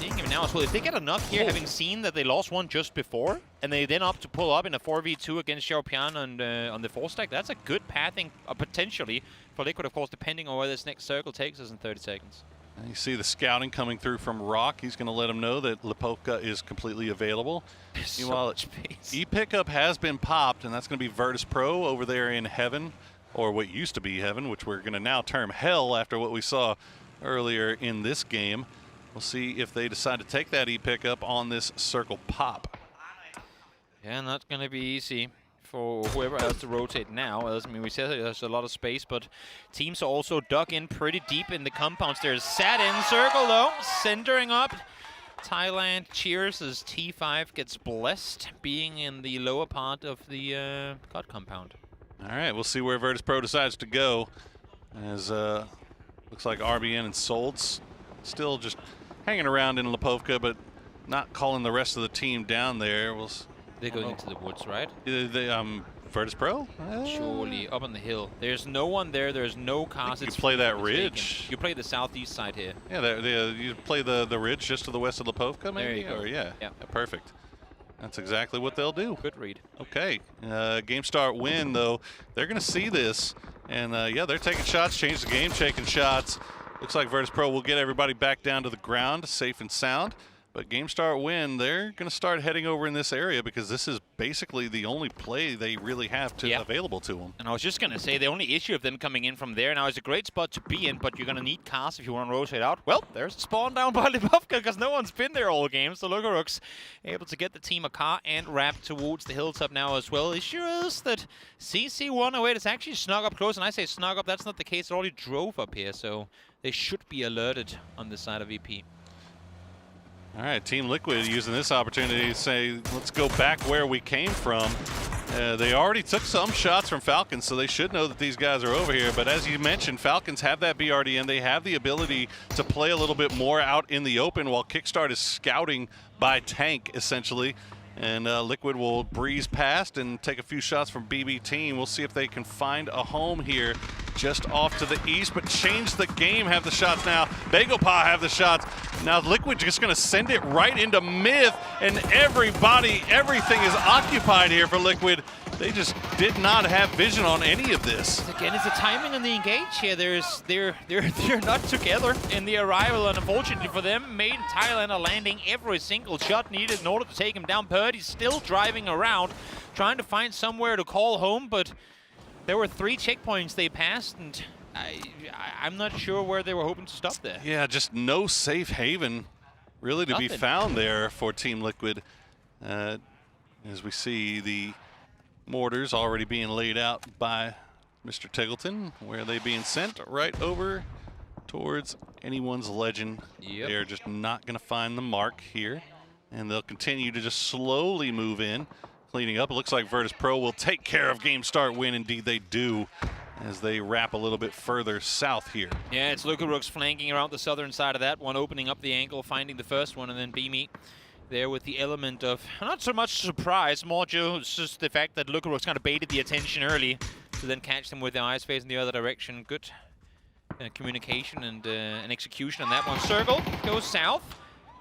[SPEAKER 17] Seeing him now as well. If they get enough here, having seen that they lost one just before, and they then opt to pull up in a 4v2 against Xiaopian on the 4-stack, that's a good pathing potentially for Liquid, of course, depending on where this next circle takes us in 30 seconds.
[SPEAKER 16] And you see the scouting coming through from Rock. He's going to let him know that Lipovka is completely available. Meanwhile, E-Pickup has been popped, and that's going to be Virtus Pro over there in Heaven, or what used to be Heaven, which we're going to now term Hell after what we saw earlier in this game. We'll see if they decide to take that E-Pickup on this circle pop.
[SPEAKER 17] Yeah, not going to be easy for whoever has to rotate now. I mean, we said there's a lot of space, but teams are also dug in pretty deep in the compounds. There's sat in circle, though, centering up. Thailand cheers as T5 gets blessed, being in the lower part of the COD compound.
[SPEAKER 16] All right, we'll see where Virtus Pro decides to go. As looks like RBN and Solds still just hanging around in Lipovka, but not calling the rest of the team down there.
[SPEAKER 17] They're going into the woods, right?
[SPEAKER 16] Virtus Pro?
[SPEAKER 17] Surely, up on the hill. There's no one there. There's no cars.
[SPEAKER 16] You play that ridge.
[SPEAKER 17] You play the southeast side here.
[SPEAKER 16] Yeah, you play the ridge just to the west of Lipovka, maybe?
[SPEAKER 17] There you go.
[SPEAKER 16] Yeah, perfect. That's exactly what they'll do.
[SPEAKER 17] Good read.
[SPEAKER 16] Okay, GameStar win, though. They're going to see this, and yeah, they're taking shots, change the game, taking shots. Looks like Virtus Pro will get everybody back down to the ground, safe and sound. But GameStar win, they're going to start heading over in this area because this is basically the only play they really have available to them.
[SPEAKER 17] And I was just going to say, the only issue of them coming in from there now is a great spot to be in, but you're going to need cars if you want to rotate out. Well, there's a spawn down by Lipovka because no one's been there all game. So Lugarooks able to get the team a car and wrap towards the hilltop now as well. Issue is that CC108 is actually snug up close, and I say snug up, that's not the case. It already drove up here, so they should be alerted on the side of VP.
[SPEAKER 16] All right, Team Liquid using this opportunity to say, let's go back where we came from. They already took some shots from Falcons, so they should know that these guys are over here. But as you mentioned, Falcons have that BRDM. They have the ability to play a little bit more out in the open while Kickstart is scouting by tank, essentially. And Liquid will breeze past and take a few shots from BB Team. We'll see if they can find a home here just off to the east, but change the game, have the shots now. Bagopah have the shots. Now Liquid just going to send it right into Myth, and everything is occupied here for Liquid. They just did not have vision on any of this.
[SPEAKER 17] Again, it's the timing and the engage here. They're not together in the arrival, and unfortunately for them, Made in Thailand are landing every single shot needed in order to take him down. Purdy's still driving around, trying to find somewhere to call home, but there were 3 checkpoints they passed, and I'm not sure where they were hoping to stop there.
[SPEAKER 16] Yeah, just no safe haven really to be found there for Team Liquid. As we see the mortars already being laid out by Mr. Tiggleton, where they being sent right over towards anyone's legend.
[SPEAKER 17] Yep.
[SPEAKER 16] They're just not going to find the mark here, and they'll continue to just slowly move in, cleaning up. It looks like Virtus Pro will take care of GameStart win. Indeed they do, as they wrap a little bit further south here.
[SPEAKER 17] Yeah, it's Lugarooks flanking around the southern side of that one, opening up the angle, finding the first one, and then Beamy there with the element of not so much surprise, more just the fact that Lugarooks kind of baited the attention early to then catch them with their eyes facing the other direction. Good communication and execution on that one. Circle goes south.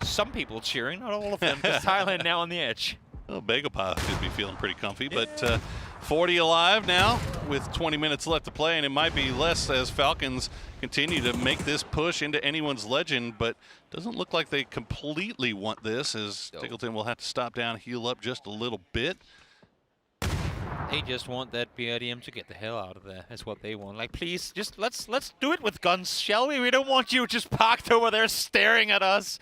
[SPEAKER 17] Some people cheering, not all of them, because Thailand now on the edge.
[SPEAKER 16] Well, Bagopah could be feeling pretty comfy, but 40 alive now with 20 minutes left to play, and it might be less as Falcons continue to make this push into anyone's legend, but doesn't look like they completely want this, as Tiggleton will have to stop down, heal up just a little bit.
[SPEAKER 17] They just want that BRDM to get the hell out of there. That's what they want. Like, please, just let's do it with guns, shall we? We don't want you just parked over there staring at us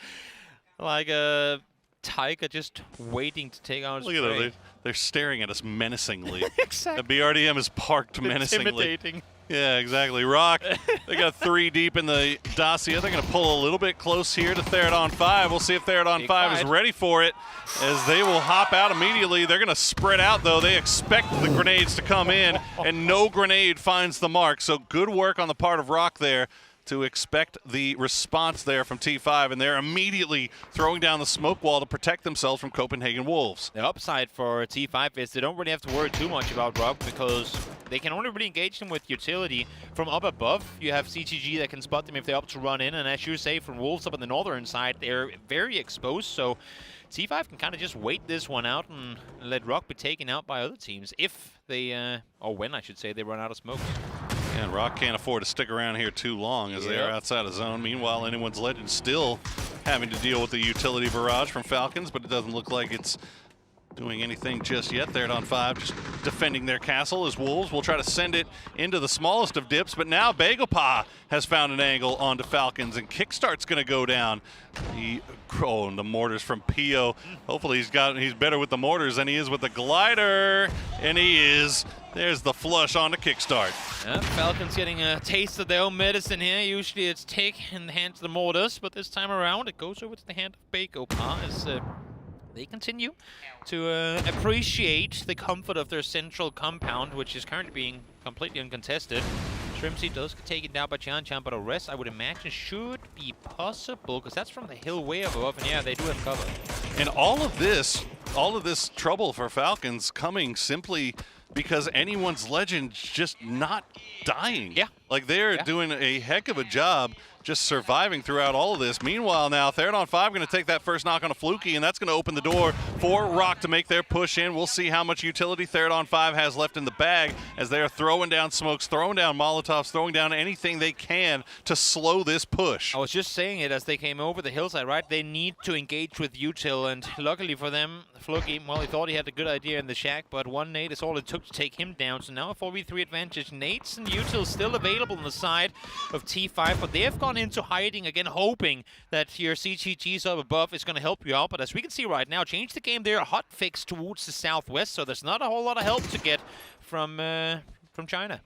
[SPEAKER 17] like a tiger just waiting to take out his prey.
[SPEAKER 16] Look at them. They're staring at us menacingly.
[SPEAKER 17] Exactly.
[SPEAKER 16] The BRDM is parked menacingly.
[SPEAKER 17] Intimidating.
[SPEAKER 16] Yeah, exactly. Rock, they got 3 deep in the dossier. They're going to pull a little bit close here to Therodon 5. We'll see if Therodon 5 is ready for it, as they will hop out immediately. They're going to spread out, though. They expect the grenades to come in, and no grenade finds the mark. So good work on the part of Rock there to expect the response there from T5, and they're immediately throwing down the smoke wall to protect themselves from Copenhagen Wolves.
[SPEAKER 17] The upside for T5 is they don't really have to worry too much about Rock, because they can only really engage them with utility from up above. You have CTG that can spot them if they're up to run in, and as you say, from Wolves up on the northern side, they're very exposed, so T5 can kind of just wait this one out and let Rock be taken out by other teams if they, or when I should say, they run out of smoke.
[SPEAKER 16] And Rock can't afford to stick around here too long as they are outside of zone. Meanwhile, Anyone's Legend still having to deal with the utility barrage from Falcons, but it doesn't look like it's doing anything just yet. Therodon 5 just defending their castle as Wolves will try to send it into the smallest of dips, but now Bagapa has found an angle onto Falcons, and Kickstart's going to go down. And the mortars from Pio. Hopefully he's better with the mortars than he is with the glider, and he is. There's the flush on the Kickstart.
[SPEAKER 17] Yeah, Falcons getting a taste of their own medicine here. Usually it's Tick in the hands of the mortars, but this time around it goes over to the hand of Bagapa as they continue to appreciate the comfort of their central compound, which is currently being completely uncontested. Shrimpsy does get taken down by Chan, but a rest, I would imagine, should be possible, because that's from the hill way above, and yeah, they do have cover.
[SPEAKER 16] And all of this trouble for Falcons coming simply because Anyone's Legend's just not dying.
[SPEAKER 17] Yeah.
[SPEAKER 16] Like, they're doing a heck of a job just surviving throughout all of this. Meanwhile now, Therodon 5 going to take that first knock on a Fluky, and that's going to open the door for Rock to make their push in. We'll see how much utility Therodon 5 has left in the bag as they are throwing down smokes, throwing down Molotovs, throwing down anything they can to slow this push.
[SPEAKER 17] I was just saying it as they came over the hillside, right? They need to engage with util, and luckily for them, Fluky, well, he thought he had a good idea in the shack, but one nade is all it took to take him down. So now a 4v3 advantage. Nades and util still available on the side of T5, but they have gone into hiding again, hoping that your CTGs up above is going to help you out. But as we can see right now, change the game there, hot fix towards the southwest, so there's not a whole lot of help to get from China.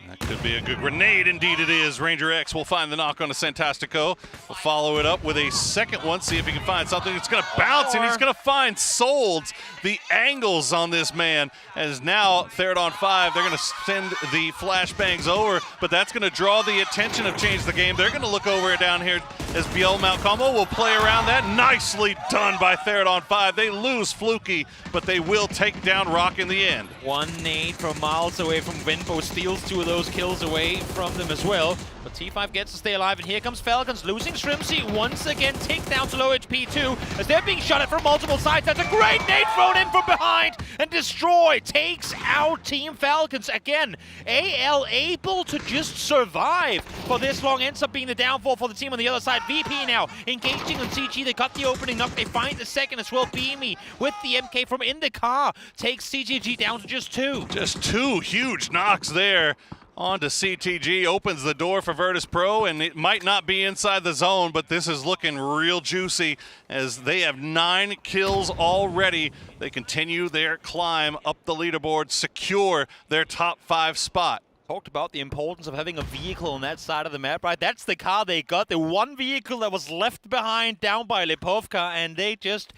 [SPEAKER 16] That could be a good grenade, indeed it is. Ranger X will find the knock on the Santastico. We'll follow it up with a second one, see if he can find something. It's going to bounce, and he's going to find Solds. The angles on this man, as now Therodon 5, they're going to send the flashbangs over, but that's going to draw the attention of Change the Game. They're going to look over it down here as Biel Malcolmo will play around that. Nicely done by Therodon 5. They lose Fluky, but they will take down Rock in the end.
[SPEAKER 17] One nade from miles away from Winbo, steals 2 of those kills away from them as well. But T5 gets to stay alive, and here comes Falcons losing Shrimpsy once again. Tick down to low HP too as they're being shot at from multiple sides. That's a great nade thrown in from behind, and Destroy takes out Team Falcons again. AL able to just survive for this long, ends up being the downfall for the team on the other side. VP now engaging on CG. They got the opening up. They find the second as well. Beamy with the MK from in the car takes CGG down to just 2.
[SPEAKER 16] Just 2 huge knocks there onto CTG, opens the door for Virtus Pro, and it might not be inside the zone, but this is looking real juicy as they have 9 kills already. They continue their climb up the leaderboard, secure their top 5 spot.
[SPEAKER 17] Talked about the importance of having a vehicle on that side of the map, right? That's the car they got, the one vehicle that was left behind down by Lipovka, and they just,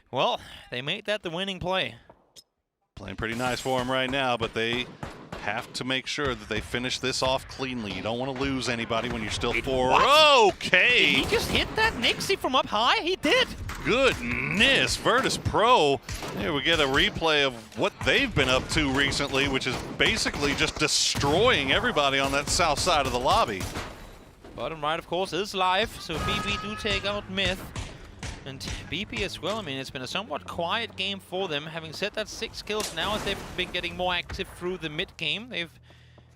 [SPEAKER 17] well, they made that the winning play.
[SPEAKER 16] Playing pretty nice for them right now, but they have to make sure that they finish this off cleanly. You don't want to lose anybody when you're still 4. Okay.
[SPEAKER 17] Did he just hit that Nixie from up high? He did.
[SPEAKER 16] Goodness, Virtus Pro. Here we get a replay of what they've been up to recently, which is basically just destroying everybody on that south side of the lobby.
[SPEAKER 17] Bottom right, of course, is live, so BP do take out Myth. And BP as well. I mean, it's been a somewhat quiet game for them. Having said that, 6 kills now as they've been getting more active through the mid game. They've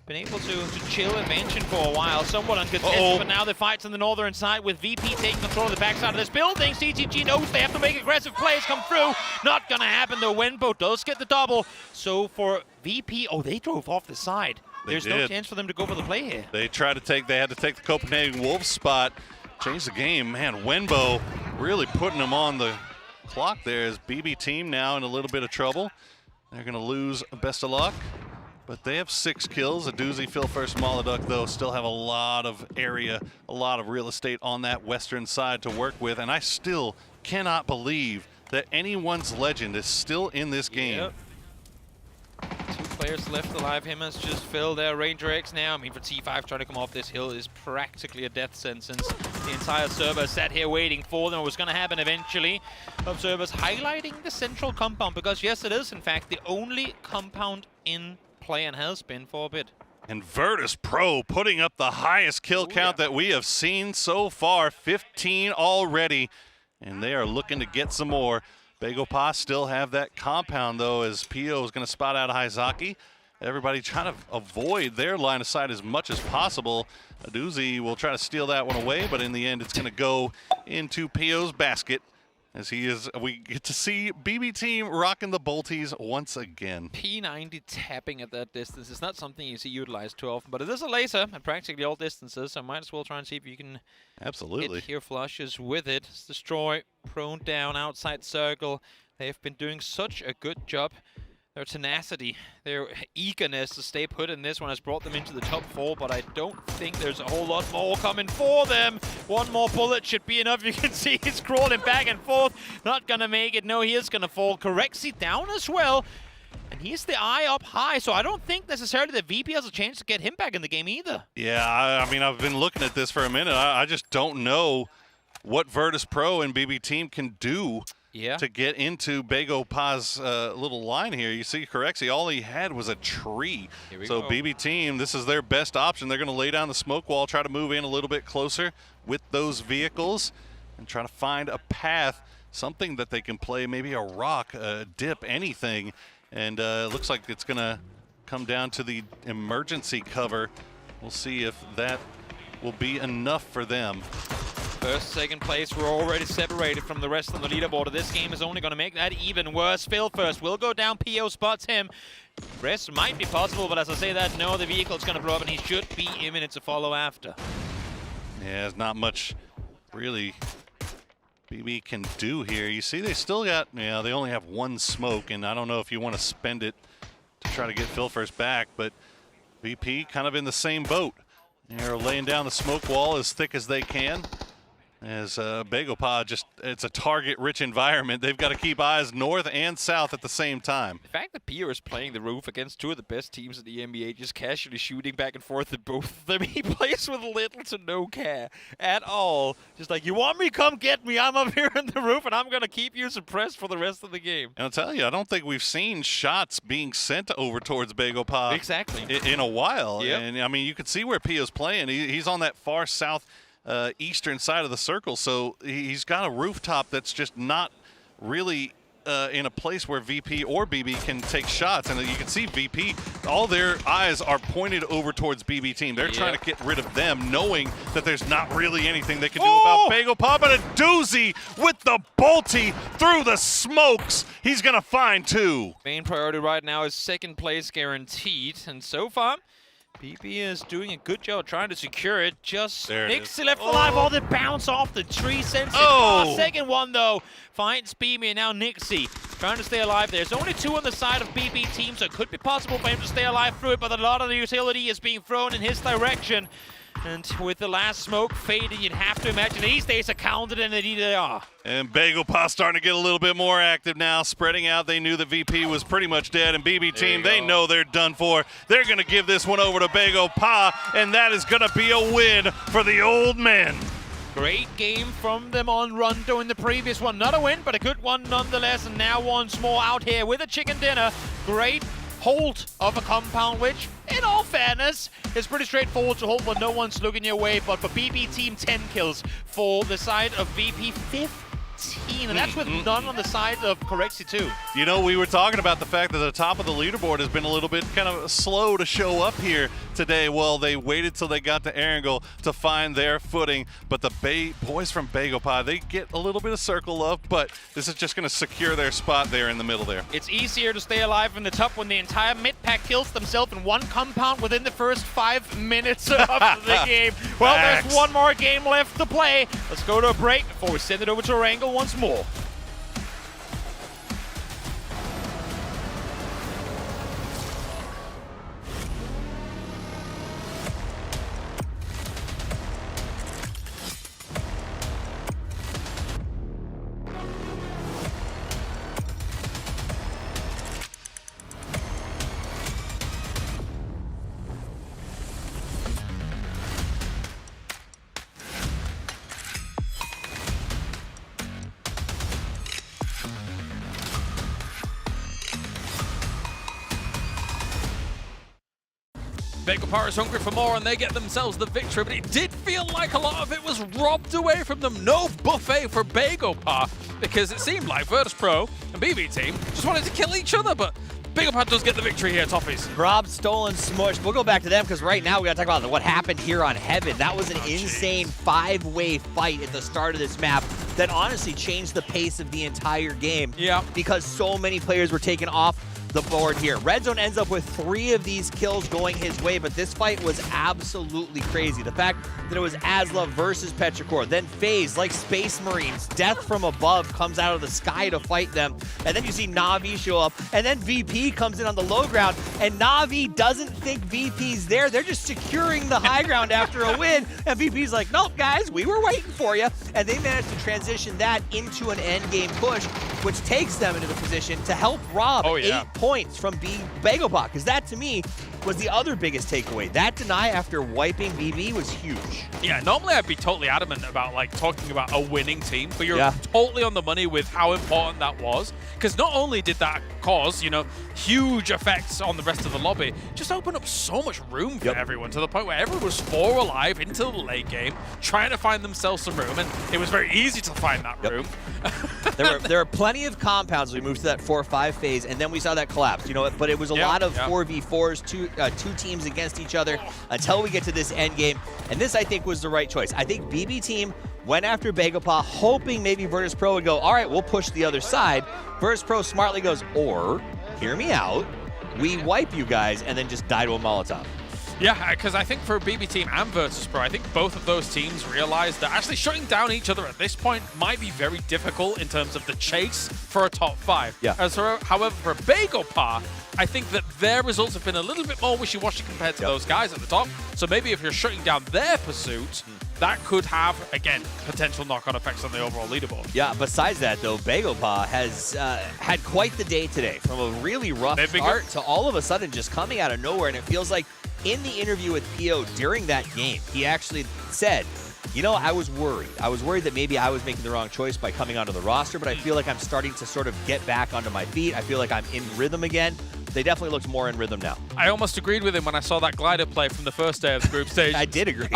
[SPEAKER 17] been able to chill and mansion for a while. Somewhat uncontested, but now the fight's on the northern side with VP taking control of the backside of this building. CTG knows they have to make aggressive plays come through. Not gonna happen though. Wenbo does get the double. So for VP, they drove off the side. There's no chance for them to go for the play here.
[SPEAKER 16] They had to take the Copenhagen Wolves spot. Change the game. Man, Wenbo really putting them on the clock there as BB team now in a little bit of trouble. They're going to lose Best of Luck. but they have 6 kills. Aduzi, Phil First, Moloduk, though, still have a lot of area, a lot of real estate on that western side to work with, and I still cannot believe that anyone's legend is still in this game.
[SPEAKER 17] Yep. 2 players left alive. Him has just filled their Ranger X now. I mean, for T5 trying to come off this hill is practically a death sentence. The entire server sat here waiting for them. It was going to happen eventually. Observers highlighting the central compound because, yes, it is, in fact, the only compound in play and has been for a bit.
[SPEAKER 16] And Virtus Pro putting up the highest kill count that we have seen so far, 15 already, and they are looking to get some more. Bangkok still have that compound, though, as Pio is going to spot out Haizaki. Everybody trying to avoid their line of sight as much as possible. Aduzi will try to steal that one away, but in the end, it's going to go into Pio's basket. As we get to see BB Team rocking the bolties once again.
[SPEAKER 17] P90 tapping at that distance is not something you see utilized too often, but it is a laser at practically all distances, so might as well try and see if you can hit here flushes with it. It's Destroy, prone down, outside circle. They've been doing such a good job. Their tenacity, their eagerness to stay put in this one has brought them into the top 4, but I don't think there's a whole lot more coming for them. One more bullet should be enough. You can see he's crawling back and forth. Not going to make it. No, he is going to fall. Correxy down as well. And he's the eye up high, so I don't think necessarily that VP has a chance to get him back in the game either.
[SPEAKER 16] Yeah, I mean, I've been looking at this for a minute. I just don't know what Virtus Pro and BB Team can do to get into Bangkok's little line here. You see Corexy, all he had was a tree. So BB Team, this is their best option. They're going to lay down the smoke wall, try to move in a little bit closer with those vehicles and try to find a path, something that they can play, maybe a rock, a dip, anything. And it looks like it's going to come down to the emergency cover. We'll see if that will be enough for them.
[SPEAKER 17] First, second place, we're already separated from the rest of the leaderboard. This game is only going to make that even worse. Phil first will go down. PO spots him. Rest might be possible, but as I say that, no, the vehicle's going to blow up, and he should be imminent to follow after.
[SPEAKER 16] Yeah, there's not much really BB can do here. You see they still got, they only have 1 smoke, and I don't know if you want to spend it to try to get Phil first back, but VP kind of in the same boat. They're laying down the smoke wall as thick as they can. As Bangkok just, it's a target-rich environment. They've got to keep eyes north and south at the same time.
[SPEAKER 17] The fact that Pio is playing the roof against 2 of the best teams in the NBA, just casually shooting back and forth at both of them, he plays with little to no care at all. Just like, you want me? Come get me. I'm up here in the roof, and I'm going to keep you suppressed for the rest of the game.
[SPEAKER 16] And I'll tell you, I don't think we've seen shots being sent over towards Bangkok in a while.
[SPEAKER 17] Yep.
[SPEAKER 16] And, I mean, you can see where Pio's playing. He's on that far south eastern side of the circle, so he's got a rooftop that's just not really in a place where VP or BB can take shots. And you can see VP, all their eyes are pointed over towards BB Team. They're trying to get rid of them, knowing that there's not really anything they can do about Bangkok. But a doozy with the bolty through the smokes. He's going to find 2.
[SPEAKER 17] Main priority right now is second place guaranteed, and so far, BB is doing a good job trying to secure it. Just Nixie left alive. All the bounce off the tree sends it far. Second one, though, finds BB, and now Nixie trying to stay alive. There's only 2 on the side of BB Team, so it could be possible for him to stay alive through it, but a lot of the utility is being thrown in his direction. And with the last smoke fading, you'd have to imagine these days are counted, and indeed they are.
[SPEAKER 16] And Bangkok starting to get a little bit more active now, spreading out. They knew that VP was pretty much dead, and BB Team, they know they're done for. They're going to give this one over to Bangkok, and that is going to be a win for the old men.
[SPEAKER 17] Great game from them on Rondo in the previous one. Not a win, but a good one nonetheless. And now once more out here with a chicken dinner. Great hold of a compound, which, in all fairness, is pretty straightforward to hold when no one's looking your way. But for BB Team, 10 kills. For the side of VP, 15. And that's with none on the side of Corexy, too.
[SPEAKER 16] You know, we were talking about the fact that the top of the leaderboard has been a little bit kind of slow to show up here today. Well, they waited till they got to Erangel to find their footing. But the boys from Bangkok, they get a little bit of circle love, but this is just going to secure their spot there in the middle there.
[SPEAKER 17] It's easier to stay alive in the top when the entire mid-pack kills themselves in 1 compound within the first 5 minutes of the game. Well, there's 1 more game left to play. Let's go to a break before we send it over to Erangel once more.
[SPEAKER 6] Bangkok is hungry for more and they get themselves the victory, but it did feel like a lot of it was robbed away from them. No buffet for Bangkok because it seemed like Virtus Pro and BB Team just wanted to kill each other, but Bangkok does get the victory here, Toffees.
[SPEAKER 18] Rob, Stolen, Smush. We'll go back to them because right now we got to talk about what happened here on Heaven. That was an insane 5-way fight at the start of this map that honestly changed the pace of the entire game.
[SPEAKER 6] Yeah.
[SPEAKER 18] Because so many players were taken off the board here. Red Zone ends up with 3 of these kills going his way, but this fight was absolutely crazy. The fact that it was Asla versus Petrichor, then FaZe, like Space Marines, death from above comes out of the sky to fight them, and then you see Na'Vi show up, and then VP comes in on the low ground, and Na'Vi doesn't think VP's there. They're just securing the high ground after a win, and VP's like, nope, guys, we were waiting for you, and they managed to transition that into an endgame push, which takes them into the position to help Rob 8 points from being Bangkok, because that to me was the other biggest takeaway. That deny after wiping BB was huge.
[SPEAKER 6] Yeah, normally I'd be totally adamant about like talking about a winning team, but you're totally on the money with how important that was, because not only did that cause, you know, huge effects on the rest of the lobby, just opened up so much room for everyone to the point where everyone was 4 alive into the late game, trying to find themselves some room, and it was very easy to find that room.
[SPEAKER 18] There were plenty of compounds. We moved to that 4-5 phase, and then we saw that collapse. You know, but it was a lot of 4v4s, two teams against each other until we get to this end game. And this, I think, was the right choice. I think BB Team went after Bangkok, hoping maybe Virtus Pro would go, all right, we'll push the other side. Virtus Pro smartly goes, or, hear me out, we wipe you guys and then just die to a Molotov.
[SPEAKER 6] Yeah, because I think for BB Team and Virtus Pro, I think both of those teams realized that actually shutting down each other at this point might be very difficult in terms of the chase for a top 5.
[SPEAKER 18] Yeah.
[SPEAKER 6] However, for Bangkok, I think that their results have been a little bit more wishy-washy compared to those guys at the top. So maybe if you're shutting down their pursuit, that could have, again, potential knock-on effects on the overall leaderboard.
[SPEAKER 18] Yeah, besides that, though, Bangkok has had quite the day today. From a really rough start to all of a sudden just coming out of nowhere, and it feels like in the interview with PO during that game, he actually said, you know, I was worried. I was worried that maybe I was making the wrong choice by coming onto the roster, but I feel like I'm starting to sort of get back onto my feet. I feel like I'm in rhythm again. They definitely look more in rhythm now.
[SPEAKER 6] I almost agreed with him when I saw that glider play from the first day of the group stage.
[SPEAKER 18] I did agree.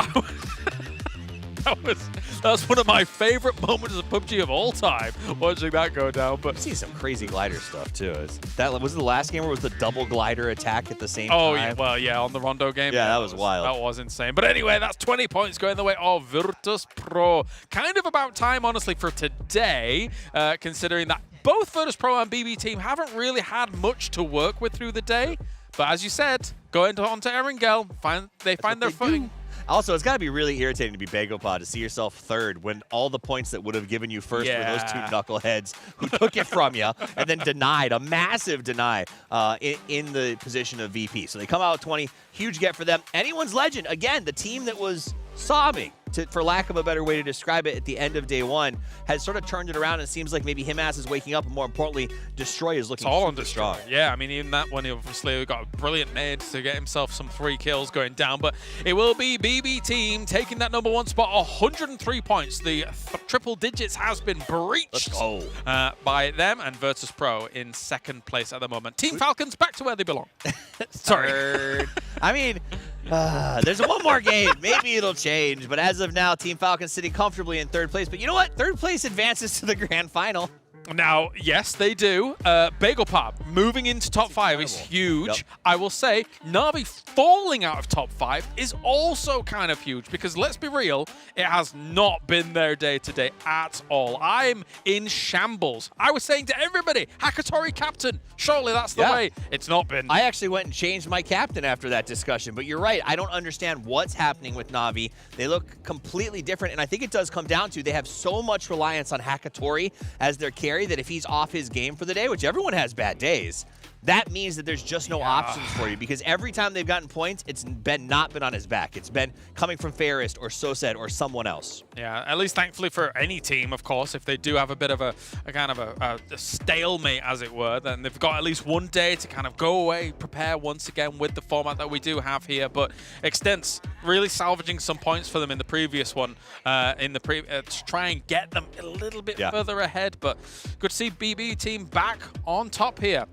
[SPEAKER 6] That was one of my favorite moments of PUBG of all time, watching that go down. But
[SPEAKER 18] I've seen some crazy glider stuff too. That was the last game where it was the double glider attack at the same time.
[SPEAKER 6] Oh yeah, well yeah, on the Rondo game.
[SPEAKER 18] Yeah, that was wild.
[SPEAKER 6] That was insane. But anyway, that's 20 points going the way of Virtus Pro. Kind of about time, honestly, for today, considering that both Virtus Pro and BB Team haven't really had much to work with through the day. But as you said, going onto Erangel, they find their footing.
[SPEAKER 18] Also, it's got to be really irritating to be Bangkok to see yourself third when all the points that would have given you first were those 2 knuckleheads who took it from you and then denied, a massive deny in the position of VP. So they come out with 20, huge get for them. Anyone's Legend, again, the team that was sobbing, for lack of a better way to describe it, at the end of day 1, has sort of turned it around, and it seems like maybe Himas is waking up, and more importantly, Destroy is looking super strong.
[SPEAKER 6] Yeah, I mean, even that one, obviously, got a brilliant nade to get himself some 3 kills going down, but it will be BB Team taking that #1 spot, 103 points. The triple digits has been breached by them, and Virtus Pro in 2nd place at the moment. Team Falcons back to where they belong. Sorry.
[SPEAKER 18] I mean, there's one more game. Maybe it'll change, but as of now, Team Falcons sitting comfortably in 3rd place. But you know what? 3rd place advances to the grand final.
[SPEAKER 6] Now, yes, they do. Bangkok moving into top 5 is huge. I will say, Na'Vi falling out of top 5 is also kind of huge because, let's be real, it has not been their day today at all. I'm in shambles. I was saying to everybody, Hakatori captain, surely that's the way. It's not been.
[SPEAKER 18] I actually went and changed my captain after that discussion, but you're right. I don't understand what's happening with Na'Vi. They look completely different, and I think it does come down to they have so much reliance on Hakatori as their carry that if he's off his game for the day, which everyone has bad days, that means that there's just no options for you, because every time they've gotten points, it's not been on his back. It's been coming from Fairest or Soset or someone else.
[SPEAKER 6] Yeah, at least thankfully for any team, of course, if they do have a bit of a kind of a stalemate, as it were, then they've got at least one day to kind of go away, prepare once again with the format that we do have here. But Extents really salvaging some points for them in the previous one, to try and get them a little bit further ahead. But good to see BB Team back on top here.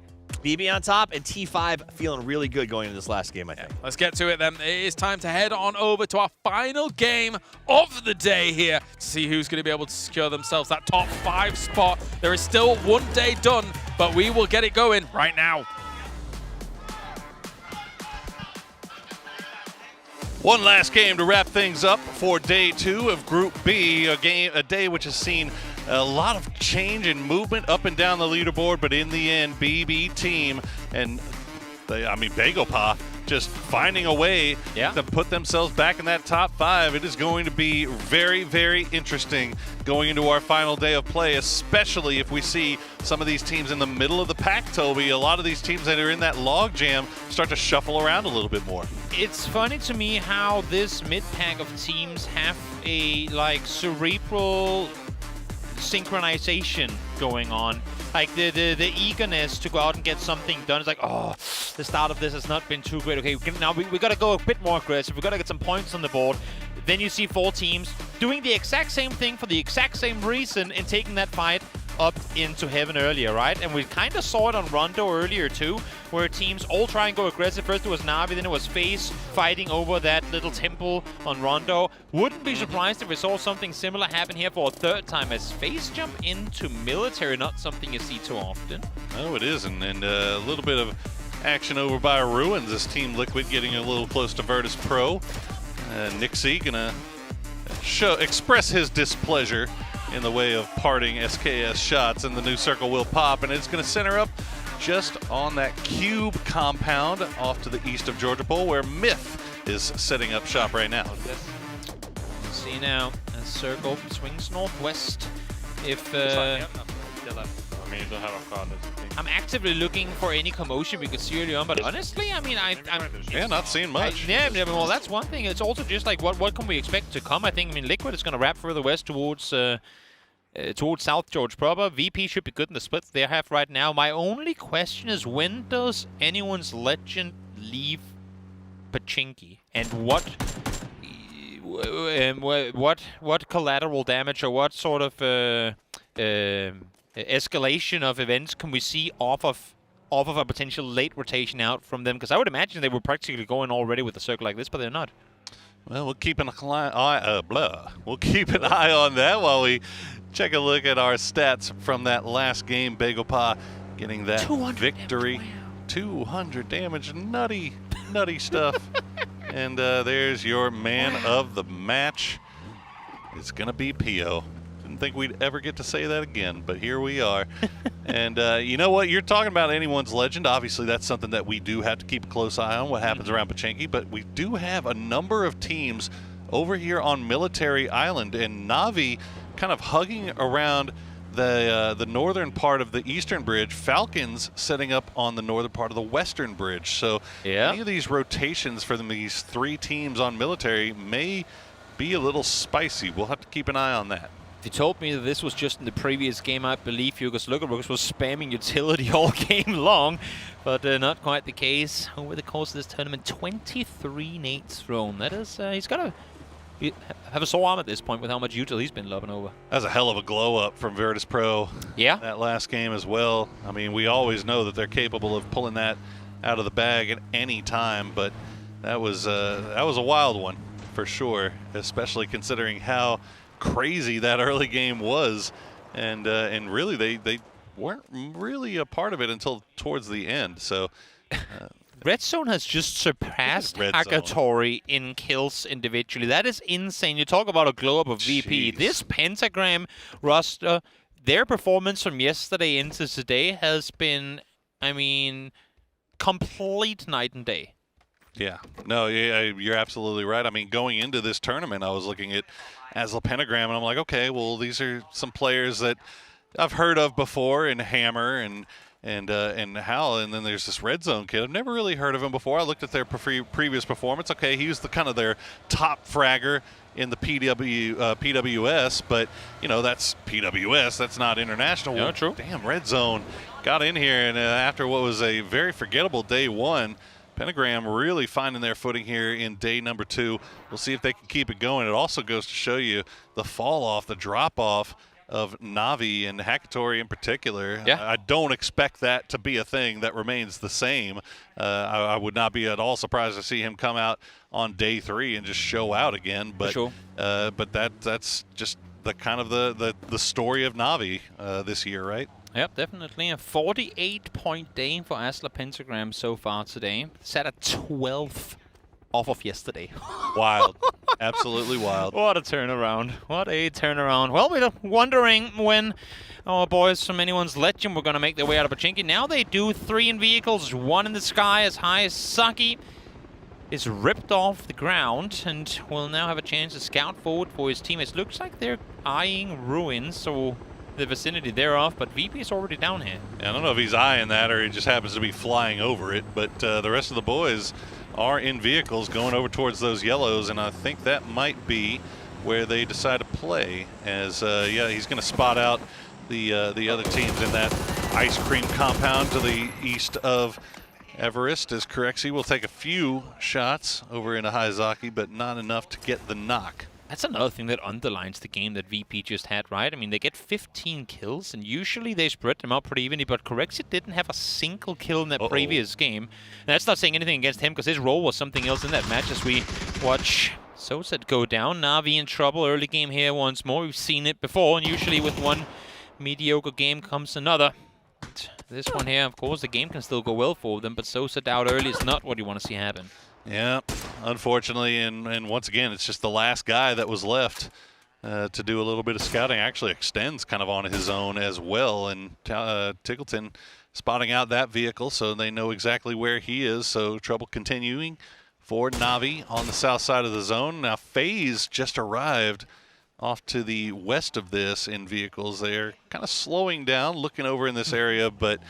[SPEAKER 18] BB on top, and T5 feeling really good going into this last game, I think.
[SPEAKER 6] Let's get to it then. It is time to head on over to our final game of the day here to see who's going to be able to secure themselves that top 5 spot. There is still one day done, but we will get it going right now.
[SPEAKER 16] One last game to wrap things up for day 2 of Group B, a day which has seen a lot of change and movement up and down the leaderboard, but in the end, BB team and Bangkok just finding a way to put themselves back in that top 5. It is going to be very, very interesting going into our final day of play, especially if we see some of these teams in the middle of the pack, Toby. A lot of these teams that are in that log jam start to shuffle around a little bit more.
[SPEAKER 17] It's funny to me how this mid-pack of teams have a cerebral synchronization going on. Like the eagerness to go out and get something done. It's like, oh, the start of this has not been too great. Okay, now we got to go a bit more aggressive. We got to get some points on the board. Then you see 4 teams doing the exact same thing for the exact same reason and taking that fight up into heaven earlier, right? And we kind of saw it on Rondo earlier too, where teams all try and go aggressive. First it was Na'Vi, then it was FaZe fighting over that little temple on Rondo. Wouldn't be surprised if we saw something similar happen here for a 3rd time as FaZe jump into military, not something you see too often.
[SPEAKER 16] No, it isn't, and a little bit of action over by Ruins. This Team Liquid getting a little close to Virtus Pro. Nixie gonna express his displeasure in the way of parting SKS shots, and the new circle will pop, and it's going to center up just on that cube compound off to the east of Georgia Bowl, where Myth is setting up shop right now.
[SPEAKER 17] See now, a circle swings northwest. If I'm actively looking for any commotion we could see early on, but honestly, I'm
[SPEAKER 16] not seeing much.
[SPEAKER 17] Well, that's one thing. It's also just like what can we expect to come? I think Liquid is going to wrap further west towards South George proper. VP should be good in the split they have right now. My only question is, when does anyone's legend leave Pachinki, and what collateral damage or what sort of escalation of events can we see off of a potential late rotation out from them? Because I would imagine they were practically going already with a circle like this, but they're not.
[SPEAKER 16] Well, we'll keep an eye on that while we check a look at our stats from that last game. Bangkok getting that victory.
[SPEAKER 17] Damage, wow.
[SPEAKER 16] 200 damage, nutty stuff. And there's your man of the match. It's gonna be Pio. Didn't think we'd ever get to say that again, but here we are. And you know what? You're talking about anyone's legend. Obviously, that's something that we do have to keep a close eye on, what happens around Pachinki. But we do have a number of teams over here on Military Island, and Na'Vi kind of hugging around the northern part of the eastern bridge. Falcons setting up on the northern part of the western bridge. So any of these rotations for these 3 teams on Military may be a little spicy. We'll have to keep an eye on that.
[SPEAKER 17] If you told me that this was just in the previous game, I'd believe you, because Lucas was spamming utility all game long, but not quite the case. Over the course of this tournament, 23 nades thrown. That is, he's got to have a sore arm at this point with how much util he's been lobbing over.
[SPEAKER 16] That's a hell of a glow up from Virtus Pro.
[SPEAKER 17] Yeah.
[SPEAKER 16] That last game as well. I mean, we always know that they're capable of pulling that out of the bag at any time, but that was a wild one for sure, especially considering how crazy that early game was, and really they weren't really a part of it until towards the end. So
[SPEAKER 17] Red Zone has just surpassed Hagatori in kills individually. That is insane. You talk about a glow up of VP. This Pentagram roster, their performance from yesterday into today has been, I mean, complete night and day.
[SPEAKER 16] Yeah, no, you're absolutely right. I mean, going into this tournament, I was looking at Asla Pentagram, and I'm like, okay, well, these are some players that I've heard of before, in Hammer and Hal, and then there's this Red Zone kid. I've never really heard of him before. I looked at their previous performance. Okay, he was kind of their top fragger in the PWS, but you know, that's PWS. That's not international.
[SPEAKER 17] Yeah, true.
[SPEAKER 16] Damn, Red Zone got in here, and after what was a very forgettable day 1. Pentagram really finding their footing here in day number 2. We'll see if they can keep it going. It also goes to show you the fall off, the drop off of Navi and Hakatori in particular.
[SPEAKER 17] Yeah.
[SPEAKER 16] I don't expect that to be a thing that remains the same. I would not be at all surprised to see him come out on day 3 and just show out again. But
[SPEAKER 17] sure.
[SPEAKER 16] But that's just the kind of the story of Navi this year, right?
[SPEAKER 17] Yep, definitely. A 48-point day for Asla Pentagram so far today. Set at 12th off of yesterday.
[SPEAKER 16] Wild. Absolutely wild.
[SPEAKER 17] What a turnaround. What a turnaround. Well, we were wondering when our boys from Anyone's Legend were going to make their way out of Pachinki. Now they do. 3 in vehicles, 1 in the sky as high as Saki is ripped off the ground and will now have a chance to scout forward for his teammates. Looks like they're eyeing ruins or the vicinity thereof, but VP is already down here.
[SPEAKER 16] Yeah, I don't know if he's eyeing that or he just happens to be flying over it, but the rest of the boys are in vehicles going over towards those yellows, and I think that might be where they decide to play. As yeah, he's going to spot out the other teams in that ice cream compound to the east of Everest, as Corexi will take a few shots over into Haizaki, but not enough to get the knock.
[SPEAKER 17] That's another thing that underlines the game that VP just had, right? I mean, they get 15 kills, and usually they spread them out pretty evenly, but Corexi didn't have a single kill in that previous game. And that's not saying anything against him, because his role was something else in that match as we watch Soset go down. Navi in trouble early game here once more. We've seen it before, and usually with one mediocre game comes another. This one here, of course, the game can still go well for them, but Soset out early is not what you want to see happen.
[SPEAKER 16] Yeah, unfortunately, and once again, it's just the last guy that was left to do a little bit of scouting. Actually extends kind of on his own as well, and Tickleton spotting out that vehicle so they know exactly where he is. So trouble continuing for Navi on the south side of the zone. Now FaZe just arrived off to the west of this in vehicles. They're kind of slowing down, looking over in this area, but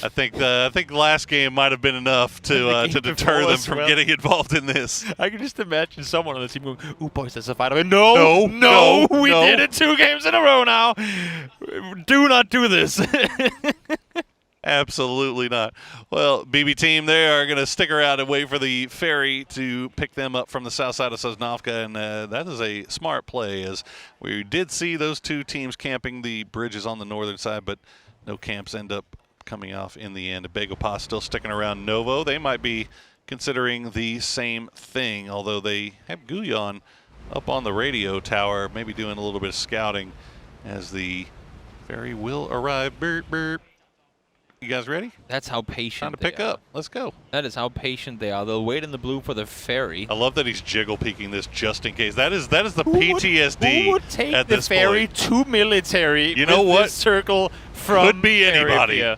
[SPEAKER 16] I think the last game might have been enough to deter them from getting involved in this.
[SPEAKER 17] I can just imagine someone on the team going, "Ooh, boys, that's a fight." No, we did it 2 games in a row now. Do not do this.
[SPEAKER 16] Absolutely not. Well, BB team, they are going to stick around and wait for the ferry to pick them up from the south side of Sosnovka, and that is a smart play, as we did see those 2 teams camping the bridges on the northern side, but no camps end up coming off in the end. Begopa still sticking around Novo. They might be considering the same thing, although they have Guyon up on the radio tower, maybe doing a little bit of scouting as the ferry will arrive. Burp, burp. You guys ready?
[SPEAKER 17] That's how patient
[SPEAKER 16] Time to pick up. Let's go.
[SPEAKER 17] That is how patient they are. They'll wait in the blue for the ferry.
[SPEAKER 16] I love that he's jiggle peeking this just in case. That is the PTSD.
[SPEAKER 17] Who would take
[SPEAKER 16] at
[SPEAKER 17] the
[SPEAKER 16] this
[SPEAKER 17] ferry
[SPEAKER 16] point.
[SPEAKER 17] to military?
[SPEAKER 16] You know
[SPEAKER 17] with
[SPEAKER 16] what?
[SPEAKER 17] This circle from
[SPEAKER 16] Could be anybody.
[SPEAKER 17] Arabia?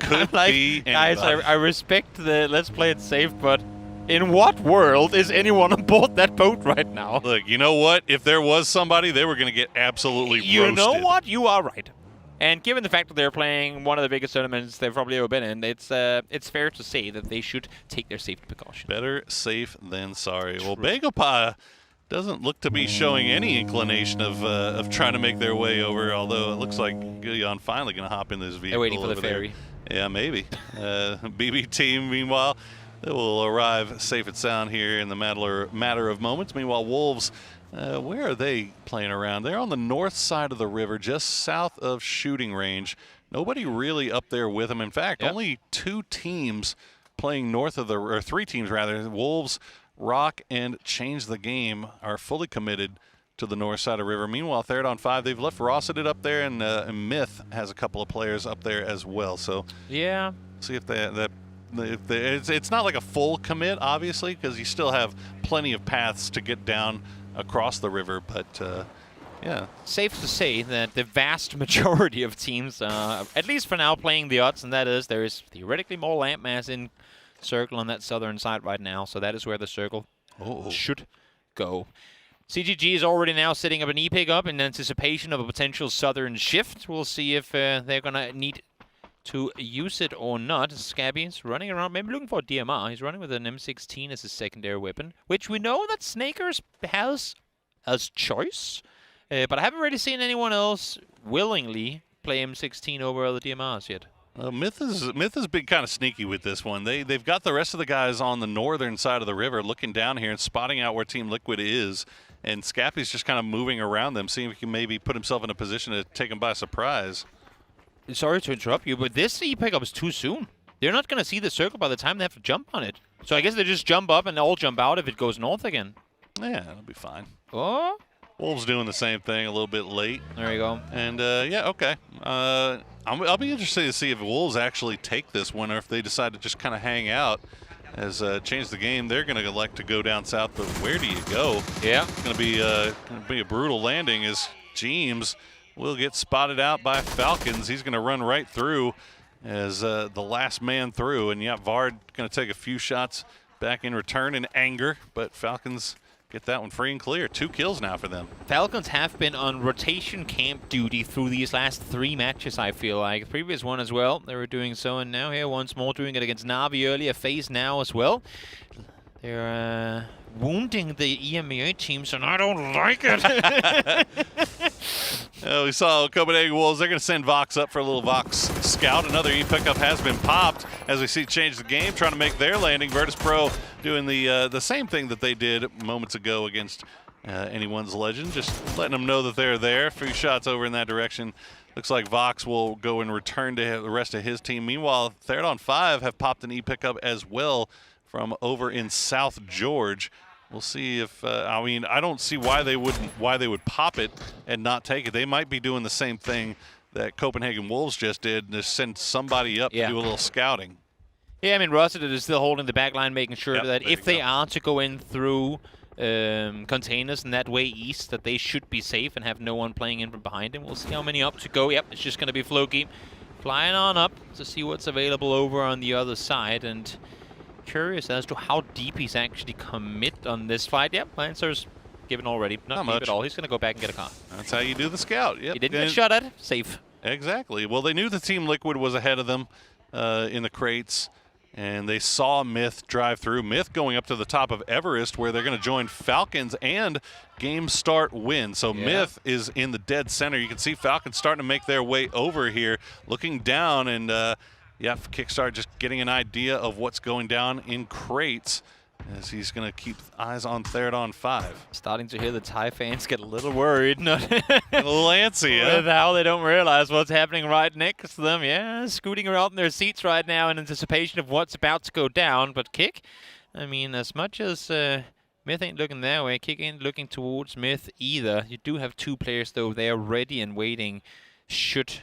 [SPEAKER 16] Could
[SPEAKER 17] like,
[SPEAKER 16] be
[SPEAKER 17] guys,
[SPEAKER 16] anybody.
[SPEAKER 17] I respect the let's play it safe, but in what world is anyone on board that boat right now?
[SPEAKER 16] Look, you know what? If there was somebody, they were going to get absolutely
[SPEAKER 17] You
[SPEAKER 16] roasted.
[SPEAKER 17] know what? You are right. And given the fact that they're playing one of the biggest tournaments they've probably ever been in, it's fair to say that they should take their safety precautions.
[SPEAKER 16] Better safe than sorry. Well, Begopa doesn't look to be showing any inclination of trying to make their way over, although it looks like Guyon finally going to hop in this vehicle.
[SPEAKER 17] They're waiting for the
[SPEAKER 16] over there.
[SPEAKER 17] ferry.
[SPEAKER 16] Yeah, maybe. BB team, meanwhile, they will arrive safe and sound here in the matter of moments. Meanwhile, Wolves, where are they playing around? They're on the north side of the river, just south of shooting range. Nobody really up there with them. In fact, only 2 teams playing north of or 3 teams rather. Wolves, Rock, and Change the Game are fully committed to the north side of the river. Meanwhile, Third on 5, they've left Rosseted up there, and Myth has a couple of players up there as well. So
[SPEAKER 17] yeah,
[SPEAKER 16] see if it's not like a full commit, obviously, because you still have plenty of paths to get down across the river, but yeah.
[SPEAKER 17] Safe to say that the vast majority of teams, at least for now, playing the odds, and that is there is theoretically more landmass in circle on that southern side right now, so that is where the circle should go. CGG is already now setting up an E-pick up in anticipation of a potential southern shift. We'll see if they're going to need to use it or not. Scabby is running around, maybe looking for a DMR. He's running with an M16 as his secondary weapon, which we know that Snakers has as choice. But I haven't really seen anyone else willingly play M16 over other DMRs yet.
[SPEAKER 16] Myth has been kind of sneaky with this one. They've got the rest of the guys on the northern side of the river looking down here and spotting out where Team Liquid is. and Scappy's just kind of moving around them, seeing if he can maybe put himself in a position to take them by surprise.
[SPEAKER 17] Sorry to interrupt you, but this E pickup is too soon. They're not going to see the circle by the time they have to jump on it. So I guess they just jump up and all jump out if it goes north again.
[SPEAKER 16] Yeah, that'll be fine.
[SPEAKER 17] Oh.
[SPEAKER 16] Wolves doing the same thing, a little bit late.
[SPEAKER 17] There you go.
[SPEAKER 16] And yeah, okay. I'll be interested to see if Wolves actually take this one or if they decide to just kind of hang out as change the game. They're going to elect to go down south, but where do you go?
[SPEAKER 17] Yeah.
[SPEAKER 16] It's going to be a brutal landing as James will get spotted out by Falcons. He's going to run right through as the last man through. And yeah, Vard going to take a few shots back in return in anger, but Falcons get that one free and clear. 2 kills now for them.
[SPEAKER 17] Falcons have been on rotation camp duty through these last 3 matches, I feel like. The previous one as well, they were doing so, and now here once more doing it against Navi earlier, FaZe now as well. They're wounding the EMEA teams, and I don't like it.
[SPEAKER 16] We saw Copenhagen Wolves. They're going to send Vox up for a little Vox scout. Another E pickup has been popped as we see change the game, trying to make their landing. Virtus Pro doing the same thing that they did moments ago against Anyone's Legend, just letting them know that they're there. A few shots over in that direction. Looks like Vox will go and return to the rest of his team. Meanwhile, Third on 5 have popped an E pickup as well from over in South George. We'll see if I mean, I don't see why they would pop it and not take it. They might be doing the same thing that Copenhagen Wolves just did, to send somebody up to do a little scouting.
[SPEAKER 17] Yeah, I mean, Rossiter is still holding the back line, making sure that if they are to go in through containers and that way east, that they should be safe and have no one playing in from behind him. We'll see how many up to go. Yep, it's just going to be Floki flying on up to see what's available over on the other side, and curious as to how deep he's actually commit on this fight. Yep, answer's given already. Not deep
[SPEAKER 16] much
[SPEAKER 17] at all. He's going to go back and get a car.
[SPEAKER 16] That's how you do the scout. Yep.
[SPEAKER 17] He didn't get shot at. Safe.
[SPEAKER 16] Exactly. Well, they knew the Team Liquid was ahead of them in the crates, and they saw Myth drive through. Myth going up to the top of Everest, where they're going to join Falcons and Game Start Win. So Myth is in the dead center. You can see Falcons starting to make their way over here, looking down, and yeah, Kickstart just getting an idea of what's going down in crates, as he's going to keep eyes on Third on 5.
[SPEAKER 17] Starting to hear the Thai fans get a little worried. A
[SPEAKER 16] little antsy,
[SPEAKER 17] with how they don't realize what's happening right next to them. Yeah, scooting around in their seats right now in anticipation of what's about to go down. But Kick, I mean, as much as Myth ain't looking that way, Kick ain't looking towards Myth either. You do have 2 players, though. They are ready and waiting should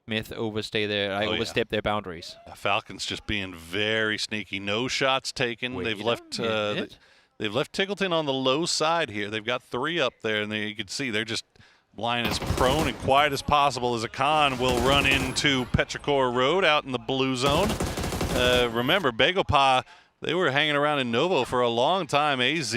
[SPEAKER 17] Myth overstep their boundaries.
[SPEAKER 16] Falcons just being very sneaky. No shots taken. They've left Tickleton on the low side here. They've got 3 up there, and you can see they're just lying as prone and quiet as possible as Akan will run into Petrichor Road out in the blue zone. Remember, Begopa, they were hanging around in Novo for a long time. AZ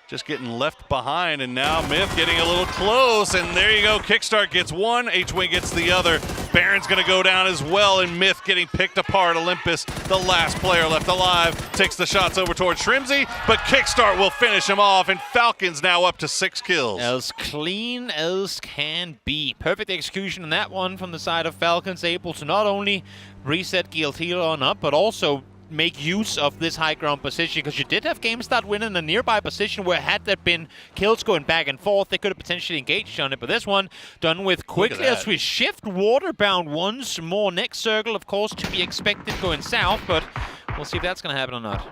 [SPEAKER 16] just getting left behind, and now Myth getting a little close, and there you go. Kickstart gets 1, H-Wing gets the other. Baron's going to go down as well, and Myth getting picked apart. Olympus, the last player left alive, takes the shots over towards Shrimsy, but Kickstart will finish him off, and Falcons now up to 6 kills.
[SPEAKER 17] As clean as can be. Perfect execution in that one from the side of Falcons, able to not only reset Guilty on up, but also make use of this high ground position, because you did have GameStart win in a nearby position where had there been kills going back and forth, they could have potentially engaged on it. But this one done with quickly as we shift Waterbound once more. Next circle, of course, to be expected going south, but we'll see if that's going to happen or not.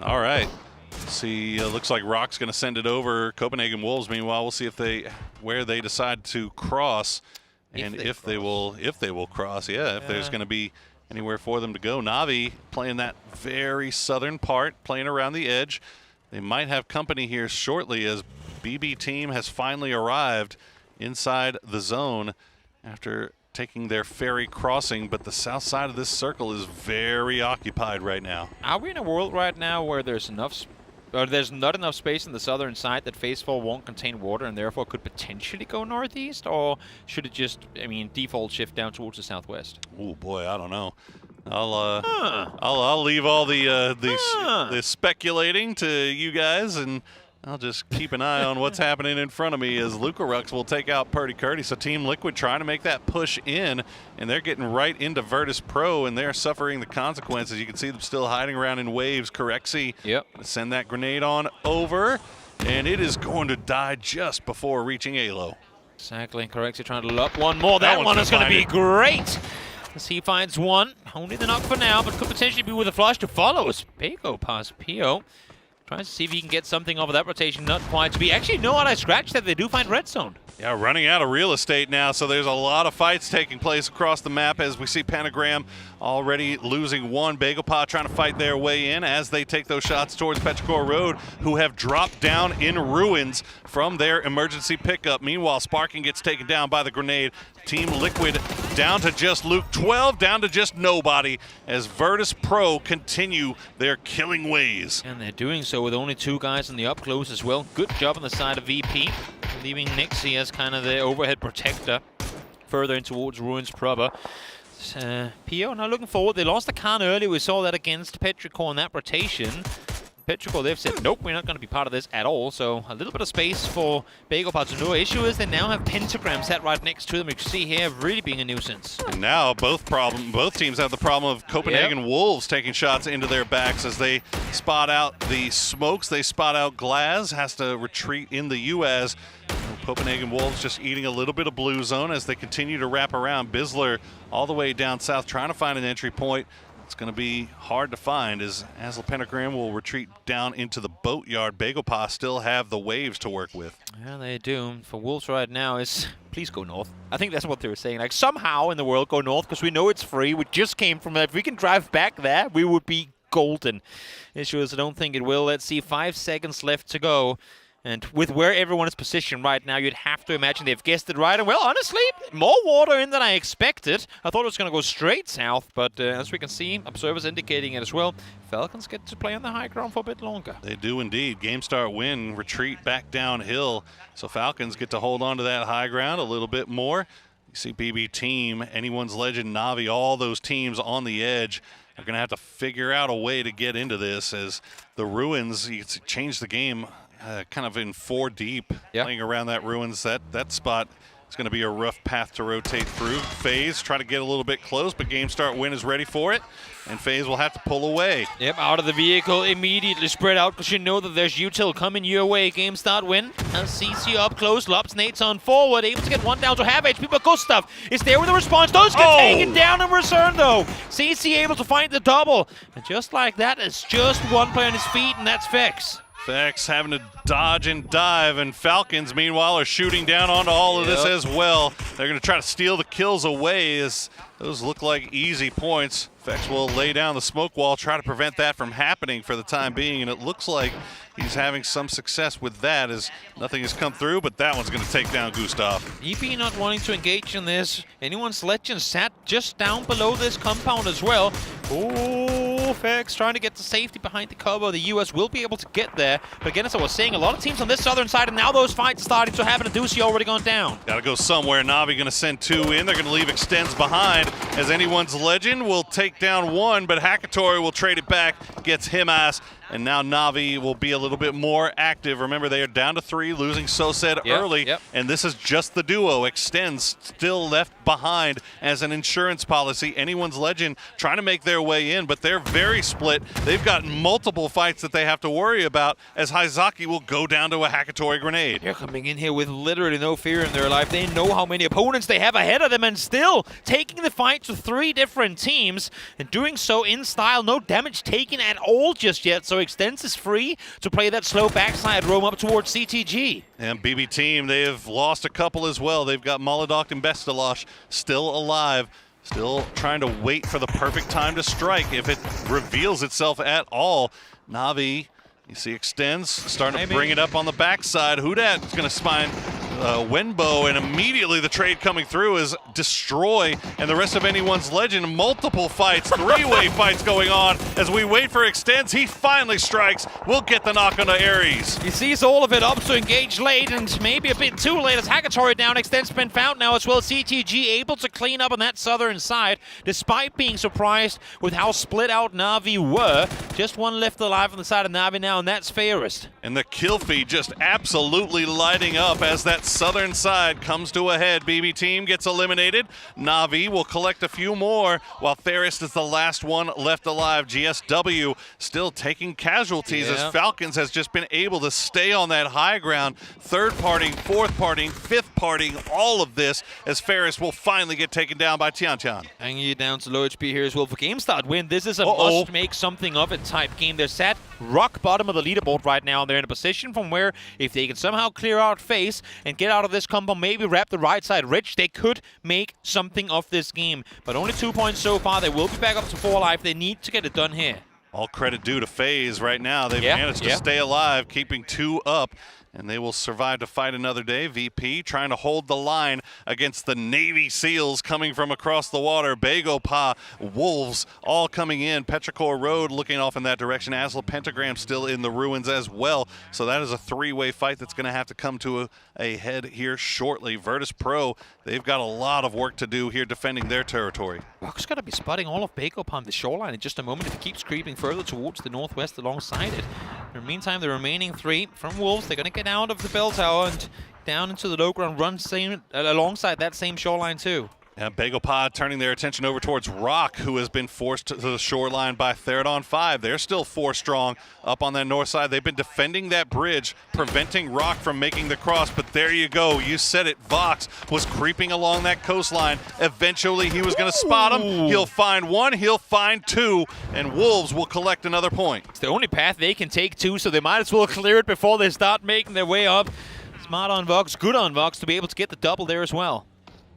[SPEAKER 16] All right. See, looks like Rock's going to send it over. Copenhagen Wolves, meanwhile, we'll see if where they decide to cross, and if they will cross. Yeah, if there's going to be anywhere for them to go. Navi playing that very southern part, playing around the edge. They might have company here shortly, as BB team has finally arrived inside the zone after taking their ferry crossing, but the south side of this circle is very occupied right now.
[SPEAKER 17] Are we in a world right now where there's not enough space in the southern side that Phase 4 won't contain water and therefore could potentially go northeast? Or should it just, I mean, default shift down towards the southwest?
[SPEAKER 16] Oh boy, I don't know. I'll leave all the speculating to you guys, and I'll just keep an eye on what's happening in front of me, as Lucarux will take out Purdy Curdy. So Team Liquid trying to make that push in, and they're getting right into Virtus Pro, and they're suffering the consequences. You can see them still hiding around in waves. Correxy, send that grenade on over, and it is going to die just before reaching Alo.
[SPEAKER 17] Exactly, correct. You're trying to lock one more. That one is going to be great. As he finds one. Only the knock for now, but could potentially be with a flush to follow. As Bago past Pio. Tries to see if he can get something off of that rotation. Not quite to be. Actually, no, I scratched that. They do find red zone.
[SPEAKER 16] Yeah, running out of real estate now, so there's a lot of fights taking place across the map as we see Pentagram already losing one. Bagelpa trying to fight their way in as they take those shots towards Petrichor Road, who have dropped down in ruins from their emergency pickup. Meanwhile, Sparking gets taken down by the grenade. Team Liquid down to just Luke 12, down to just nobody as Virtus Pro continue their killing ways.
[SPEAKER 17] And they're doing so with only 2 guys in the up close as well. Good job on the side of VP, leaving Nixie as kind of the overhead protector further in towards Ruins proper. Pio now looking forward. They lost the Khan early. We saw that against Petrichor in that rotation. Petrichor, they've said, nope, we're not going to be part of this at all. So a little bit of space for Bagelpa to do. Issue is they now have Pentagram set right next to them. You can see here really being a nuisance.
[SPEAKER 16] And now both teams have the problem of Copenhagen Wolves taking shots into their backs as they spot out the smokes. They spot out Glaz, has to retreat in the U.S. Copenhagen Wolves just eating a little bit of blue zone as they continue to wrap around. Bizzler all the way down south trying to find an entry point. It's going to be hard to find as Asla Pentagram will retreat down into the boatyard. Bagelpa still have the waves to work with.
[SPEAKER 17] Yeah, they do. For Wolves right now is, please go north. I think that's what they were saying. Like, somehow in the world go north because we know it's free. We just came from there. If we can drive back there, we would be golden. Issue is I don't think it will. Let's see, 5 seconds left to go. And with where everyone is positioned right now, you'd have to imagine they've guessed it right. And well, honestly, more water in than I expected. I thought it was going to go straight south, but as we can see, observers indicating it as well. Falcons get to play on the high ground for a bit longer.
[SPEAKER 16] They do indeed. Game start win, retreat back downhill. So Falcons get to hold on to that high ground a little bit more. You see BB Team, Anyone's Legend, Navi, all those teams on the edge are going to have to figure out a way to get into this as the Ruins, you change the game kind of in 4 deep, playing around that Ruins. That spot is going to be a rough path to rotate through. FaZe try to get a little bit close, but Game Start Win is ready for it, and FaZe will have to pull away.
[SPEAKER 17] Yep, out of the vehicle, immediately spread out because you know that there's util coming your way. Game Start Win. Has CC up close, Lops Nate's on forward, able to get one down to half HP, but Gustav is there with the response. Does get taken down in return though. CC able to find the double, and just like that, it's just one player on his feet, and that's Vex.
[SPEAKER 16] Vex having to dodge and dive, and Falcons, meanwhile, are shooting down onto all of this as well. They're going to try to steal the kills away as those look like easy points. Vex will lay down the smoke wall, try to prevent that from happening for the time being, and it looks like he's having some success with that as nothing has come through, but that one's going to take down Gustav.
[SPEAKER 17] EP not wanting to engage in this. Anyone's Legend sat just down below this compound as well. Oh, Vex trying to get to safety behind the cover. The US will be able to get there, but again, as I was saying, a lot of teams on this southern side, and now those fights are starting to happen. Adusi already gone down.
[SPEAKER 16] Gotta go somewhere. Navi going to send 2 in. They're going to leave Extends behind as Anyone's Legend will take down 1, but Hakatori will trade it back, gets him ass, and now Navi will be a little bit more active. Remember, they are down to 3, losing Sosed early, and this is just the duo. Extends still left behind as an insurance policy. Anyone's Legend trying to make their way in, but they're very split. They've got multiple fights that they have to worry about as Haizaki will go down to a Hakatori grenade.
[SPEAKER 17] They're coming in here with literally no fear in their life. They know how many opponents they have ahead of them, and still taking the fight to 3 different teams, and doing so in style. No damage taken at all just yet, so Extends is free to play that slow backside roam up towards CTG.
[SPEAKER 16] And BB Team, they have lost a couple as well. They've got Molodoc and Bestalosh still alive, still trying to wait for the perfect time to strike if it reveals itself at all. Navi, you see Extends starting to bring it up on the backside. Hudat is going to spine Wenbo, and immediately the trade coming through is Destroy, and the rest of Anyone's Legend. Multiple fights, 3-way fights going on as we wait for Extends. He finally strikes. We'll get the knock onto Ares.
[SPEAKER 17] He sees all of it up to engage late, and maybe a bit too late as Hakatori down. Extends been found now as well. CTG able to clean up on that southern side, despite being surprised with how split out Navi were. Just one left alive on the side of Navi now, and that's Fairest.
[SPEAKER 16] And the kill feed just absolutely lighting up as that southern side comes to a head. BB team gets eliminated. Navi will collect a few more, while Therist is the last one left alive. GSW still taking casualties as Falcons has just been able to stay on that high ground. Third parting, fourth parting, fifth parting, all of this as Ferris will finally get taken down by Tian Tian.
[SPEAKER 17] Hanging you down to low HP here as well for game start win. This is a must make something of it type game. They're sat rock bottom of the leaderboard right now. They're in a position from where if they can somehow clear out FaZe and get out of this combo, maybe wrap the right side rich, they could make something of this game. But only 2 points so far. They will be back up to 4 life. They need to get it done here.
[SPEAKER 16] All credit due to FaZe right now. They've managed to stay alive, keeping 2 up. And they will survive to fight another day. VP trying to hold the line against the Navy SEALs coming from across the water. Bagopa, Wolves all coming in. Petrichor Road looking off in that direction. Asla Pentagram still in the ruins as well. So that is a 3-way fight that's going to have to come to a head here shortly. Virtus Pro, they've got a lot of work to do here defending their territory.
[SPEAKER 17] Rock's got to be spotting all of Bagopa on the shoreline in just a moment if he keeps creeping further towards the northwest alongside it. In the meantime, the remaining 3 from Wolves, they're going to get out of the bell tower and down into the low ground, run alongside that same shoreline too.
[SPEAKER 16] And Bagopa turning their attention over towards Rock, who has been forced to the shoreline by Theradon 5. They're still 4 strong up on that north side. They've been defending that bridge, preventing Rock from making the cross. But there you go. You said it. Vox was creeping along that coastline. Eventually, he was going to spot him. He'll find 1. He'll find 2. And Wolves will collect another point.
[SPEAKER 17] It's the only path they can take too, so they might as well clear it before they start making their way up. Smart on Vox, good on Vox to be able to get the double there as well.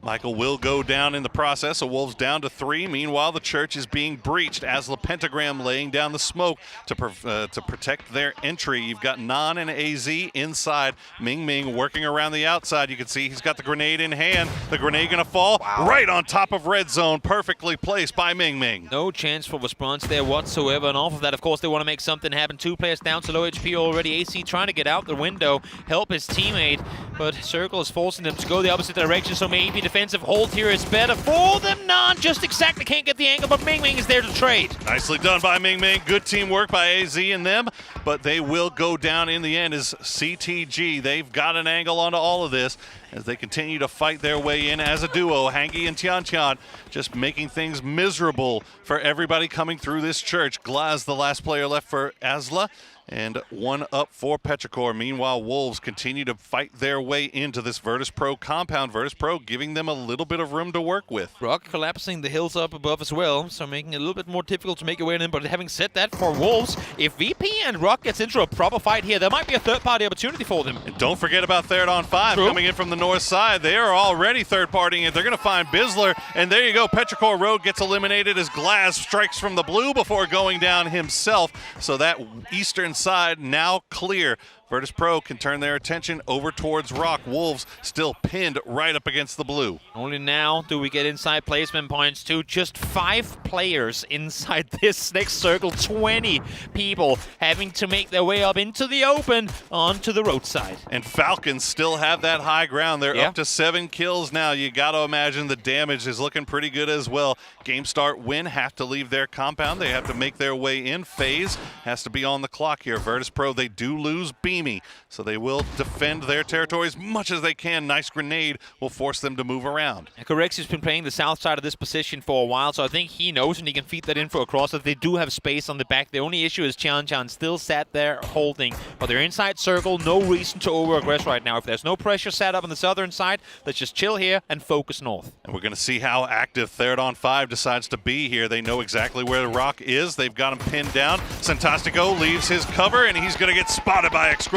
[SPEAKER 16] Michael will go down in the process. So Wolves down to 3. Meanwhile, the church is being breached. Asla Pentagram laying down the smoke to protect their entry. You've got Nan and AZ inside. Ming Ming working around the outside. You can see he's got the grenade in hand. The grenade going to fall right on top of red zone. Perfectly placed by Ming Ming.
[SPEAKER 17] No chance for response there whatsoever. And off of that, of course, they want to make something happen. 2 players down to low HP already. AC trying to get out the window, help his teammate. But Circle is forcing them to go the opposite direction. So maybe defensive hold here is better for them. Nan just exactly can't get the angle, but Ming Ming is there to trade.
[SPEAKER 16] Nicely done by Ming Ming. Good teamwork by AZ and them, but they will go down in the end as CTG. They've got an angle onto all of this as they continue to fight their way in as a duo. Hangi and Tian Tian just making things miserable for everybody coming through this church. Glaz, the last player left for Asla, and 1 up for Petrichor. Meanwhile, Wolves continue to fight their way into this Virtus Pro compound. Virtus Pro giving them a little bit of room to work with.
[SPEAKER 17] Rock collapsing the hills up above as well, so making it a little bit more difficult to make your way in. But having said that, for Wolves, if VP and Rock gets into a proper fight here, there might be a third-party opportunity for them.
[SPEAKER 16] And don't forget about Theradon 5 coming in from the north side. They are already third-partying it. They're going to find Bizzler, and there you go. Petrichor Road gets eliminated as Glaz strikes from the blue before going down himself. So that eastern side now clear. Virtus Pro can turn their attention over towards Rock. Wolves still pinned right up against the blue.
[SPEAKER 17] Only now do we get inside placement points to just 5 players inside this next circle. 20 people having to make their way up into the open onto the roadside.
[SPEAKER 16] And Falcons still have that high ground. They're up to 7 kills now. You got to imagine the damage is looking pretty good as well. Game start win, have to leave their compound. They have to make their way in. FaZe has to be on the clock here. Virtus Pro, they do lose Beam. So they will defend their territory as much as they can. Nice grenade will force them to move around.
[SPEAKER 17] And Correxi's been playing the south side of this position for a while, so I think he knows and he can feed that info across that they do have space on the back. The only issue is Tian Tian still sat there holding, but they're inside circle. No reason to over-aggress right now. If there's no pressure set up on the southern side, let's just chill here and focus north.
[SPEAKER 16] And we're going to see how active Theradon 5 decides to be here. They know exactly where the Rock is. They've got him pinned down. Santastico leaves his cover, and he's going to get spotted by Exgrozit.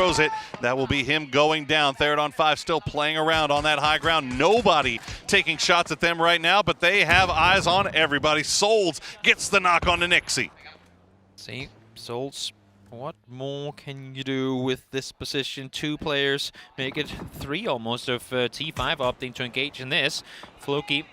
[SPEAKER 16] That will be him going down. Theradon 5 still playing around on that high ground. Nobody taking shots at them right now, but they have eyes on everybody. Souls gets the knock on the Nixie.
[SPEAKER 17] See, Souls, what more can you do with this position? 2 players, make it 3 almost of T5 opting to engage in this. Floki,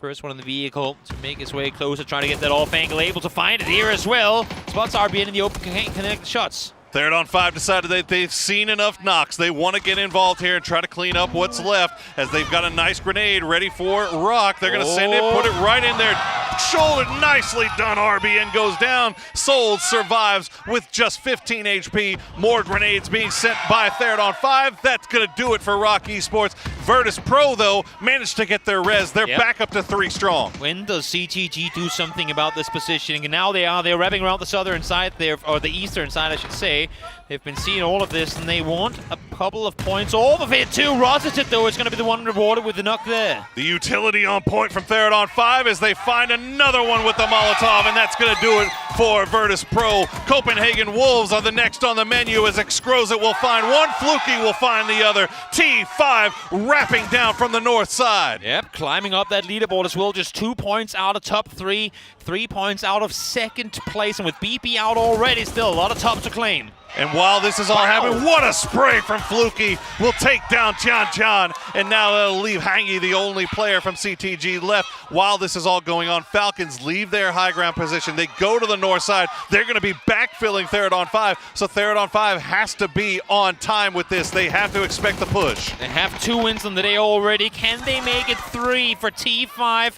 [SPEAKER 17] first one in the vehicle to make his way closer, trying to get that off angle, able to find it here as well. Spots RBN in the open, can connect the shots.
[SPEAKER 16] Theradon 5 decided that they've seen enough knocks. They want to get involved here and try to clean up what's left as they've got a nice grenade ready for Rock. They're going to send it, put it right in there. left shoulder. Nicely done, RBN goes down. Soul survives with just 15 HP. More grenades being sent by Third on 5. That's going to do it for Rock Esports. Virtus Pro, though, managed to get their res. They're back up to 3 strong.
[SPEAKER 17] When does CTG do something about this positioning? And now they're wrapping around the southern side there, or the eastern side, I should say. They've been seeing all of this, and they want a couple of points off of it too. Rotated, though, is going to be the one rewarded with the knock there.
[SPEAKER 16] The utility on point from Third on 5 as they find another one with the Molotov, and that's going to do it for Virtus Pro. Copenhagen Wolves are the next on the menu as Exquisite will find one, Fluky will find the other. T5 wrapping down from the north side.
[SPEAKER 17] Yep, climbing up that leaderboard as well. Just 2 points out of top 3, 3 points out of second place, and with BP out already, still a lot of top to claim.
[SPEAKER 16] And while this is all happening, what a spray from Fluky will take down Tian, and now they'll leave Hangy, the only player from CTG left. While this is all going on, Falcons leave their high ground position. They go to the north side. They're going to be backfilling Third on 5, so Third on 5 has to be on time with this. They have to expect the push.
[SPEAKER 17] They have 2 wins on the day already. Can they make it 3 for T5?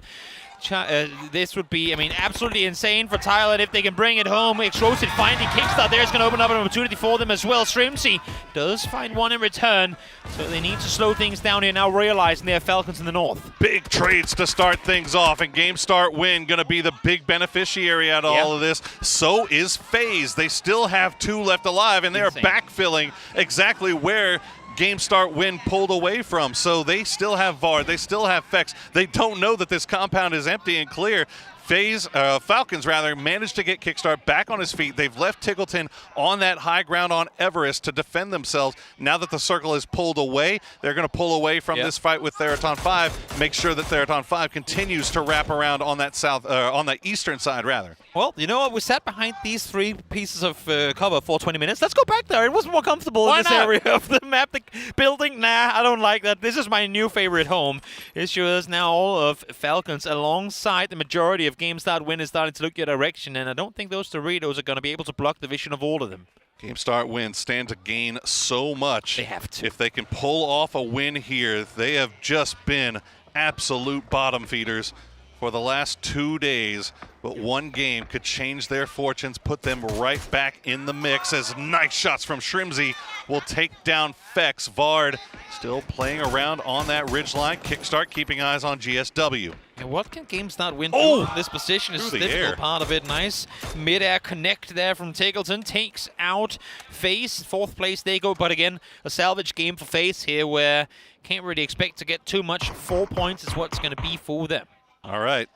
[SPEAKER 17] This would be, absolutely insane for Thailand if they can bring it home. Explosive finding Kickstart there is going to open up an opportunity for them as well. Shrimsy does find one in return, so they need to slow things down here now, realizing they have Falcons in the north.
[SPEAKER 16] Big trades to start things off, and Game Start Win going to be the big beneficiary out of all of this. So is FaZe. They still have 2 left alive, and they are backfilling exactly where Game Start Win pulled away from. So they still have Vard, they still have Fex. They don't know that this compound is empty and clear. Falcons managed to get Kickstart back on his feet. They've left Tickleton on that high ground on Everest to defend themselves. Now that the circle is pulled away, they're going to pull away from this fight with Theraton 5. Make sure that Theraton 5 continues to wrap around on that on the eastern side, rather.
[SPEAKER 17] Well, you know what? We sat behind these 3 pieces of cover for 20 minutes. Let's go back there. It was more comfortable in this area of the map. The building, nah, I don't like that. This is my new favorite home. It shows now all of Falcons alongside the majority of Game Start Win is starting to look your direction, and I don't think those Doritos are going to be able to block the vision of all of them.
[SPEAKER 16] Game Start Win stand to gain so much.
[SPEAKER 17] They have to.
[SPEAKER 16] If they can pull off a win here, they have just been absolute bottom feeders for the last 2 days, but one game could change their fortunes, put them right back in the mix as nice shots from Shrimsy will take down Fex. Vard still playing around on that ridge line. Kickstart keeping eyes on GSW.
[SPEAKER 17] And what can Game Start Win do in this position is the difficult part of it. Nice mid-air connect there from Tickleton. Takes out FaZe. 4th place they go, but again, a salvage game for FaZe here where can't really expect to get too much. 4 points is what's going to be for them.
[SPEAKER 16] All right,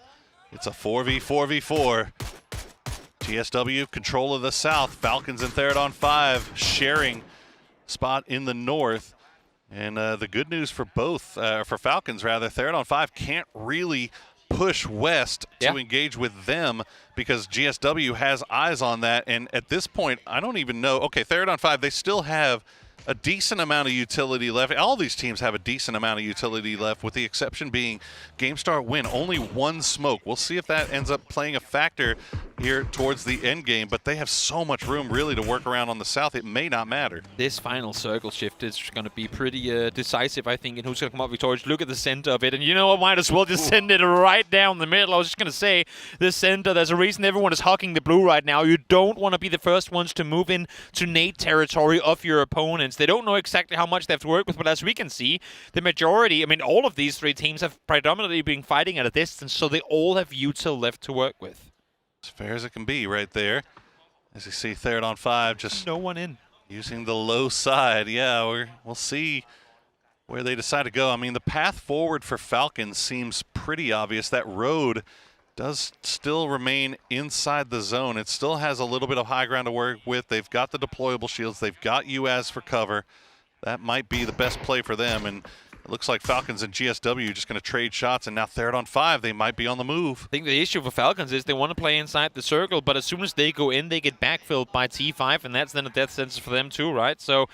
[SPEAKER 16] it's a 4v4v4. GSW control of the south. Falcons and Theraton 5 sharing spot in the north. And the good news for both, for Falcons rather, Theraton 5 can't really push west to engage with them because GSW has eyes on that. And at this point, I don't even know. Okay, Theraton 5, they still have a decent amount of utility left. All these teams have a decent amount of utility left, with the exception being Game Start Win. Only 1 smoke. We'll see if that ends up playing a factor here towards the end game, but they have so much room really to work around on the south, it may not matter.
[SPEAKER 17] This final circle shift is going to be pretty decisive, I think, in who's going to come up victorious. Look at the center of it, and you know what, might as well just send it right down the middle. I was just going to say, this center, there's a reason everyone is hugging the blue right now. You don't want to be the first ones to move in to nade territory of your opponents. They don't know exactly how much they have to work with, but as we can see, the majority, all of these 3 teams have predominantly been fighting at a distance, so they all have util left to work with.
[SPEAKER 16] As fair as it can be right there. As you see, Theraton 5 just
[SPEAKER 17] no one in.
[SPEAKER 16] Using the low side. Yeah, we'll see where they decide to go. The path forward for Falcons seems pretty obvious. That road does still remain inside the zone. It still has a little bit of high ground to work with. They've got the deployable shields. They've got UAS for cover. That might be the best play for them. And it looks like Falcons and GSW are just going to trade shots, and now Theraton 5, they might be on the move.
[SPEAKER 17] I think the issue for Falcons is they want to play inside the circle, but as soon as they go in, they get backfilled by T5, and that's then a death sentence for them too, right? So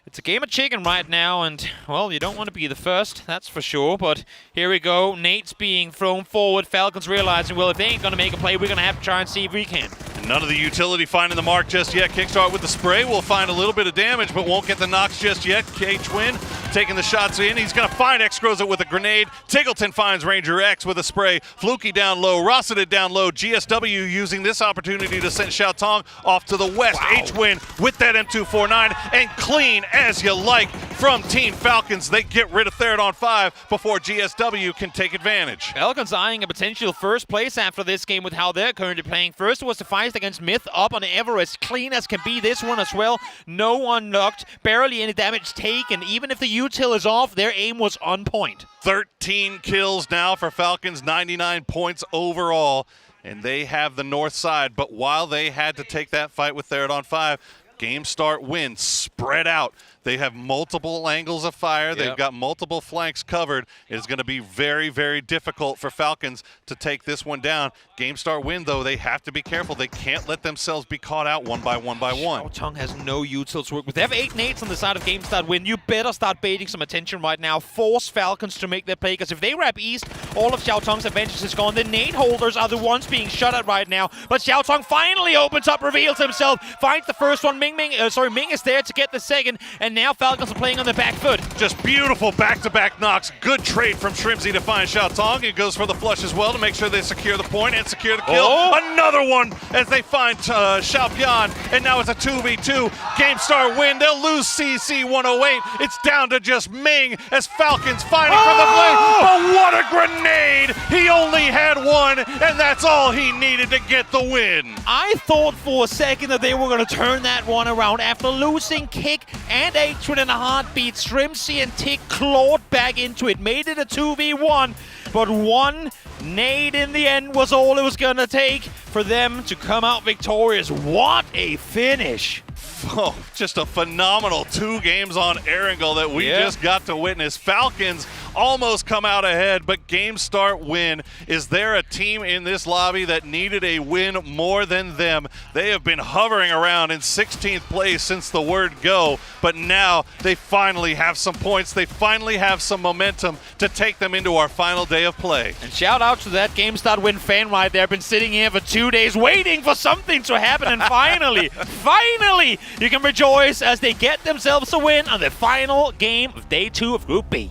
[SPEAKER 17] it's a game of chicken right now, and, well, you don't want to be the first, that's for sure. But here we go. Nate's being thrown forward. Falcons realizing, well, if they ain't going to make a play, we're going to have to try and see if we can.
[SPEAKER 16] And none of the utility finding the mark just yet. Kickstart with the spray will find a little bit of damage, but won't get the knocks just yet. K-Twin taking the shots in. He's going to find X-Grows it with a grenade. Tiggleton finds Ranger X with a spray. Fluky down low, Rosseted down low. GSW using this opportunity to send Xiao Tong off to the west. H-Win with that M249, and clean as you like from Team Falcons. They get rid of third on 5 before GSW can take advantage.
[SPEAKER 17] Falcons eyeing a potential first place after this game with how they're currently playing. First was the fight against Myth up on Everest. Clean as can be this one as well. No one knocked, barely any damage taken. Even if the util is off, their aim was on point.
[SPEAKER 16] 13 kills now for Falcons, 99 points overall, and they have the north side. But while they had to take that fight with third on 5, Game Start Win spread out. They have multiple angles of fire. They've got multiple flanks covered. It's going to be very, very difficult for Falcons to take this one down. Game Start Win, though, they have to be careful. They can't let themselves be caught out one by one.
[SPEAKER 17] Xiao Tong has no util to work with. They have 8 nades on the side of Game Start Win. You better start baiting some attention right now. Force Falcons to make their play, because if they wrap east, all of Xiao Tong's advantage is gone. The nade holders are the ones being shot at right now. But Xiao Tong finally opens up, reveals himself, finds the first one. Ming is there to get the second, and now Falcons are playing on the back foot.
[SPEAKER 16] Just beautiful back-to-back knocks. Good trade from Shrimzy to find Xiao Tong. It goes for the flush as well to make sure they secure the point and secure the kill. Another one as they find Xiao Bian, and now it's a 2v2. Game Start Win. They'll lose CC 108. It's down to just Ming as Falcons fighting for the blade. But what a grenade! He only had one, and that's all he needed to get the win.
[SPEAKER 17] I thought for a second that they were going to turn that one around. After losing Kick and Atrin in a heartbeat, Shrimzy and Tick clawed back into it, made it a 2v1, but one nade in the end was all it was going to take for them to come out victorious. What a finish!
[SPEAKER 16] Oh, just a phenomenal 2 games on Erangel that we just got to witness. Falcons almost come out ahead, but Game Start Win. Is there a team in this lobby that needed a win more than them? They have been hovering around in 16th place since the word go, but now they finally have some points. They finally have some momentum to take them into our final day of play.
[SPEAKER 17] And shout out to that Game Start Win fan right there. Been sitting here for 2 days waiting for something to happen, and finally, finally, you can rejoice as they get themselves a win on the final game of Day 2 of Group B.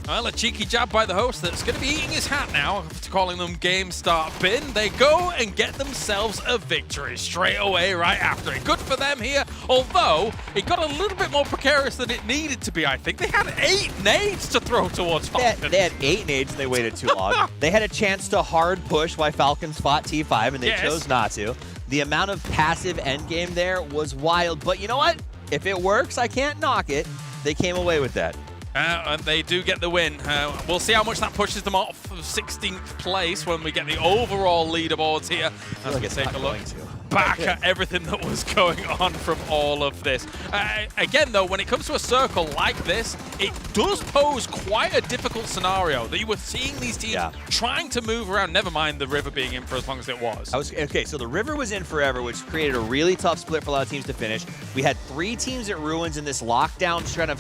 [SPEAKER 6] Well, a cheeky jab by the host that's going to be eating his hat now after calling them Game Start Bin. They go and get themselves a victory straight away right after it. Good for them here, although it got a little bit more precarious than it needed to be, I think. They had 8 nades to throw towards Falcons.
[SPEAKER 18] They had 8 nades and they waited too long. They had a chance to hard push while Falcons fought T5 and they chose not to. The amount of passive endgame there was wild, but you know what? If it works, I can't knock it. They came away with that.
[SPEAKER 6] And they do get the win. We'll see how much that pushes them off of 16th place when we get the overall leaderboards here. As we take a look back at everything that was going on from all of this. Again, though, when it comes to a circle like this, it does pose quite a difficult scenario that you were seeing these teams trying to move around, never mind the river being in for as long as it was.
[SPEAKER 18] Okay, so the river was in forever, which created a really tough split for a lot of teams to finish. We had 3 teams at Ruins in this lockdown trying to,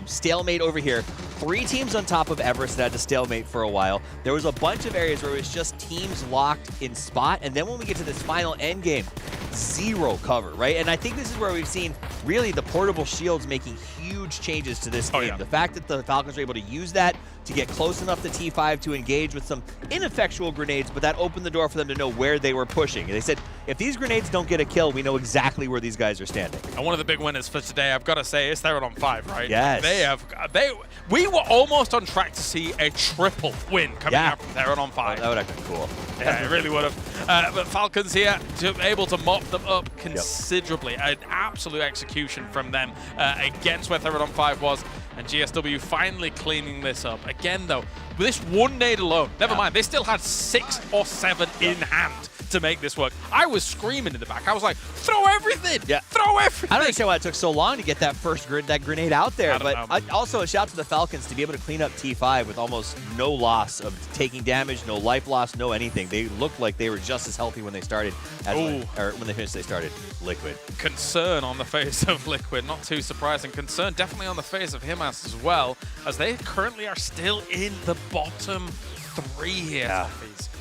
[SPEAKER 18] stalemate over here. 3 teams on top of Everest that had to stalemate for a while. There was a bunch of areas where it was just teams locked in spot, and then when we get to this final end game, 0 cover, right? And I think this is where we've seen really the portable shields making huge changes to this game. The fact that the Falcons were able to use that to get close enough to T5 to engage with some ineffectual grenades, but that opened the door for them to know where they were pushing. And they said, if these grenades don't get a kill, we know exactly where these guys are standing.
[SPEAKER 6] And one of the big winners for today, I've got to say, is They're on 5, right?
[SPEAKER 18] Yes.
[SPEAKER 6] We were almost on track to see a triple win coming out from They're on 5.
[SPEAKER 18] That would have been cool.
[SPEAKER 6] Yeah, it really would have. But Falcons here able to mop them up considerably. An absolute execution from them against where They're on 5 was. And GSW finally cleaning this up. Again, though, with this one nade alone, never mind, they still had 6 or 7 in hand to make this work. I was screaming in the back. I was like, throw everything!
[SPEAKER 18] Yeah.
[SPEAKER 6] Throw everything!
[SPEAKER 18] I don't understand why it took so long to get that first grenade out there, but also a shout out to the Falcons to be able to clean up T5 with almost no loss of taking damage, no life loss, no anything. They looked like they were just as healthy when they started as when they finished. They started Liquid.
[SPEAKER 6] Concern on the face of Liquid, not too surprising. Concern definitely on the face of Himas as well, as they currently are still in the bottom 3 here.
[SPEAKER 18] Yeah.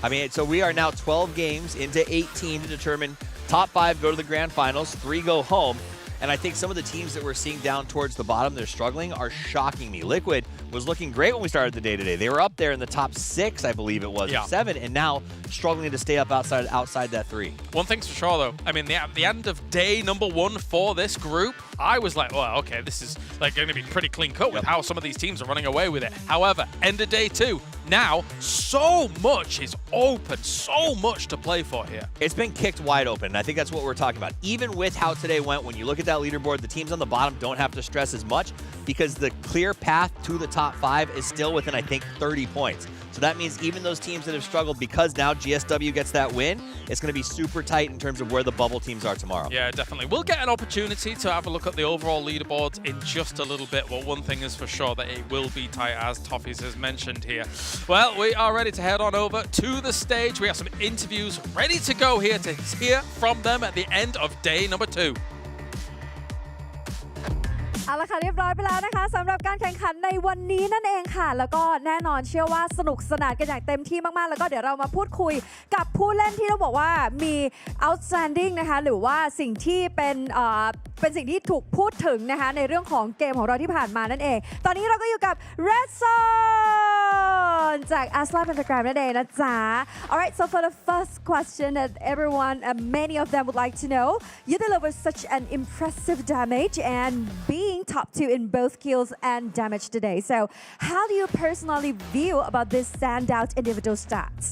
[SPEAKER 18] I mean, so we are now 12 games into 18 to determine top 5 go to the grand finals, 3 go home. And I think some of the teams that we're seeing down towards the bottom, they're struggling, are shocking me. Liquid was looking great when we started the day today. They were up there in the top 6, I believe it was, or 7, and now struggling to stay up outside that 3.
[SPEAKER 6] One thing's for sure, though. I mean, at the end of day number 1 for this group, I was like, well, okay, this is like going to be pretty clean cut with how some of these teams are running away with it. However, end of day 2, now so much is open, so much to play for here.
[SPEAKER 18] It's been kicked wide open, and I think that's what we're talking about. Even with how today went, when you look at that leaderboard, the teams on the bottom don't have to stress as much because the clear path to the top 5 is still within, I think, 30 points. So that means even those teams that have struggled, because now GSW gets that win, it's going to be super tight in terms of where the bubble teams are tomorrow.
[SPEAKER 6] Yeah, definitely. We'll get an opportunity to have a look at the overall leaderboards in just a little bit, but one thing is for sure, that it will be tight, as Toffees has mentioned here. Well, we are ready to head on over to the stage. We have some interviews ready to go here to hear from them at the end of day number 2.
[SPEAKER 4] เอาละค่ะเรียบร้อยไปแล้วนะคะสำหรับการแข่งขันในวันนี้นั่นเองค่ะแล้วก็แน่นอนเชื่อว่าสนุกสนานกันอย่างเต็มที่มากๆแล้วก็เดี๋ยวเรามาพูดคุยกับผู้เล่นที่เราบอกว่ามี outstanding นะคะหรือว่าสิ่งที่เป็นสิ่งที่ถูกพูดถึงนะคะในเรื่องของเกมของเราที่ผ่านมานั่นเองตอนนี้เราก็อยู่กับ Red Zone จาก Aslan Pentagram นั่นเองนะจ๊ะ Alright, so for the first question that everyone many of them would like to know, you delivered such an impressive damage and being top 2 in both kills and damage today. So how do you personally view about this standout individual stats?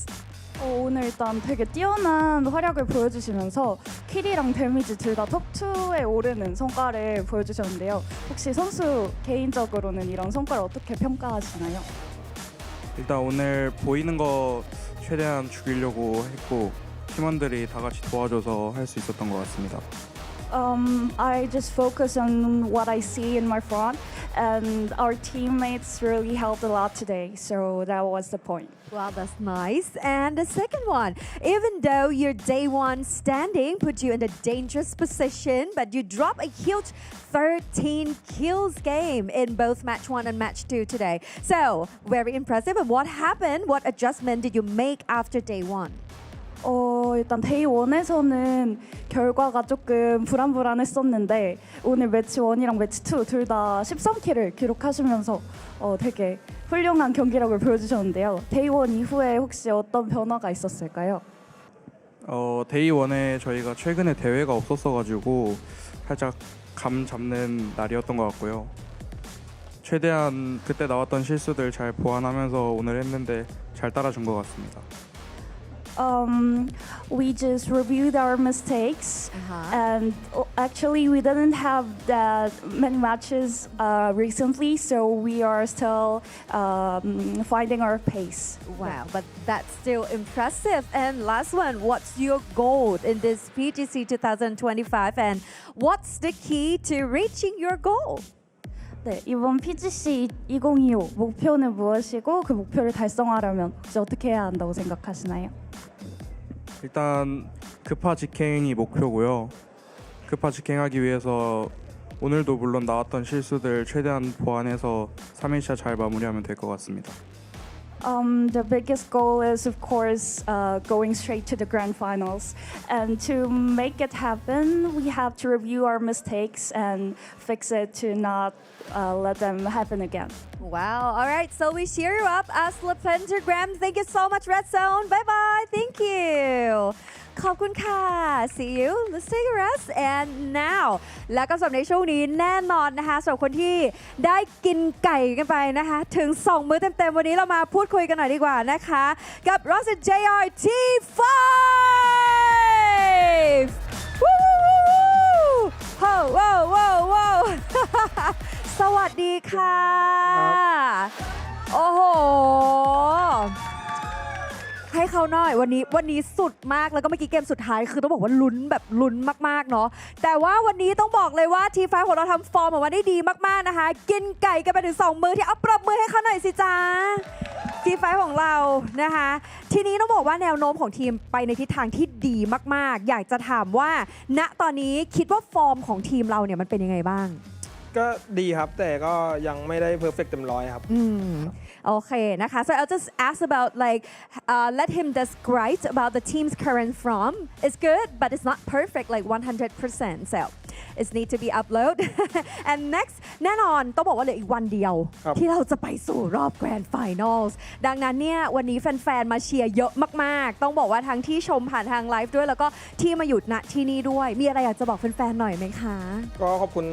[SPEAKER 10] 오늘 일단 되게 뛰어난 활약을 보여주시면서 킬이랑 데미지 둘 다 톱2에 오르는 성과를 보여주셨는데요. 혹시 선수 개인적으로는 이런 성과를 어떻게 평가하시나요?
[SPEAKER 13] 일단 오늘 보이는 거 최대한 죽이려고 했고 팀원들이 다 같이 도와줘서 할 수 있었던 것 같습니다.
[SPEAKER 10] I just focus on what I see in my front, and our teammates really helped a lot today, so that was the point.
[SPEAKER 4] Well, that's nice. And the second one, even though your day 1 standing put you in a dangerous position, but you drop a huge 13 kills game in both match 1 and match 2 today. So, very impressive. And what happened? What adjustment did you make after day 1?
[SPEAKER 10] 일단 데이 1에서는 결과가 조금 불안했었는데 오늘 매치 1이랑 매치 2 둘 다 13킬을 기록하시면서 되게 훌륭한 경기력을 보여주셨는데요. 데이 1 이후에 혹시 어떤 변화가 있었을까요?
[SPEAKER 13] 데이 1에 저희가 최근에 대회가 없었어가지고 살짝 감 잡는 날이었던 것 같고요. 최대한 그때 나왔던 실수들 잘 보완하면서 오늘 했는데 잘 따라준 것 같습니다.
[SPEAKER 10] We just reviewed our mistakes, and actually we didn't have that many matches recently, so we are still finding our pace.
[SPEAKER 4] Wow, but that's still impressive. And last one, what's your goal in this PGC 2025, and what's the key to reaching your goal?
[SPEAKER 10] 네, 이번 PGC 2025 목표는 무엇이고 그 목표를 달성하려면 이제 어떻게 해야 한다고 생각하시나요?
[SPEAKER 13] 일단 급파 직행이 목표고요. 급파 직행하기 위해서 오늘도 물론 나왔던 실수들 최대한 보완해서 3일차 잘 마무리하면 될 것 같습니다.
[SPEAKER 10] The biggest goal is, of course, going straight to the grand finals. And to make it happen, we have to review our mistakes and fix it to not let them happen again.
[SPEAKER 4] Wow. All right. So we cheer you up as the Pentagram. Thank you so much, Red Zone. Bye-bye. Thank you. ขอบคุณค่ะ See you. Let's take a rest. And now แล้วก็สำหรับในช่วงนี้แน่นอนนะคะสำหรับคนที่ได้กินไก่กันไปนะคะถึง2มื้อเต็มๆวันนี้เรามาพูดคุยกันหน่อยดีกว่านะคะกับ Rocket JR T5 โว้โว้โว้โว้สวัสดีค่ะโอ้โห
[SPEAKER 8] ให้เขาหน่อยวันนี้สุดมากแล้วก็เมื่อกี้เกมสุดท้ายคือต้องบอกว่าลุ้นแบบลุ้นมากๆเนาะแต่ว่าวันนี้ต้องบอกเลยว่าทีไฟของเราทำฟอร์มออกมาได้ดีมากๆนะคะกินไก่กันไปถึง2มื้อที่เอาปรบมือให้เขาหน่อยสิจ้าทีไฟของเรานะคะทีนี้ต้องบอกว่าแนวโน้มของทีมไปในทิศทางที่ดีมากๆอยากจะถามว่าณตอนนี้คิดว่าฟอร์มของทีมเราเนี่ยมันเป็นยังไงบ้าง
[SPEAKER 5] ก็ดีครับแต่ก็ยังไม่ได้เพอร์เฟกต์เต็มร้อยครับ
[SPEAKER 8] โอเคนะคะ so I'll just ask about like let him describe about the team's current form it's good but it's not perfect like 100% so it need to be upload and next แน่นอนต้องบอกว่าเหลืออีกวันเดียวที่เราจะไปสู่รอบ Grand Finals ดังนั้นเนี่ยวันนี้แฟนๆมาเชียร์เยอะมากๆต้องบอกว่าทั้งที่ชมผ่านทางไลฟ์ด้วยแล้วก็ที่มาหยุดณที่นี่ด้วยมีอะไรอยากจะบอกแฟนๆหน่อยไหมคะ
[SPEAKER 5] ก็ขอบคุณ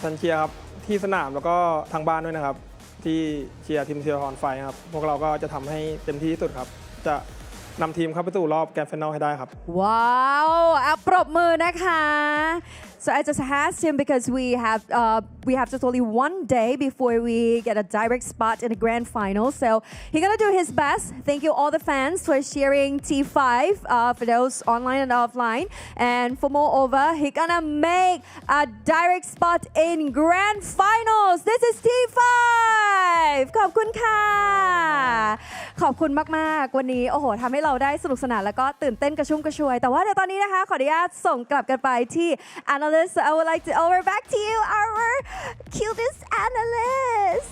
[SPEAKER 5] แฟนเชียร์ครับที่สนามแล้วก็ทางบ้านด้วยนะครับที่เชียร์ทีมเชียร์ฮอนไฟครับพวกเราก็จะทำให้เต็มที่ที่สุดครับจะนำทีมเข้าไปสู่รอบแกรนด์ไฟนอลให้ได้ครับ
[SPEAKER 8] ว้าวปรบมือนะคะ So I just asked him because we have just only one day before we get a direct spot in the grand final. So he's gonna do his best. Thank you all the fans for cheering T5 for those online and offline. And for moreover, he's gonna make a direct spot in grand finals. This is T5. ขอบคุณค่ะขอบคุณมากๆวันนี้โอ้โหทำให้เราได้สนุกสนานแล้วก็ตื่นเต้นกระชุ่มกระชวยแต่ว่าในตอนนี้นะคะขออนุญาตส่งกลับกันไปที่ analyst I would like to over back to you our cutest analyst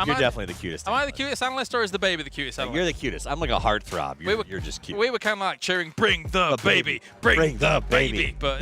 [SPEAKER 18] You're definitely the cutest.
[SPEAKER 6] Am I the cutest analyst or is the baby the cutest analyst?
[SPEAKER 18] You're the cutest. I'm like a heartthrob. You're just cute.
[SPEAKER 6] We were kind of like cheering, bring the baby, bring the baby. But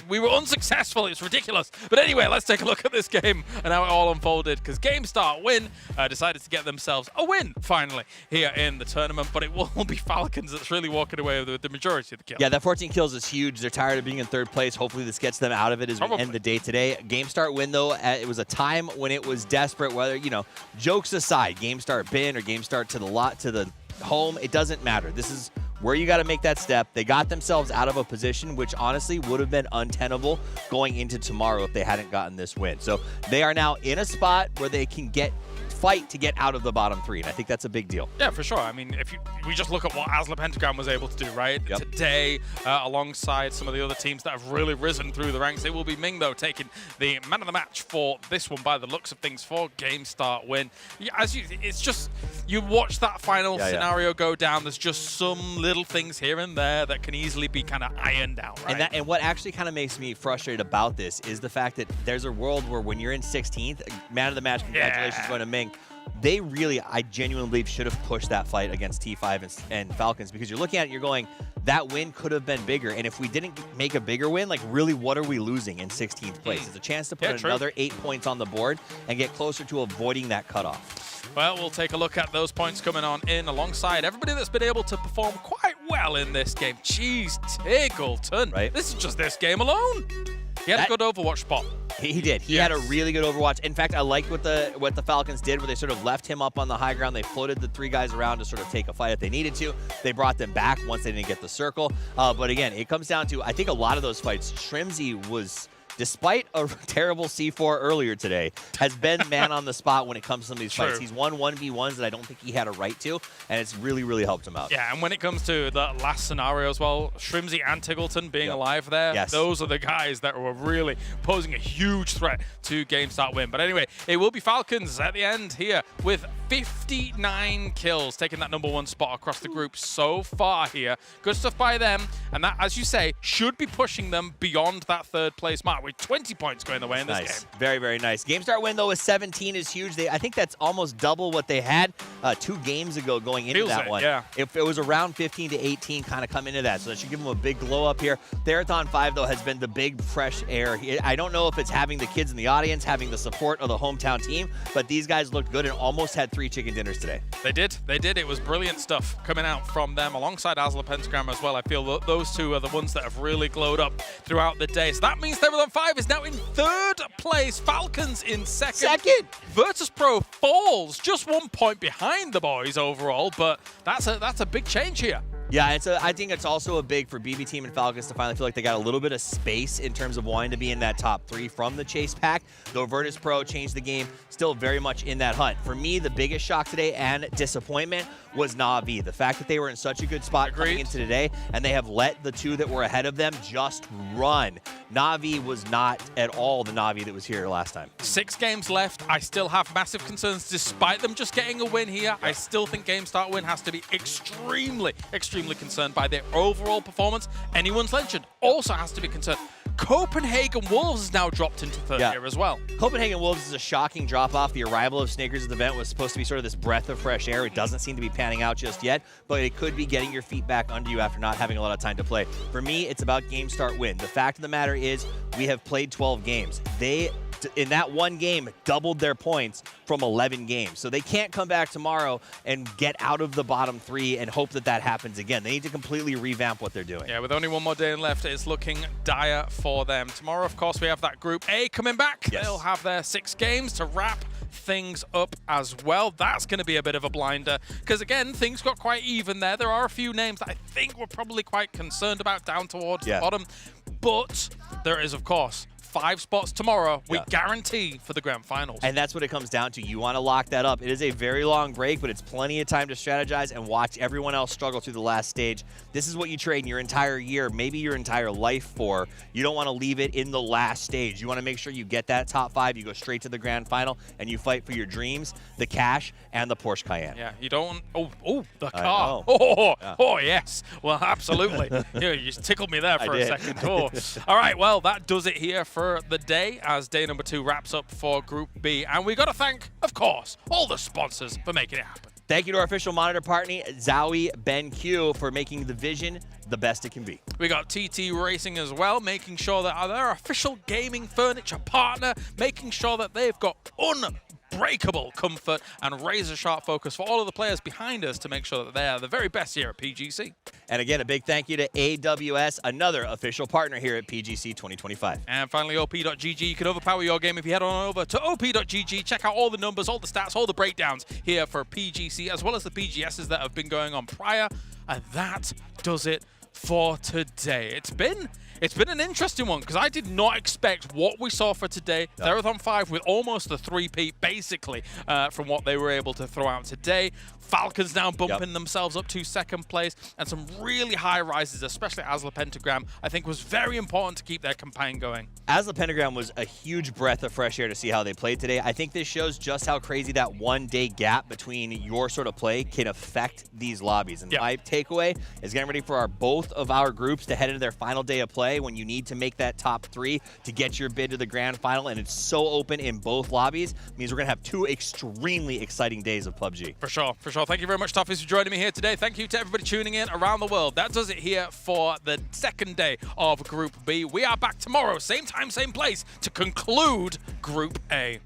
[SPEAKER 6] we were unsuccessful. It's ridiculous. But anyway, let's take a look at this game and how it all unfolded. Because GameStar Win decided to get themselves a win finally here in the tournament. But it will be Falcons that's really walking away with the majority of the kills.
[SPEAKER 18] Yeah, that 14 kills is huge. They're tired of being in third place. Hopefully this gets them out of it as we end the day today. GameStar Win, though, it was a time when it was desperate. Whether, you know, jokes aside, GameStar bin or GameStar to the home, it doesn't matter. This is where you got to make that step. They got themselves out of a position which honestly would have been untenable going into tomorrow if they hadn't gotten this win. So they are now in a spot where they can fight to get out of the bottom three, and I think that's a big deal.
[SPEAKER 6] Yeah, for sure. I mean, we just look at what Asla Pentagram was able to do, right? Yep. Today, alongside some of the other teams that have really risen through the ranks, it will be Ming, though, taking the man of the match for this one by the looks of things for GameStar Win. Yeah, it's just, you watch that final scenario go down, there's just some little things here and there that can easily be kind of ironed out, right?
[SPEAKER 18] And what actually kind of makes me frustrated about this is the fact that there's a world where when you're in 16th, man of the match, congratulations going to Ming. They really, I genuinely believe, should have pushed that fight against T5 and Falcons, because you're looking at it, you're going, that win could have been bigger. And if we didn't make a bigger win, like really, what are we losing in 16th place? It's a chance to put another 8 points on the board and get closer to avoiding that cutoff.
[SPEAKER 6] Well, we'll take a look at those points coming on in alongside everybody that's been able to perform quite well in this game. Jeez, Tiggleton.
[SPEAKER 18] Right.
[SPEAKER 6] This is just this game alone. He had a good Overwatch spot.
[SPEAKER 18] He did. He had a really good Overwatch. In fact, I liked what the Falcons did, where they sort of left him up on the high ground. They floated the three guys around to sort of take a fight if they needed to. They brought them back once they didn't get the circle. But again, it comes down to, I think a lot of those fights, Shrimzy was, despite a terrible C4 earlier today, has been man on the spot when it comes to some of these fights. He's won 1v1s that I don't think he had a right to, and it's really, really helped him out.
[SPEAKER 6] Yeah, and when it comes to the last scenario as well, Shrimzy and Tiggleton being alive there, those are the guys that were really posing a huge threat to GameStar Win. But anyway, it will be Falcons at the end here with 59 kills, taking that #1 spot across the group so far here. Good stuff by them, and that, as you say, should be pushing them beyond that third place mark, with 20 points going the way in this game.
[SPEAKER 18] Very, very nice. GameStar Win, though, with 17 is huge. I think that's almost double what they had 2 games ago going into that one.
[SPEAKER 6] Yeah.
[SPEAKER 18] If it was around 15 to 18 kind of come into that, so that should give them a big glow up here. Therathon 5, though, has been the big fresh air. I don't know if it's having the kids in the audience, having the support of the hometown team, but these guys looked good and almost had 3 chicken dinners today.
[SPEAKER 6] They did. They did. It was brilliant stuff coming out from them alongside Asla Pentagram as well. I feel that those two are the ones that have really glowed up throughout the day. So that means Therathon 5 is now in 3rd place. Falcons in 2nd. Virtus.pro falls just 1 point behind the boys overall, but that's a big change here.
[SPEAKER 18] Yeah, and so I think it's also a big for BB Team and Falcons to finally feel like they got a little bit of space in terms of wanting to be in that top 3 from the chase pack. Though Virtus Pro changed the game, still very much in that hunt. For me, the biggest shock today and disappointment was Na'Vi. The fact that they were in such a good spot coming into today, and they have let the 2 that were ahead of them just run. Na'Vi was not at all the Na'Vi that was here last time.
[SPEAKER 6] 6 games left. I still have massive concerns despite them just getting a win here. I still think Game Start Win has to be extremely concerned by their overall performance. Anyone's Legend also has to be concerned. Copenhagen Wolves has now dropped into third here as well.
[SPEAKER 18] Copenhagen Wolves is a shocking drop-off. The arrival of Snakers at the event was supposed to be sort of this breath of fresh air. It doesn't seem to be panning out just yet, but it could be getting your feet back under you after not having a lot of time to play. For me, it's about Game Start Win. The fact of the matter is we have played 12 games. They, in that one game, doubled their points from 11 games. So they can't come back tomorrow and get out of the bottom 3 and hope that that happens again. They need to completely revamp what they're doing.
[SPEAKER 6] Yeah, with only one more day left, it's looking dire for them. Tomorrow, of course, we have that Group A coming back.
[SPEAKER 18] Yes.
[SPEAKER 6] They'll have their 6 games to wrap things up as well. That's going to be a bit of a blinder because, again, things got quite even there. There are a few names that I think we're probably quite concerned about down towards the bottom. But there is, of course, 5 spots tomorrow, we guarantee for the grand finals.
[SPEAKER 18] And that's what it comes down to. You want to lock that up. It is a very long break, but it's plenty of time to strategize and watch everyone else struggle through the last stage. This is what you train your entire year, maybe your entire life for. You don't want to leave it in the last stage. You want to make sure you get that top 5, you go straight to the grand final, and you fight for your dreams, the cash, and the Porsche Cayenne.
[SPEAKER 6] Yeah, you don't... Oh, the car. Oh, yes. Well, absolutely. You just tickled me there for a second. All right, well, that does it here for the day as day number 2 wraps up for Group B. And we got to thank, of course, all the sponsors for making it happen.
[SPEAKER 18] Thank you to our official monitor partner, Zowie BenQ, for making the vision the best it can be.
[SPEAKER 6] We got TT Racing as well, making sure that their official gaming furniture partner, making sure that they've got unbreakable comfort and razor-sharp focus for all of the players behind us to make sure that they are the very best here at PGC.
[SPEAKER 18] And again, a big thank you to AWS, another official partner here at PGC 2025.
[SPEAKER 6] And finally, OP.GG. You can overpower your game if you head on over to OP.GG. Check out all the numbers, all the stats, all the breakdowns here for PGC, as well as the PGSs that have been going on prior. And that does it for today. It's been an interesting one because I did not expect what we saw for today. Therathon 5 with almost a 3-peat, basically, from what they were able to throw out today. Falcons now bumping themselves up to 2nd place, and some really high rises, especially Asla Pentagram, I think was very important to keep their campaign going.
[SPEAKER 18] Asla Pentagram was a huge breath of fresh air to see how they played today. I think this shows just how crazy that 1-day gap between your sort of play can affect these lobbies. And my takeaway is getting ready for both of our groups to head into their final day of play when you need to make that top 3 to get your bid to the grand final, and it's so open in both lobbies. It means we're going to have 2 extremely exciting days of PUBG.
[SPEAKER 6] For sure. Thank you very much, Toffees, for joining me here today. Thank you to everybody tuning in around the world. That does it here for the 2nd day of Group B. We are back tomorrow, same time, same place, to conclude Group A.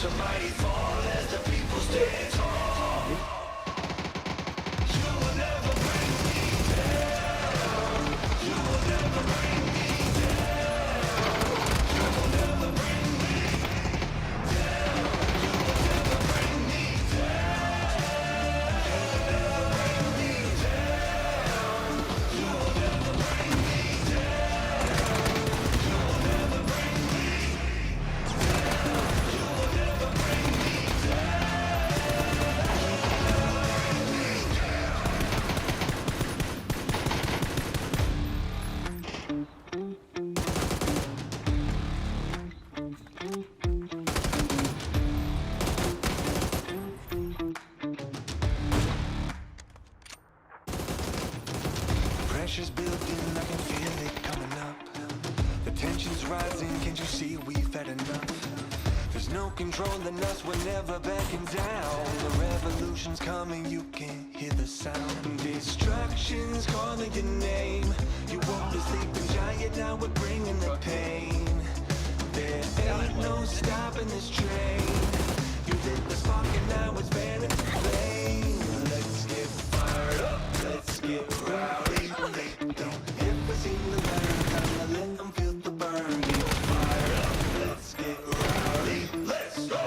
[SPEAKER 3] Somebody fall as the people stand tall. You will never bring me down. You will never bring me down. You will never bring me down. You will never bring me down. You will never bring me down. You will never bring me down. You will never bring me down. Pressure's building, I can feel it coming up. The tension's rising, can't you see we've had enough? There's no controlling us, we're never backing down. The revolution's coming, you can hear the sound. Destruction's calling your name. You won't be sleeping giant, now we're bringing the pain. There ain't no stopping this train. You lit the spark and now it's fanning to flame. Let's get fired up, let's get rowdy. They don't ever seem to learn how to let them feel the burn. Get fired up, let's get rowdy. Let's go.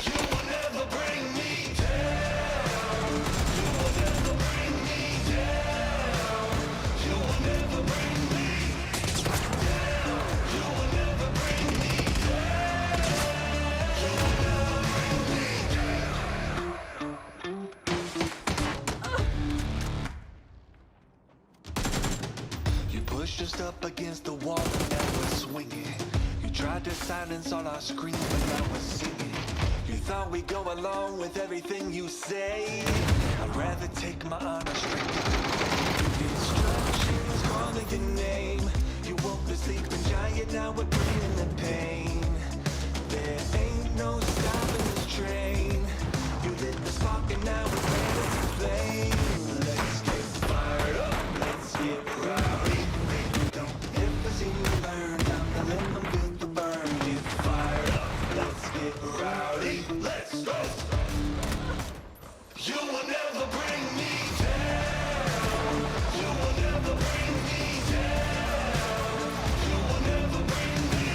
[SPEAKER 3] You will never bring me down. You will never bring me down. You will never bring me down. You will never bring me down. You will never bring me down. You pushed us up against the wall and now we're swinging. You tried to silence all our screams but now we're singing. You thought we'd go along with everything you say. I'd rather take my honor straight to the grave. Instructions calling your name. You woke the sleeping giant, now we're bringing the pain. There ain't no stopping this train. You lit the spark and now we're ready to flame. Let's get fired up, let's get rowdy. They don't ever seem to learn how to let them feel the burn. Get fired up, let's get rowdy. Let's go. You will never bring me down. You will never bring me down. You will never bring me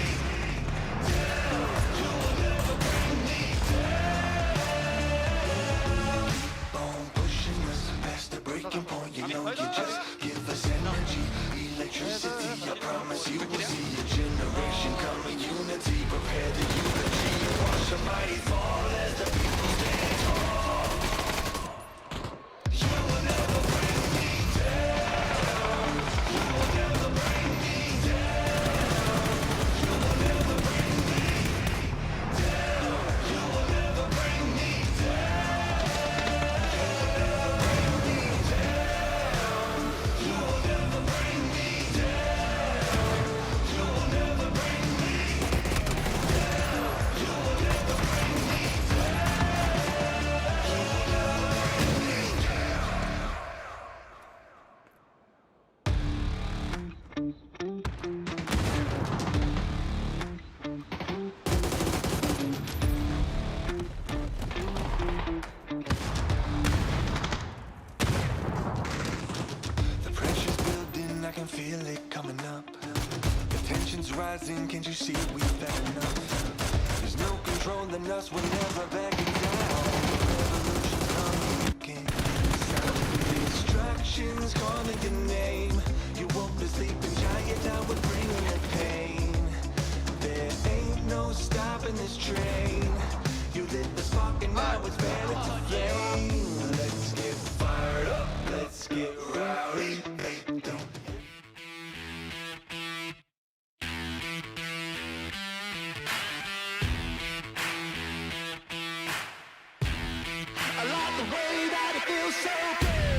[SPEAKER 3] down. You will never bring me down. Bone pushing us past the breaking point. You know you just give us energy, electricity. I promise you will see a generation coming. Unity, prepare the eulogy. Watch a mighty fall as the people stand tall. You will never bring me down. You will never bring me down. You will never bring me down. You will never bring me down. You will never bring me down. You will never bring me down. You will never bring me The pressure's building, I can feel it coming up. The tension's rising, can't you see we've had enough? There's no controlling us, we're never backing down. The revolution's coming, you can't hear the sound. Destruction's calling your name. You woke the sleeping giant, now we're bringing the pain. There ain't no stopping this train. You lit the spark and now it's fanning to flame. Let's get fired up, let's get rowdy. They don't I like the way that it feels so good.